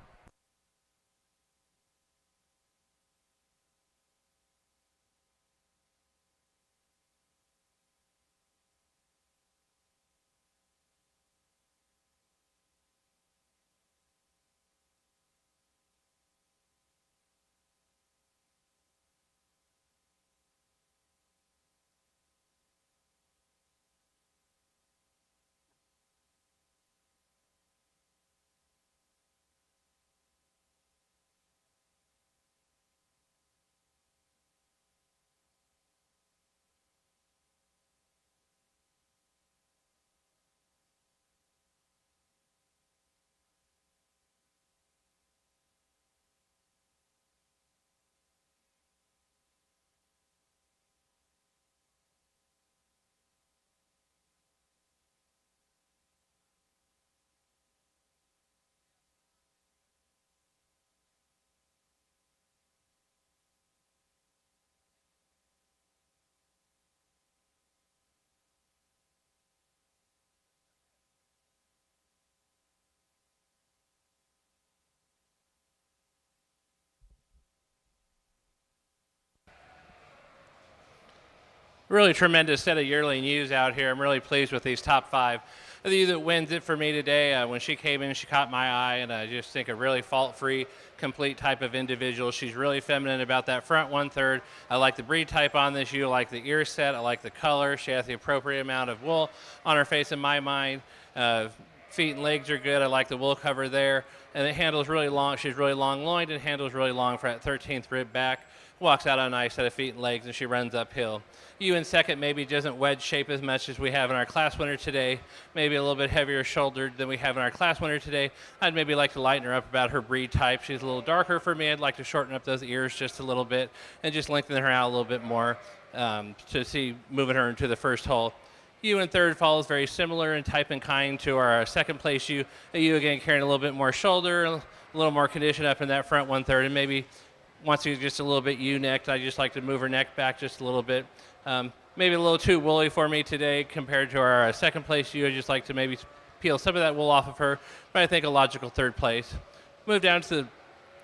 really tremendous set of yearling ewes out here. I'm really pleased with these top 5. The ewe that wins it for me today, when she came in, she caught my eye, and I just think a really fault-free, complete type of individual. She's really feminine about that front 1/3. I like the breed type on this ewe. I like the ear set. I like the color. She has the appropriate amount of wool on her face in my mind. Feet and legs are good. I like the wool cover there. And the handle's really long. She's really long-loined and handle's really long for that 13th rib back. Walks out on a nice set of feet and legs, and she runs uphill. Ewe in second maybe doesn't wedge shape as much as we have in our class winner today. Maybe a little bit heavier shouldered than we have in our class winner today. I'd maybe like to lighten her up about her breed type. She's a little darker for me. I'd like to shorten up those ears just a little bit and just lengthen her out a little bit more to see moving her into the first hole. Ewe in third follows very similar in type and kind to our second place ewe. A ewe again carrying a little bit more shoulder, a little more condition up in that front 1/3, and maybe once she's just a little bit ewe-necked, I just like to move her neck back just a little bit. Maybe a little too woolly for me today compared to our second place ewe. I just like to maybe peel some of that wool off of her, but I think a logical third place. Move down to the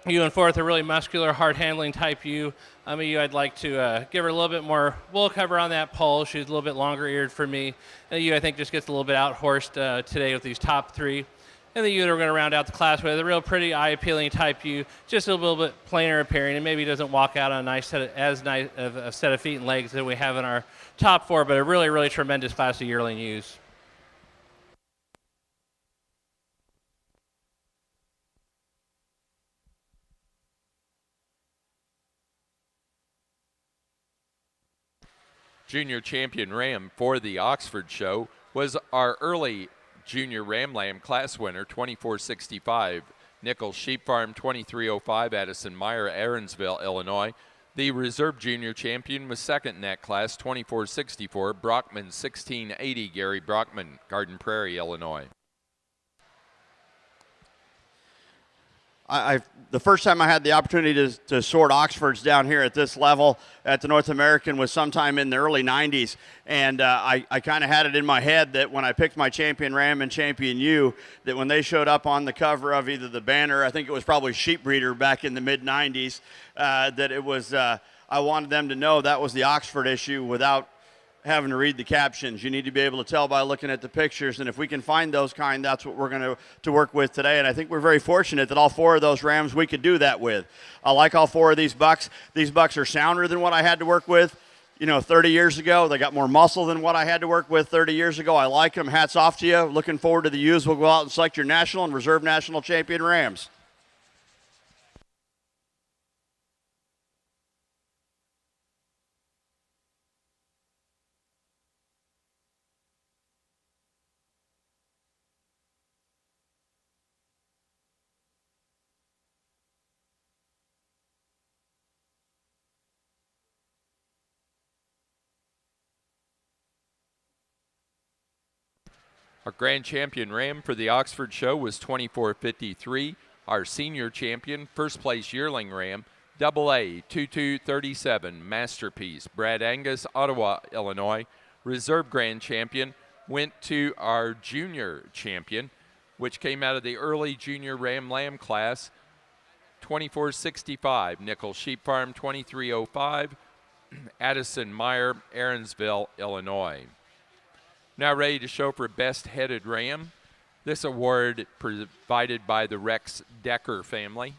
ewe in fourth, a really muscular, hard-handling type ewe. A ewe I'd like to give her a little bit more wool cover on that pole. She's a little bit longer-eared for me. And the ewe I think just gets a little bit out-horsed today with these top 3. And the ewe that we're going to round out the class with, a real pretty, eye-appealing type ewe, just a little bit plainer appearing, and maybe doesn't walk out on a nice set of, a set of feet and legs that we have in our top 4, but a really, really tremendous class of yearling ewes. Junior champion ram for the Oxford show was our early junior ram lamb class winner, 2465. Nichols Sheep Farm, 2305. Addison Meyer, Aaronsville, Illinois. The reserve junior champion was second in that class, 2464. Brockman, 1680. Gary Brockman, Garden Prairie, Illinois. The first time I had the opportunity to sort Oxfords down here at this level at the North American was sometime in the early 90s. And I kind of had it in my head that when I picked my champion ram and champion ewe, that when they showed up on the cover of either the banner, I think it was probably Sheep Breeder back in the mid-90s, that it was, I wanted them to know that was the Oxford issue without having to read the captions. You need to be able to tell by looking at the pictures, and if we can find those kind, that's what we're going to work with today. And I think we're very fortunate that all 4 of those rams we could do that with. I like all 4 of these bucks. These bucks are sounder than what I had to work with 30 years ago. They got more muscle than what I had to work with 30 years ago. I like them. Hats off to you. Looking forward to the ewes. We'll go out and select your national and reserve national champion rams. Our grand champion ram for the Oxford show was 2453. Our senior champion, first place yearling ram, AA 2237 Masterpiece, Brad Angus, Ottawa, Illinois. Reserve grand champion went to our junior champion, which came out of the early junior ram lamb class, 2465 Nichols Sheep Farm, 2305 Addison Meyer, Aaronsville, Illinois. Now ready to show for Best Headed Ram. This award provided by the Rex Decker family.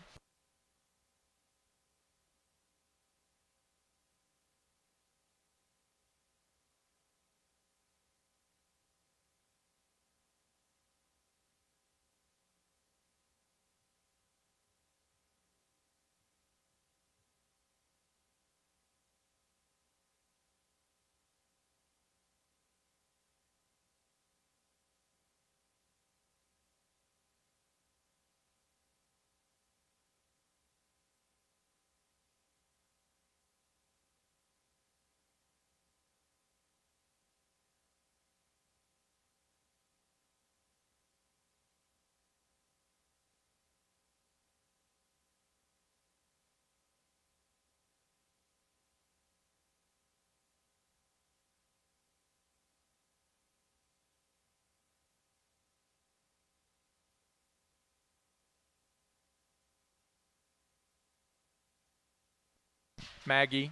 Maggie,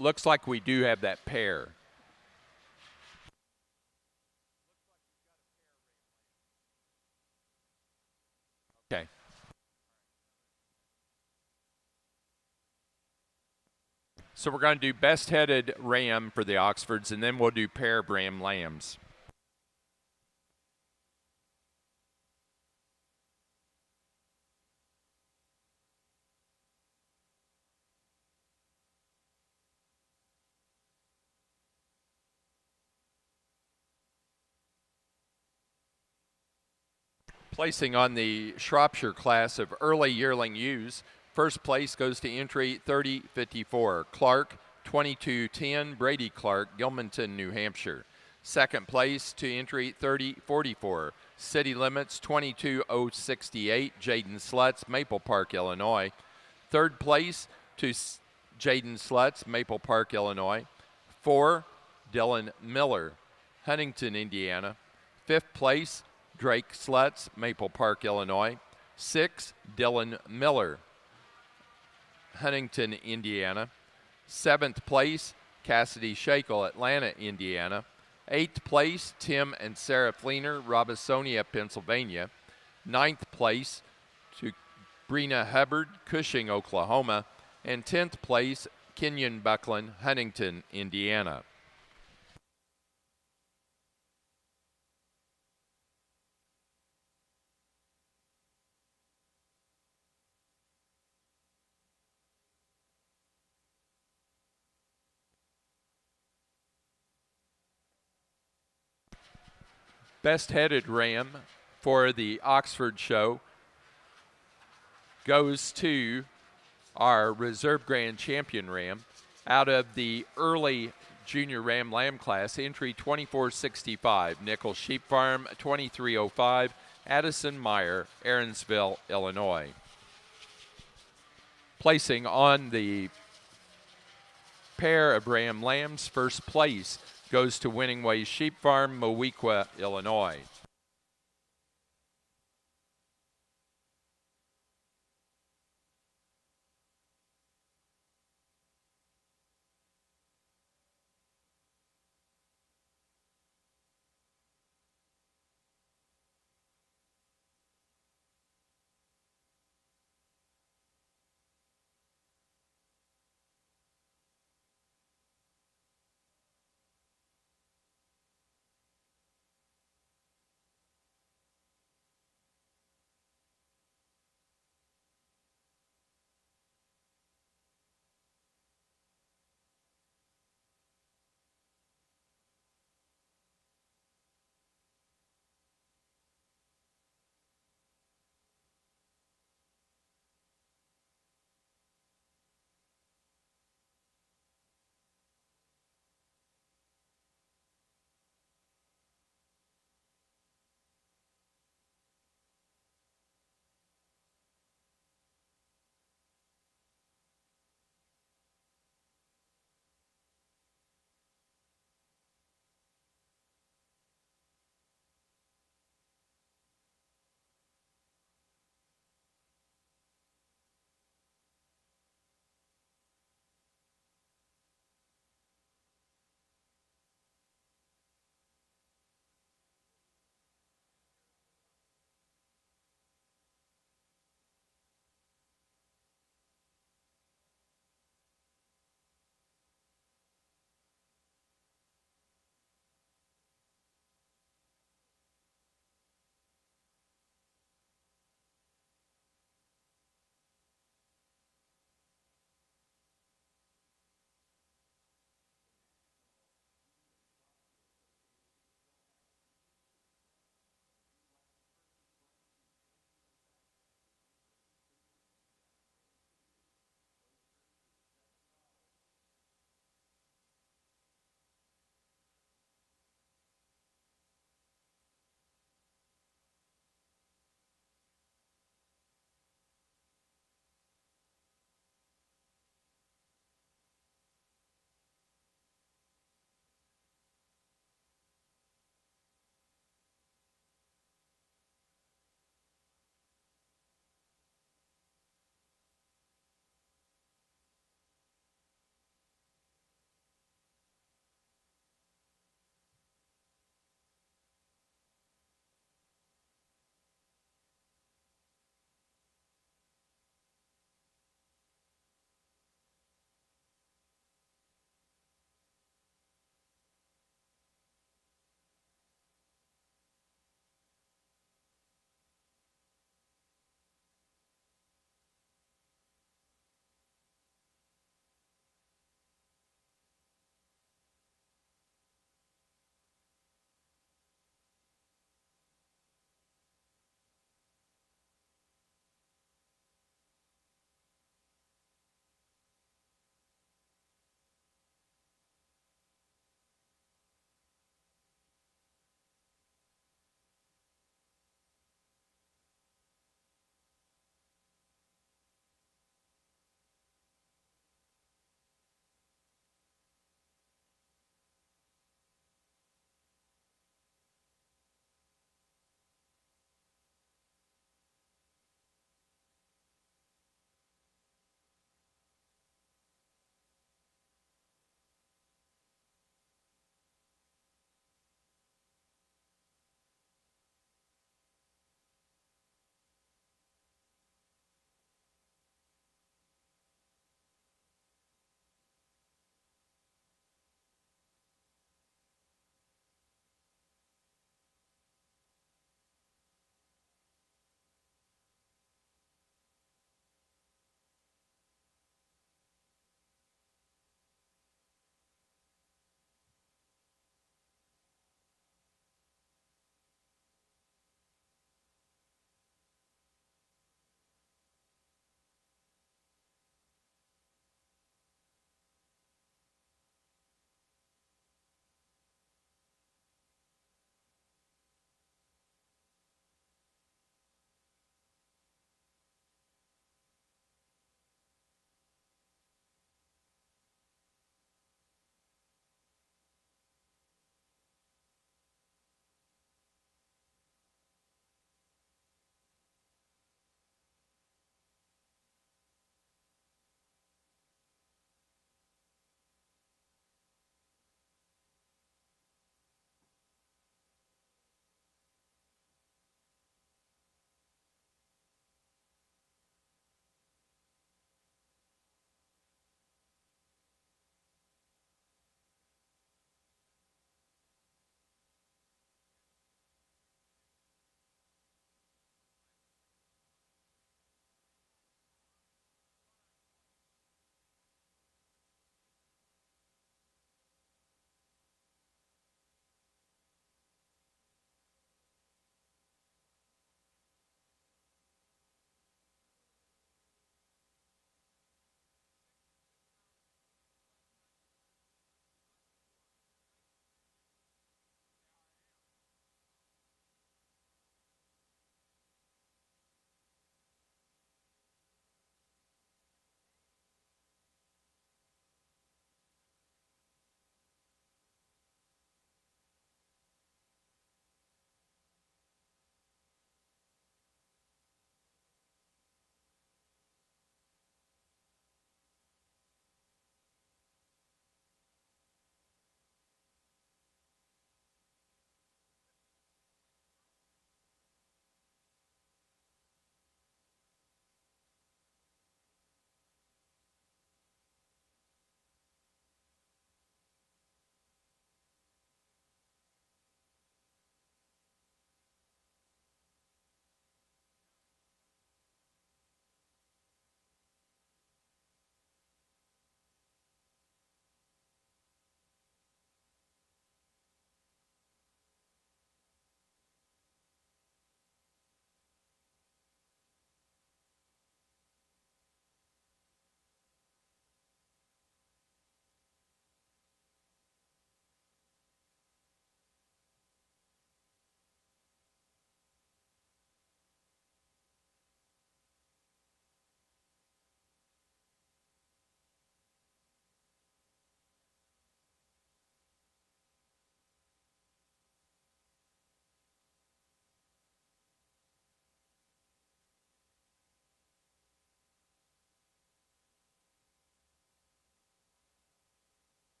Looks like we do have that pair. Okay. So we're going to do best-headed ram for the Oxfords, and then we'll do pair of ram lambs. Placing on the Shropshire class of early yearling ewes, first place goes to entry 3054, Clark 2210, Brady Clark, Gilmanton, New Hampshire. Second place to entry 3044, City Limits 22068, Jaden Slutz, Maple Park, Illinois. Third place to Jaden Slutz, Maple Park, Illinois. 4, Dylan Miller, Huntington, Indiana. Fifth place, Drake Slutz, Maple Park, Illinois. 6, Dylan Miller, Huntington, Indiana. 7th place, Cassidy Shakel, Atlanta, Indiana. 8th place, Tim and Sarah Fleener, Robisonia, Pennsylvania. 9th place to Brina Hubbard, Cushing, Oklahoma. And 10th place, Kenyon Buckland, Huntington, Indiana. Best-headed ram for the Oxford show goes to our Reserve Grand Champion ram out of the early Junior Ram Lamb class, entry 2465, Nickel Sheep Farm 2305, Addison Meyer, Aaronsville, Illinois. Placing on the pair of ram lambs, first place goes to Winning Ways Sheep Farm, Moweaqua, Illinois.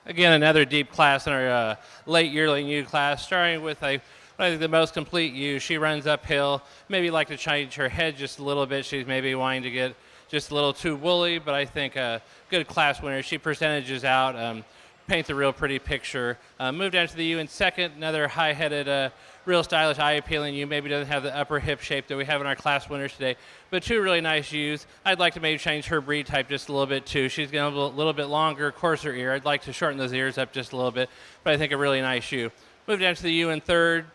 Again, another deep class in our late yearling ewe class, starting with I think the most complete ewe. She runs uphill. Maybe like to change her head just a little bit. She's maybe wanting to get just a little too woolly, but I think a good class winner. She percentages out, paints a real pretty picture. Move down to the ewe in second, another high-headed, real stylish, eye-appealing ewe. Maybe doesn't have the upper hip shape that we have in our class winners today, but two really nice ewes. I'd like to maybe change her breed type just a little bit too. She's got a little bit longer, coarser ear. I'd like to shorten those ears up just a little bit, but I think a really nice ewe. Move down to the ewe in third.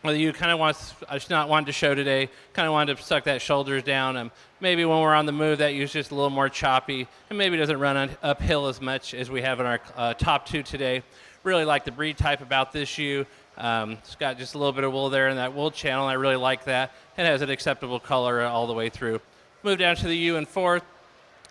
Well, the ewe kind of wants, she's not wanting to show today, kind of wanted to suck that shoulders down. Maybe when we're on the move, that ewe's just a little more choppy, and maybe doesn't run uphill as much as we have in our top two today. Really like the breed type about this ewe. It's got just a little bit of wool there in that wool channel. I really like that. It has an acceptable color all the way through. Move down to the ewe in fourth.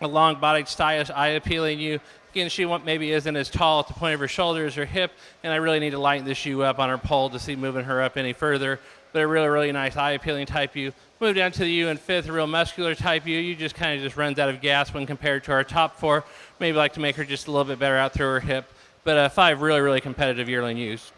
A long-bodied, stylish, eye-appealing ewe. Again, she maybe isn't as tall at the point of her shoulder as her hip, and I really need to lighten this ewe up on her pole to see moving her up any further. But a really, really nice eye-appealing type ewe. Move down to the ewe in fifth, a real muscular type ewe. You just kind of just runs out of gas when compared to our top four. Maybe like to make her just a little bit better out through her hip. But five really, really competitive yearling ewes.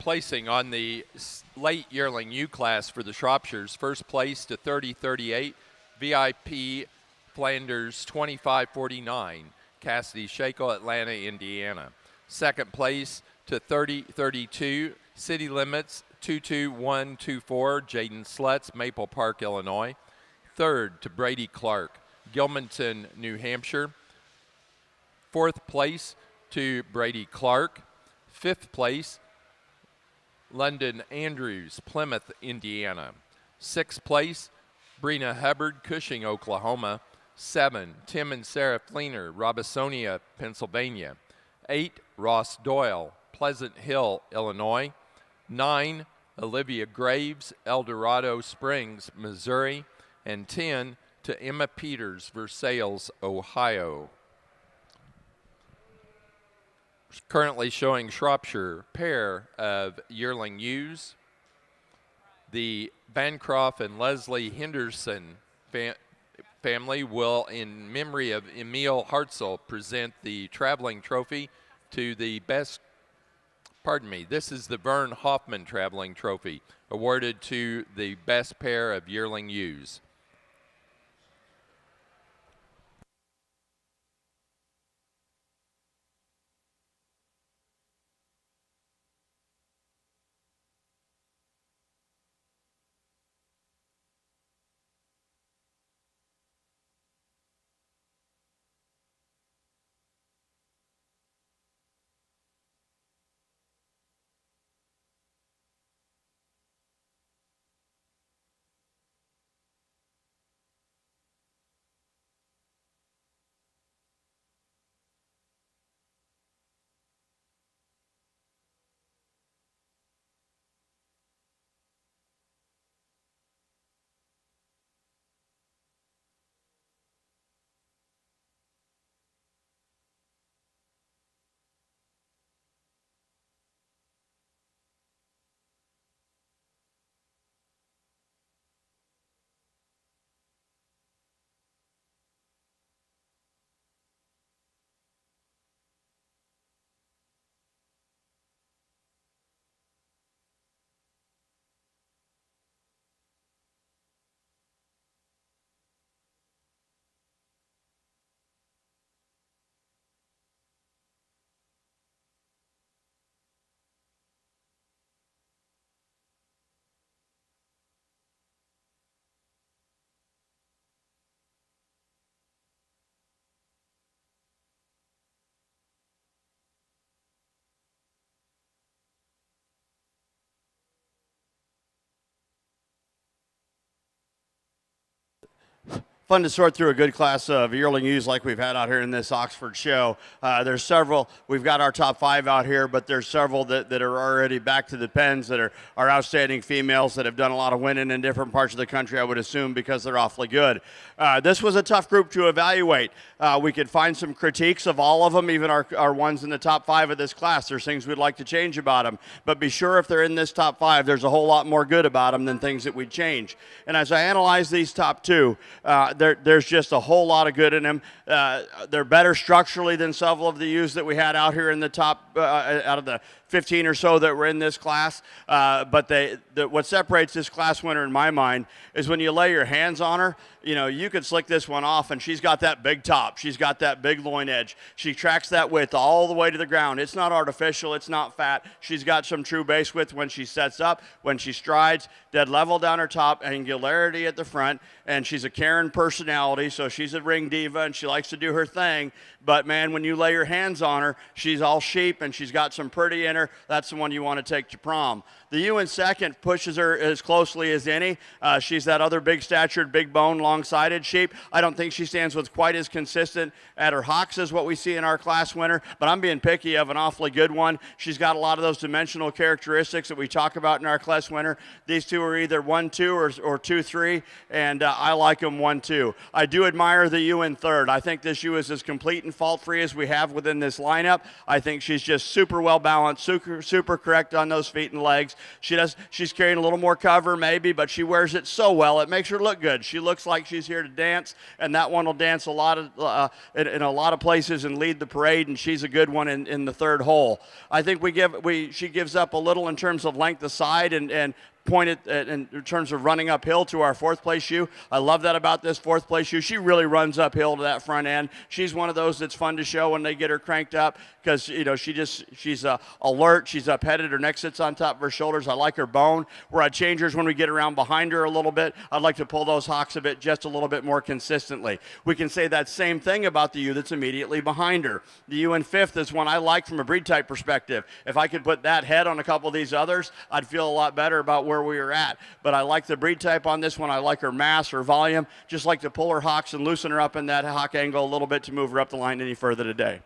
Placing on the late yearling ewe class for the Shropshires, first place to 30-38, VIP Flanders 25-49, Cassidy Shakel, Atlanta, Indiana. Second place to 30-32, City Limits 22124, Jaden Slutz, Maple Park, Illinois. Third to Brady Clark, Gilmanton, New Hampshire. Fourth place to Brady Clark. Fifth place, London Andrews, Plymouth, Indiana. Sixth place, Brina Hubbard, Cushing, Oklahoma. 7, Tim and Sarah Fleener, Robisonia, Pennsylvania. 8, Ross Doyle, Pleasant Hill, Illinois. 9, Olivia Graves, El Dorado Springs, Missouri. And 10, to Emma Peters, Versailles, Ohio. Currently showing Shropshire pair of yearling ewes. The Bancroft and Leslie Henderson family will, in memory of Emil Hartzell, present the traveling trophy to the best, this is the Vern Hoffman traveling trophy, awarded to the best pair of yearling ewes. Fun to sort through a good class of yearling ewes like we've had out here in this Oxford show. There's several. We've got our top 5 out here, but there's several that are already back to the pens that are outstanding females that have done a lot of winning in different parts of the country, I would assume, because they're awfully good. This was a tough group to evaluate. We could find some critiques of all of them, even our ones in the top 5 of this class. There's things we'd like to change about them, but be sure if they're in this top 5, there's a whole lot more good about them than things that we'd change. And as I analyze these top 2, there's just a whole lot of good in them. They're better structurally than several of the ewes that we had out here in the top, out of the 15 or so that were in this class. But what separates this class winner in my mind is when you lay your hands on her, you know, you could slick this one off and she's got that big top. She's got that big loin edge. She tracks that width all the way to the ground. It's not artificial. It's not fat. She's got some true base width when she sets up, when she strides, dead level down her top, angularity at the front, and she's a Karen personality, so she's a ring diva and she likes to do her thing. But man, when you lay your hands on her, she's all sheep and she's got some pretty in her. That's the one you want to take to prom. The ewe in second pushes her as closely as any. She's that other big statured, big bone, long-sided sheep. I don't think she stands with quite as consistent at her hocks as what we see in our class winner, but I'm being picky of an awfully good one. She's got a lot of those dimensional characteristics that we talk about in our class winner. These two are either 1-2 or 2-3, and I like them 1-2. I do admire the ewe in third. I think this ewe is as complete and fault-free as we have within this lineup. I think she's just super well balanced, super correct on those feet and legs. She's carrying a little more cover maybe, but she wears it so well it makes her look good. She looks like she's here to dance, and that one will dance a lot of in a lot of places and lead the parade, and she's a good one in the third hole. I think she gives up a little in terms of length of side and pointed in terms of running uphill to our fourth place ewe. I love that about this fourth place ewe. She really runs uphill to that front end. She's one of those that's fun to show when they get her cranked up because, you know, she's alert. She's up-headed. Her neck sits on top of her shoulders. I like her bone. Where I change hers when we get around behind her a little bit, I'd like to pull those hocks a bit just a little bit more consistently. We can say that same thing about the ewe that's immediately behind her. The ewe in fifth is one I like from a breed type perspective. If I could put that head on a couple of these others, I'd feel a lot better about where we are at. But I like the breed type on this one. I like her mass, her volume. Just like to pull her hocks and loosen her up in that hock angle a little bit to move her up the line any further today.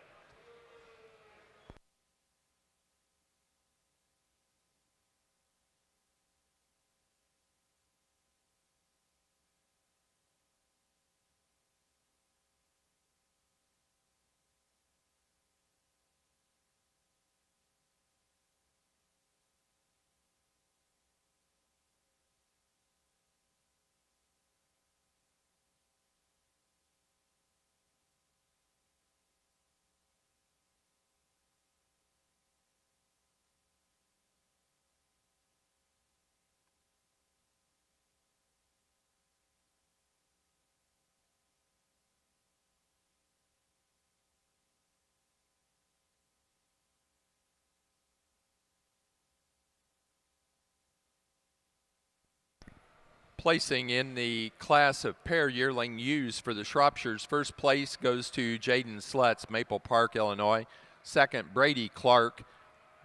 Placing in the class of pair yearling ewes for the Shropshires, first place goes to Jaden Slutz, Maple Park, Illinois. Second, Brady Clark,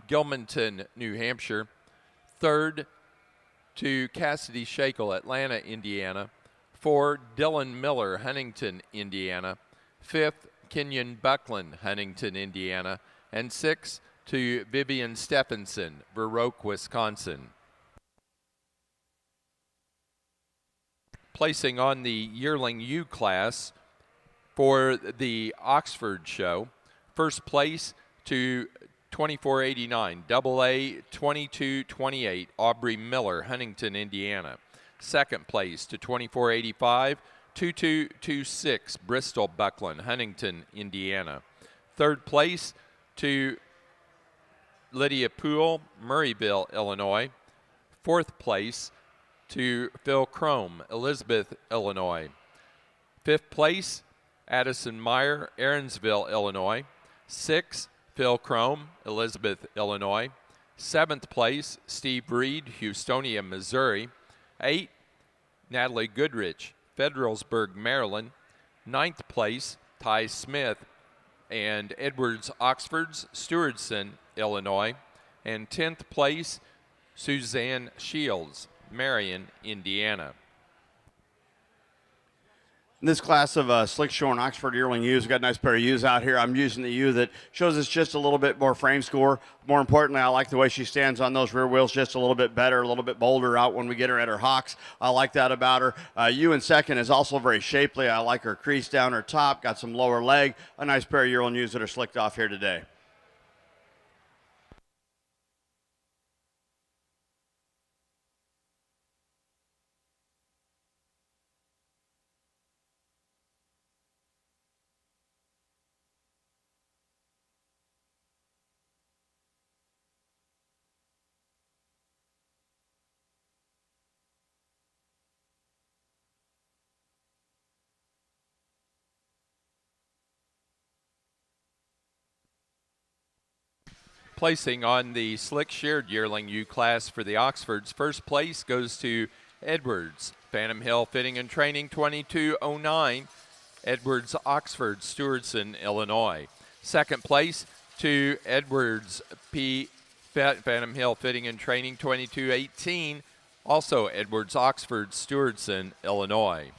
Gilmanton, New Hampshire. Third, to Cassidy Shakel, Atlanta, Indiana. 4, Dylan Miller, Huntington, Indiana. 5th, Kenyon Buckland, Huntington, Indiana. And 6, to Vivian Stephenson, Baroque, Wisconsin. Placing on the yearling ewe class for the Oxford show. First place to 2489, AA 2228, Aubrey Miller, Huntington, Indiana. Second place to 2485, 2226, Bristol Buckland, Huntington, Indiana. Third place to Lydia Poole, Murrayville, Illinois. Fourth place to Phil Crome, Elizabeth, Illinois. Fifth place, Addison Meyer, Aaronsville, Illinois. Sixth, Phil Crome, Elizabeth, Illinois. Seventh place, Steve Reed, Houstonia, Missouri. 8, Natalie Goodrich, Federalsburg, Maryland. Ninth place, Ty Smith and Edwards Oxfords, Stewardson, Illinois. And 10th place, Suzanne Shields, Marion, Indiana. In this class of slick shorn Oxford yearling ewes, we've got a nice pair of ewes out here. I'm using the ewe that shows us just a little bit more frame score. More importantly, I like the way she stands on those rear wheels just a little bit better, a little bit bolder out when we get her at her hocks. I like that about her. Ewe in second is also very shapely. I like her crease down her top, got some lower leg. A nice pair of yearling ewes that are slicked off here today. Placing on the slick sheared yearling ewe class for the Oxfords, first place goes to Edwards, Phantom Hill Fitting and Training 2209, Edwards, Oxford, Stewardson, Illinois. Second place to Edwards P. Phantom Hill Fitting and Training 2218, also Edwards, Oxford, Stewardson, Illinois.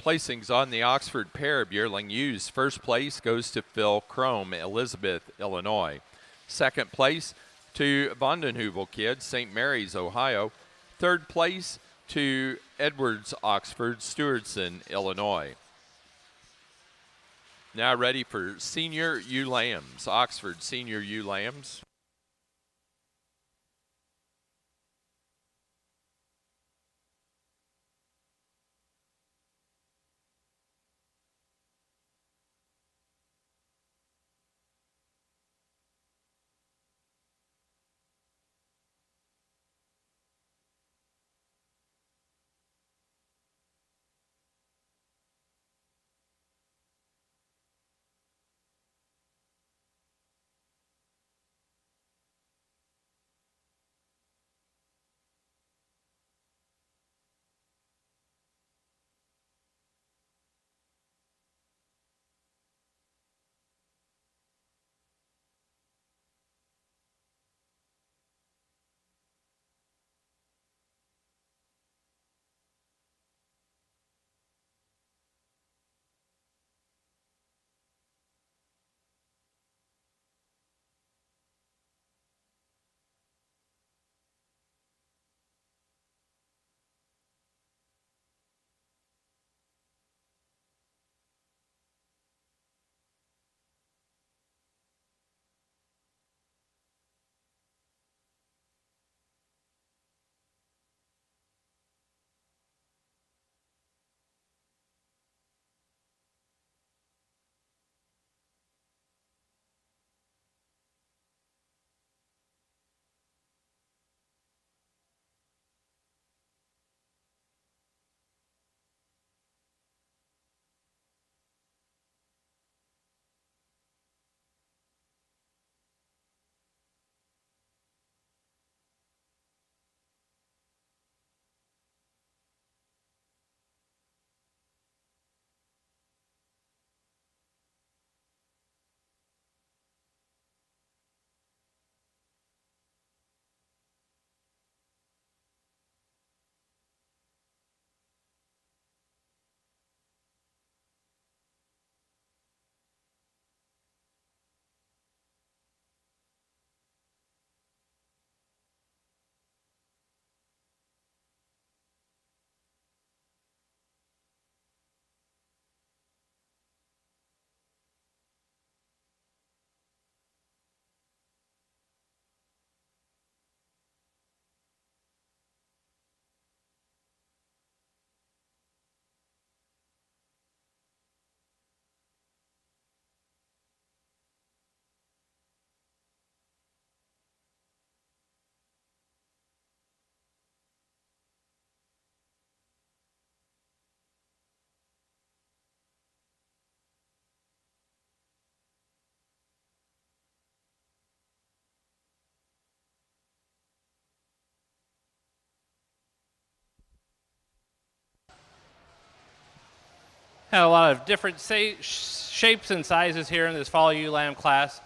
Placings on the Oxford pair of yearling ewes. First place goes to Phil Crome, Elizabeth, Illinois. Second place to Vondenheuvel Kid, St. Mary's, Ohio. Third place to Edwards, Oxford, Stewardson, Illinois. Now ready for senior ewe lambs, Oxford senior ewe lambs. Have a lot of different shapes and sizes here in this fall ewe lamb class.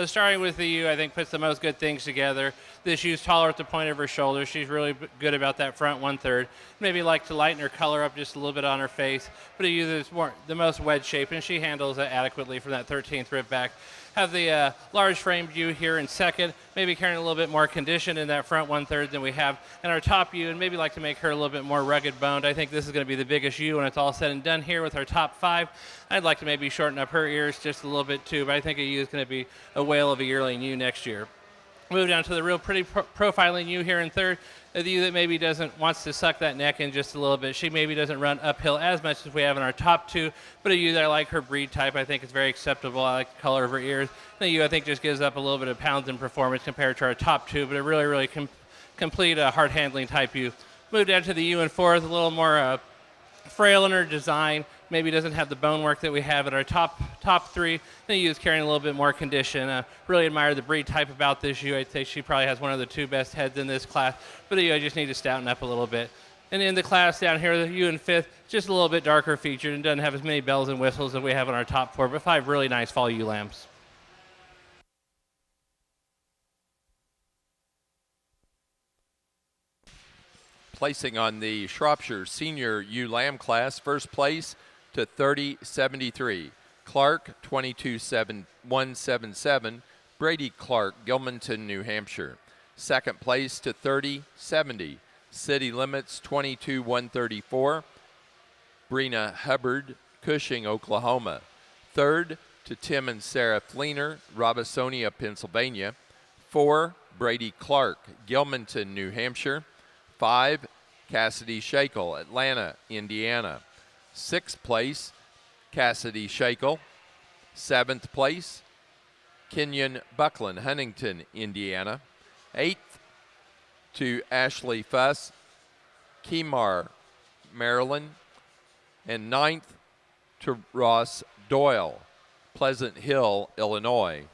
Starting with the ewe, I think puts the most good things together. This ewe's taller at the point of her shoulders. She's really good about that front 1/3. Maybe like to lighten her color up just a little bit on her face. But a ewe that's the most wedge shape, and she handles it adequately from that 13th rib back. Have the large framed ewe here in second, maybe carrying a little bit more condition in that front 1/3 than we have in our top ewe, and maybe like to make her a little bit more rugged boned. I think this is going to be the biggest ewe when it's all said and done here with our top 5. I'd like to maybe shorten up her ears just a little bit too, but I think a ewe is going to be a whale of a yearling ewe next year. Move down to the real pretty profiling ewe here in third. The ewe that maybe wants to suck that neck in just a little bit. She maybe doesn't run uphill as much as we have in our top 2, but a ewe that I like her breed type. I think it's very acceptable. I like the color of her ears. The ewe I think just gives up a little bit of pounds in performance compared to our top 2, but a really complete hard handling type ewe. Move down to the ewe in fourth, a little more frail in her design. Maybe doesn't have the bone work that we have at our top 3. The ewe is carrying a little bit more condition. Really admire the breed type about this ewe. I'd say she probably has one of the 2 best heads in this class, but the ewe I just need to stouten up a little bit. And in the class down here, the ewe in 5th, just a little bit darker featured and doesn't have as many bells and whistles as we have in our top 4, but 5 really nice fall ewe lambs. Placing on the Shropshire Senior Ewe Lamb class, first place to 30.73. Clark, 22.177. Brady Clark, Gilmanton, New Hampshire. Second place to 30.70. City Limits, 22.134. Brina Hubbard, Cushing, Oklahoma. Third to Tim and Sarah Fleener, Robisonia, Pennsylvania. 4, Brady Clark, Gilmanton, New Hampshire. 5, Cassidy Shakel, Atlanta, Indiana. 6th place, Cassidy Shakel. 7th place, Kenyon Buckland, Huntington, Indiana. 8th to Ashley Fuss, Kemar, Maryland. And 9th to Ross Doyle, Pleasant Hill, Illinois.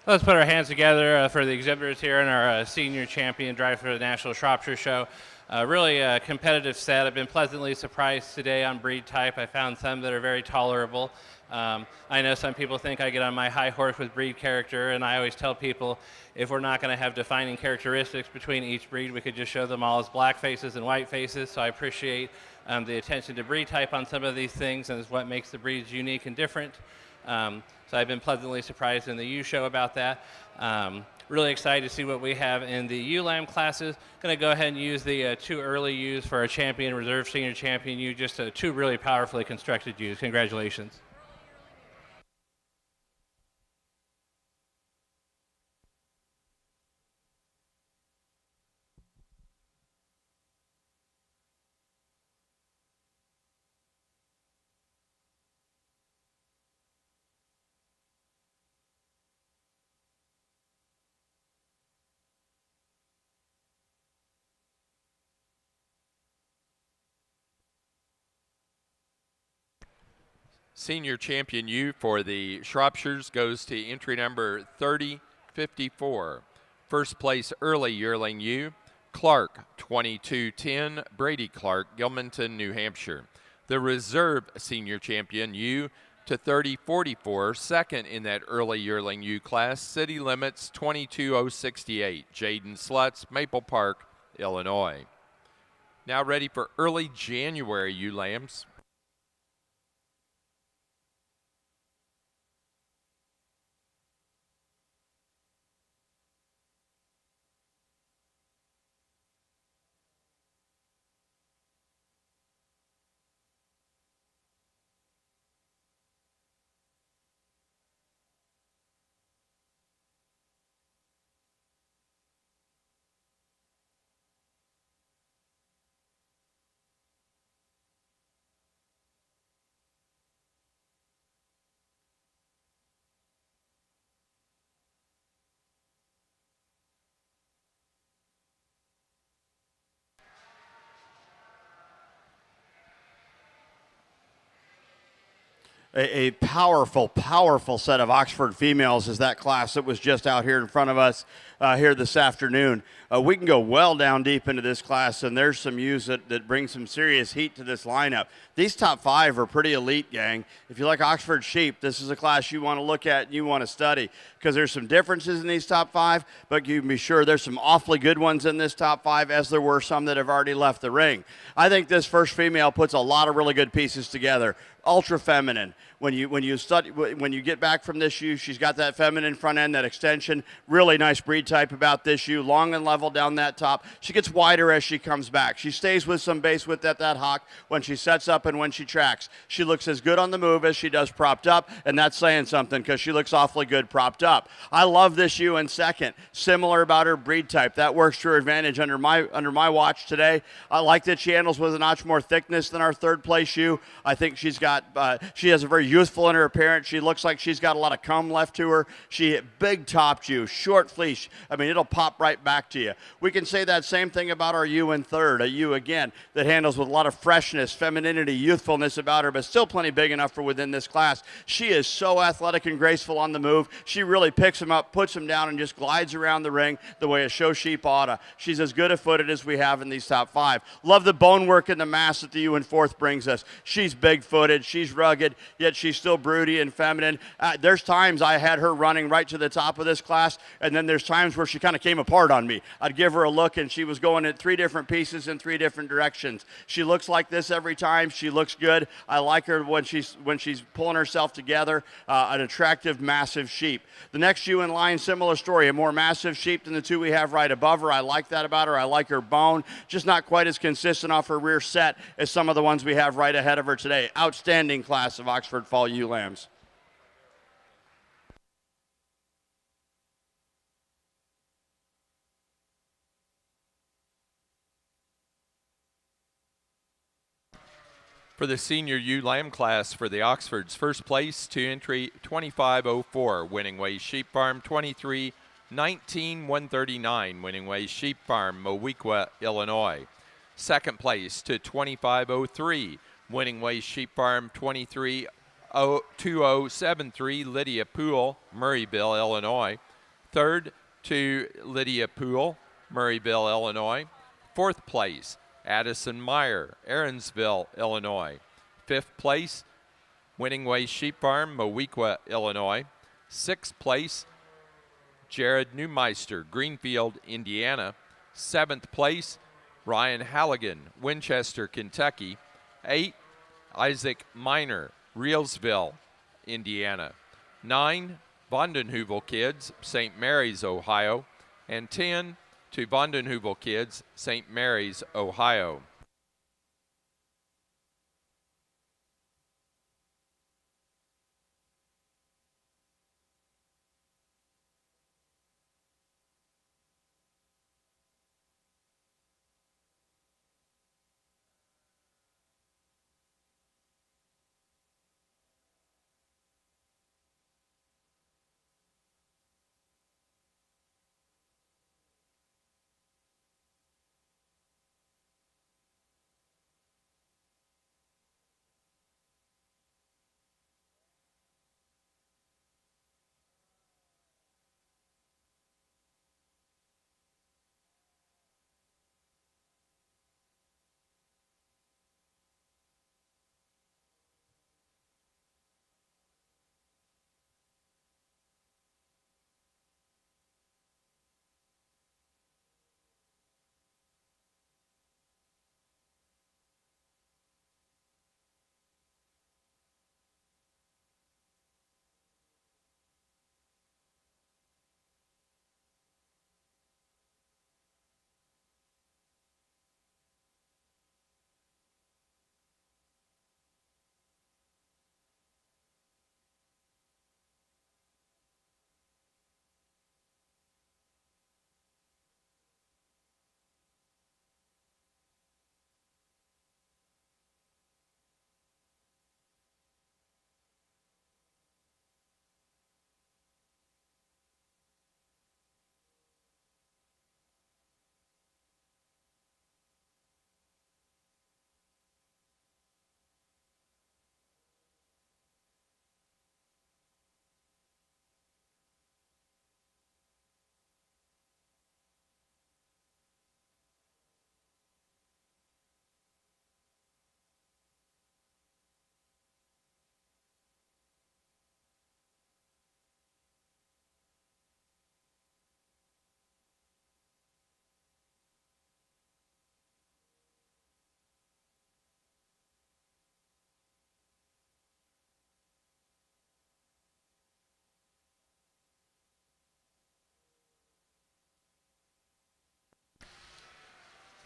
Let's put our hands together for the exhibitors here in our senior champion drive for the National Shropshire Show. Really a competitive set. I've been pleasantly surprised today on breed type. I found some that are very tolerable. I know some people think I get on my high horse with breed character, and I always tell people if we're not going to have defining characteristics between each breed, we could just show them all as black faces and white faces. So I appreciate the attention to breed type on some of these things, and is what makes the breeds unique and different. So I've been pleasantly surprised in the ewe show about that. Really excited to see what we have in the ewe lamb classes. Going to go ahead and use the 2 early ewes for our champion, reserve senior champion ewe, just 2 really powerfully constructed ewes. Congratulations. Senior champion ewe for the Shropshires goes to entry number 3054. First place early yearling ewe, Clark, 2210, Brady Clark, Gilmanton, New Hampshire. The reserve senior champion ewe to 3044, second in that early yearling ewe class, City Limits, 22068, Jaden Slutz, Maple Park, Illinois. Now ready for early January ewe lambs. A powerful, powerful set of Oxford females is that class that was just out here in front of us here this afternoon. We can go well down deep into this class, and there's some ewes that bring some serious heat to this lineup. These top 5 are pretty elite, gang. If you like Oxford sheep, this is a class you want to look at and you want to study, because there's some differences in these top 5, but you can be sure there's some awfully good ones in this top 5, as there were some that have already left the ring. I think this first female puts a lot of really good pieces together. Ultra feminine. When you get back from this ewe, she's got that feminine front end, that extension. Really nice breed type about this ewe, long and level down that top. She gets wider as she comes back. She stays with some base width at that hock when she sets up and when she tracks. She looks as good on the move as she does propped up, and that's saying something, because she looks awfully good propped up. I love this ewe in second. Similar about her breed type. That works to her advantage under my watch today. I like that she handles with a notch more thickness than our third place ewe. I think she has a very youthful in her appearance. She looks like she's got a lot of cum left to her. She big topped ewe, short fleece. I mean, it'll pop right back to you. We can say that same thing about our ewe in third, a ewe again that handles with a lot of freshness, femininity, youthfulness about her, but still plenty big enough for within this class. She is so athletic and graceful on the move. She really picks them up, puts them down, and just glides around the ring the way a show sheep oughta. She's as good a footed as we have in these top 5. Love the bone work and the mass that the ewe in fourth brings us. She's big footed, she's rugged, yet she's still broody and feminine. There's times I had her running right to the top of this class, and then there's times where she kind of came apart on me. I'd give her a look, and she was going in 3 different pieces in 3 different directions. She looks like this every time. She looks good. I like her when she's pulling herself together. An attractive, massive sheep. The next ewe in line, similar story. A more massive sheep than the 2 we have right above her. I like that about her. I like her bone. Just not quite as consistent off her rear set as some of the ones we have right ahead of her today. Outstanding class of Oxford Fall ewe lambs. For the senior ewe lamb class for the Oxfords, first place to entry 2504, winning way Sheep Farm 23-19-139, winning way Sheep Farm, Mowequa, Illinois. Second place to 2503, winning way Sheep Farm 23-2073, Lydia Poole, Murrayville, Illinois. Third to Lydia Poole, Murrayville, Illinois. Fourth place, Addison Meyer, Aaronsville, Illinois. Fifth place, winning way Sheep Farm, Mowequa, Illinois. Sixth place, Jared Neumeister, Greenfield, Indiana. Seventh place, Ryan Halligan, Winchester, Kentucky. 8, Isaac Miner, Reelsville, Indiana. 9, Vondenheuvel Kids, St. Mary's, Ohio. And 10, to Vondenheuvel Kids, St. Mary's, Ohio.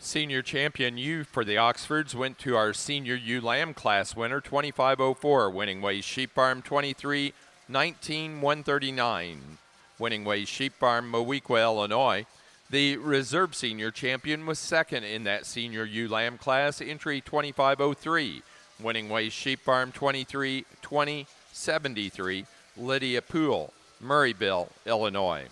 Senior champion ewe for the Oxfords went to our senior ewe lamb class winner, 2504, winning weighs Sheep Farm 23, 19139. Winning weighs Sheep Farm, Moweaqua, Illinois. The reserve senior champion was second in that senior ewe lamb class, entry 2503. Winning weighs Sheep Farm 23, 2073. Lydia Poole, Murrayville, Illinois.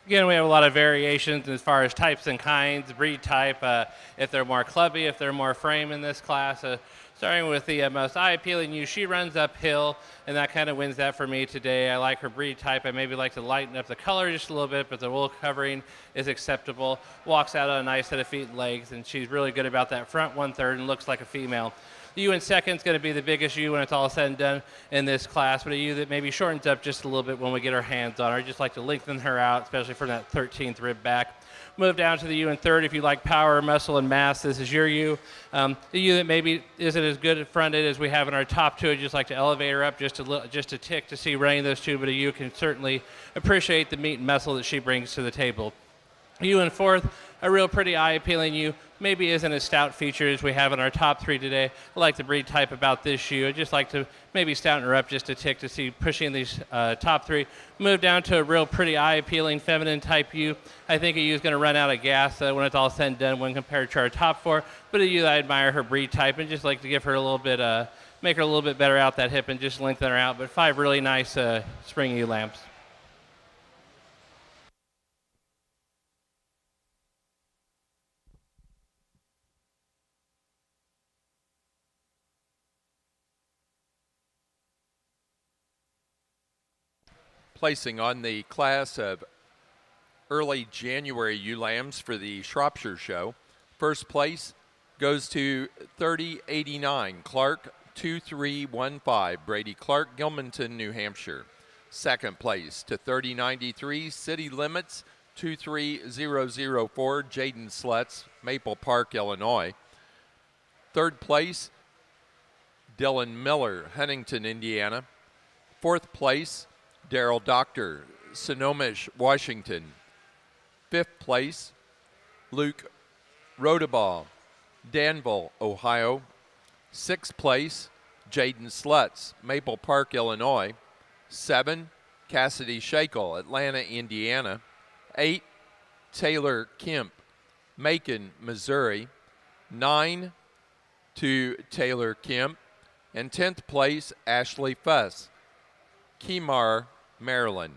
Again, we have a lot of variations as far as types and kinds, breed type, if they're more clubby, if they're more frame in this class. Starting with the most eye-appealing ewe, she runs uphill, and that kind of wins that for me today. I like her breed type. I maybe like to lighten up the color just a little bit, but the wool covering is acceptable. Walks out on a nice set of feet and legs, and she's really good about that front 1/3 and looks like a female. The ewe in second is going to be the biggest ewe when it's all said and done in this class, but a ewe that maybe shortens up just a little bit when we get our hands on her. I just like to lengthen her out, especially from that 13th rib back. Move down to the ewe in third. If you like power, muscle, and mass, this is your ewe. The ewe that maybe isn't as good fronted as we have in our top two. I just like to elevate her up just a tick to see running those two, but a ewe can certainly appreciate the meat and muscle that she brings to the table. Ewe in fourth, a real pretty eye-appealing ewe. Maybe isn't as stout featured as we have in our top three today. I like the breed type about this ewe. I just like to maybe stouten her up just a tick to see pushing these top three. Move down to a real pretty eye-appealing feminine type ewe. I think a ewe is going to run out of gas when it's all said and done when compared to our top four. But a ewe, I admire her breed type and just like to give her a little bit, make her a little bit better out that hip and just lengthen her out. But 5 really nice spring ewe lambs. Placing on the class of early January ewe lambs for the Shropshire show. First place goes to 3089 Clark 2315 Brady Clark, Gilmanton, New Hampshire. Second place to 3093 City Limits 23004 Jaden Slutz, Maple Park, Illinois. Third place Dylan Miller, Huntington, Indiana. Fourth place Daryl Doctor, Sonoma, Washington. Fifth place, Luke Rodabaugh, Danville, Ohio. Sixth place, Jaden Slutz, Maple Park, Illinois. 7, Cassidy Shakel, Atlanta, Indiana. 8, Taylor Kemp, Macon, Missouri. 9 to Taylor Kemp. And 10th place, Ashley Fuss, Kemar, Maryland.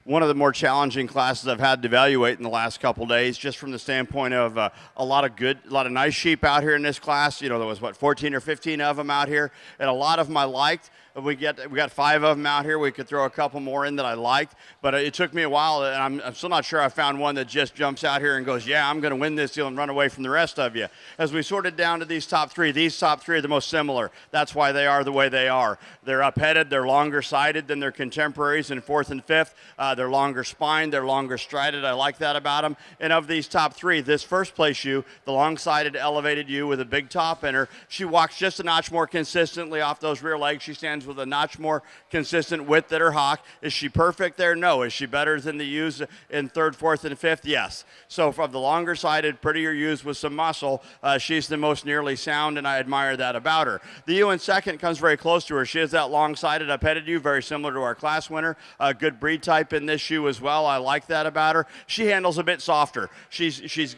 one of the more challenging classes I've had to evaluate in the last couple days, just from the standpoint of a lot of nice sheep out here in this class. You know, there was 14 or 15 of them out here, and a lot of them I liked. We got 5 of them out here. We could throw a couple more in that I liked, but it took me a while, and I'm still not sure I found one that just jumps out here and goes, yeah, I'm going to win this deal and run away from the rest of you. As we sorted down to these top 3 are the most similar. That's why they are the way they are. They're up-headed, they're longer-sided than their contemporaries in 4th and 5th. They're longer spined, they're longer strided. I like that about them. And of these top 3, this first place ewe, the long-sided elevated ewe with a big top in her, she walks just a notch more consistently off those rear legs. She stands with a notch more consistent width at her hock. Is she perfect there? No. Is she better than the ewes in 3rd, 4th, and 5th? Yes. So from the longer-sided, prettier ewes with some muscle, she's the most nearly sound, and I admire that about her. The ewe in 2nd comes very close to her. She is that long-sided up-headed ewe, very similar to our class winner. A good breed type in this ewe as well. I like that about her. She handles a bit softer. She's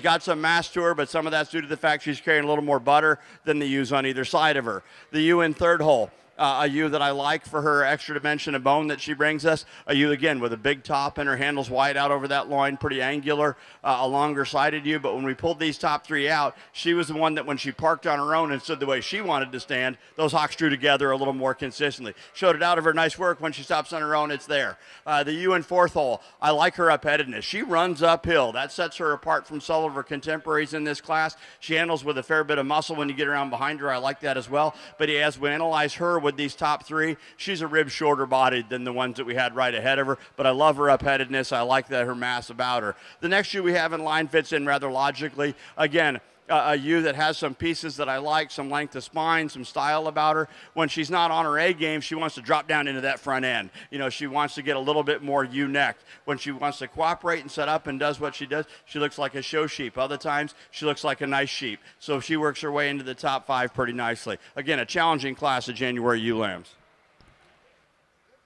got some mass to her, but some of that's due to the fact she's carrying a little more butter than the ewes on either side of her. The ewe in 3rd hole. A ewe that I like for her extra dimension of bone that she brings us. A ewe, again, with a big top and her handles wide out over that loin, pretty angular, a longer-sided ewe. But when we pulled these top 3 out, she was the one that when she parked on her own and stood the way she wanted to stand, those hocks drew together a little more consistently. Showed it out of her nice work. When she stops on her own, it's there. The ewe in 4th hole, I like her up-headedness. She runs uphill. That sets her apart from some of her contemporaries in this class. She handles with a fair bit of muscle when you get around behind her. I like that as well. But as we analyze her with these top 3, she's a rib shorter bodied than the ones that we had right ahead of her, but I love her up-headedness. I like that her mass about her. The next ewe we have in line fits in rather logically. Again, a ewe that has some pieces that I like, some length of spine, some style about her. When she's not on her A game, she wants to drop down into that front end. You know, she wants to get a little bit more ewe-necked. When she wants to cooperate and set up and does what she does, she looks like a show sheep. Other times, she looks like a nice sheep. So she works her way into the top 5 pretty nicely. Again, a challenging class of January ewe lambs.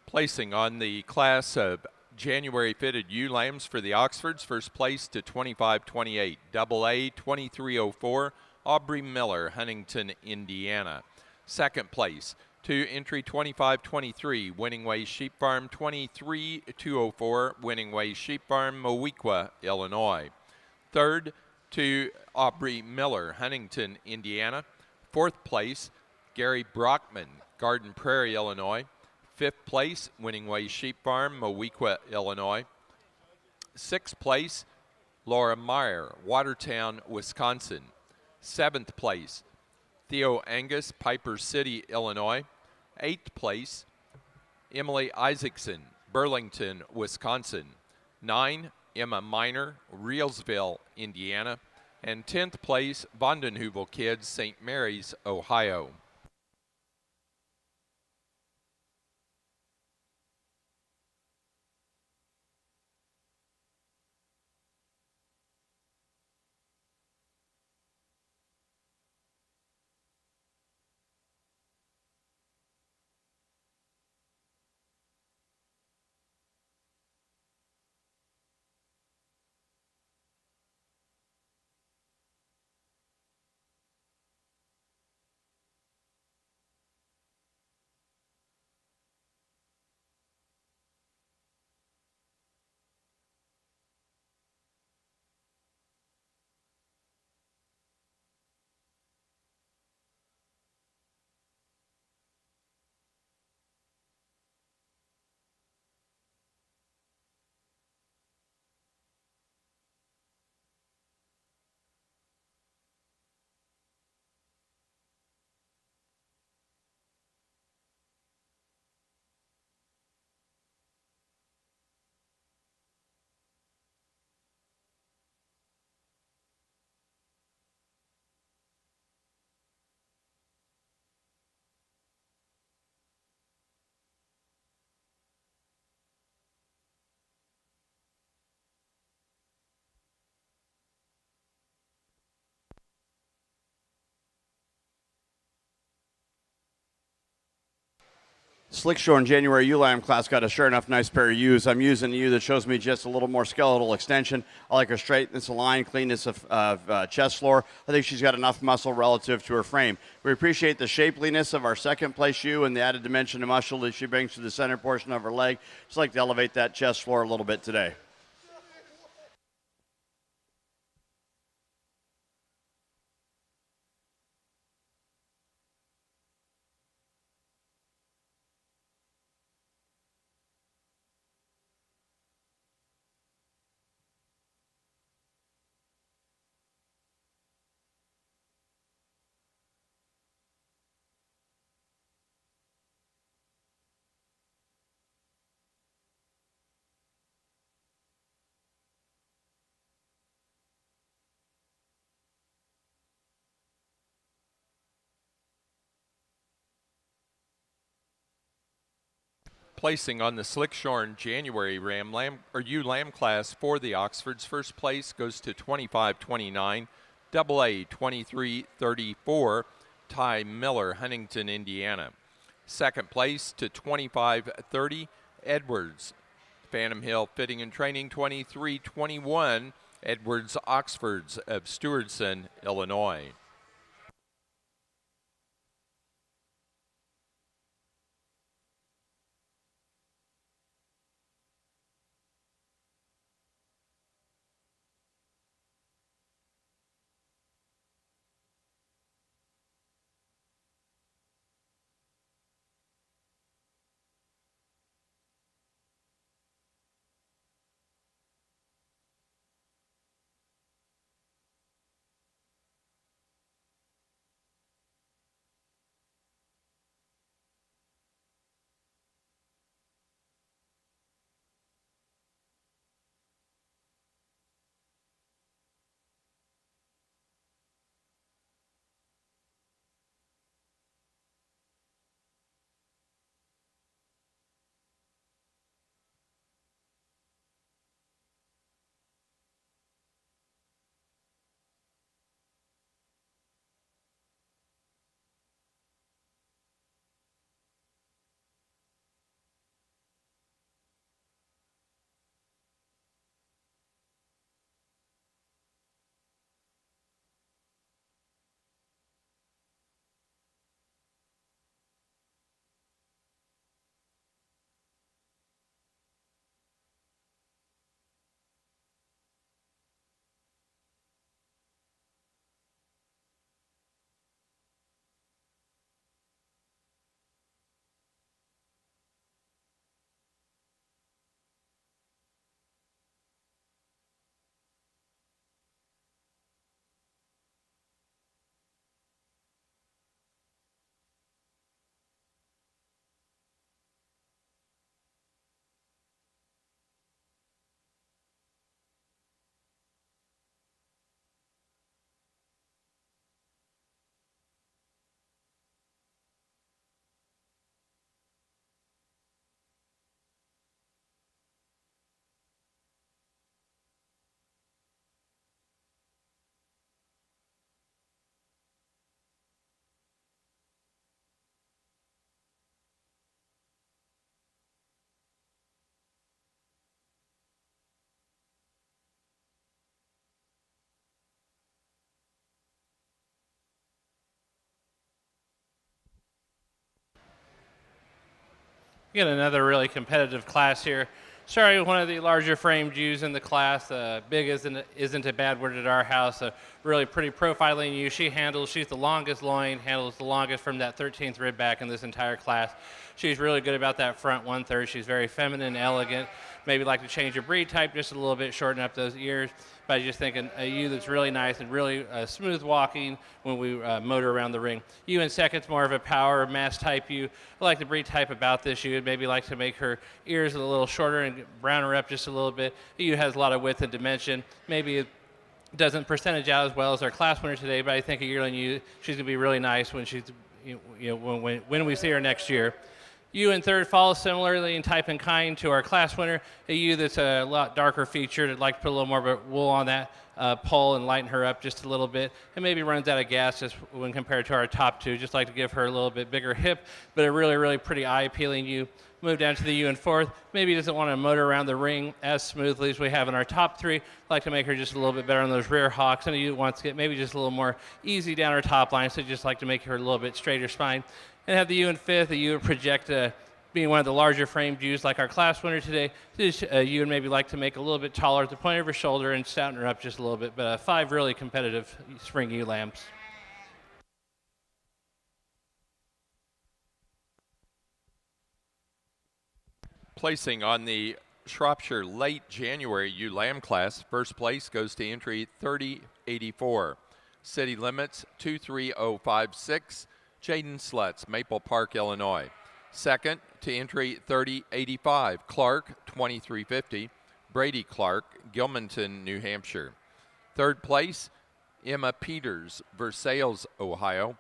Placing on the class of January fitted ewe lambs for the Oxfords, first place to 25-28, double A 2304, Aubrey Miller, Huntington, Indiana. Second place to entry 25-23, Winning Way Sheep Farm 23204, Winning Way Sheep Farm, Moweaqua, Illinois. Third to Aubrey Miller, Huntington, Indiana. Fourth place, Gary Brockman, Garden Prairie, Illinois. Fifth place, Winning Way Sheep Farm, Moweaqua, Illinois. Sixth place, Laura Meyer, Watertown, Wisconsin. Seventh place, Theo Angus, Piper City, Illinois. Eighth place, Emily Isaacson, Burlington, Wisconsin. 9, Emma Miner, Reelsville, Indiana. And 10th place, Vondenheuvel Kids, St. Mary's, Ohio. Slickshore January ewe lamb class got a sure enough nice pair of ewes. I'm using a ewe that shows me just a little more skeletal extension. I like her straightness of line, cleanness of chest floor. I think she's got enough muscle relative to her frame. We appreciate the shapeliness of our second place ewe and the added dimension of muscle that she brings to the center portion of her leg. Just like to elevate that chest floor a little bit today. Placing on the Slickshore January ewe lamb class for the Oxfords. First place goes to 25-29, AA 23-34, Ty Miller, Huntington, Indiana. Second place to 25-30, Edwards, Phantom Hill Fitting and Training 23-21, Edwards Oxfords of Stewardson, Illinois. We got another really competitive class here. Sorry, one of the larger framed ewes in the class. Big isn't a bad word at our house. A really pretty profiling ewe. She's the longest loin, handles the longest from that 13th rib back in this entire class. She's really good about that front 1/3. She's very feminine, elegant. Maybe like to change her breed type just a little bit, shorten up those ears. But I just think a ewe that's really nice and really smooth walking when we motor around the ring. Ewe in second's more of a power mass type ewe. I like the breed type about this ewe. Maybe like to make her ears a little shorter and brown her up just a little bit. The ewe has a lot of width and dimension. Maybe it doesn't percentage out as well as our class winner today, but I think a yearling ewe, she's going to be really nice when she's, when we see her next year. Ewe in third follows similarly in type and kind to our class winner. A ewe that's a lot darker featured. I'd like to put a little more wool on that pole and lighten her up just a little bit, and maybe runs out of gas just when compared to our top two. Just like to give her a little bit bigger hip, but a really, really pretty eye-appealing ewe. Move down to the ewe in fourth. Maybe doesn't want to motor around the ring as smoothly as we have in our top three. Like to make her just a little bit better on those rear hocks, and a ewe wants to get maybe just a little more easy down her top line, so just like to make her a little bit straighter spine. And have the ewe in fifth. The ewe project being one of the larger framed ewes like our class winner today. This ewe would maybe like to make a little bit taller at the point of her shoulder and stouten her up just a little bit, but 5 really competitive spring ewe lambs. Placing on the Shropshire late January ewe lamb class, first place goes to entry 3084. City limits 23056, Jaden Slutz, Maple Park, Illinois. Second to entry 3085, Clark 2350, Brady Clark, Gilmanton, New Hampshire. Third place, Emma Peters, Versailles, Ohio.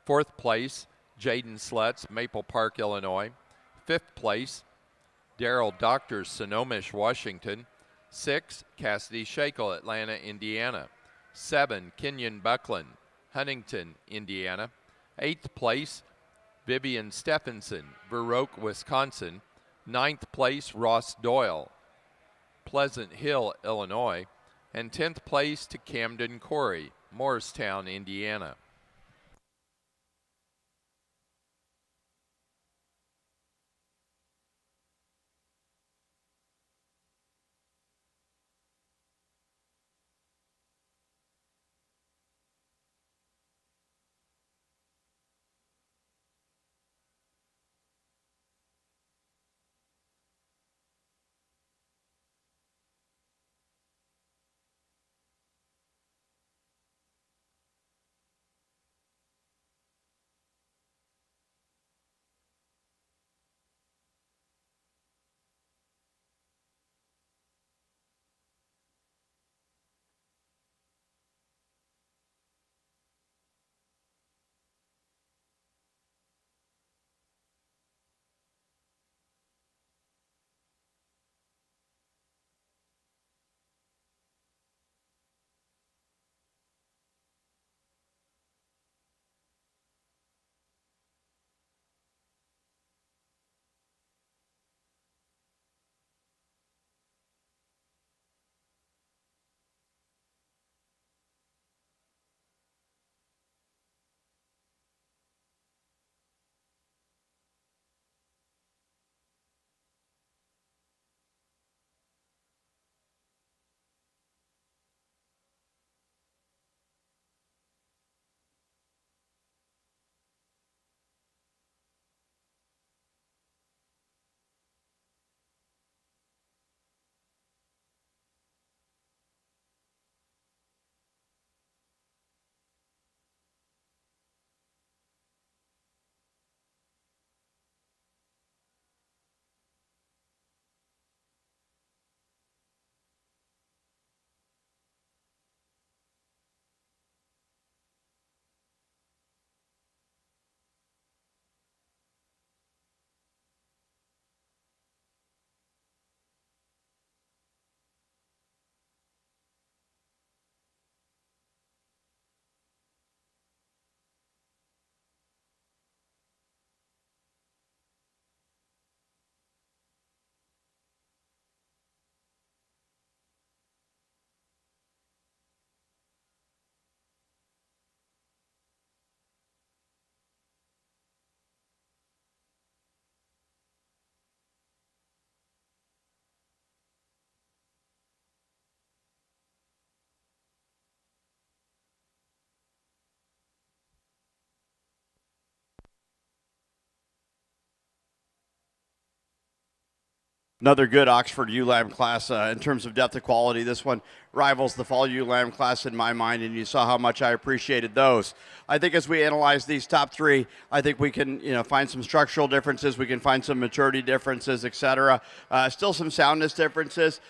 Fourth place, Jaden Slutz, Maple Park, Illinois. Fifth place, Daryl Doctor, Sonomish, Washington. 6, Cassidy Shakel, Atlanta, Indiana. 7, Kenyon Buckland, Huntington, Indiana. 8th place, Vivian Stephenson, Verroque, Wisconsin. 9th place, Ross Doyle, Pleasant Hill, Illinois. And 10th place to Camden Corey, Morristown, Indiana. Another good Oxford ewe lamb class in terms of depth of quality. This one rivals the fall ewe lamb class in my mind, and you saw how much I appreciated those. I think as we analyze these top three, I think we can find some structural differences. We can find some maturity differences, etc. Still some soundness differences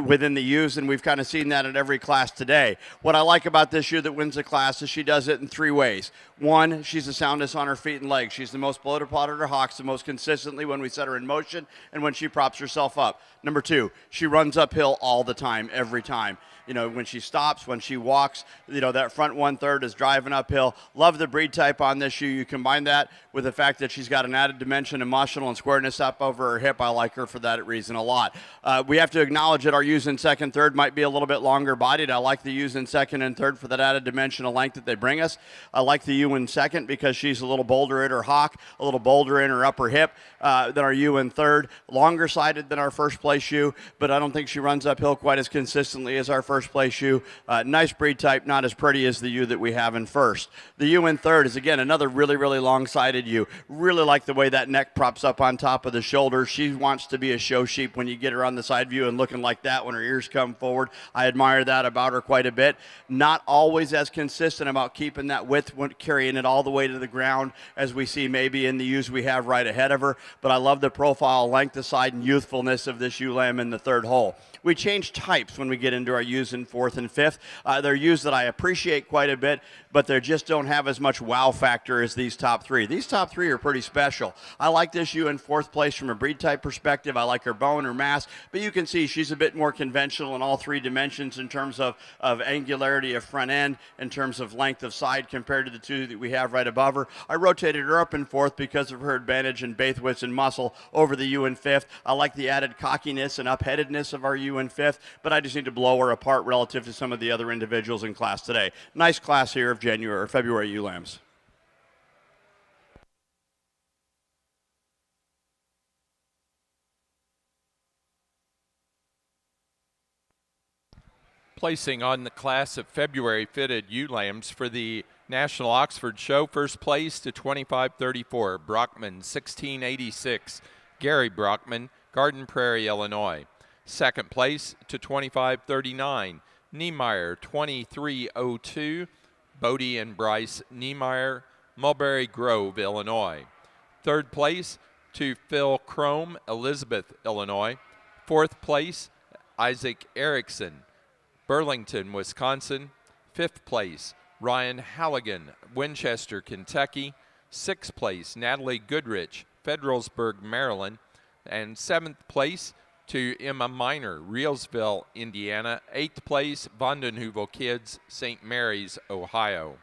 within the ewes, and we've kind of seen that at every class today. What I like about this ewe that wins the class is she does it in three ways. One, she's the soundest on her feet and legs. She's the most bloated plotted her hocks the most consistently when we set her in motion and when she props herself up. Number two, she runs uphill all the time, every time. When she stops, when she walks, that front 1/3 is driving uphill. Love the breed type on this shoe. You combine that with the fact that she's got an added dimension, emotional, and squareness up over her hip. I like her for that reason a lot. We have to acknowledge that our ewes in second, third might be a little bit longer bodied. I like the ewes in second and third for that added dimensional length that they bring us. I like the ewe in second because she's a little bolder in her hock, a little bolder in her upper hip than our ewe in third. Longer sided than our first place ewe, but I don't think she runs uphill quite as consistently as our first place ewe. Nice breed type, not as pretty as the ewe that we have in first. The ewe in third is, again, another really, really long-sided ewe. Really like the way that neck props up on top of the shoulders. She wants to be a show sheep when you get her on the side view and looking like that when her ears come forward. I admire that about her quite a bit. Not always as consistent about keeping that width, carrying it all the way to the ground as we see maybe in the ewes we have right ahead of her, but I love the profile, length of side, and youthfulness of this ewe lamb in the third hole. We change types when we get into our ewes in fourth and fifth. They're ewes that I appreciate quite a bit, but they just don't have as much wow factor as these top three. These top three are pretty special. I like this ewe in fourth place from a breed type perspective. I like her bone, her mass, but you can see she's a bit more conventional in all three dimensions in terms of angularity of front end, in terms of length of side compared to the two that we have right above her. I rotated her up in fourth because of her advantage in base width and muscle over the ewe in fifth. I like the added cockiness and upheadedness of our ewe in fifth, but I just need to blow her apart relative to some of the other individuals in class today. Nice class here of January or February ewe lambs. Placing on the class of February fitted ewe lambs for the National Oxford Show. First place to 2534, Brockman 1686, Gary Brockman, Garden Prairie, Illinois. Second place to 2539, Niemeyer 2302, Bodie and Bryce Niemeyer, Mulberry Grove, Illinois. Third place to Phil Crome, Elizabeth, Illinois. Fourth place, Isaac Erickson, Burlington, Wisconsin. Fifth place, Ryan Halligan, Winchester, Kentucky. Sixth place, Natalie Goodrich, Federalsburg, Maryland. And seventh place to Emma Miner, Reelsville, Indiana. Eighth place, Vondenheuvel Kids, St. Mary's, Ohio.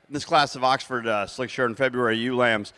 This class of Oxford Slick Shirt and February ewe lambs,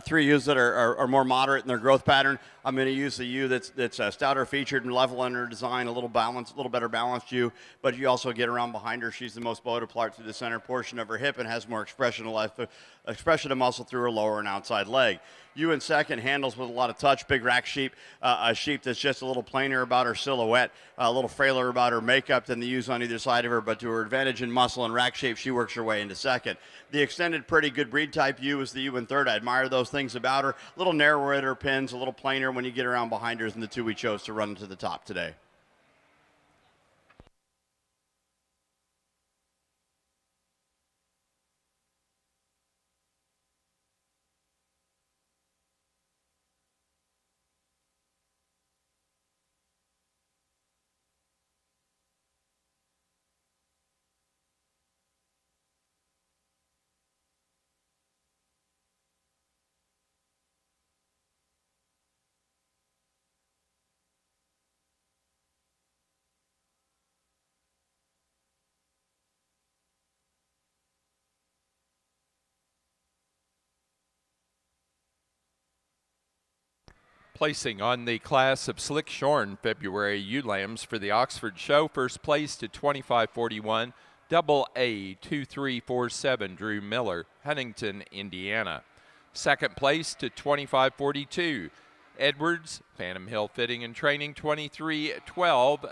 three ewes that are more moderate in their growth pattern. I'm going to use the ewe that's stouter featured and level in her design, a little better balanced ewe, but you also get around behind her. She's the most bowed apart through the center portion of her hip and has more expression of muscle through her lower and outside leg. Ewe in second handles with a lot of touch, big rack sheep, a sheep that's just a little plainer about her silhouette, a little frailer about her makeup than the ewes on either side of her, but to her advantage in muscle and rack shape, she works her way into second. The extended, pretty good breed type ewe is the ewe in third. I admire those things about her. A little narrower at her pins, a little plainer when you get around behind her, and the two we chose to run to the top today. Placing on the class of slick-shorn February ewe lambs for the Oxford Show, first place to 2541, Double A 2347 Drew Miller, Huntington, Indiana. Second place to 2542, Edwards, Phantom Hill Fitting and Training 2312,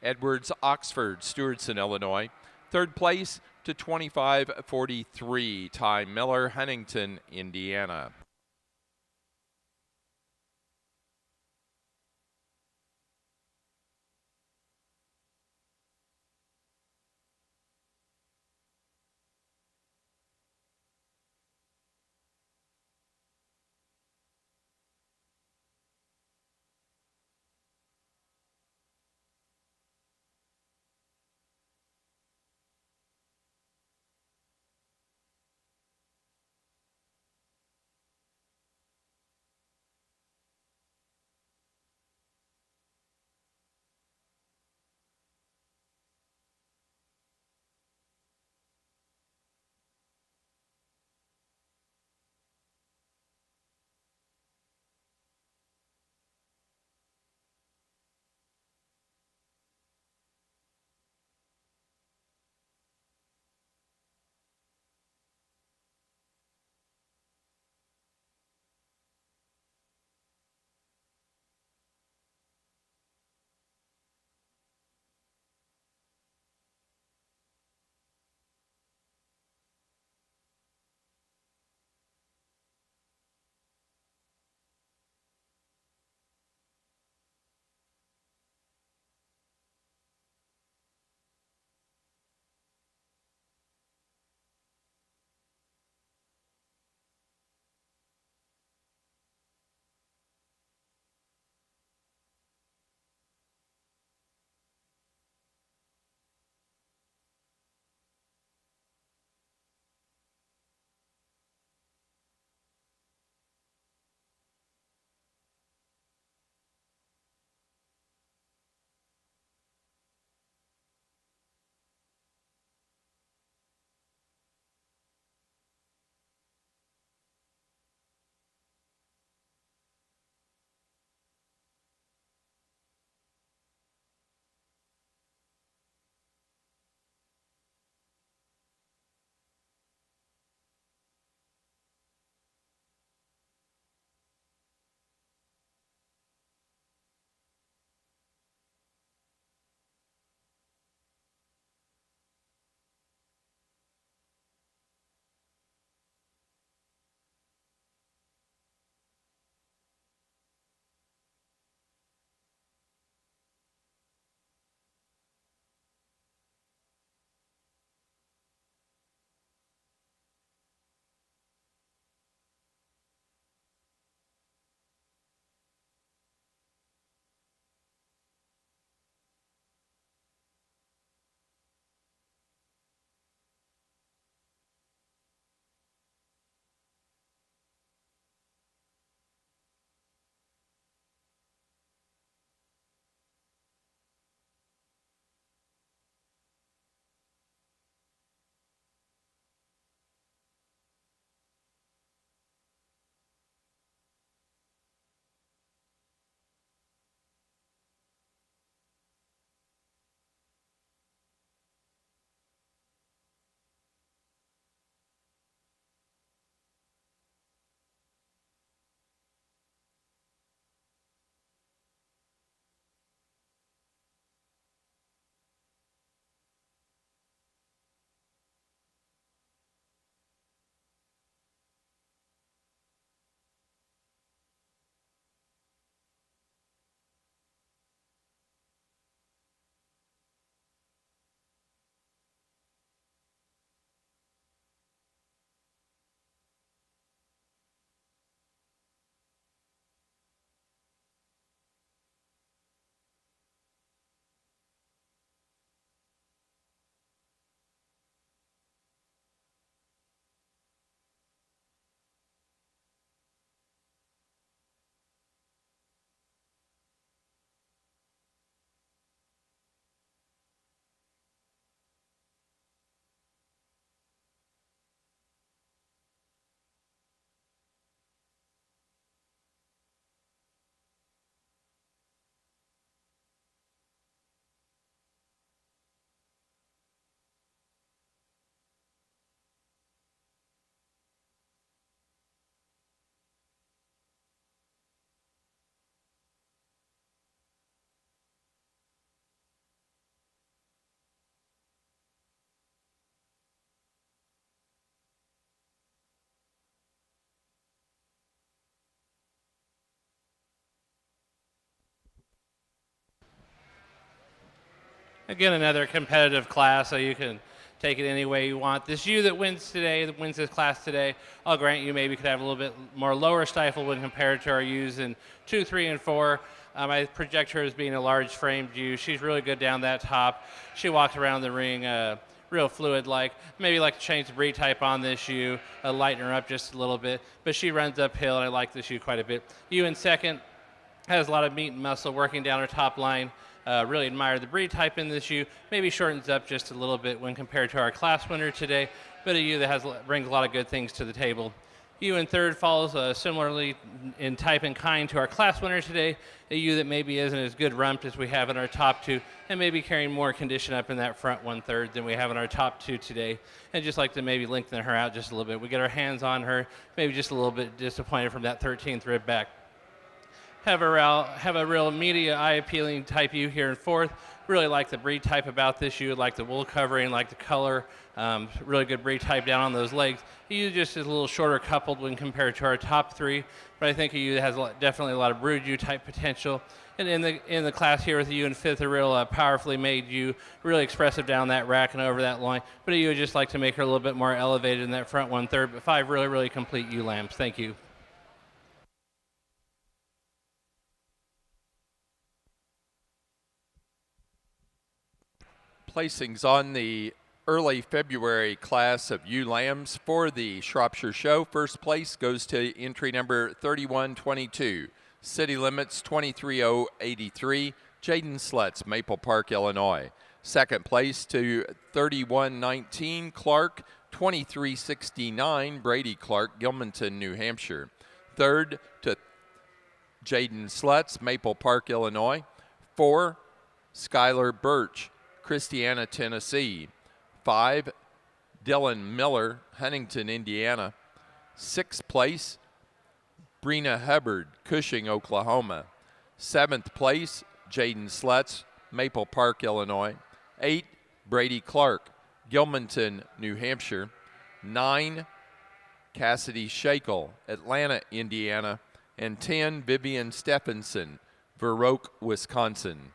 Edwards, Oxford, Stewartson, Illinois. Third place to 2543, Ty Miller, Huntington, Indiana. Again, another competitive class, so you can take it any way you want. This ewe that wins today, that wins this class today, I'll grant you maybe could have a little bit more lower stifle when compared to our ewes in 2, 3, and 4. I project her as being a large framed ewe. She's really good down that top. She walks around the ring real fluid-like. Maybe like to change the breed type on this ewe, lighten her up just a little bit. But she runs uphill, and I like this ewe quite a bit. Ewe in second has a lot of meat and muscle working down her top line. Really admire the breed type in this ewe. Maybe shortens up just a little bit when compared to our class winner today, but a ewe that brings a lot of good things to the table. Ewe in third follows similarly in type and kind to our class winner today, a ewe that maybe isn't as good rumped as we have in our top two, and maybe carrying more condition up in that front 1/3 than we have in our top two today, and just like to maybe lengthen her out just a little bit. We get our hands on her, maybe just a little bit disappointed from that 13th rib back. Have a real media eye appealing type ewe here in fourth. Really like the breed type about this ewe, like the wool covering, like the color. Really good breed type down on those legs. The ewe just is a little shorter coupled when compared to our top three, but I think a ewe that has definitely a lot of brood ewe type potential. And in the class here with the ewe in fifth, a real powerfully made ewe, really expressive down that rack and over that loin. But a ewe would just like to make her a little bit more elevated in that front 1/3. But 5 really, really complete ewe lambs. Thank you. Placings on the early February class of ewe lambs for the Shropshire Show. First place goes to entry number 3122, City Limits 23083, Jaden Slutz, Maple Park, Illinois. Second place to 3119, Clark 2369, Brady Clark, Gilmanton, New Hampshire. Third to Jaden Slutz, Maple Park, Illinois. 4, Skylar Birch, Christiana, Tennessee. 5, Dylan Miller, Huntington, Indiana. 6th place, Brina Hubbard, Cushing, Oklahoma. 7th place, Jaden Slutz, Maple Park, Illinois. 8, Brady Clark, Gilmanton, New Hampshire. 9, Cassidy Shakel, Atlanta, Indiana. And 10, Vivian Stephenson, Verroque, Wisconsin.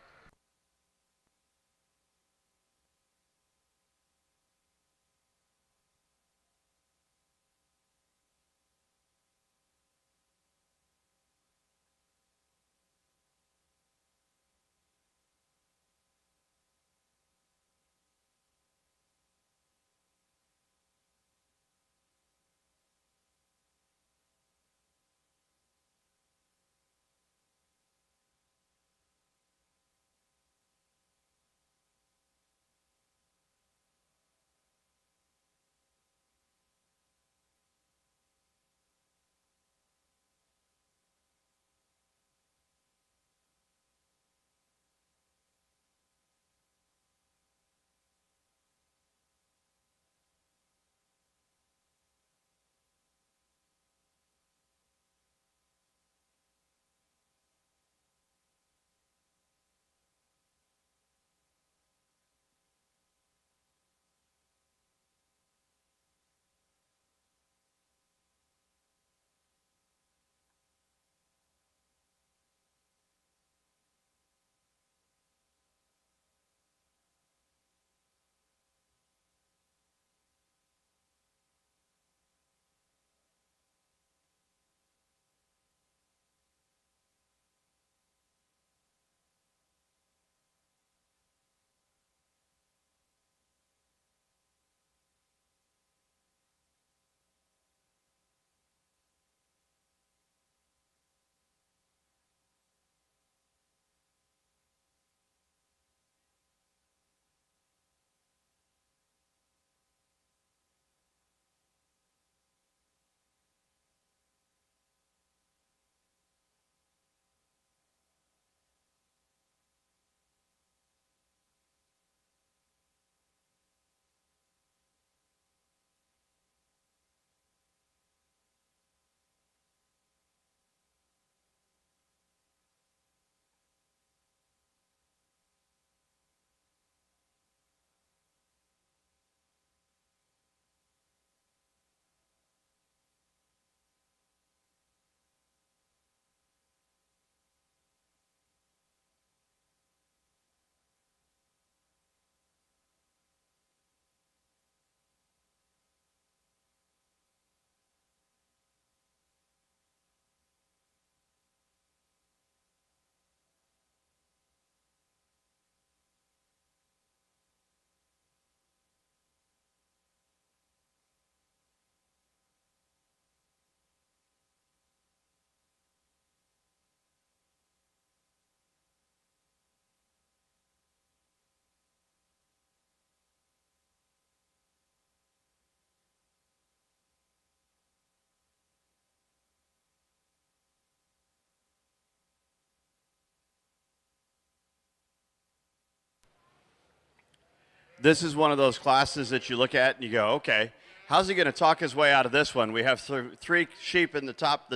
This is one of those classes that you look at and you go, okay, how's he going to talk his way out of this one? We have three sheep in the top.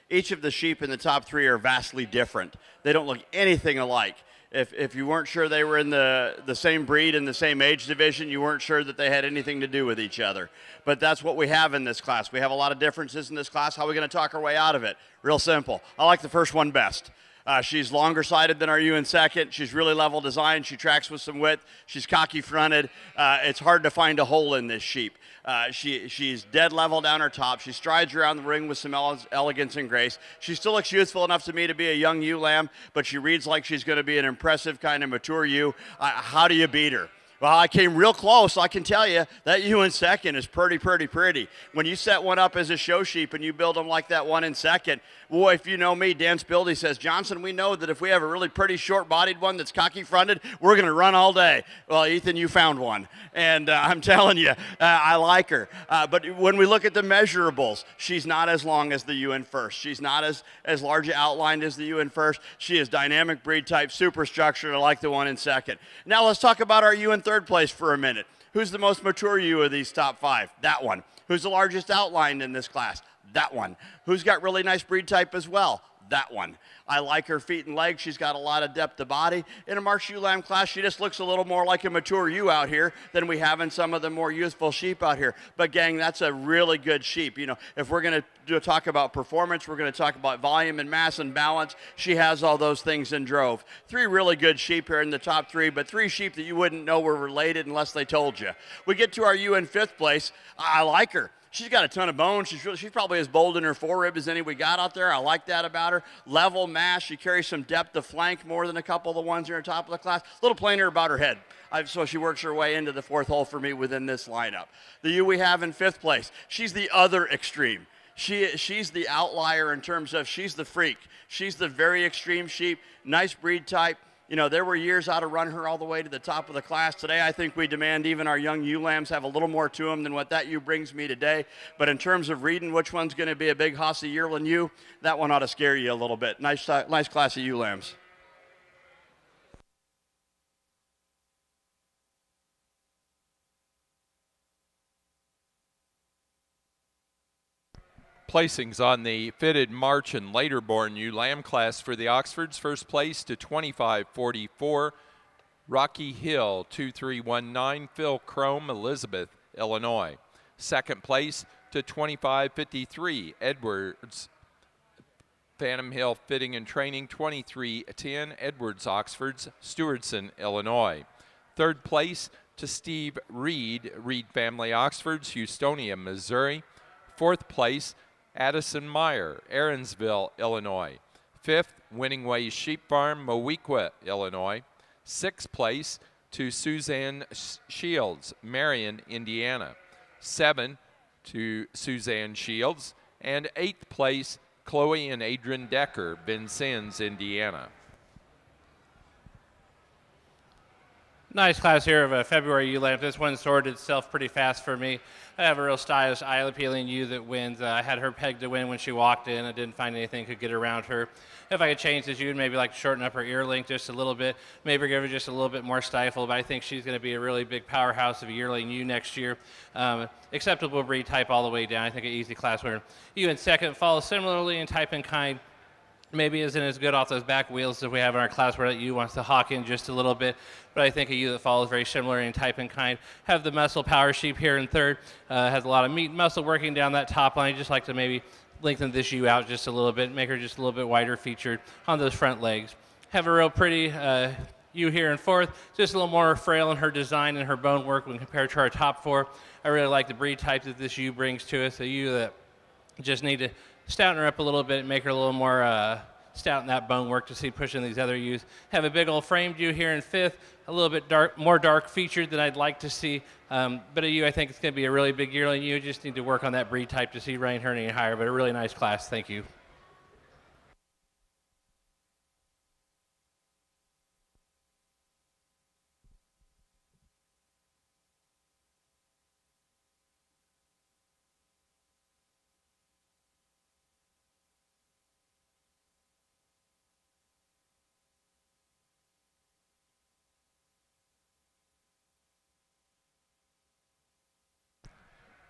Each of the sheep in the top three are vastly different. They don't look anything alike. If you weren't sure they were in the same breed in the same age division, you weren't sure that they had anything to do with each other. But that's what we have in this class. We have a lot of differences in this class. How are we going to talk our way out of it? Real simple. I like the first one best. She's longer sided than our ewe in second. She's really level designed. She tracks with some width. She's cocky fronted. It's hard to find a hole in this sheep. She's dead level down her top. She strides around the ring with some elegance and grace. She still looks youthful enough to me to be a young ewe lamb, but she reads like she's going to be an impressive kind of mature ewe. How do you beat her? Well, I came real close. I can tell you that ewe in second is pretty. When you set one up as a show sheep and you build them like that one in second, boy, if you know me, Dan Spildy says, Johnson, we know that if we have a really pretty short-bodied one that's cocky-fronted, we're going to run all day. Well, Ethan, you found one. And I'm telling you, I like her. But when we look at the measurables, she's not as long as the ewe in first. She's not as large outlined as the ewe in first. She is dynamic breed type, superstructured, like the one in second. Now let's talk about our ewe in third place for a minute. Who's the most mature ewe of these top five? That one. Who's the largest outlined in this class? That one. Who's got really nice breed type as well? That one. I like her feet and legs. She's got a lot of depth of body. In a March ewe lamb class, she just looks a little more like a mature ewe out here than we have in some of the more youthful sheep out here. But gang, that's a really good sheep. You know, if we're going to talk about performance, we're going to talk about volume and mass and balance. She has all those things in drove. Three really good sheep here in the top three, but three sheep that you wouldn't know were related unless they told you. We get to our ewe in fifth place. I like her. She's got a ton of bones. She's probably as bold in her forerib as any we got out there. I like that about her. Level mass. She carries some depth of flank more than a couple of the ones here on top of the class. A little plainer about her head. So she works her way into the fourth hole for me within this lineup. The ewe we have in fifth place, she's the other extreme. She's the outlier in terms of she's the freak. She's the very extreme sheep, nice breed type. You know, there were years out to run her all the way to the top of the class. Today, I think we demand even our young ewe lambs have a little more to them than what that ewe brings me today. But in terms of reading which one's going to be a big hossy yearling ewe, that one ought to scare you a little bit. Nice class of ewe lambs. Placings on the fitted March and later born ewe lamb class for the Oxfords. First place to 25.44, Rocky Hill 2319, Phil Crome, Elizabeth, Illinois. Second place to 25.53, Edwards, Phantom Hill Fitting and Training 2310, Edwards Oxfords, Stewardson, Illinois. Third place to Steve Reed, Reed Family Oxfords, Houstonia, Missouri. Fourth place, Addison Meyer, Aaronsville, Illinois. Fifth, Winning Ways Sheep Farm, Moweaqua, Illinois. Sixth place to Suzanne Shields, Marion, Indiana. 7 to Suzanne Shields. And 8th place, Chloe and Adrian Decker, Vincennes, Indiana. Nice class here of a February ewe lamb. This one sorted itself pretty fast for me. I have a real stylish, eye-appealing ewe that wins. I had her pegged to win when she walked in. I didn't find anything could get around her. If I could change this ewe, maybe like shorten up her ear length just a little bit, maybe give her just a little bit more stifle, but I think she's going to be a really big powerhouse of a yearling ewe next year. Acceptable breed type all the way down. I think an easy class winner. Ewe in second follows similarly in type and kind. Maybe isn't as good off those back wheels as we have in our class where that ewe wants to hawk in just a little bit, but I think a ewe that follows very similar in type and kind. Have the muscle power sheep here in third, has a lot of meat and muscle working down that top line. Just like to maybe lengthen this ewe out just a little bit, make her just a little bit wider featured on those front legs. Have a real pretty ewe here in fourth, just a little more frail in her design and her bone work when compared to our top four. I really like the breed type that this ewe brings to us, a ewe that just need to stouten her up a little bit and make her a little more stout in that bone work to see pushing these other ewes. Have a big old framed ewe here in fifth, a little bit more dark featured than I'd like to see. But a ewe I think it's going to be a really big yearling ewe. Just need to work on that breed type to see running her any higher, but a really nice class. Thank you.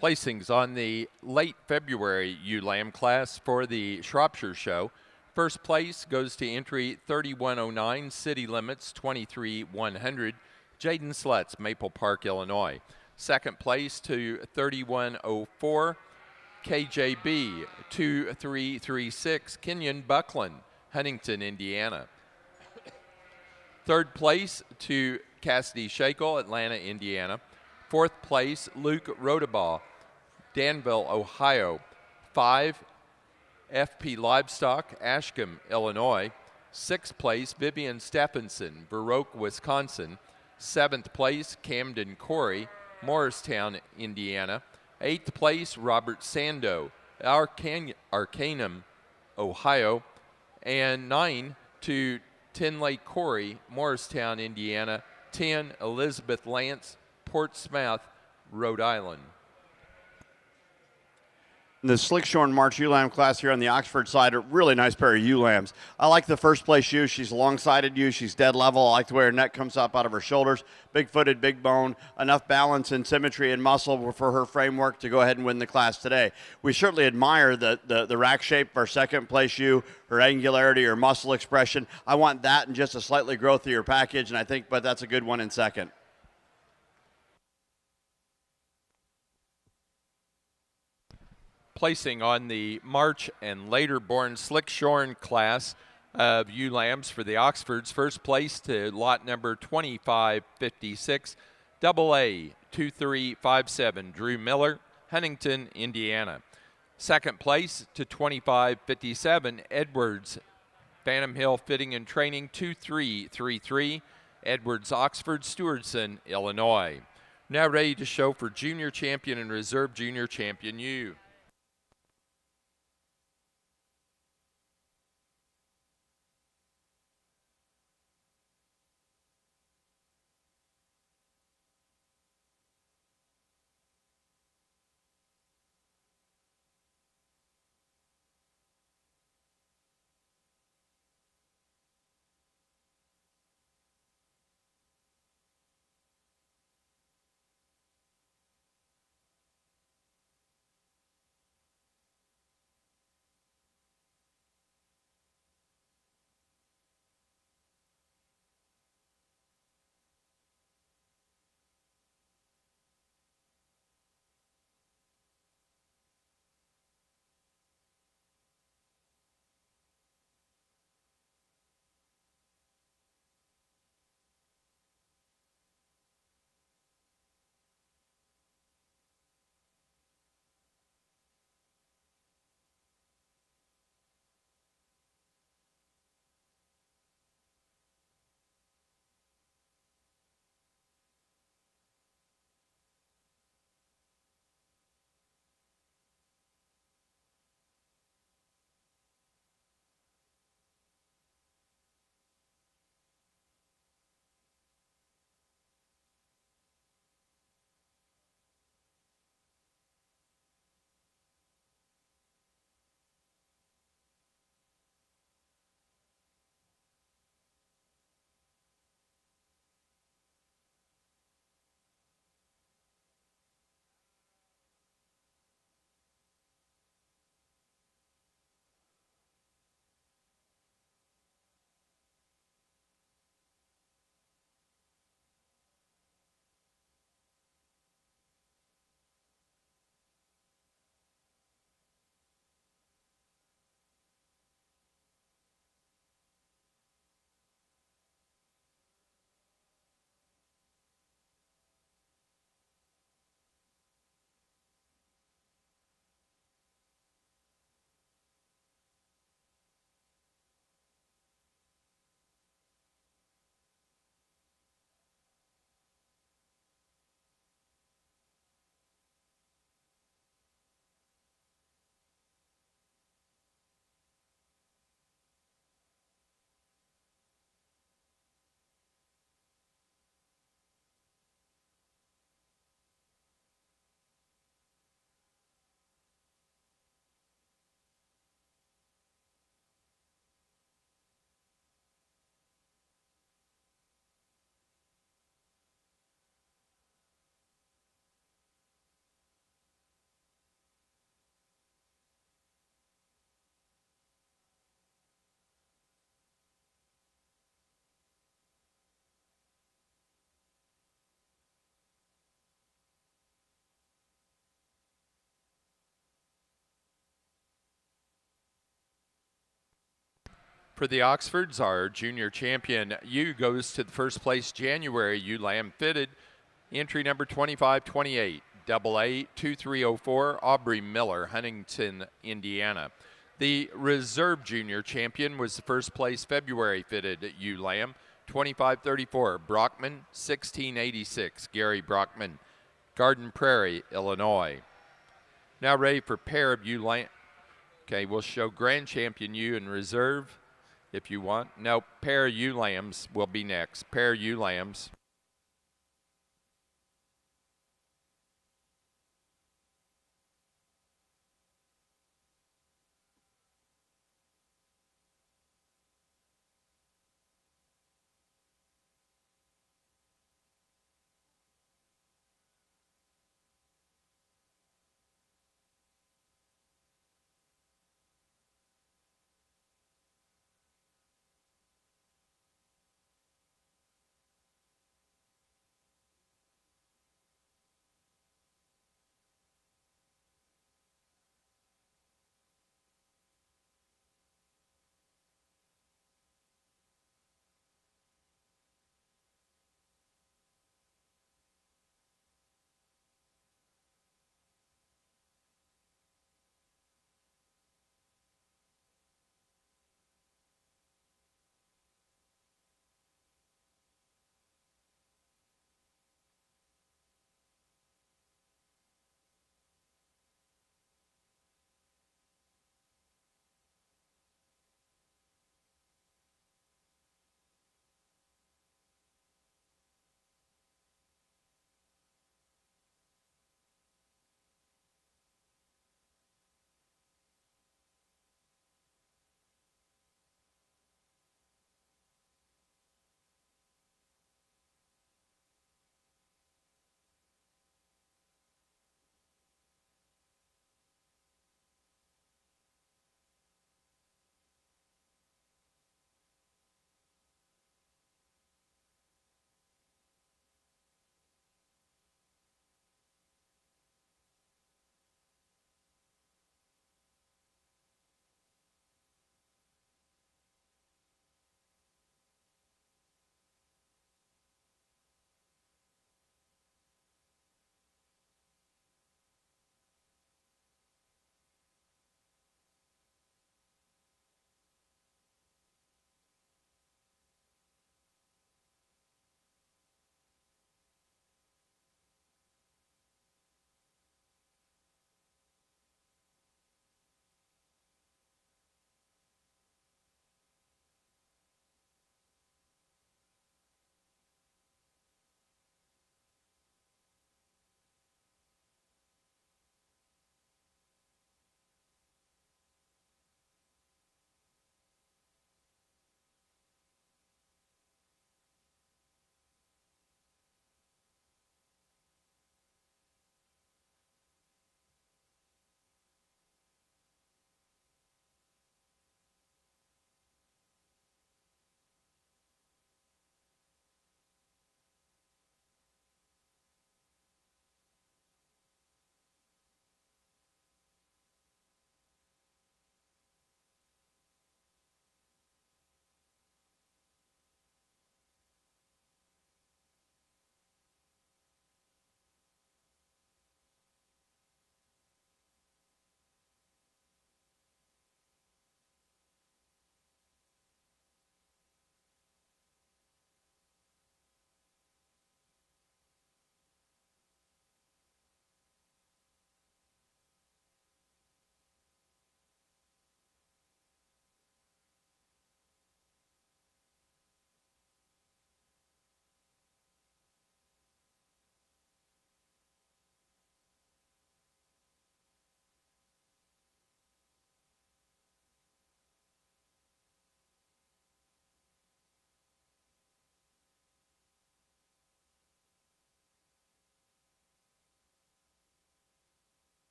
Placings on the late February ewe lamb class for the Shropshire Show. First place goes to entry 3109, City Limits 23100, Jaden Slutz, Maple Park, Illinois. Second place to 3104, KJB 2336, Kenyon Buckland, Huntington, Indiana. Third place to Cassidy Shakel, Atlanta, Indiana. Fourth place, Luke Rodabaugh, Danville, Ohio. 5, FP Livestock, Ashcombe, Illinois. Sixth place, Vivian Stephenson, Baroque, Wisconsin. Seventh place, Camden Corey, Morristown, Indiana. Eighth place, Robert Sando, Arcanum, Ohio. And 9 to Tinley Corey, Morristown, Indiana. 10, Elizabeth Lance, Portsmouth, Rhode Island. The Slickshorn March ewe lamb class here on the Oxford side, a really nice pair of ewe lambs. I like the first place ewe. She's a long-sided ewe. She's dead level. I like the way her neck comes up out of her shoulders. Big-footed, big bone, enough balance and symmetry and muscle for her framework to go ahead and win the class today. We certainly admire the rack shape of our second place ewe, her angularity, her muscle expression. I want that and just a slightly growthier package, and I think, but that's a good one in second. Placing on the March and later born Slickshorn class of ewe lambs for the Oxfords. First place to lot number 2556, AA 2357, Drew Miller, Huntington, Indiana. Second place to 2557, Edwards, Phantom Hill Fitting and Training 2333, Edwards, Oxford, Stewardson, Illinois. Now ready to show for junior champion and reserve junior champion ewe. For the Oxfords, our junior champion ewe goes to the first place January ewe lamb fitted, entry number 2528, double A 2304, Aubrey Miller, Huntington, Indiana. The reserve junior champion was the first place February fitted ewe lamb, 2534, Brockman, 1686, Gary Brockman, Garden Prairie, Illinois. Now ready for pair of ewe lamb. Okay, we'll show grand champion ewe and reserve if you want. No, pair of ewe lambs will be next. Pair of ewe lambs.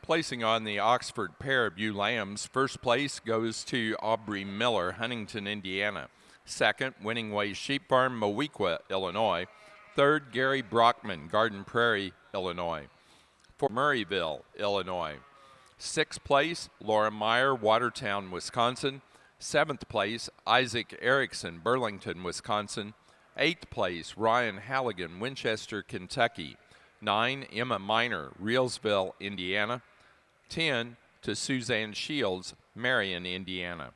Placing on the Oxford pair of ewe lambs, first place goes to Aubrey Miller, Huntington, Indiana. Second, Winning Ways Sheep Farm, Moweaqua, Illinois. Third, Gary Brockman, Garden Prairie, Illinois. Fourth, Murrayville, Illinois. Sixth place, Laura Meyer, Watertown, Wisconsin. Seventh place, Isaac Erickson, Burlington, Wisconsin. Eighth place, Ryan Halligan, Winchester, Kentucky. 9, Emma Miner, Reelsville, Indiana. 10, to Suzanne Shields, Marion, Indiana.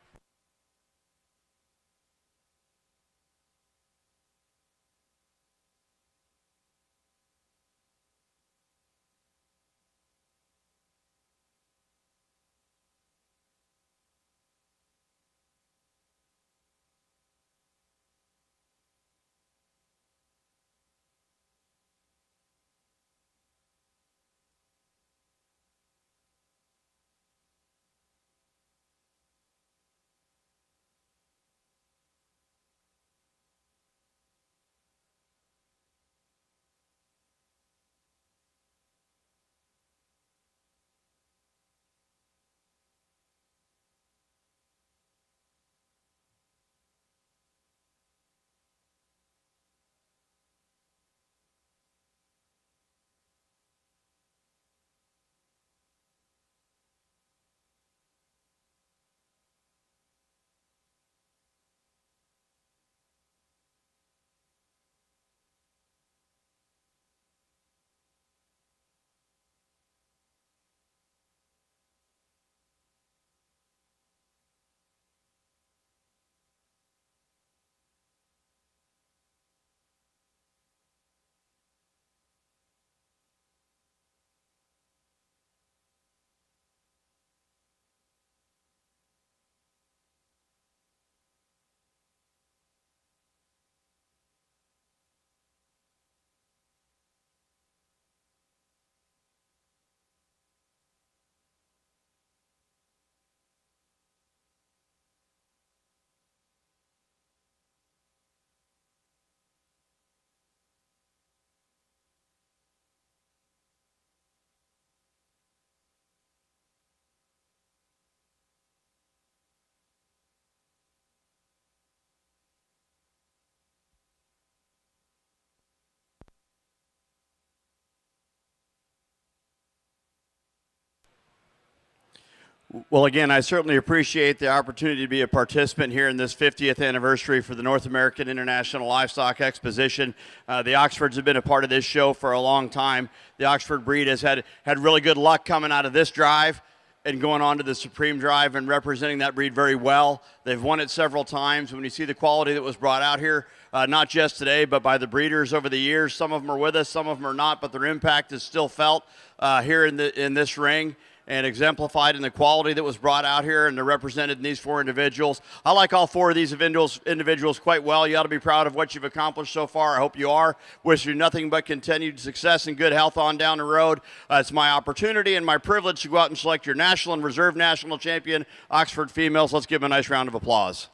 Well, again, I certainly appreciate the opportunity to be a participant here in this 50th anniversary for the North American International Livestock Exposition. The Oxfords have been a part of this show for a long time. The Oxford breed has had really good luck coming out of this drive and going on to the Supreme Drive and representing that breed very well. They've won it several times. When you see the quality that was brought out here, not just today, but by the breeders over the years, some of them are with us, some of them are not, but their impact is still felt here in this ring and exemplified in the quality that was brought out here, and they're represented in these four individuals. I like all four of these individuals quite well. You ought to be proud of what you've accomplished so far. I hope you are. Wish you nothing but continued success and good health on down the road. It's my opportunity and my privilege to go out and select your national and reserve national champion, Oxford females. Let's give them a nice round of applause.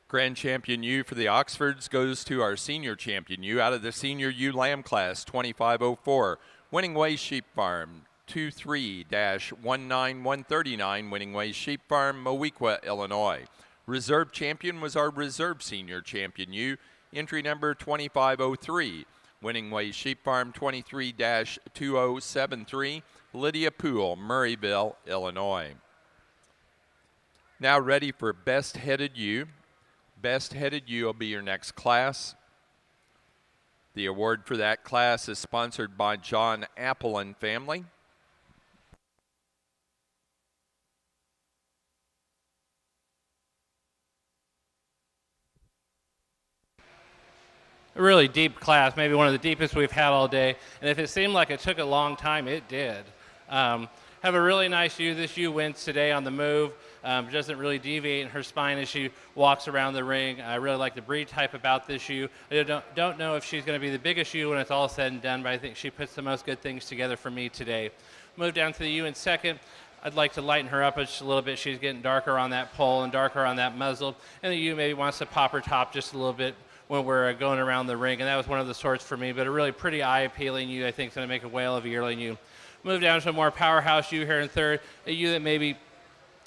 Grand Champion ewe for the Oxfords goes to our Senior Champion ewe out of the Senior Ewe Lamb Class 2504. Winning Way Sheep Farm 23-19139. Winning Way Sheep Farm, Moweaqua, Illinois. Reserve Champion was our Reserve Senior Champion ewe, entry number 2503. Winning Way Sheep Farm 23-2073. Lydia Poole, Murrayville, Illinois. Now ready for Best Headed Ewe. Best Headed Ewe will be your next class. The award for that class is sponsored by John Apple and family. a really deep class, maybe one of the deepest we've had all day. And if it seemed like it took a long time, it did. Have a really nice ewe. This ewe wins today on the move. Doesn't really deviate in her spine as she walks around the ring. I really like the breed type about this ewe. I don't know if she's going to be the biggest ewe when it's all said and done, but I think she puts the most good things together for me today. Move down to the ewe in second. I'd like to lighten her up just a little bit. She's getting darker on that pole and darker on that muzzle. And the ewe maybe wants to pop her top just a little bit when we're going around the ring. And that was one of the sorts for me, but a really pretty eye-appealing ewe I think is going to make a whale of a yearling ewe. Move down to a more powerhouse ewe here in third, a ewe that maybe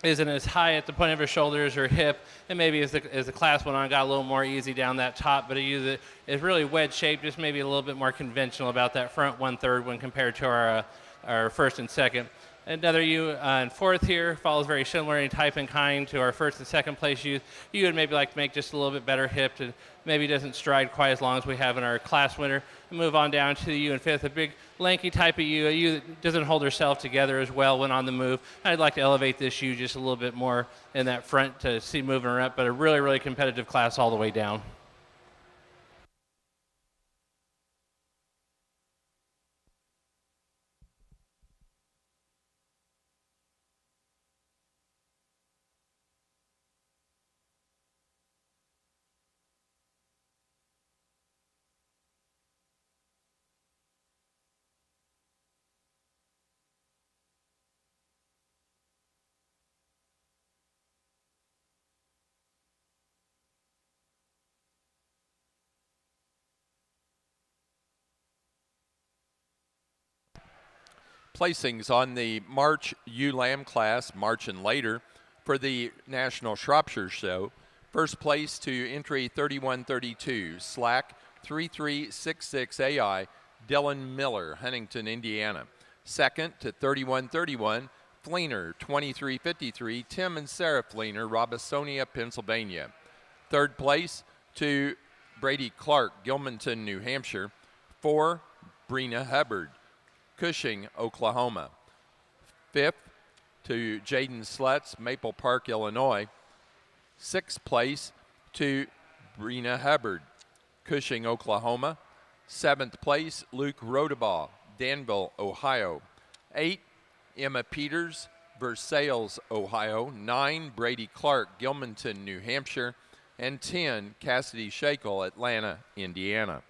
isn't as high at the point of her shoulder as her hip, and maybe as the class went on, got a little more easy down that top, but a ewe that is really wedge shaped, just maybe a little bit more conventional about that front 1/3 when compared to our first and second. Another ewe in fourth here follows very similar in type and kind to our first and second place ewe. You would maybe like to make just a little bit better hip and maybe doesn't stride quite as long as we have in our class winner. And move on down to the ewe in fifth, a big lanky type of ewe, a ewe that doesn't hold herself together as well when on the move. I'd like to elevate this ewe just a little bit more in that front to see moving her up, but a really, really competitive class all the way down. Placings on the March ewe lamb class, March and later, for the National Shropshire Show. First place to entry 3132, Slack 3366 AI, Dylan Miller, Huntington, Indiana. Second to 3131, Fleener 2353, Tim and Sarah Fleener, Robisonia, Pennsylvania. Third place to Brady Clark, Gilmanton, New Hampshire. 4, Brina Hubbard, Cushing, Oklahoma. Fifth to Jaden Slutz, Maple Park, Illinois. Sixth place to Brina Hubbard, Cushing, Oklahoma. Seventh place, Luke Rodabaugh, Danville, Ohio. 8, Emma Peters, Versailles, Ohio. 9, Brady Clark, Gilmanton, New Hampshire. And 10, Cassidy Shakel, Atlanta, Indiana.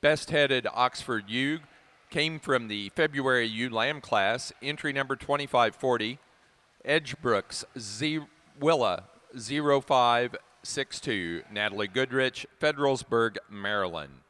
Best headed Oxford ewe came from the February ewe lamb class, entry number 2540, Edgebrooks Willa 0562, Natalie Goodrich, Federalsburg, Maryland.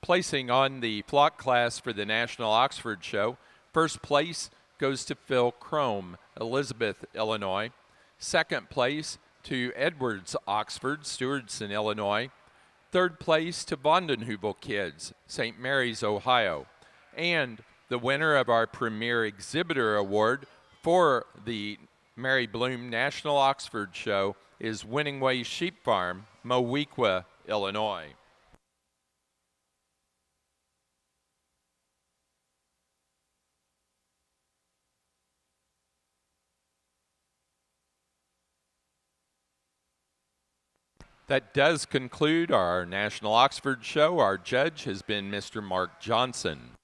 Placing on the flock class for the National Oxford Show, first place goes to Phil Crome, Elizabeth, Illinois. Second place to Edwards Oxford, Stewardson, Illinois. Third place to Vondenheuvel Kids, St. Mary's, Ohio. And the winner of our Premier Exhibitor Award for the Mary Bloom National Oxford Show is Winning Way Sheep Farm, Moweaqua, Illinois. That does conclude our National Oxford Show. Our judge has been Mr. Mark Johnson.